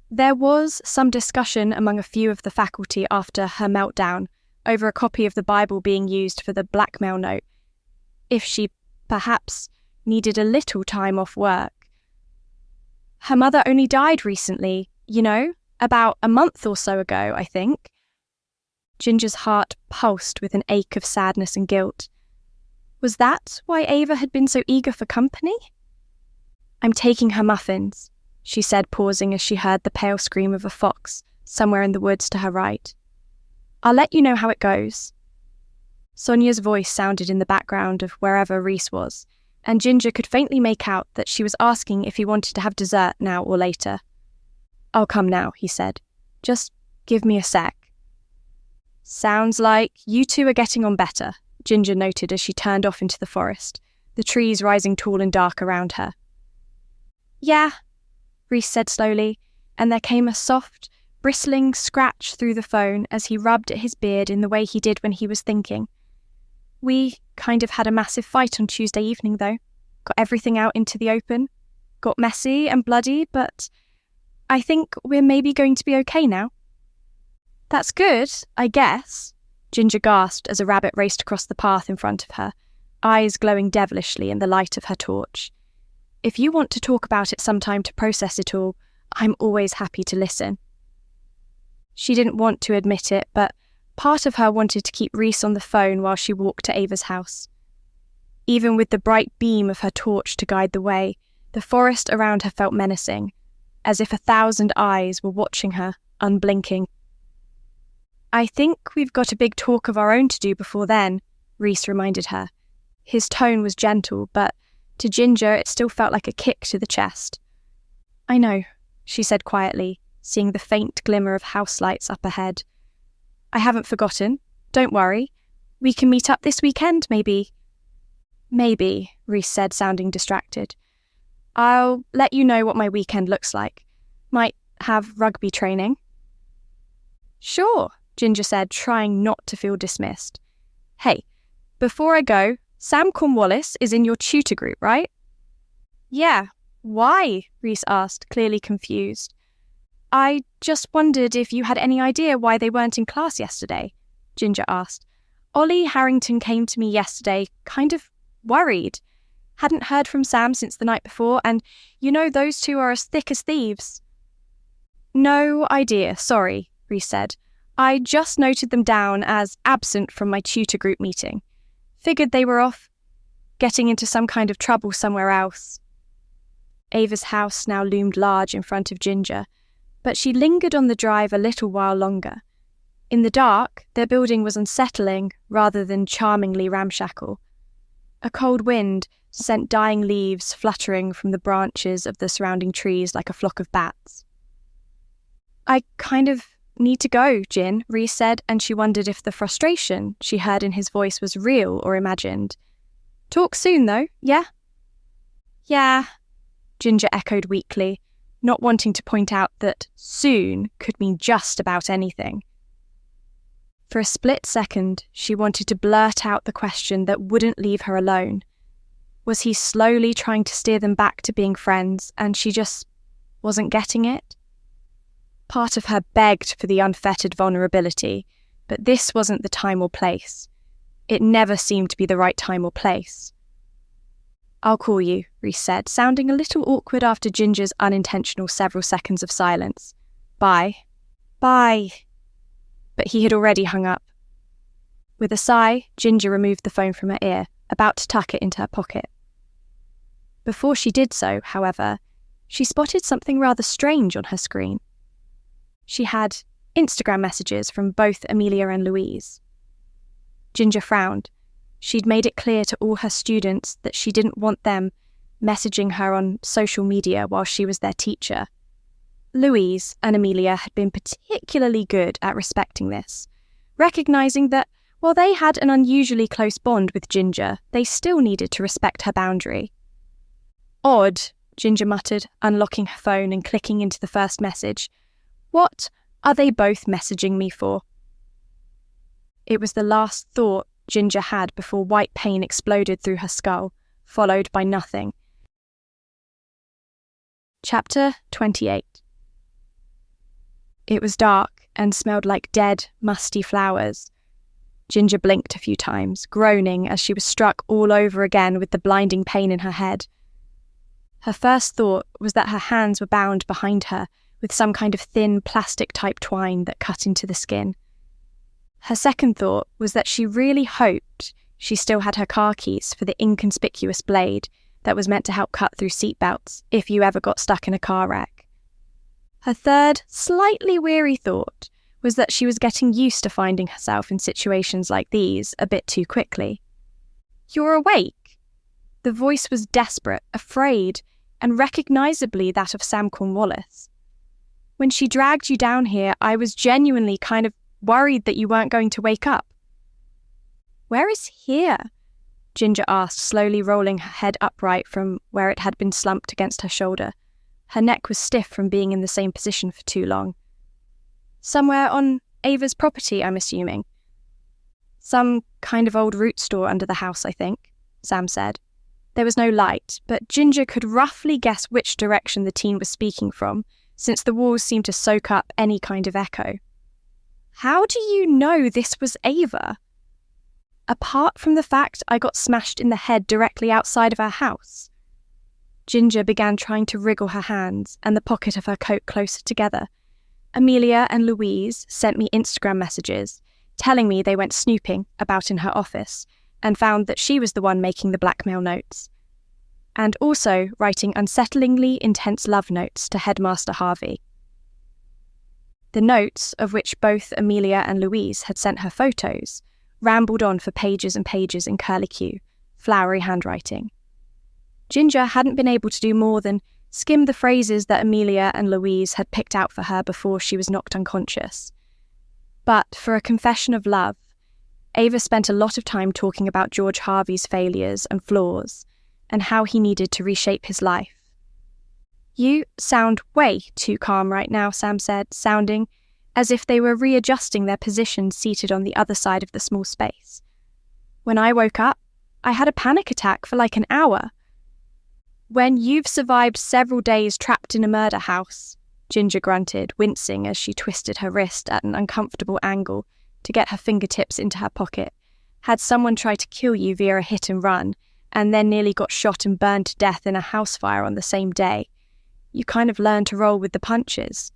A: There was some discussion among a few of the faculty after her meltdown over a copy of the Bible being used for the blackmail note, if she perhaps needed a little time off work. Her mother only died recently, about a month or so ago, I think." Ginger's heart pulsed with an ache of sadness and guilt. Was that why Ava had been so eager for company? "I'm taking her muffins," she said, pausing as she heard the pale scream of a fox somewhere in the woods to her right. "I'll let you know how it goes." Sonia's voice sounded in the background of wherever Reese was, and Ginger could faintly make out that she was asking if he wanted to have dessert now or later. "I'll come now," he said. "Just give me a sec." "Sounds like you two are getting on better," Ginger noted as she turned off into the forest, the trees rising tall and dark around her. "Yeah," Reese said slowly, and there came a soft, bristling scratch through the phone as he rubbed at his beard in the way he did when he was thinking. "We kind of had a massive fight on Tuesday evening, though. Got everything out into the open. Got messy and bloody, but I think we're maybe going to be okay now." "That's good, I guess," Ginger gasped as a rabbit raced across the path in front of her, eyes glowing devilishly in the light of her torch. "If you want to talk about it sometime to process it all, I'm always happy to listen." She didn't want to admit it, but part of her wanted to keep Reese on the phone while she walked to Ava's house. Even with the bright beam of her torch to guide the way, the forest around her felt menacing, as if 1,000 eyes were watching her, unblinking. "I think we've got a big talk of our own to do before then," Reese reminded her. His tone was gentle, but to Ginger it still felt like a kick to the chest. "I know," she said quietly, seeing the faint glimmer of house lights up ahead. "I haven't forgotten. Don't worry. We can meet up this weekend, maybe." "Maybe," Reese said, sounding distracted. "I'll let you know what my weekend looks like. Might have rugby training." "Sure," Ginger said, trying not to feel dismissed. "Hey, before I go, Sam Cornwallis is in your tutor group, right?" "Yeah. Why?" Reese asked, clearly confused. "I just wondered if you had any idea why they weren't in class yesterday," Ginger asked. "Ollie Harrington came to me yesterday, kind of worried. Hadn't heard from Sam since the night before, and those two are as thick as thieves." "No idea, sorry," Reese said. "I just noted them down as absent from my tutor group meeting. Figured they were off, getting into some kind of trouble somewhere else." Ava's house now loomed large in front of Ginger, but she lingered on the drive a little while longer. In the dark, their building was unsettling rather than charmingly ramshackle. A cold wind sent dying leaves fluttering from the branches of the surrounding trees like a flock of bats. "I kind of need to go, Gin," Reese said, and she wondered if the frustration she heard in his voice was real or imagined. "Talk soon, though, yeah?" "Yeah," Ginger echoed weakly, not wanting to point out that soon could mean just about anything. For a split second, she wanted to blurt out the question that wouldn't leave her alone. Was he slowly trying to steer them back to being friends, and she just wasn't getting it? Part of her begged for the unfettered vulnerability, but this wasn't the time or place. It never seemed to be the right time or place. "I'll call you," Reese said, sounding a little awkward after Ginger's unintentional several seconds of silence. "Bye." "Bye." But he had already hung up. With a sigh, Ginger removed the phone from her ear, about to tuck it into her pocket. Before she did so, however, she spotted something rather strange on her screen. She had Instagram messages from both Amelia and Louise. Ginger frowned. She'd made it clear to all her students that she didn't want them messaging her on social media while she was their teacher. Louise and Amelia had been particularly good at respecting this, recognising that while they had an unusually close bond with Ginger, they still needed to respect her boundary. "Odd," Ginger muttered, unlocking her phone and clicking into the first message. "What are they both messaging me for?" It was the last thought Ginger had before white pain exploded through her skull, followed by nothing. Chapter 28. It was dark and smelled like dead, musty flowers. Ginger blinked a few times, groaning as she was struck all over again with the blinding pain in her head. Her first thought was that her hands were bound behind her with some kind of thin plastic-type twine that cut into the skin. Her second thought was that she really hoped she still had her car keys for the inconspicuous blade that was meant to help cut through seatbelts if you ever got stuck in a car wreck. Her third, slightly weary thought was that she was getting used to finding herself in situations like these a bit too quickly. "You're awake?" The voice was desperate, afraid, and recognisably that of Sam Cornwallis. "When she dragged you down here, I was genuinely kind of worried that you weren't going to wake up." "Where is here?" Ginger asked, slowly rolling her head upright from where it had been slumped against her shoulder. Her neck was stiff from being in the same position for too long. "Somewhere on Ava's property, I'm assuming." "Some kind of old root store under the house, I think," Sam said. There was no light, but Ginger could roughly guess which direction the teen was speaking from, since the walls seemed to soak up any kind of echo. "How do you know this was Ava?" "Apart from the fact I got smashed in the head directly outside of our house." Ginger began trying to wriggle her hands and the pocket of her coat closer together. "Amelia and Louise sent me Instagram messages, telling me they went snooping about in her office and found that she was the one making the blackmail notes, and also writing unsettlingly intense love notes to Headmaster Harvey. The notes, of which both Amelia and Louise had sent her photos, rambled on for pages and pages in curlicue, flowery handwriting. Ginger hadn't been able to do more than skim the phrases that Amelia and Louise had picked out for her before she was knocked unconscious. But for a confession of love, Ava spent a lot of time talking about George Harvey's failures and flaws, and how he needed to reshape his life. "You sound way too calm right now," Sam said, sounding as if they were readjusting their positions seated on the other side of the small space. "When I woke up, I had a panic attack for like an hour." "When you've survived several days trapped in a murder house," Ginger grunted, wincing as she twisted her wrist at an uncomfortable angle to get her fingertips into her pocket, "had someone try to kill you via a hit and run, and then nearly got shot and burned to death in a house fire on the same day, you kind of learn to roll with the punches."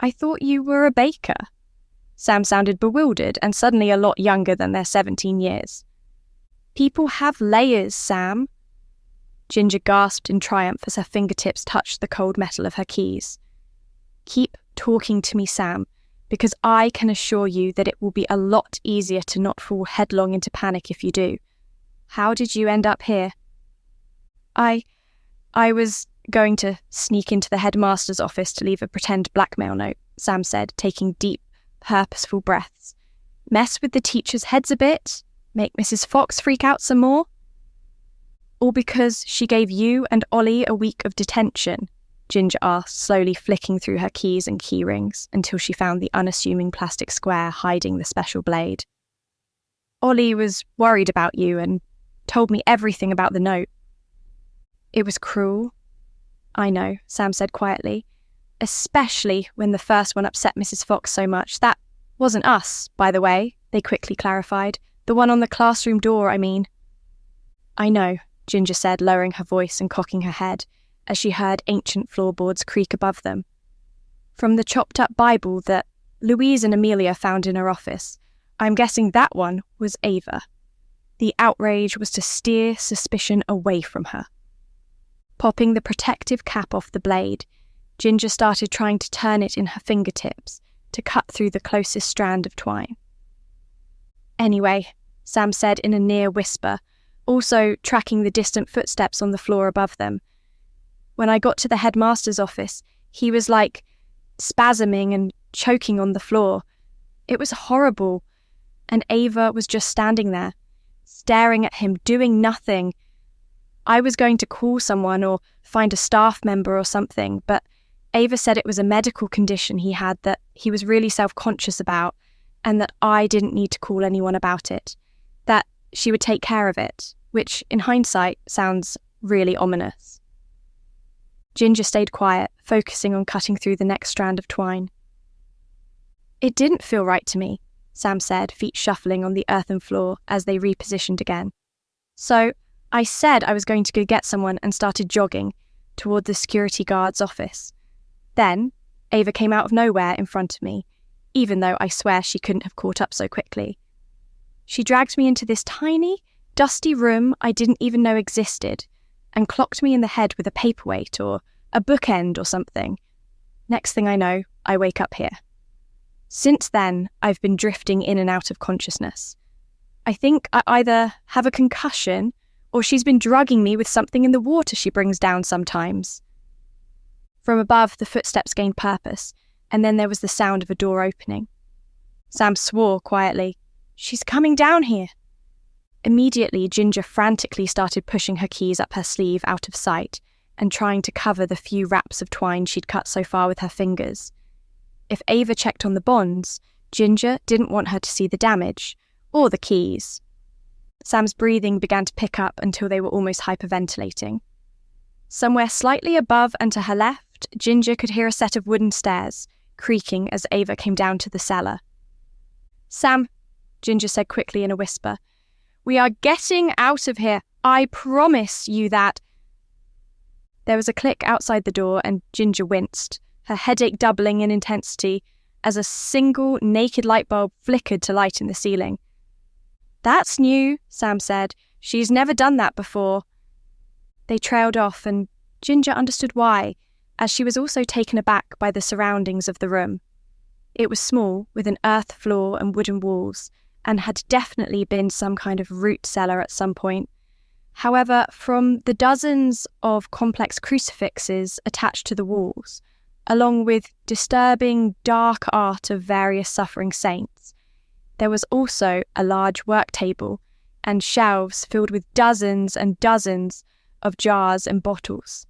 A: "I thought you were a baker." Sam sounded bewildered and suddenly a lot younger than their 17 years. "People have layers, Sam." Ginger gasped in triumph as her fingertips touched the cold metal of her keys. "Keep talking to me, Sam, because I can assure you that it will be a lot easier to not fall headlong into panic if you do. How did you end up here?" I was going to sneak into the headmaster's office to leave a pretend blackmail note," Sam said, taking deep, purposeful breaths. "Mess with the teachers' heads a bit? Make Mrs. Fox freak out some more? All because she gave you and Ollie a week of detention?" Ginger asked, slowly flicking through her keys and key rings until she found the unassuming plastic square hiding the special blade. "Ollie was worried about you and told me everything about the note." "It was cruel." "I know," Sam said quietly. "Especially when the first one upset Mrs. Fox so much. That wasn't us, by the way," they quickly clarified, The one on the classroom door, I mean." "I know," Ginger said, lowering her voice and cocking her head, as she heard ancient floorboards creak above them. "From the chopped-up Bible that Louise and Amelia found in her office, I'm guessing that one was Ava. The outrage was to steer suspicion away from her." Popping the protective cap off the blade, Ginger started trying to turn it in her fingertips to cut through the closest strand of twine. "Anyway," Sam said in a near whisper, also tracking the distant footsteps on the floor above them. "When I got to the headmaster's office, he was like spasming and choking on the floor. It was horrible, and Ava was just standing there, staring at him, doing nothing. I was going to call someone or find a staff member or something, but Ava said it was a medical condition he had that he was really self-conscious about, and that I didn't need to call anyone about it, that she would take care of it, which, in hindsight, sounds really ominous." Ginger stayed quiet, focusing on cutting through the next strand of twine. "It didn't feel right to me," Sam said, feet shuffling on the earthen floor as they repositioned again. "So I said I was going to go get someone and started jogging toward the security guard's office. Then Ava came out of nowhere in front of me, even though I swear she couldn't have caught up so quickly. She dragged me into this tiny, dusty room I didn't even know existed and clocked me in the head with a paperweight or a bookend or something. Next thing I know, I wake up here. Since then, I've been drifting in and out of consciousness. I think I either have a concussion or she's been drugging me with something in the water she brings down sometimes." From above, the footsteps gained purpose, and then there was the sound of a door opening. Sam swore quietly, "She's coming down here." Immediately, Ginger frantically started pushing her keys up her sleeve out of sight and trying to cover the few wraps of twine she'd cut so far with her fingers. If Ava checked on the bonds, Ginger didn't want her to see the damage, or the keys. Sam's breathing began to pick up until they were almost hyperventilating. Somewhere slightly above and to her left, Ginger could hear a set of wooden stairs, creaking as Ava came down to the cellar. "Sam," Ginger said quickly in a whisper, "we are getting out of here. I promise you that." There was a click outside the door and Ginger winced, her headache doubling in intensity as a single naked light bulb flickered to light in the ceiling. "That's new," Sam said. "She's never done that before." They trailed off, and Ginger understood why, as she was also taken aback by the surroundings of the room. It was small, with an earth floor and wooden walls, and had definitely been some kind of root cellar at some point. However, from the dozens of complex crucifixes attached to the walls, along with disturbing dark art of various suffering saints, there was also a large work table and shelves filled with dozens and dozens of jars and bottles.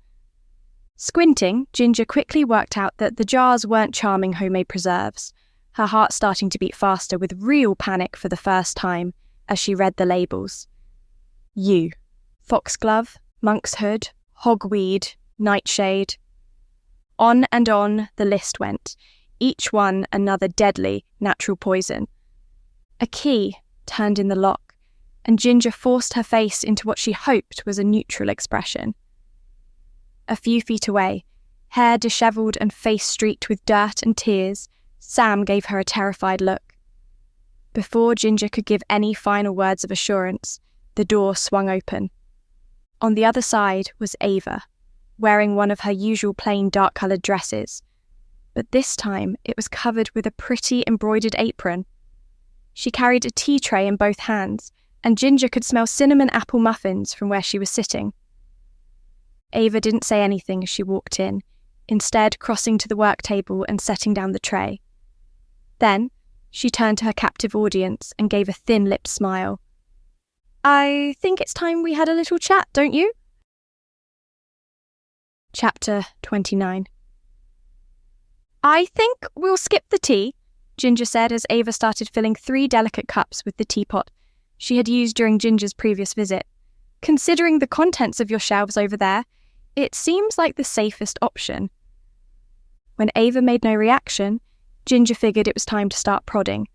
A: Squinting, Ginger quickly worked out that the jars weren't charming homemade preserves, her heart starting to beat faster with real panic for the first time as she read the labels. Foxglove, monk's hood, hogweed, nightshade. On and on the list went, each one another deadly natural poison. A key turned in the lock, and Ginger forced her face into what she hoped was a neutral expression. A few feet away, hair dishevelled and face streaked with dirt and tears, Sam gave her a terrified look. Before Ginger could give any final words of assurance, the door swung open. On the other side was Ava, wearing one of her usual plain dark-coloured dresses, but this time it was covered with a pretty embroidered apron. She carried a tea tray in both hands, and Ginger could smell cinnamon apple muffins from where she was sitting. Ava didn't say anything as she walked in, instead crossing to the work table and setting down the tray. Then she turned to her captive audience and gave a thin-lipped smile. "I think it's time we had a little chat, don't you?" Chapter 29. "I think we'll skip the tea," Ginger said as Ava started filling 3 delicate cups with the teapot she had used during Ginger's previous visit. "Considering the contents of your shelves over there, it seems like the safest option." When Ava made no reaction, Ginger figured it was time to start prodding.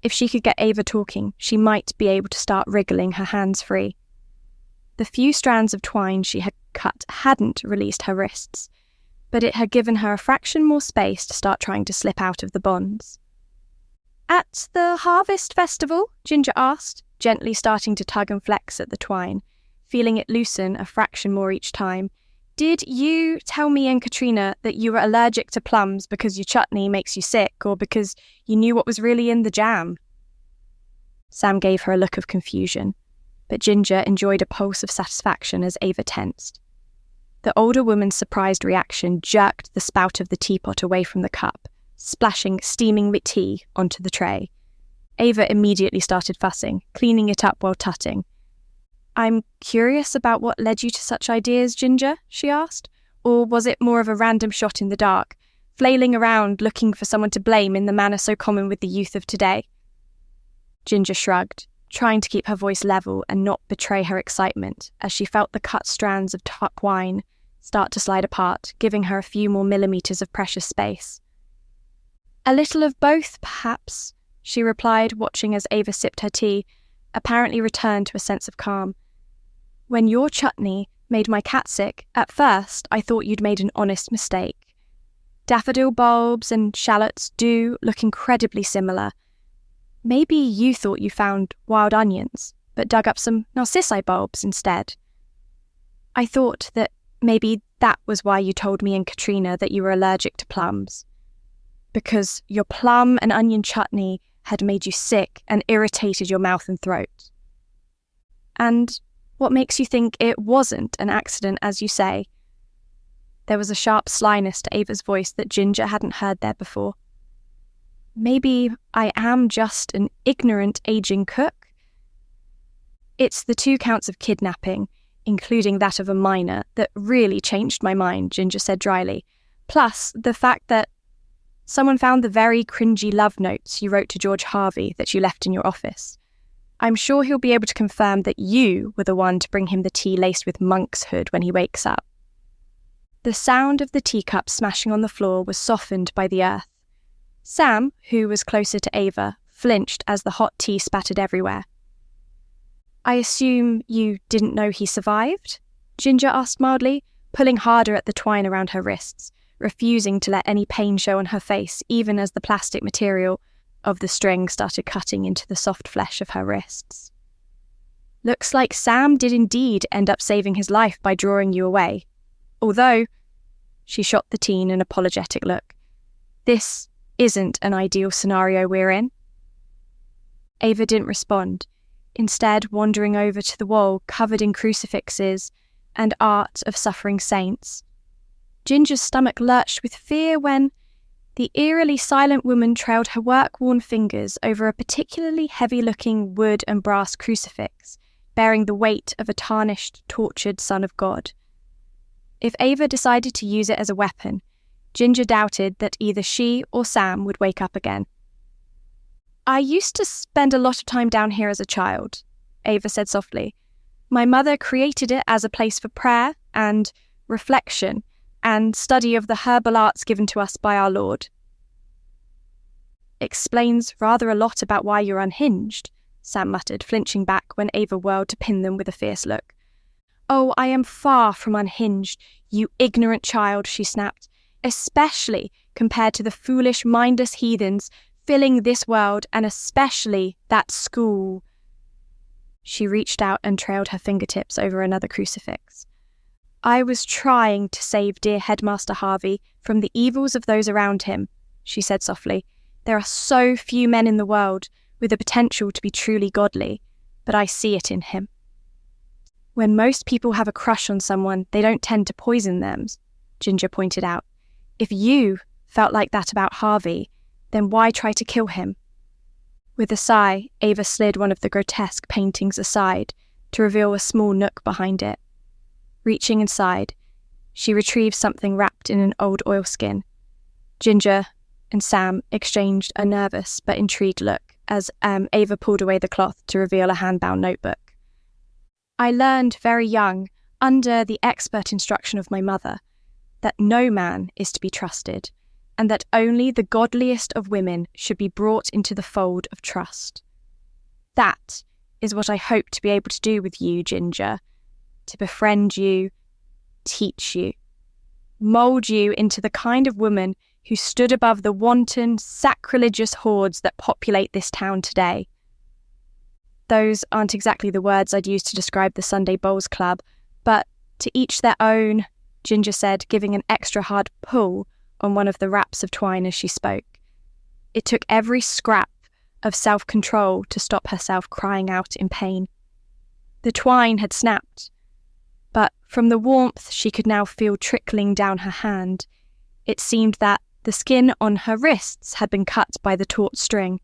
A: if she could get Ava talking, she might be able to start wriggling her hands free. The few strands of twine she had cut hadn't released her wrists, but it had given her a fraction more space to start trying to slip out of the bonds. "At the harvest festival?" Ginger asked, gently starting to tug and flex at the twine, feeling it loosen a fraction more each time. "Did you tell me and Katrina that you were allergic to plums because your chutney makes you sick, or because you knew what was really in the jam?" Sam gave her a look of confusion, but Ginger enjoyed a pulse of satisfaction as Ava tensed. The older woman's surprised reaction jerked the spout of the teapot away from the cup, splashing steaming tea onto the tray. Ava immediately started fussing, cleaning it up while tutting. "I'm curious about what led you to such ideas, Ginger," she asked. "Or was it more of a random shot in the dark, flailing around looking for someone to blame in the manner so common with the youth of today?" Ginger shrugged, trying to keep her voice level and not betray her excitement as she felt the cut strands of twine start to slide apart, giving her a few more millimeters of precious space. "A little of both, perhaps," she replied, watching as Ava sipped her tea, apparently returned to a sense of calm. "When your chutney made my cat sick, at first I thought you'd made an honest mistake. Daffodil bulbs and shallots do look incredibly similar. Maybe you thought you found wild onions, but dug up some narcissi bulbs instead. I thought that maybe that was why you told me and Katrina that you were allergic to plums. Because your plum and onion chutney had made you sick and irritated your mouth and throat. And what makes you think it wasn't an accident, as you say?" There was a sharp slyness to Ava's voice that Ginger hadn't heard there before. "Maybe I am just an ignorant aging cook?" "It's the 2 counts of kidnapping, including that of a minor, that really changed my mind," Ginger said dryly. "Plus the fact that someone found the very cringy love notes you wrote to George Harvey that you left in your office. I'm sure he'll be able to confirm that you were the one to bring him the tea laced with monkshood when he wakes up." The sound of the teacup smashing on the floor was softened by the earth. Sam, who was closer to Ava, flinched as the hot tea spattered everywhere. "I assume you didn't know he survived?" Ginger asked mildly, pulling harder at the twine around her wrists, refusing to let any pain show on her face even as the plastic material of the string started cutting into the soft flesh of her wrists. "Looks like Sam did indeed end up saving his life by drawing you away. Although," she shot the teen an apologetic look, "this isn't an ideal scenario we're in." Ava didn't respond, instead wandering over to the wall covered in crucifixes and art of suffering saints. Ginger's stomach lurched with fear when the eerily silent woman trailed her work-worn fingers over a particularly heavy-looking wood and brass crucifix, bearing the weight of a tarnished, tortured Son of God. If Ava decided to use it as a weapon, Ginger doubted that either she or Sam would wake up again. "I used to spend a lot of time down here as a child," Ava said softly. "My mother created it as a place for prayer and reflection and study of the herbal arts given to us by our Lord." "Explains rather a lot about why you're unhinged," Sam muttered, flinching back when Ava whirled to pin them with a fierce look. "Oh, I am far from unhinged, you ignorant child," she snapped, "especially compared to the foolish, mindless heathens filling this world, and especially that school." She reached out and trailed her fingertips over another crucifix. "I was trying to save dear Headmaster Harvey from the evils of those around him," she said softly. "There are so few men in the world with the potential to be truly godly, but I see it in him. When most people have a crush on someone, they don't tend to poison them," Ginger pointed out. "If you felt like that about Harvey, then why try to kill him?" With a sigh, Ava slid one of the grotesque paintings aside to reveal a small nook behind it. Reaching inside, she retrieved something wrapped in an old oilskin. Ginger and Sam exchanged a nervous but intrigued look as Ava pulled away the cloth to reveal a hand-bound notebook. "I learned very young, under the expert instruction of my mother, that no man is to be trusted, and that only the godliest of women should be brought into the fold of trust. That is what I hope to be able to do with you, Ginger, to befriend you, teach you, mould you into the kind of woman who stood above the wanton, sacrilegious hordes that populate this town today. Those aren't exactly the words I'd use to describe the Sunday Bowls Club, but to each their own, Ginger said, giving an extra hard pull on one of the wraps of twine as she spoke. It took every scrap of self-control to stop herself crying out in pain. The twine had snapped, but from the warmth she could now feel trickling down her hand, it seemed that the skin on her wrists had been cut by the taut string.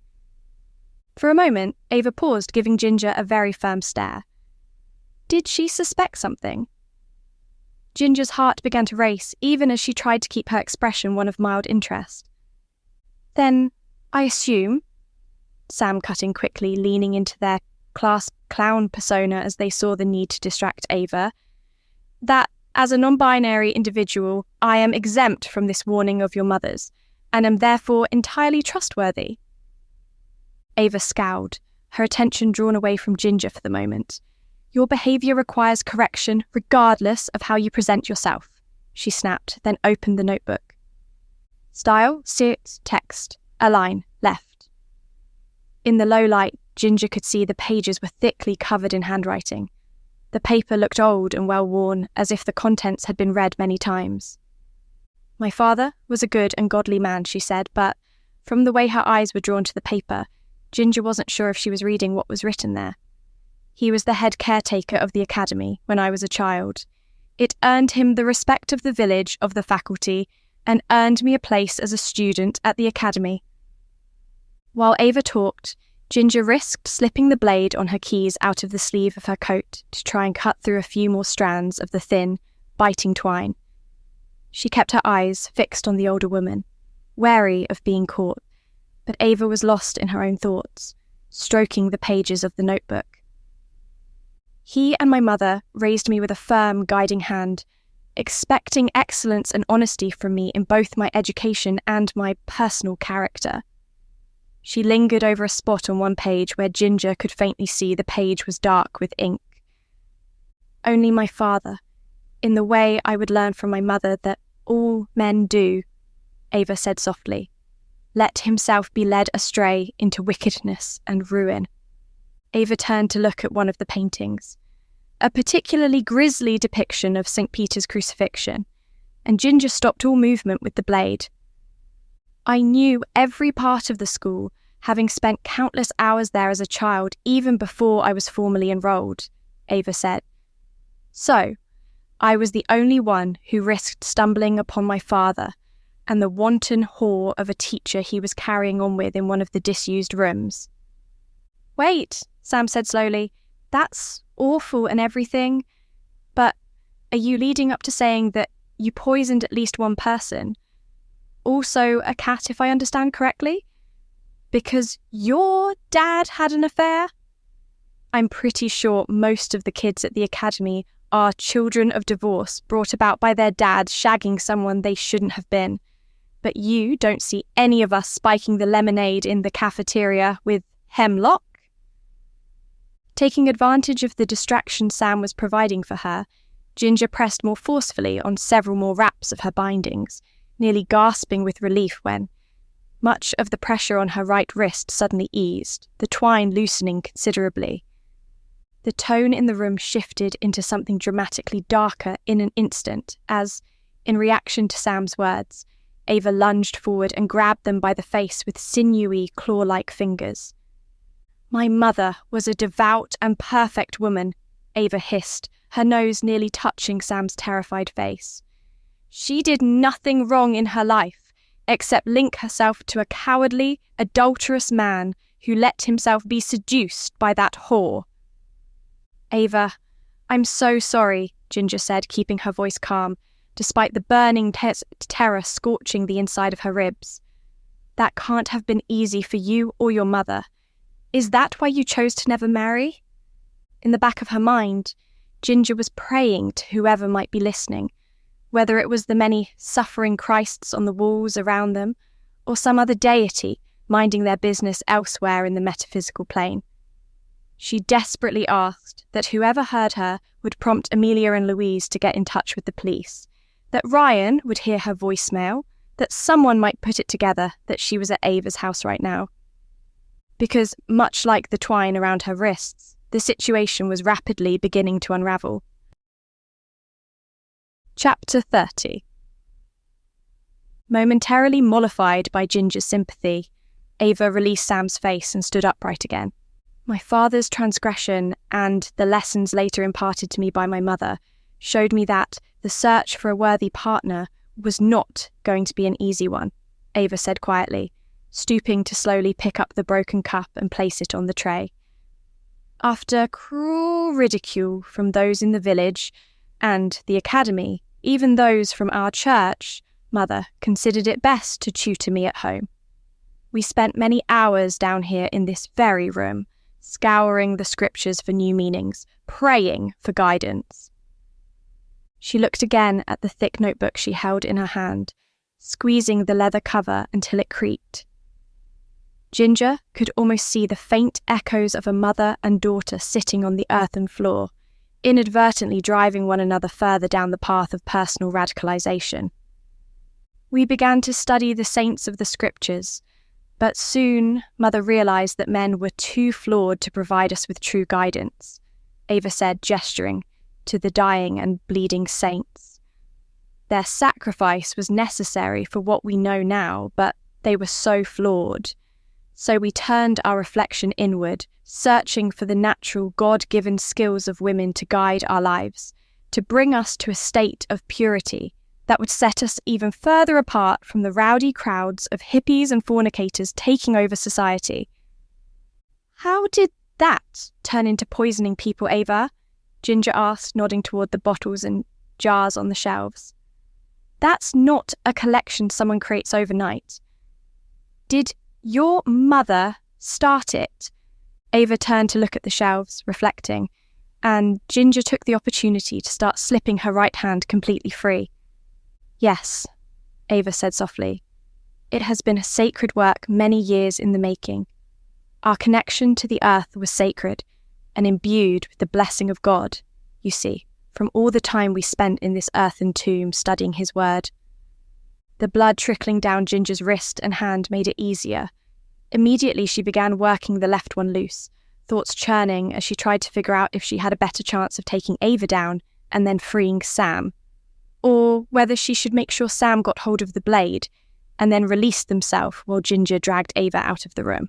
A: For a moment, Ava paused, giving Ginger a very firm stare. Did she suspect something? Ginger's heart began to race, even as she tried to keep her expression one of mild interest. Then, I assume, Sam cut in quickly, leaning into their class clown persona as they saw the need to distract Ava, that as a non-binary individual, I am exempt from this warning of your mother's, and am therefore entirely trustworthy. Ava scowled, her attention drawn away from Ginger for the moment. Your behaviour requires correction regardless of how you present yourself, she snapped, then opened the notebook. Style, suit, text, align, left. In the low light, Ginger could see the pages were thickly covered in handwriting. The paper looked old and well-worn, as if the contents had been read many times. My father was a good and godly man, she said, but from the way her eyes were drawn to the paper, Ginger wasn't sure if she was reading what was written there. He was the head caretaker of the academy when I was a child. It earned him the respect of the village, of the faculty, and earned me a place as a student at the academy. While Ava talked, Ginger risked slipping the blade on her keys out of the sleeve of her coat to try and cut through a few more strands of the thin, biting twine. She kept her eyes fixed on the older woman, wary of being caught, but Ava was lost in her own thoughts, stroking the pages of the notebook. He and my mother raised me with a firm, guiding hand, expecting excellence and honesty from me in both my education and my personal character. She lingered over a spot on one page where Ginger could faintly see the page was dark with ink. Only my father, in the way I would learn from my mother that all men do, Ava said softly, let himself be led astray into wickedness and ruin. Ava turned to look at one of the paintings, a particularly grisly depiction of St. Peter's crucifixion, and Ginger stopped all movement with the blade. I knew every part of the school, having spent countless hours there as a child, even before I was formally enrolled, Ava said. So, I was the only one who risked stumbling upon my father and the wanton whore of a teacher he was carrying on with in one of the disused rooms. Wait, Sam said slowly, that's awful and everything, but are you leading up to saying that you poisoned at least one person? Also a cat, if I understand correctly? Because your dad had an affair? I'm pretty sure most of the kids at the academy are children of divorce brought about by their dads shagging someone they shouldn't have been. But you don't see any of us spiking the lemonade in the cafeteria with hemlock? Taking advantage of the distraction Sam was providing for her, Ginger pressed more forcefully on several more wraps of her bindings, nearly gasping with relief when much of the pressure on her right wrist suddenly eased, the twine loosening considerably. The tone in the room shifted into something dramatically darker in an instant as, in reaction to Sam's words, Ava lunged forward and grabbed them by the face with sinewy, claw-like fingers. My mother was a devout and perfect woman, Ava hissed, her nose nearly touching Sam's terrified face. She did nothing wrong in her life, except link herself to a cowardly, adulterous man who let himself be seduced by that whore. Ava, I'm so sorry, Ginger said, keeping her voice calm, despite the burning terror scorching the inside of her ribs. That can't have been easy for you or your mother. Is that why you chose to never marry? In the back of her mind, Ginger was praying to whoever might be listening, whether it was the many suffering Christs on the walls around them, or some other deity minding their business elsewhere in the metaphysical plane. She desperately asked that whoever heard her would prompt Amelia and Louise to get in touch with the police, that Ryan would hear her voicemail, that someone might put it together that she was at Ava's house right now. Because, much like the twine around her wrists, the situation was rapidly beginning to unravel. Chapter 30. Momentarily mollified by Ginger's sympathy, Ava released Sam's face and stood upright again. My father's transgression and the lessons later imparted to me by my mother showed me that the search for a worthy partner was not going to be an easy one, Ava said quietly, stooping to slowly pick up the broken cup and place it on the tray. After cruel ridicule from those in the village and the academy, even those from our church, Mother considered it best to tutor me at home. We spent many hours down here in this very room, scouring the scriptures for new meanings, praying for guidance. She looked again at the thick notebook she held in her hand, squeezing the leather cover until it creaked. Ginger could almost see the faint echoes of a mother and daughter sitting on the earthen floor, inadvertently driving one another further down the path of personal radicalization. We began to study the saints of the scriptures, but soon Mother realized that men were too flawed to provide us with true guidance, Ava said, gesturing to the dying and bleeding saints. Their sacrifice was necessary for what we know now, but they were so flawed. So we turned our reflection inward, searching for the natural God-given skills of women to guide our lives, to bring us to a state of purity that would set us even further apart from the rowdy crowds of hippies and fornicators taking over society. How did that turn into poisoning people, Ava? Ginger asked, nodding toward the bottles and jars on the shelves. That's not a collection someone creates overnight. Did your mother start it? Ava turned to look at the shelves, reflecting, and Ginger took the opportunity to start slipping her right hand completely free. Yes, Ava said softly. It has been a sacred work many years in the making. Our connection to the earth was sacred and imbued with the blessing of God, you see, from all the time we spent in this earthen tomb studying his word. The blood trickling down Ginger's wrist and hand made it easier. Immediately she began working the left one loose, thoughts churning as she tried to figure out if she had a better chance of taking Ava down and then freeing Sam, or whether she should make sure Sam got hold of the blade and then released themselves while Ginger dragged Ava out of the room.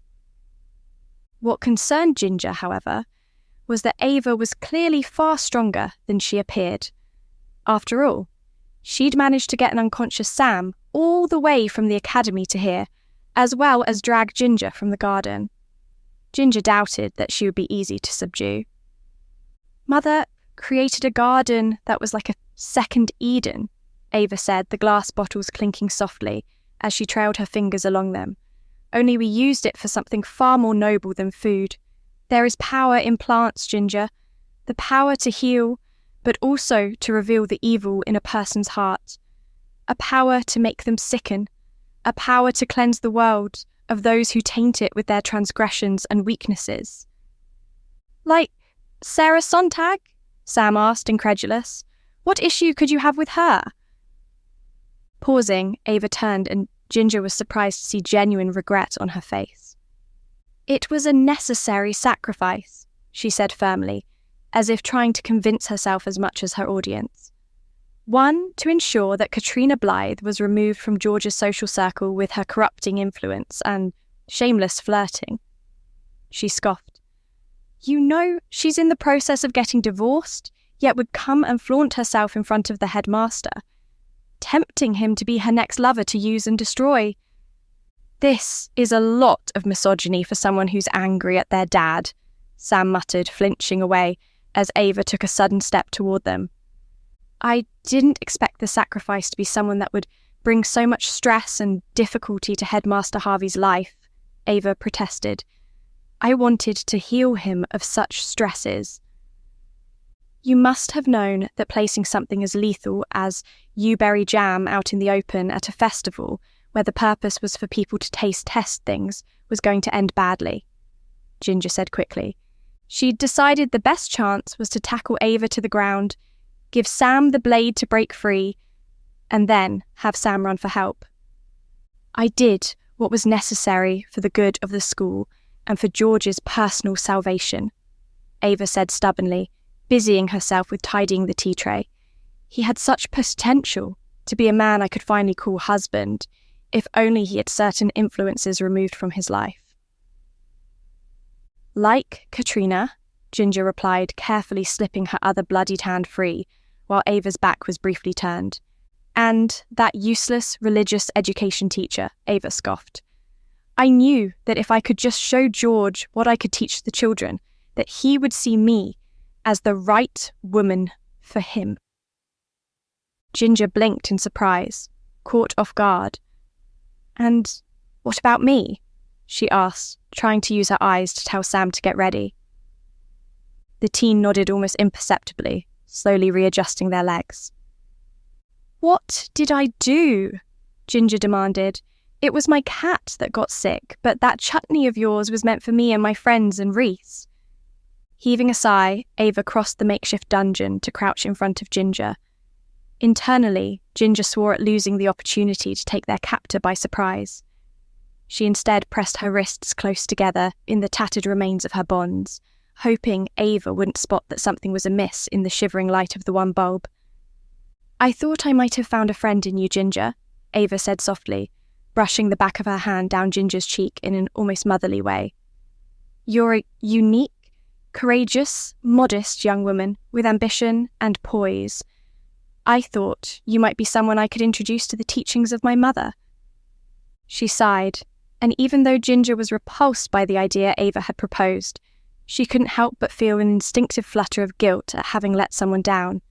A: What concerned Ginger, however, was that Ava was clearly far stronger than she appeared. After all, she'd managed to get an unconscious Sam all the way from the academy to here, as well as drag Ginger from the garden. Ginger doubted that she would be easy to subdue. Mother created a garden that was like a second Eden, Ava said, the glass bottles clinking softly as she trailed her fingers along them. Only we used it for something far more noble than food. There is power in plants, Ginger. The power to heal, but also to reveal the evil in a person's heart. A power to make them sicken. A power to cleanse the world of those who taint it with their transgressions and weaknesses. Like Sarah Sontag? Sam asked, incredulous. What issue could you have with her? Pausing, Ava turned and Ginger was surprised to see genuine regret on her face. It was a necessary sacrifice, she said firmly, as if trying to convince herself as much as her audience. One, to ensure that Katrina Blythe was removed from George's social circle with her corrupting influence and shameless flirting. She scoffed. You know she's in the process of getting divorced, yet would come and flaunt herself in front of the headmaster, tempting him to be her next lover to use and destroy. This is a lot of misogyny for someone who's angry at their dad, Sam muttered, flinching away as Ava took a sudden step toward them. I didn't expect the sacrifice to be someone that would bring so much stress and difficulty to Headmaster Harvey's life, Ava protested. I wanted to heal him of such stresses. You must have known that placing something as lethal as yew-berry jam out in the open at a festival, where the purpose was for people to test things, was going to end badly, Ginger said quickly. She'd decided the best chance was to tackle Ava to the ground, give Sam the blade to break free, and then have Sam run for help. I did what was necessary for the good of the school and for George's personal salvation, Ava said stubbornly, busying herself with tidying the tea tray. He had such potential to be a man I could finally call husband, if only he had certain influences removed from his life. Like Katrina, Ginger replied, carefully slipping her other bloodied hand free, while Ava's back was briefly turned. And that useless religious education teacher, Ava scoffed. I knew that if I could just show George what I could teach the children, that he would see me as the right woman for him. Ginger blinked in surprise, caught off guard. And what about me? She asked, trying to use her eyes to tell Sam to get ready. The teen nodded almost imperceptibly, slowly readjusting their legs. What did I do? Ginger demanded. It was my cat that got sick, but that chutney of yours was meant for me and my friends and Reese. Heaving a sigh, Ava crossed the makeshift dungeon to crouch in front of Ginger. Internally, Ginger swore at losing the opportunity to take their captor by surprise. She instead pressed her wrists close together in the tattered remains of her bonds, hoping Ava wouldn't spot that something was amiss in the shivering light of the one bulb. I thought I might have found a friend in you, Ginger, Ava said softly, brushing the back of her hand down Ginger's cheek in an almost motherly way. You're a unique, courageous, modest young woman with ambition and poise. I thought you might be someone I could introduce to the teachings of my mother. She sighed, and even though Ginger was repulsed by the idea Ava had proposed, she couldn't help but feel an instinctive flutter of guilt at having let someone down.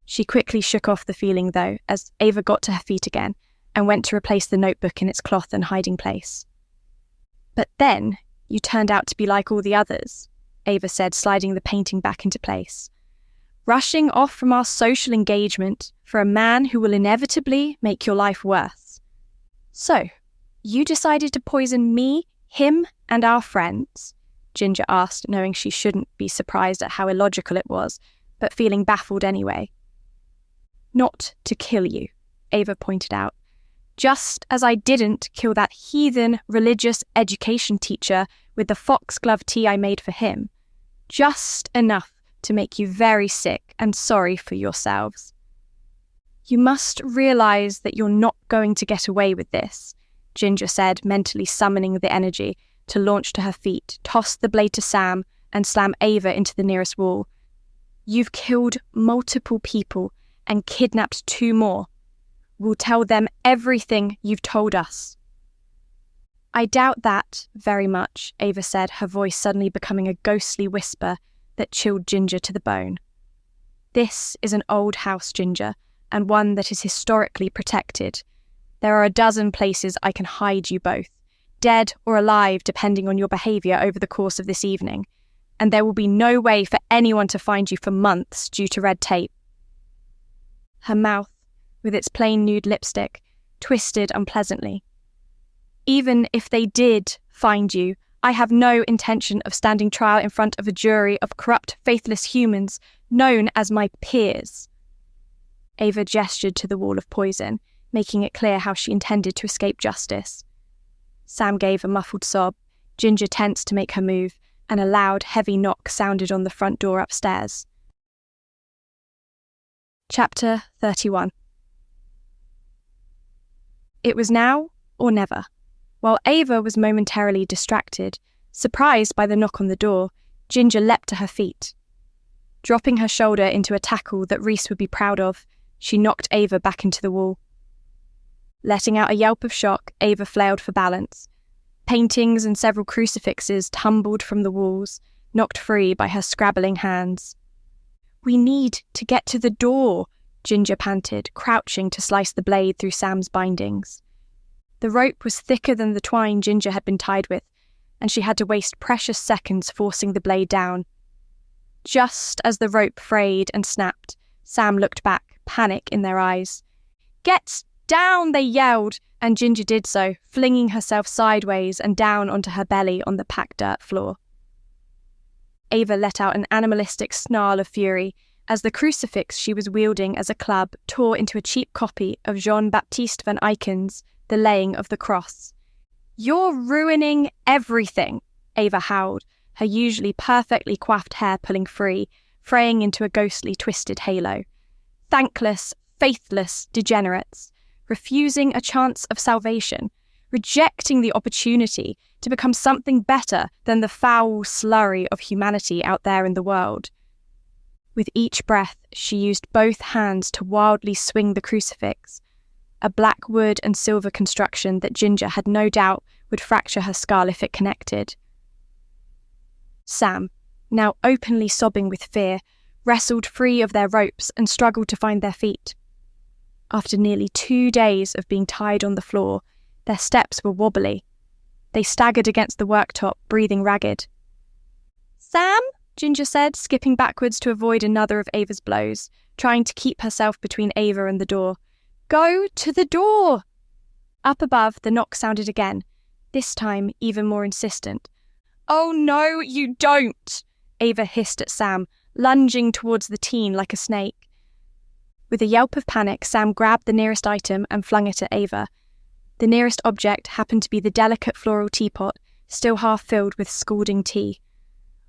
A: She quickly shook off the feeling, though, as Ava got to her feet again and went to replace the notebook in its cloth and hiding place. But then you turned out to be like all the others, Ava said, sliding the painting back into place. Rushing off from our social engagement for a man who will inevitably make your life worse. So, you decided to poison me, him, and our friends? Ginger asked, knowing she shouldn't be surprised at how illogical it was, but feeling baffled anyway. Not to kill you, Ava pointed out. Just as I didn't kill that heathen religious education teacher with the foxglove tea I made for him. Just enough to make you very sick and sorry for yourselves. You must realize that you're not going to get away with this, Ginger said, mentally summoning the energy to launch to her feet, toss the blade to Sam, and slam Ava into the nearest wall. You've killed multiple people and kidnapped 2 more. We'll tell them everything you've told us. I doubt that very much, Ava said, her voice suddenly becoming a ghostly whisper that chilled Ginger to the bone. This is an old house, Ginger, and one that is historically protected. There are a dozen places I can hide you both, dead or alive depending on your behaviour over the course of this evening, and there will be no way for anyone to find you for months due to red tape. Her mouth, with its plain nude lipstick, twisted unpleasantly. Even if they did find you, I have no intention of standing trial in front of a jury of corrupt, faithless humans known as my peers. Ava gestured to the wall of poison, making it clear how she intended to escape justice. Sam gave a muffled sob, Ginger tensed to make her move, and a loud, heavy knock sounded on the front door upstairs. Chapter 31. It was now or never. While Ava was momentarily distracted, surprised by the knock on the door, Ginger leapt to her feet. Dropping her shoulder into a tackle that Reese would be proud of, she knocked Ava back into the wall. Letting out a yelp of shock, Ava flailed for balance. Paintings and several crucifixes tumbled from the walls, knocked free by her scrabbling hands. We need to get to the door, Ginger panted, crouching to slice the blade through Sam's bindings. The rope was thicker than the twine Ginger had been tied with, and she had to waste precious seconds forcing the blade down. Just as the rope frayed and snapped, Sam looked back, panic in their eyes. "Get down!" they yelled, and Ginger did so, flinging herself sideways and down onto her belly on the packed dirt floor. Ava let out an animalistic snarl of fury as the crucifix she was wielding as a club tore into a cheap copy of Jean-Baptiste van Eyck's The Laying of the Cross. "You're ruining everything," Ava howled, her usually perfectly coiffed hair pulling free, fraying into a ghostly twisted halo. "Thankless, faithless degenerates, refusing a chance of salvation, rejecting the opportunity to become something better than the foul slurry of humanity out there in the world." With each breath, she used both hands to wildly swing the crucifix, a black wood and silver construction that Ginger had no doubt would fracture her skull if it connected. Sam, now openly sobbing with fear, wrestled free of their ropes and struggled to find their feet. After nearly 2 days of being tied on the floor, their steps were wobbly. They staggered against the worktop, breathing ragged. "Sam?" Ginger said, skipping backwards to avoid another of Ava's blows, trying to keep herself between Ava and the door. "Go to the door!" Up above, the knock sounded again, this time even more insistent. "Oh no, you don't!" Ava hissed at Sam, lunging towards the teen like a snake. With a yelp of panic, Sam grabbed the nearest item and flung it at Ava. The nearest object happened to be the delicate floral teapot, still half filled with scalding tea.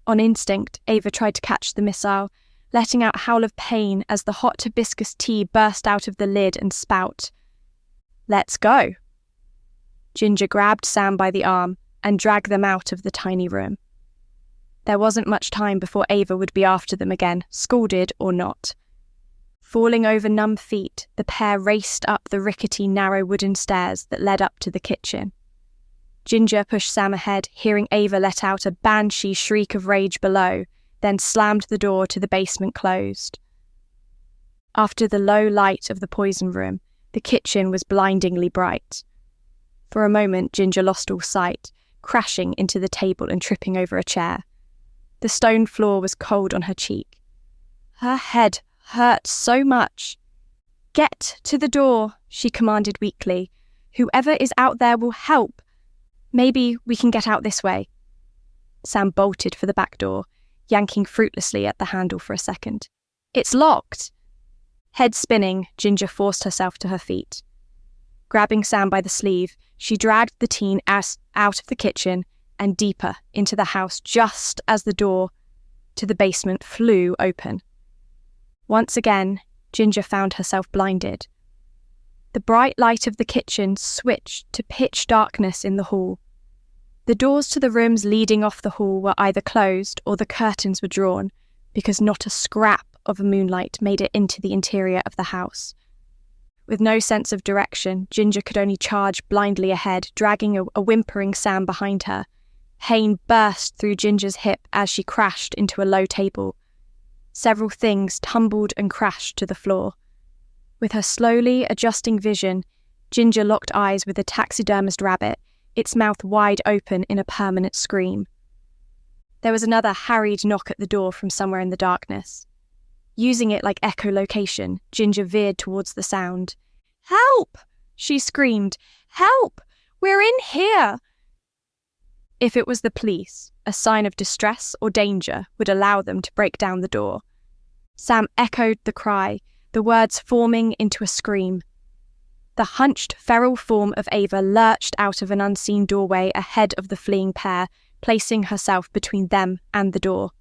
A: On instinct, Ava tried to catch the missile, letting out a howl of pain as the hot hibiscus tea burst out of the lid and spout. "Let's go." Ginger grabbed Sam by the arm and dragged them out of the tiny room. There wasn't much time before Ava would be after them again, scalded or not. Falling over numb feet, the pair raced up the rickety, narrow wooden stairs that led up to the kitchen. Ginger pushed Sam ahead, hearing Ava let out a banshee shriek of rage below, then slammed the door to the basement closed. After the low light of the poison room, the kitchen was blindingly bright. For a moment, Ginger lost all sight, crashing into the table and tripping over a chair. The stone floor was cold on her cheek. Her head hurt so much. "Get to the door," she commanded weakly. "Whoever is out there will help. Maybe we can get out this way." Sam bolted for the back door, yanking fruitlessly at the handle for a second. "It's locked." Head spinning, Ginger forced herself to her feet. Grabbing Sam by the sleeve, she dragged the teen out of the kitchen and deeper into the house just as the door to the basement flew open. Once again, Ginger found herself blinded. The bright light of the kitchen switched to pitch darkness in the hall. The doors to the rooms leading off the hall were either closed or the curtains were drawn, because not a scrap of moonlight made it into the interior of the house. With no sense of direction, Ginger could only charge blindly ahead, dragging a whimpering Sam behind her. Pain burst through Ginger's hip as she crashed into a low table. Several things tumbled and crashed to the floor. With her slowly adjusting vision, Ginger locked eyes with a taxidermist rabbit, its mouth wide open in a permanent scream. There was another harried knock at the door from somewhere in the darkness. Using it like echolocation, Ginger veered towards the sound. "Help!" she screamed. "Help! We're in here!" If it was the police, a sign of distress or danger would allow them to break down the door. Sam echoed the cry, the words forming into a scream. The hunched, feral form of Ava lurched out of an unseen doorway ahead of the fleeing pair, placing herself between them and the door.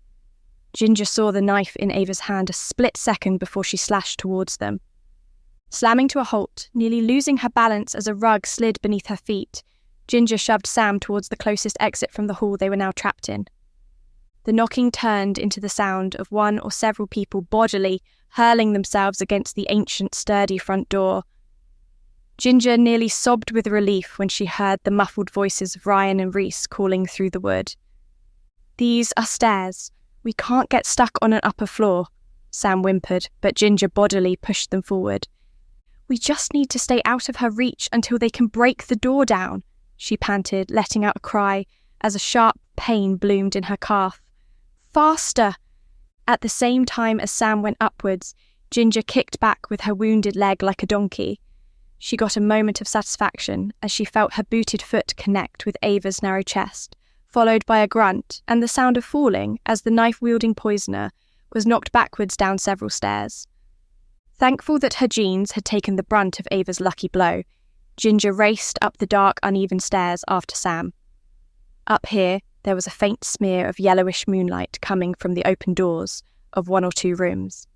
A: Ginger saw the knife in Ava's hand a split second before she slashed towards them. Slamming to a halt, nearly losing her balance as a rug slid beneath her feet, Ginger shoved Sam towards the closest exit from the hall they were now trapped in. The knocking turned into the sound of one or several people bodily hurling themselves against the ancient, sturdy front door. Ginger nearly sobbed with relief when she heard the muffled voices of Ryan and Reese calling through the wood. "These are stairs. We can't get stuck on an upper floor," Sam whimpered, but Ginger bodily pushed them forward. "We just need to stay out of her reach until they can break the door down," she panted, letting out a cry as a sharp pain bloomed in her calf. "Faster!" At the same time as Sam went upwards, Ginger kicked back with her wounded leg like a donkey. She got a moment of satisfaction as she felt her booted foot connect with Ava's narrow chest, followed by a grunt and the sound of falling as the knife-wielding poisoner was knocked backwards down several stairs. Thankful that her jeans had taken the brunt of Ava's lucky blow, Ginger raced up the dark, uneven stairs after Sam. Up here, there was a faint smear of yellowish moonlight coming from the open doors of one or two rooms.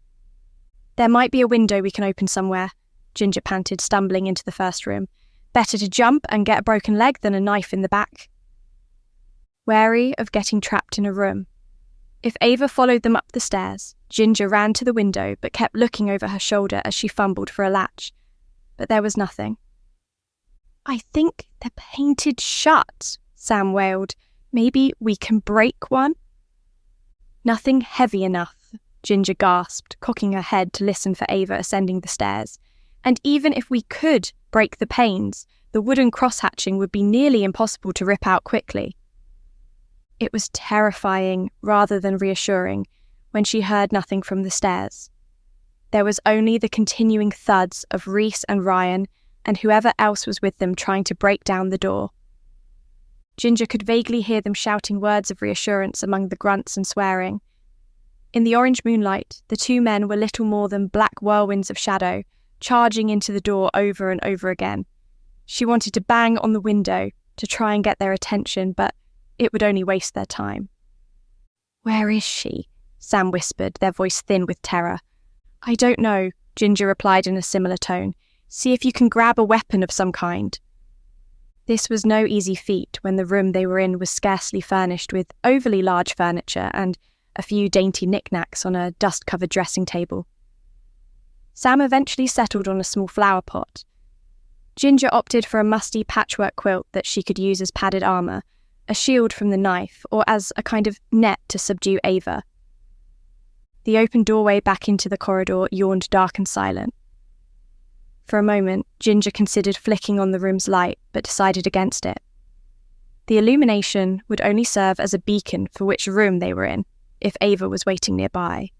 A: "There might be a window we can open somewhere," Ginger panted, stumbling into the first room. "Better to jump and get a broken leg than a knife in the back." Wary of getting trapped in a room, if Ava followed them up the stairs, Ginger ran to the window but kept looking over her shoulder as she fumbled for a latch. But there was nothing. "I think they're painted shut," Sam wailed. "Maybe we can break one?" "Nothing heavy enough," Ginger gasped, cocking her head to listen for Ava ascending the stairs. "And even if we could break the panes, the wooden cross-hatching would be nearly impossible to rip out quickly." It was terrifying rather than reassuring when she heard nothing from the stairs. There was only the continuing thuds of Reese and Ryan and whoever else was with them trying to break down the door. Ginger could vaguely hear them shouting words of reassurance among the grunts and swearing. In the orange moonlight, the two men were little more than black whirlwinds of shadow, charging into the door over and over again. She wanted to bang on the window to try and get their attention, but it would only waste their time. "Where is she?" Sam whispered, their voice thin with terror. "I don't know," Ginger replied in a similar tone. "See if you can grab a weapon of some kind." This was no easy feat when the room they were in was scarcely furnished with overly large furniture and a few dainty knickknacks on a dust-covered dressing table. Sam eventually settled on a small flower pot. Ginger opted for a musty patchwork quilt that she could use as padded armour, a shield from the knife, or as a kind of net to subdue Ava. The open doorway back into the corridor yawned dark and silent. For a moment, Ginger considered flicking on the room's light, but decided against it. The illumination would only serve as a beacon for which room they were in, if Ava was waiting nearby,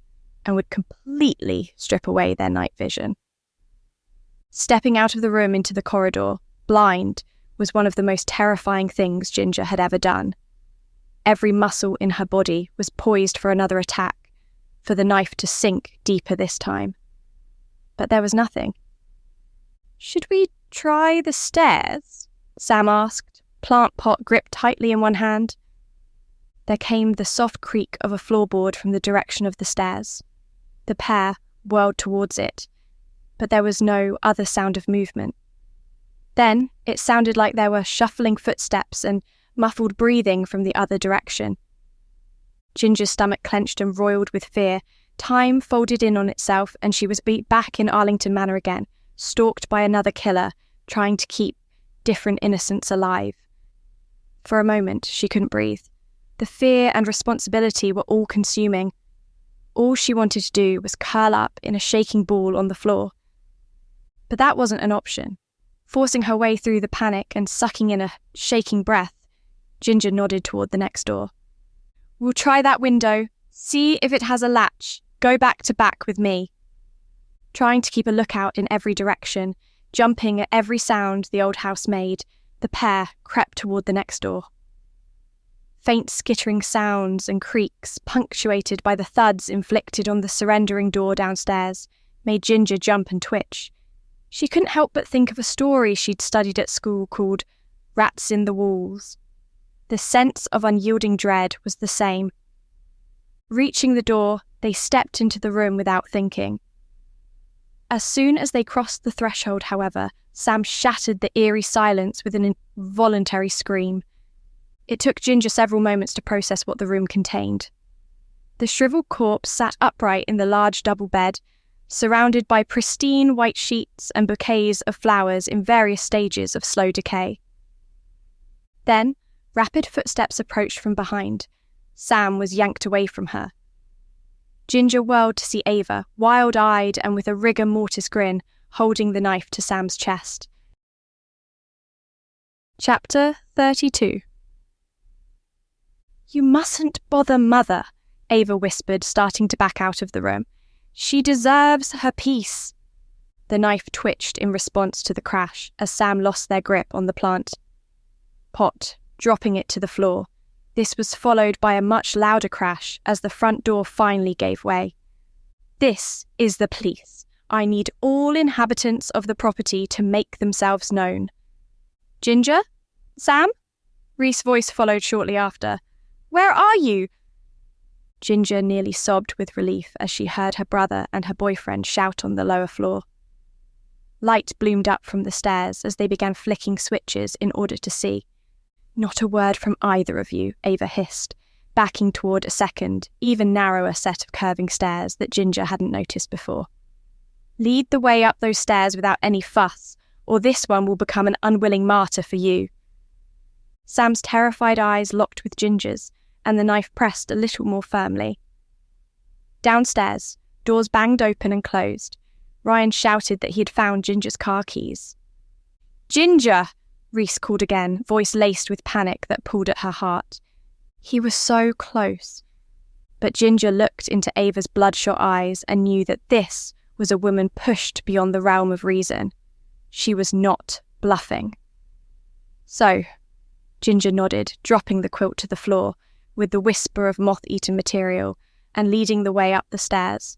A: and would completely strip away their night vision. Stepping out of the room into the corridor, blind, was one of the most terrifying things Ginger had ever done. Every muscle in her body was poised for another attack, for the knife to sink deeper this time. But there was nothing. "Should we try the stairs?" Sam asked, plant pot gripped tightly in one hand. There came the soft creak of a floorboard from the direction of the stairs. The pair whirled towards it, but there was no other sound of movement. Then it sounded like there were shuffling footsteps and muffled breathing from the other direction. Ginger's stomach clenched and roiled with fear. Time folded in on itself and she was beat back in Arlington Manor again, stalked by another killer, trying to keep different innocents alive. For a moment, she couldn't breathe. The fear and responsibility were all consuming. All she wanted to do was curl up in a shaking ball on the floor. But that wasn't an option. Forcing her way through the panic and sucking in a shaking breath, Ginger nodded toward the next door. "We'll try that window. See if it has a latch. Go back to back with me." Trying to keep a lookout in every direction, jumping at every sound the old house made, the pair crept toward the next door. Faint skittering sounds and creaks, punctuated by the thuds inflicted on the surrendering door downstairs, made Ginger jump and twitch. She couldn't help but think of a story she'd studied at school called Rats in the Walls. The sense of unyielding dread was the same. Reaching the door, they stepped into the room without thinking. As soon as they crossed the threshold, however, Sam shattered the eerie silence with an involuntary scream. It took Ginger several moments to process what the room contained. The shriveled corpse sat upright in the large double bed, surrounded by pristine white sheets and bouquets of flowers in various stages of slow decay. Then, rapid footsteps approached from behind. Sam was yanked away from her. Ginger whirled to see Ava, wild-eyed and with a rigor mortis grin, holding the knife to Sam's chest. Chapter 32. "You mustn't bother Mother," Ava whispered, starting to back out of the room. "She deserves her peace." The knife twitched in response to the crash as Sam lost their grip on the plant pot, dropping it to the floor. This was followed by a much louder crash as the front door finally gave way. "This is the police. I need all inhabitants of the property to make themselves known." "Ginger? Sam?" Reese's voice followed shortly after. "Where are you?" Ginger nearly sobbed with relief as she heard her brother and her boyfriend shout on the lower floor. Light bloomed up from the stairs as they began flicking switches in order to see. "Not a word from either of you," Ava hissed, backing toward a second, even narrower set of curving stairs that Ginger hadn't noticed before. "Lead the way up those stairs without any fuss, or this one will become an unwilling martyr for you." Sam's terrified eyes locked with Ginger's, and the knife pressed a little more firmly. Downstairs, doors banged open and closed. Ryan shouted that he had found Ginger's car keys. "Ginger!" Reese called again, voice laced with panic that pulled at her heart. He was so close. But Ginger looked into Ava's bloodshot eyes and knew that this was a woman pushed beyond the realm of reason. She was not bluffing. "So," Ginger nodded, dropping the quilt to the floor, with the whisper of moth-eaten material, and leading the way up the stairs.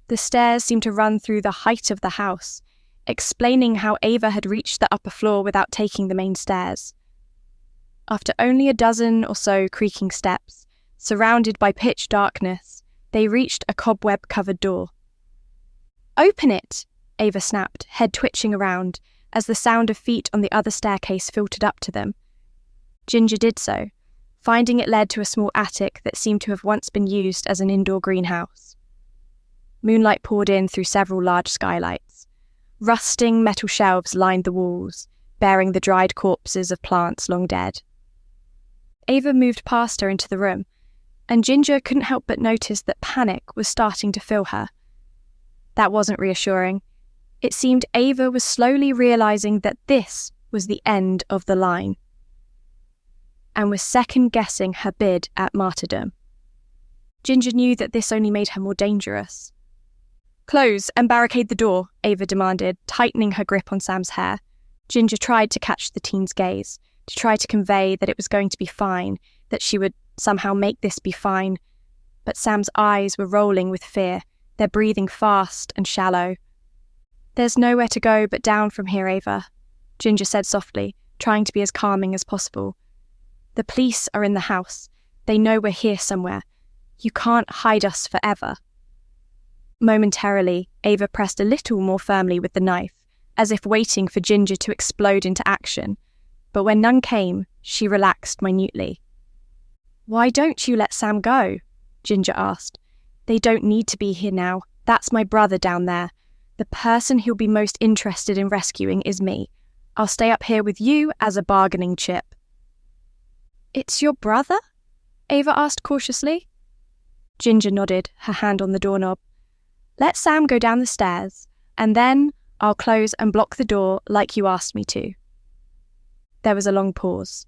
A: The stairs seemed to run through the height of the house, explaining how Ava had reached the upper floor without taking the main stairs. After only a dozen or so creaking steps, surrounded by pitch darkness, they reached a cobweb-covered door. "Open it!" Ava snapped, head twitching around, as the sound of feet on the other staircase filtered up to them. Ginger did so, finding it led to a small attic that seemed to have once been used as an indoor greenhouse. Moonlight poured in through several large skylights. Rusting metal shelves lined the walls, bearing the dried corpses of plants long dead. Ava moved past her into the room, and Ginger couldn't help but notice that panic was starting to fill her. That wasn't reassuring. It seemed Ava was slowly realizing that this was the end of the line, and was second-guessing her bid at martyrdom. Ginger knew that this only made her more dangerous. "Close and barricade the door," Ava demanded, tightening her grip on Sam's hair. Ginger tried to catch the teen's gaze, to try to convey that it was going to be fine, that she would somehow make this be fine. But Sam's eyes were rolling with fear, their breathing fast and shallow. "There's nowhere to go but down from here, Ava," Ginger said softly, trying to be as calming as possible. "The police are in the house. They know we're here somewhere. You can't hide us forever." Momentarily, Ava pressed a little more firmly with the knife, as if waiting for Ginger to explode into action. But when none came, she relaxed minutely. "Why don't you let Sam go?" Ginger asked. "They don't need to be here now. That's my brother down there. The person who'll be most interested in rescuing is me. I'll stay up here with you as a bargaining chip." "It's your brother?" Ava asked cautiously. Ginger nodded, her hand on the doorknob. "Let Sam go down the stairs, and then I'll close and block the door like you asked me to." There was a long pause.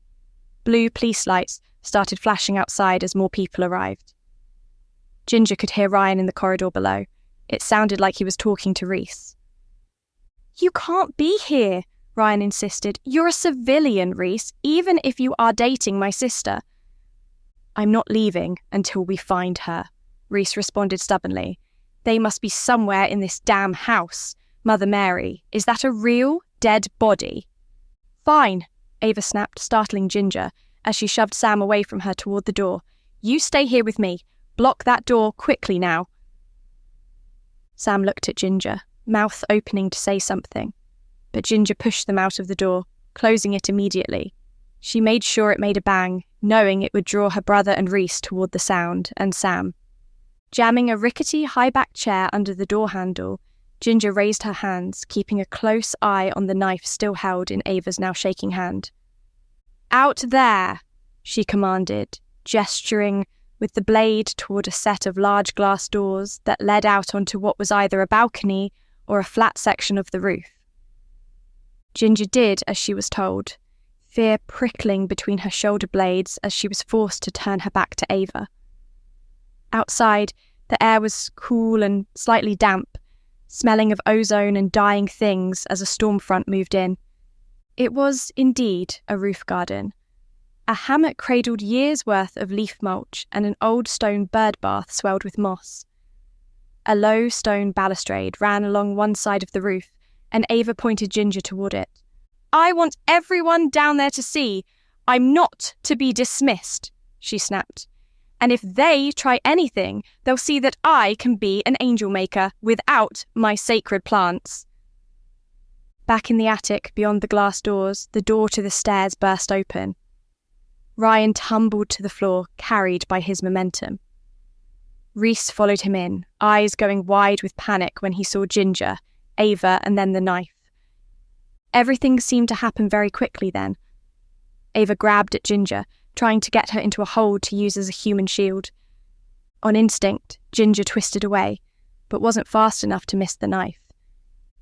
A: Blue police lights started flashing outside as more people arrived. Ginger could hear Ryan in the corridor below. It sounded like he was talking to Reese. "You can't be here," Ryan insisted. "You're a civilian, Reese, even if you are dating my sister." "I'm not leaving until we find her," Reese responded stubbornly. "They must be somewhere in this damn house. Mother Mary, is that a real, dead body?" "Fine," Ava snapped, startling Ginger, as she shoved Sam away from her toward the door. "You stay here with me. Block that door quickly now." Sam looked at Ginger, mouth opening to say something, but Ginger pushed them out of the door, closing it immediately. She made sure it made a bang, knowing it would draw her brother and Reese toward the sound, and Sam. Jamming a rickety, high-backed chair under the door handle, Ginger raised her hands, keeping a close eye on the knife still held in Ava's now shaking hand. "Out there!" she commanded, gesturing with the blade toward a set of large glass doors that led out onto what was either a balcony or a flat section of the roof. Ginger did as she was told, fear prickling between her shoulder blades as she was forced to turn her back to Ava. Outside, the air was cool and slightly damp, smelling of ozone and dying things as a storm front moved in. It was indeed a roof garden. A hammock cradled years' worth of leaf mulch and an old stone bird bath swelled with moss. A low stone balustrade ran along one side of the roof, and Ava pointed Ginger toward it. "I want everyone down there to see. I'm not to be dismissed," she snapped. "And if they try anything, they'll see that I can be an angel maker without my sacred plants." Back in the attic, beyond the glass doors, the door to the stairs burst open. Ryan tumbled to the floor, carried by his momentum. Rhys followed him in, eyes going wide with panic when he saw Ginger, Ava, and then the knife. Everything seemed to happen very quickly then. Ava grabbed at Ginger, trying to get her into a hold to use as a human shield. On instinct, Ginger twisted away, but wasn't fast enough to miss the knife.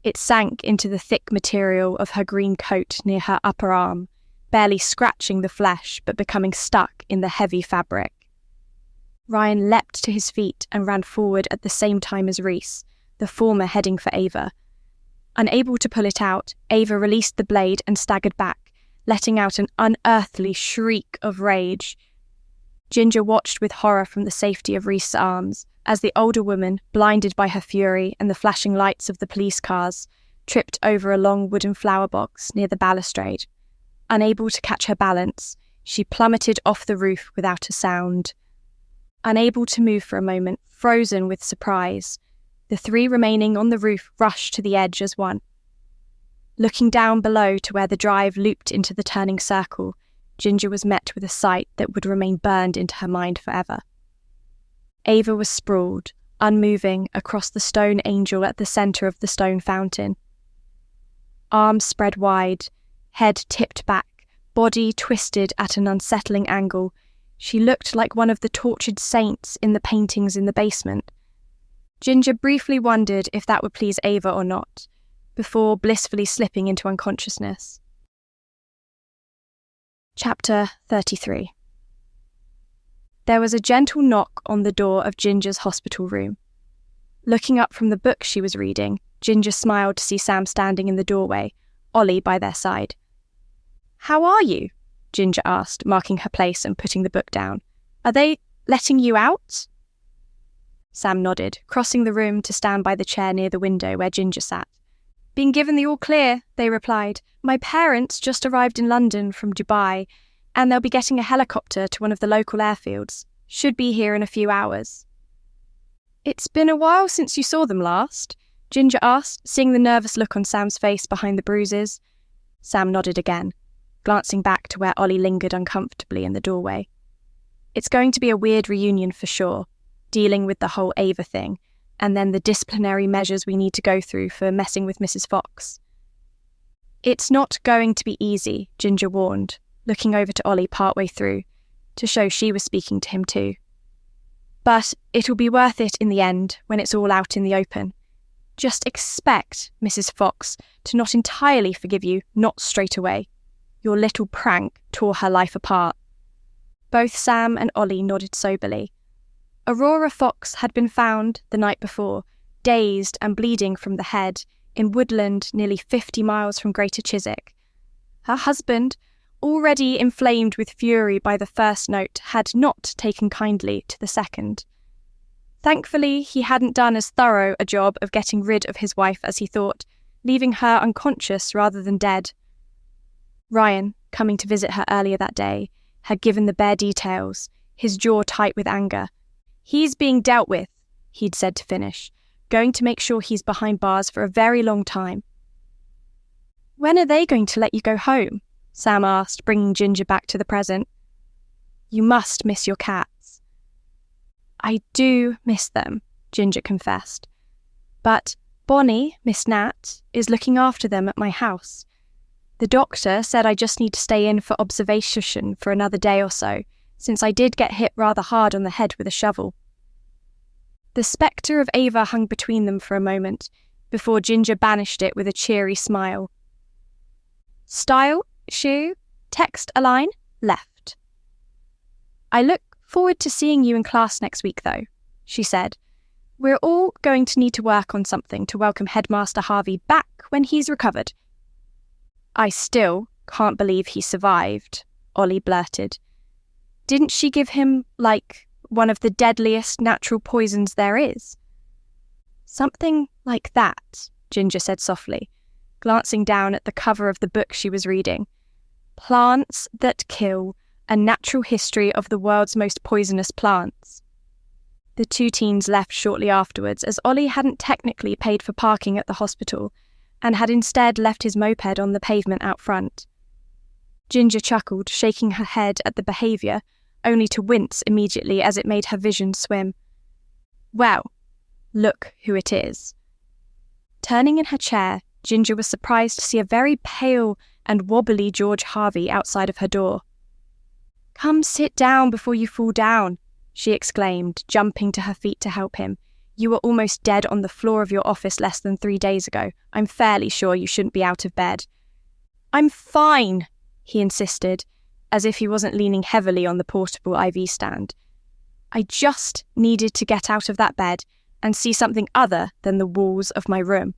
A: It sank into the thick material of her green coat near her upper arm, barely scratching the flesh but becoming stuck in the heavy fabric. Ryan leapt to his feet and ran forward at the same time as Rhys, the former heading for Ava. Unable to pull it out, Ava released the blade and staggered back, letting out an unearthly shriek of rage. Ginger watched with horror from the safety of Rhys' arms as the older woman, blinded by her fury and the flashing lights of the police cars, tripped over a long wooden flower box near the balustrade. Unable to catch her balance, she plummeted off the roof without a sound. Unable to move for a moment, frozen with surprise, the three remaining on the roof rushed to the edge as one. Looking down below to where the drive looped into the turning circle, Ginger was met with a sight that would remain burned into her mind forever. Ava was sprawled, unmoving, across the stone angel at the centre of the stone fountain. Arms spread wide, head tipped back, body twisted at an unsettling angle, she looked like one of the tortured saints in the paintings in the basement. Ginger briefly wondered if that would please Ava or not, before blissfully slipping into unconsciousness. Chapter 33. There was a gentle knock on the door of Ginger's hospital room. Looking up from the book she was reading, Ginger smiled to see Sam standing in the doorway, Ollie by their side. "How are you?" Ginger asked, marking her place and putting the book down. "Are they letting you out?" Sam nodded, crossing the room to stand by the chair near the window where Ginger sat. "Been given the all clear," they replied. "My parents just arrived in London from Dubai, and they'll be getting a helicopter to one of the local airfields. Should be here in a few hours." "It's been a while since you saw them last?" Ginger asked, seeing the nervous look on Sam's face behind the bruises. Sam nodded again, glancing back to where Ollie lingered uncomfortably in the doorway. "It's going to be a weird reunion for sure, dealing with the whole Ava thing, and then the disciplinary measures we need to go through for messing with Mrs. Fox." "It's not going to be easy," Ginger warned, looking over to Ollie partway through, to show she was speaking to him too. "But it'll be worth it in the end, when it's all out in the open. Just expect Mrs. Fox to not entirely forgive you, not straight away. Your little prank tore her life apart." Both Sam and Ollie nodded soberly. Aurora Fox had been found, the night before, dazed and bleeding from the head, in woodland nearly 50 miles from Greater Chiswick. Her husband, already inflamed with fury by the first note, had not taken kindly to the second. Thankfully, he hadn't done as thorough a job of getting rid of his wife as he thought, leaving her unconscious rather than dead. Ryan, coming to visit her earlier that day, had given the bare details, his jaw tight with anger. "He's being dealt with," he'd said to finish, "going to make sure he's behind bars for a very long time." "When are they going to let you go home?" Sam asked, bringing Ginger back to the present. "You must miss your cats." "I do miss them," Ginger confessed. "But Bonnie, Miss Nat, is looking after them at my house. The doctor said I just need to stay in for observation for another day or so, since I did get hit rather hard on the head with a shovel." The spectre of Ava hung between them for a moment, before Ginger banished it with a cheery smile. "Style, shoe, text a line, left." "I look forward to seeing you in class next week, though," she said. "We're all going to need to work on something to welcome Headmaster Harvey back when he's recovered." "I still can't believe he survived," Ollie blurted. "Didn't she give him, one of the deadliest natural poisons there is?" "Something like that," Ginger said softly, glancing down at the cover of the book she was reading. "Plants That Kill, A Natural History of the World's Most Poisonous Plants." The two teens left shortly afterwards, as Ollie hadn't technically paid for parking at the hospital and had instead left his moped on the pavement out front. Ginger chuckled, shaking her head at the behaviour, only to wince immediately as it made her vision swim. "Well, look who it is." Turning in her chair, Ginger was surprised to see a very pale and wobbly George Harvey outside of her door. "Come sit down before you fall down," she exclaimed, jumping to her feet to help him. "You were almost dead on the floor of your office less than 3 days ago. I'm fairly sure you shouldn't be out of bed." "I'm fine," he insisted, as if he wasn't leaning heavily on the portable IV stand. "I just needed to get out of that bed and see something other than the walls of my room."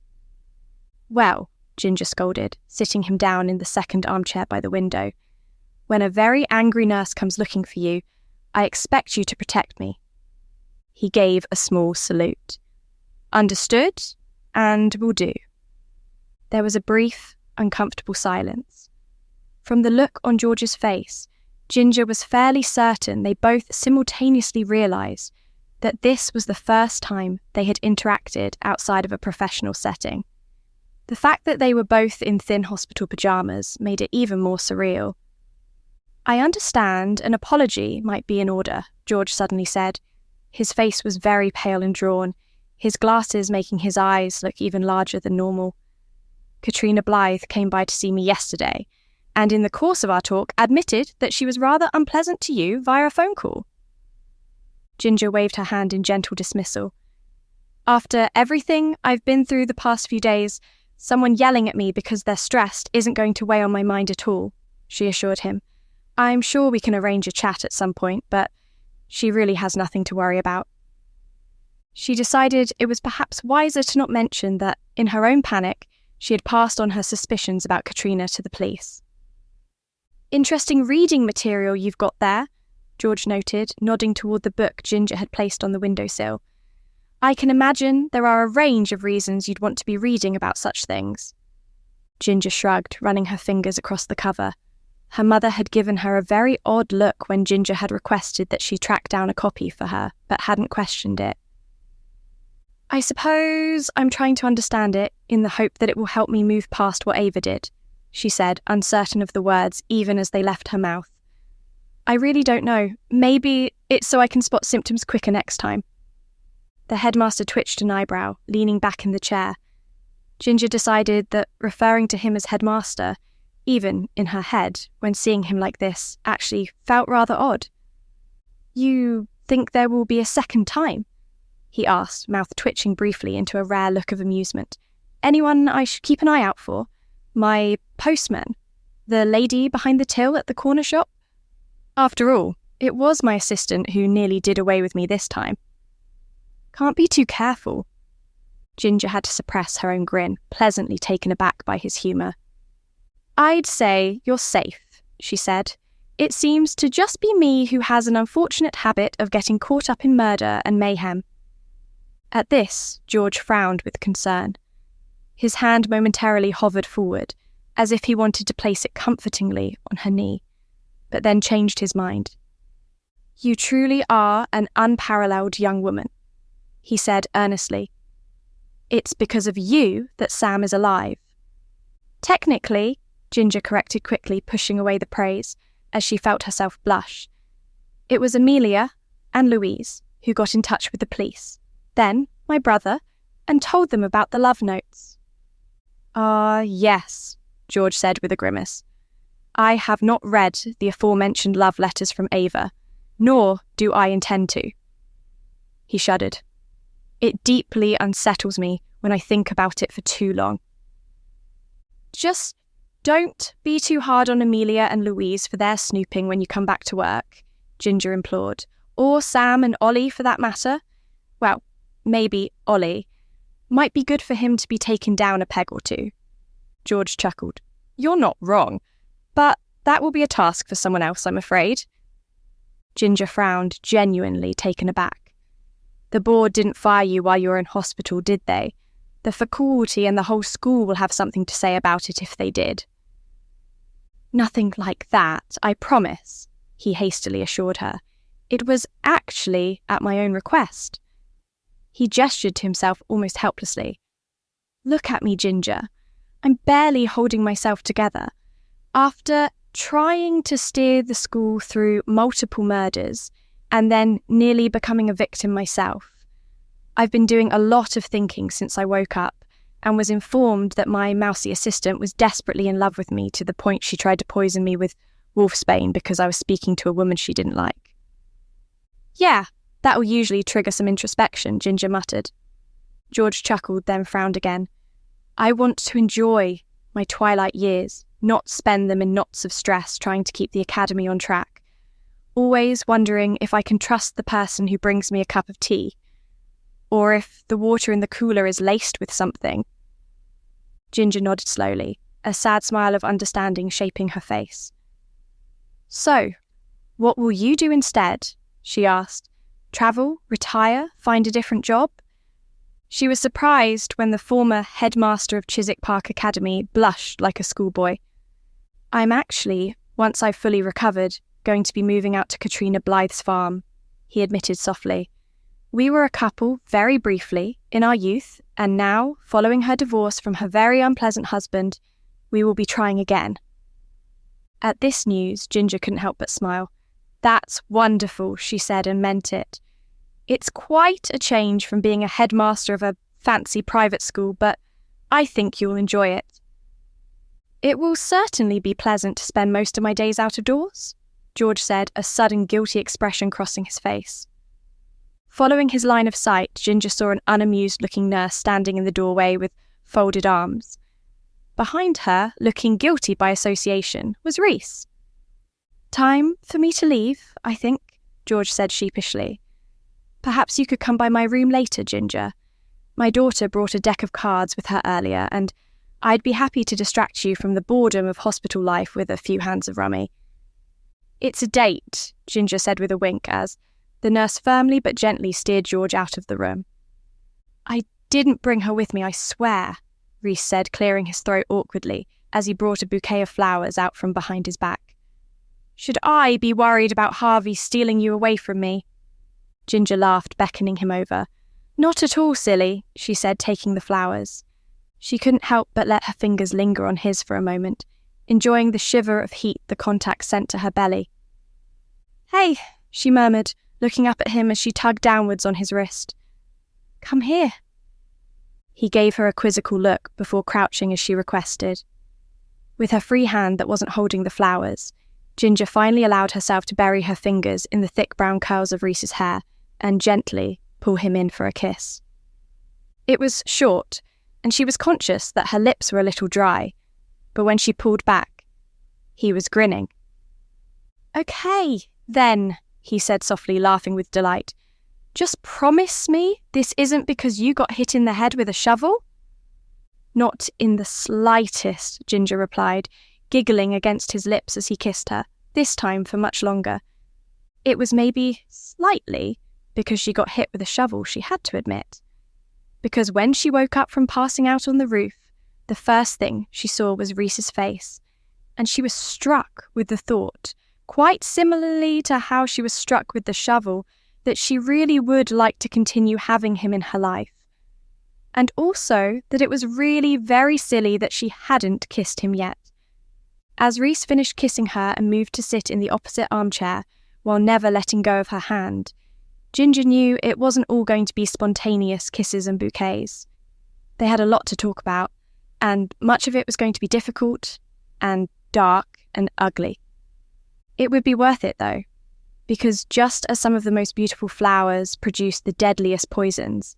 A: "Well," Ginger scolded, sitting him down in the second armchair by the window, "when a very angry nurse comes looking for you, I expect you to protect me." He gave a small salute. "Understood, and will do." There was a brief, uncomfortable silence. From the look on George's face, Ginger was fairly certain they both simultaneously realised that this was the first time they had interacted outside of a professional setting. The fact that they were both in thin hospital pyjamas made it even more surreal. "I understand an apology might be in order," George suddenly said. His face was very pale and drawn, his glasses making his eyes look even larger than normal. "Katrina Blythe came by to see me yesterday, and in the course of our talk admitted that she was rather unpleasant to you via a phone call." Ginger waved her hand in gentle dismissal. "After everything I've been through the past few days, someone yelling at me because they're stressed isn't going to weigh on my mind at all," she assured him. "I'm sure we can arrange a chat at some point, but she really has nothing to worry about." She decided it was perhaps wiser to not mention that, in her own panic, she had passed on her suspicions about Katrina to the police. "Interesting reading material you've got there," George noted, nodding toward the book Ginger had placed on the windowsill. "I can imagine there are a range of reasons you'd want to be reading about such things." Ginger shrugged, running her fingers across the cover. Her mother had given her a very odd look when Ginger had requested that she track down a copy for her, but hadn't questioned it. "I suppose I'm trying to understand it in the hope that it will help me move past what Ava did," she said, uncertain of the words even as they left her mouth. "I really don't know. Maybe it's so I can spot symptoms quicker next time." The headmaster twitched an eyebrow, leaning back in the chair. Ginger decided that referring to him as headmaster, even in her head, when seeing him like this, actually felt rather odd. "You think there will be a second time?" he asked, mouth twitching briefly into a rare look of amusement. "Anyone I should keep an eye out for? My postman? The lady behind the till at the corner shop? After all, it was my assistant who nearly did away with me this time." "Can't be too careful." Ginger had to suppress her own grin, pleasantly taken aback by his humour. "I'd say you're safe," she said. "It seems to just be me who has an unfortunate habit of getting caught up in murder and mayhem." At this, George frowned with concern. His hand momentarily hovered forward, as if he wanted to place it comfortingly on her knee, but then changed his mind. "You truly are an unparalleled young woman," he said earnestly. "It's because of you that Sam is alive." "Technically," Ginger corrected quickly, pushing away the praise, as she felt herself blush, "it was Amelia and Louise who got in touch with the police, then my brother, and told them about the love notes." "Ah, yes," George said with a grimace. "I have not read the aforementioned love letters from Ava, nor do I intend to." He shuddered. "It deeply unsettles me when I think about it for too long." "Just don't be too hard on Amelia and Louise for their snooping when you come back to work," Ginger implored. "Or Sam and Ollie, for that matter. well, maybe Ollie, might be good for him to be taken down a peg or two. George chuckled. You're not wrong, but that will be a task for someone else, I'm afraid. Ginger frowned, genuinely taken aback. The board didn't fire you while you were in hospital, did they? The faculty and the whole school will have something to say about it if they did. Nothing like that, I promise, he hastily assured her. It was actually at my own request. He gestured to himself almost helplessly. Look at me, Ginger. I'm barely holding myself together. After trying to steer the school through multiple murders and then nearly becoming a victim myself, I've been doing a lot of thinking since I woke up and was informed that my mousy assistant was desperately in love with me to the point she tried to poison me with wolfsbane because I was speaking to a woman she didn't like. Yeah, that will usually trigger some introspection, Ginger muttered. George chuckled, then frowned again. I want to enjoy my twilight years, not spend them in knots of stress trying to keep the academy on track, always wondering if I can trust the person who brings me a cup of tea, or if the water in the cooler is laced with something. Ginger nodded slowly, a sad smile of understanding shaping her face. So, what will you do instead? She asked. Travel, retire, find a different job? She was surprised when the former headmaster of Chiswick Park Academy blushed like a schoolboy. I'm actually, once I've fully recovered, going to be moving out to Katrina Blythe's farm, he admitted softly. We were a couple, very briefly, in our youth, and now, following her divorce from her very unpleasant husband, we will be trying again. At this news, Ginger couldn't help but smile. That's wonderful, she said, and meant it. It's quite a change from being a headmaster of a fancy private school, but I think you'll enjoy it. It will certainly be pleasant to spend most of my days out of doors, George said, a sudden guilty expression crossing his face. Following his line of sight, Ginger saw an unamused-looking nurse standing in the doorway with folded arms. Behind her, looking guilty by association, was Reese. Time for me to leave, I think, George said sheepishly. Perhaps you could come by my room later, Ginger. My daughter brought a deck of cards with her earlier, and I'd be happy to distract you from the boredom of hospital life with a few hands of rummy. It's a date, Ginger said with a wink as the nurse firmly but gently steered George out of the room. I didn't bring her with me, I swear, Reese said, clearing his throat awkwardly as he brought a bouquet of flowers out from behind his back. Should I be worried about Harvey stealing you away from me? Ginger laughed, beckoning him over. Not at all, silly, she said, taking the flowers. She couldn't help but let her fingers linger on his for a moment, enjoying the shiver of heat the contact sent to her belly. Hey, she murmured, looking up at him as she tugged downwards on his wrist. Come here. He gave her a quizzical look before crouching as she requested. With her free hand that wasn't holding the flowers, Ginger finally allowed herself to bury her fingers in the thick brown curls of Reese's hair and gently pull him in for a kiss. It was short, and she was conscious that her lips were a little dry, but when she pulled back, he was grinning. Okay, then, he said softly, laughing with delight. Just promise me this isn't because you got hit in the head with a shovel? Not in the slightest, Ginger replied, giggling against his lips as he kissed her, this time for much longer. It was maybe slightly because she got hit with a shovel, she had to admit. Because when she woke up from passing out on the roof, the first thing she saw was Reese's face, and she was struck with the thought, quite similarly to how she was struck with the shovel, that she really would like to continue having him in her life. And also that it was really very silly that she hadn't kissed him yet. As Reese finished kissing her and moved to sit in the opposite armchair, while never letting go of her hand, Ginger knew it wasn't all going to be spontaneous kisses and bouquets. They had a lot to talk about, and much of it was going to be difficult and dark and ugly. It would be worth it, though, because just as some of the most beautiful flowers produced the deadliest poisons,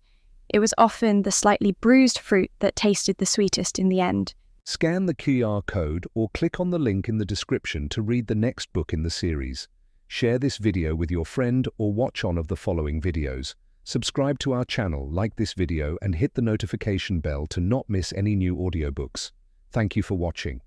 A: it was often the slightly bruised fruit that tasted the sweetest in the end.
B: Scan the QR code or click on the link in the description to read the next book in the series. Share this video with your friend or watch one of the following videos. Subscribe to our channel, like this video, and hit the notification bell to not miss any new audiobooks. Thank you for watching.